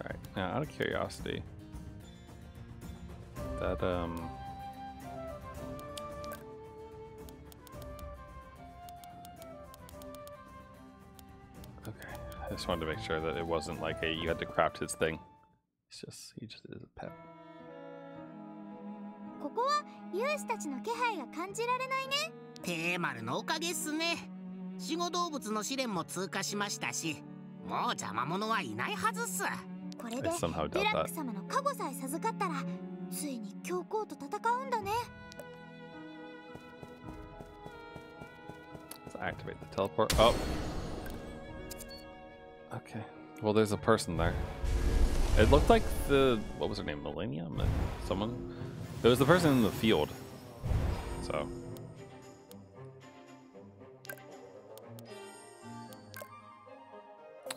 Speaker 1: Alright, now out of curiosity, that okay, I just wanted to make sure that it wasn't like you had to craft his thing. he just is a pet.
Speaker 3: ここは勇士たちの気配が感じられないね。
Speaker 7: テーマルのおかげっすね。守護動物の試練も通過しましたし、もう邪魔者はいないはずっす。
Speaker 3: これでデラック様の加護さえ授かったら、ついに教皇と戦うんだね。
Speaker 1: Let's activate the teleport. Oh. Okay. Well, there's a person there. It looked like what was her name? Millennium? Someone? It was the person in the field. So.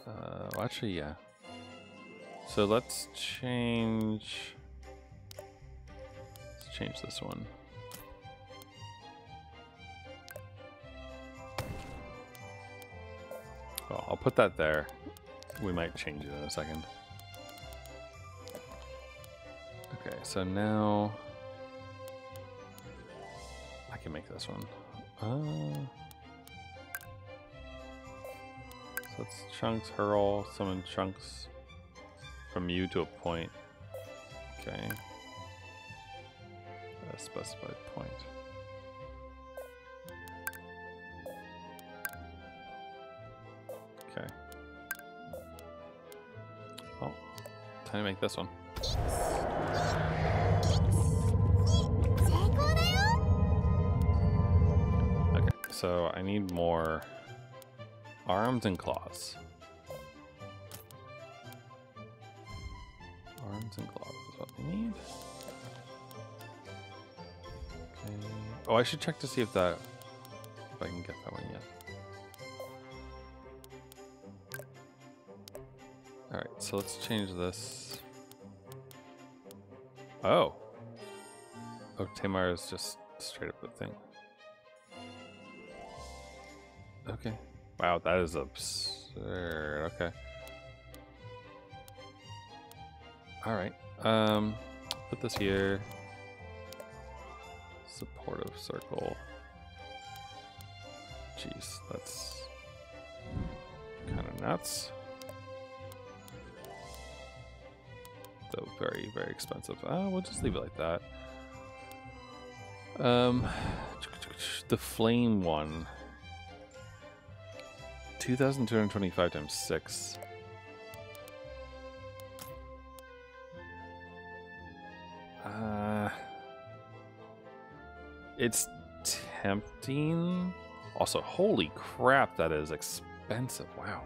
Speaker 1: Well, actually, yeah. So let's change this one. Well, I'll put that there. We might change it in a second. Okay, so now I can make this one. So let's chunks hurl, summon chunks from you to a point. Okay. A specified point. Okay. Well, time to make this one. Okay, so I need more arms and claws. Arms and claws is what we need. Okay. Oh, I should check to see if I can get that one yet. Alright, so let's change this. Oh. Oh, Tamar is just straight up the thing. Okay. Wow, that is absurd. Okay. Alright. Put this here. Supportive circle. Jeez, that's kind of nuts. Though very, very expensive. We'll just leave it like that. The flame one. 2,225 times 6. It's tempting. Also, holy crap, that is expensive. Wow.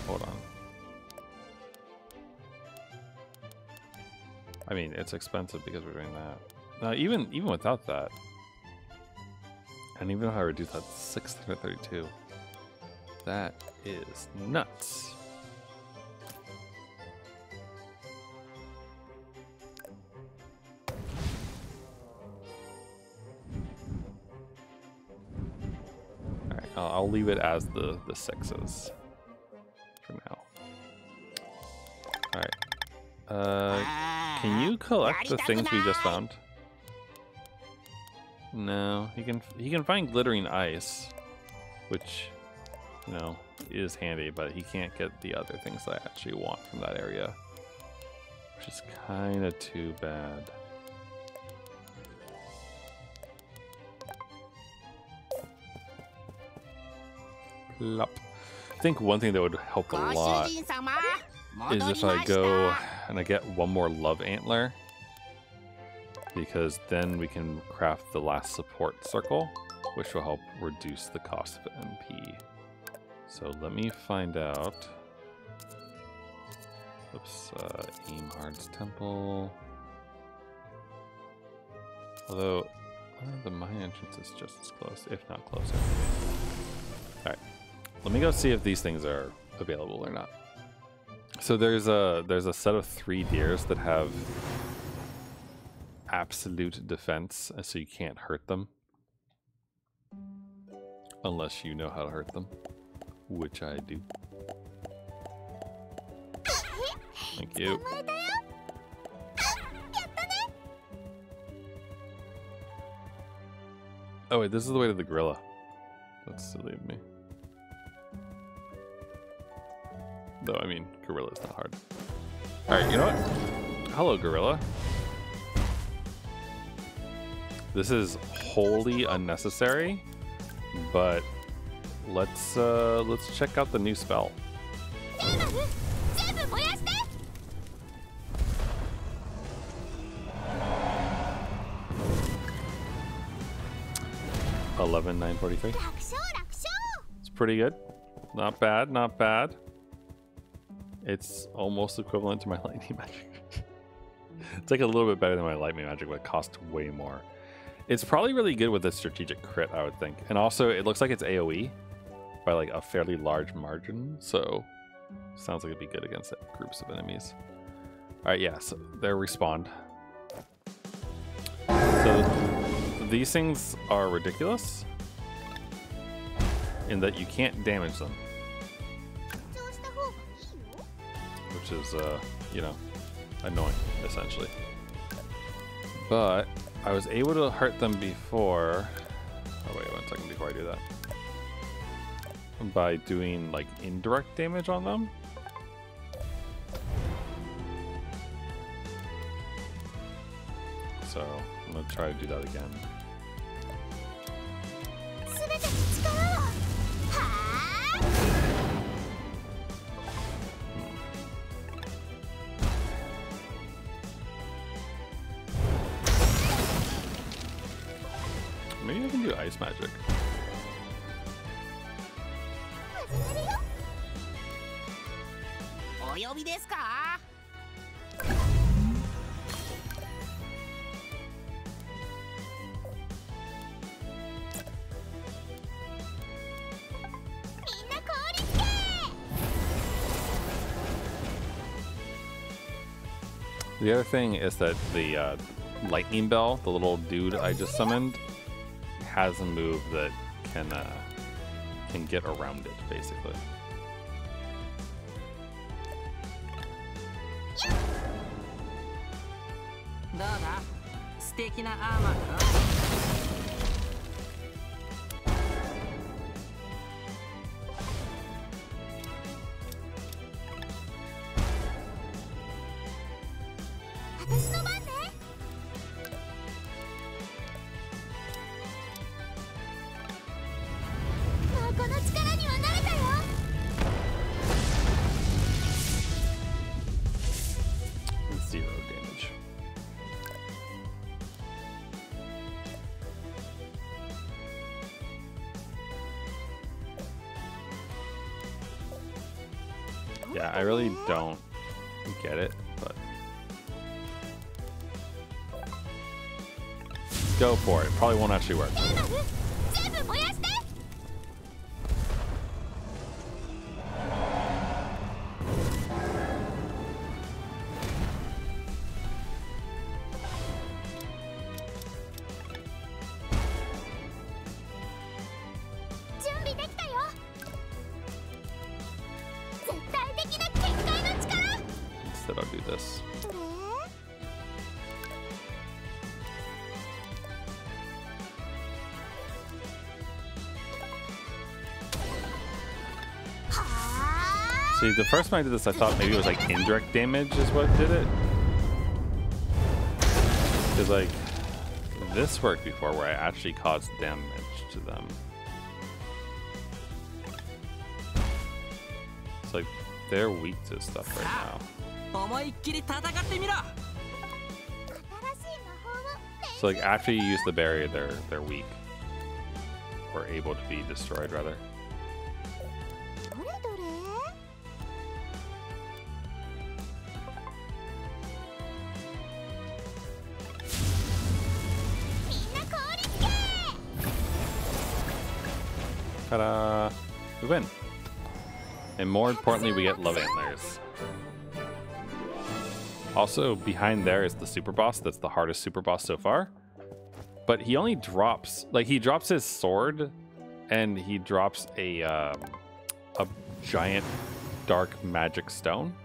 Speaker 1: Hold on. I mean, it's expensive because we're doing that. Now, even without that, and even if I reduce that to 632, that is nuts. All right, I'll leave it as the 6s for now. All right. Can you collect the things we just found? No, he can find glittering ice, which, you know, is handy, but he can't get the other things that I actually want from that area, which is kind of too bad. Plop. I think one thing that would help a lot is if I go and I get one more love antler, because then we can craft the last support circle, which will help reduce the cost of MP. So let me find out. Oops, Aimhard's Temple. Although the mine entrance is just as close, if not closer. Alright, let me go see if these things are available or not. So there's a set of 3 deers that have absolute defense, so you can't hurt them unless you know how to hurt them, which I do. Thank you. Oh wait, this is the way to the gorilla. That's silly of me. Though, I mean, Gorilla is not hard. Alright, you know what? Hello, Gorilla. This is wholly unnecessary, but let's check out the new spell. 11,943. It's pretty good. Not bad, not bad. It's almost equivalent to my lightning magic. It's like a little bit better than my lightning magic, but it costs way more. It's probably really good with a strategic crit, I would think. And also, it looks like it's AoE by like a fairly large margin, so sounds like it'd be good against groups of enemies. Alright, yeah, so they're respawned. So these things are ridiculous in that you can't damage them. Which is, you know, annoying, essentially. But I was able to hurt them before. Oh, wait 1 second before I do that. By doing, like, indirect damage on them. So, I'm gonna try to do that again. Maybe I can do ice magic. The other thing is that the lightning bell, the little dude I just summoned, has a move that can get around it, basically. Yeah, I really don't get it, but go for it. Probably won't actually work. Instead, I'll do this. See, the first time I did this, I thought maybe it was like indirect damage is what did it. Because like this worked before, where I actually caused damage to them. It's like they're weak to stuff right now. So like after you use the barrier, they're weak, or able to be destroyed rather. Ta-da! We win. And more importantly, we get love antlers. Also, behind there is the super boss. That's the hardest super boss so far. But he only drops, like, he drops his sword, and he drops a giant dark magic stone.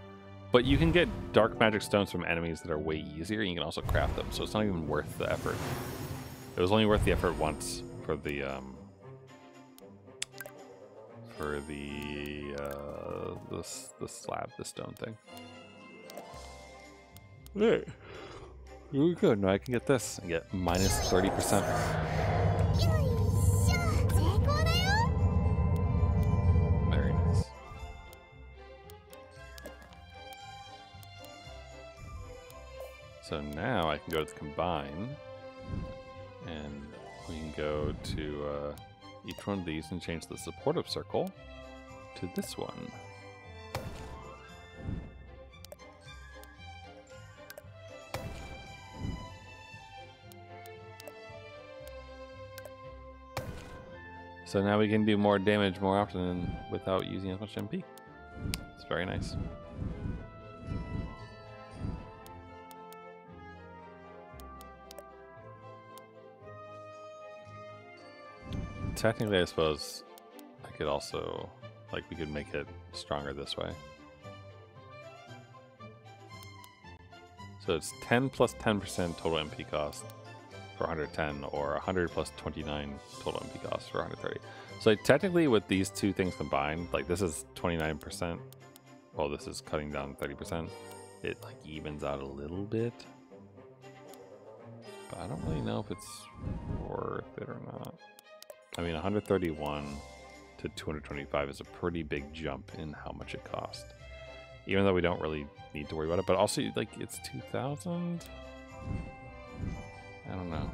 Speaker 1: But you can get dark magic stones from enemies that are way easier, and you can also craft them. So it's not even worth the effort. It was only worth the effort once for the over the slab, the stone thing. Hey, really good. Now I can get this and get minus 30%. Very nice. So now I can go to the combine, and we can go to each one of these and change the supportive circle to this one. So now we can do more damage more often without using as much MP. It's very nice. Technically, I suppose I could also, like, we could make it stronger this way. So it's 10 plus 10% total MP cost for 110, or 100 plus 29 total MP cost for 130. So like, technically with these two things combined, like this is 29%, well this is cutting down 30%, it like evens out a little bit. But I don't really know if it's worth it or not. I mean 131 to 225 is a pretty big jump in how much it costs. Even though we don't really need to worry about it, but also like it's 2,000? I don't know.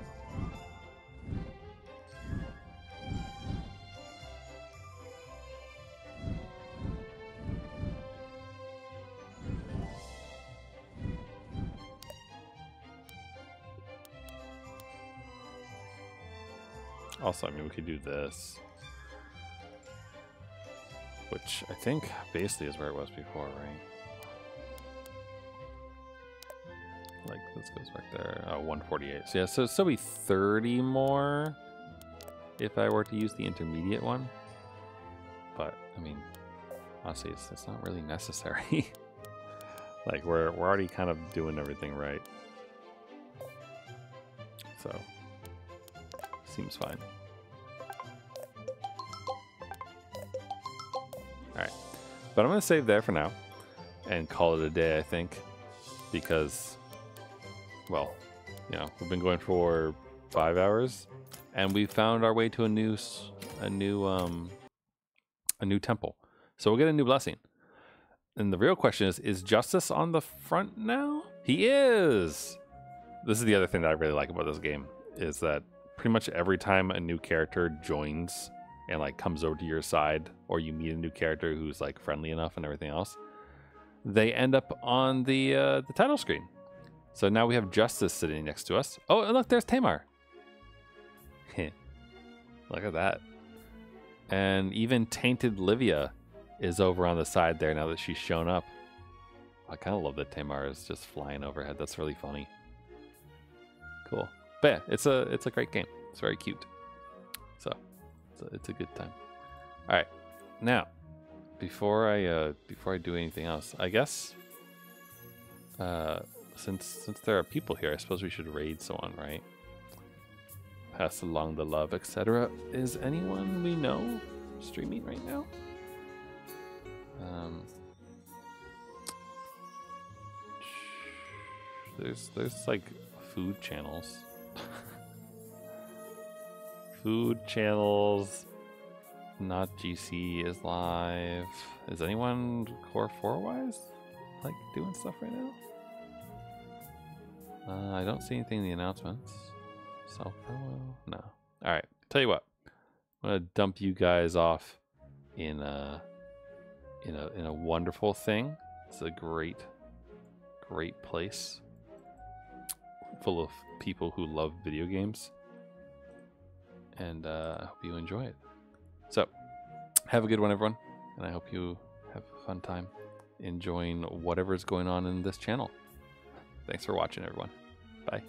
Speaker 1: Also, I mean, we could do this, which I think basically is where it was before, right? Like, this goes back there. 148. So yeah, so it'll be 30 more if I were to use the intermediate one. But I mean, honestly, it's not really necessary. Like we're already kind of doing everything right. So seems fine. Alright. But I'm gonna save there for now and call it a day, I think. Because, well, you know, we've been going for 5 hours, and we found our way to a new temple. So we'll get a new blessing. And the real question is Justice on the front now? He is! This is the other thing that I really like about this game, is that pretty much every time a new character joins and like comes over to your side, or you meet a new character who's like friendly enough and everything else, they end up on the title screen. So now we have Justice sitting next to us. Oh, and look, there's Tamar. Look at that. And even Tainted Livia is over on the side there now that she's shown up. I kind of love that Tamar is just flying overhead. That's really funny. Cool. But yeah, it's a great game. It's very cute. So it's a good time. All right, now before I do anything else, I guess since there are people here, I suppose we should raid someone, right? Pass along the love, etc. Is anyone we know streaming right now? There's like food channels. Food channels. Not GC is live. Is anyone Core 4 wise like doing stuff right now? I don't see anything in the announcements. Self promo? No. Alright, tell you what. I'm gonna dump you guys off in a wonderful thing. It's a great place full of people who love video games, and I hope you enjoy it. So have a good one, everyone, and I hope you have a fun time enjoying whatever's going on in this channel. Thanks for watching, everyone. Bye.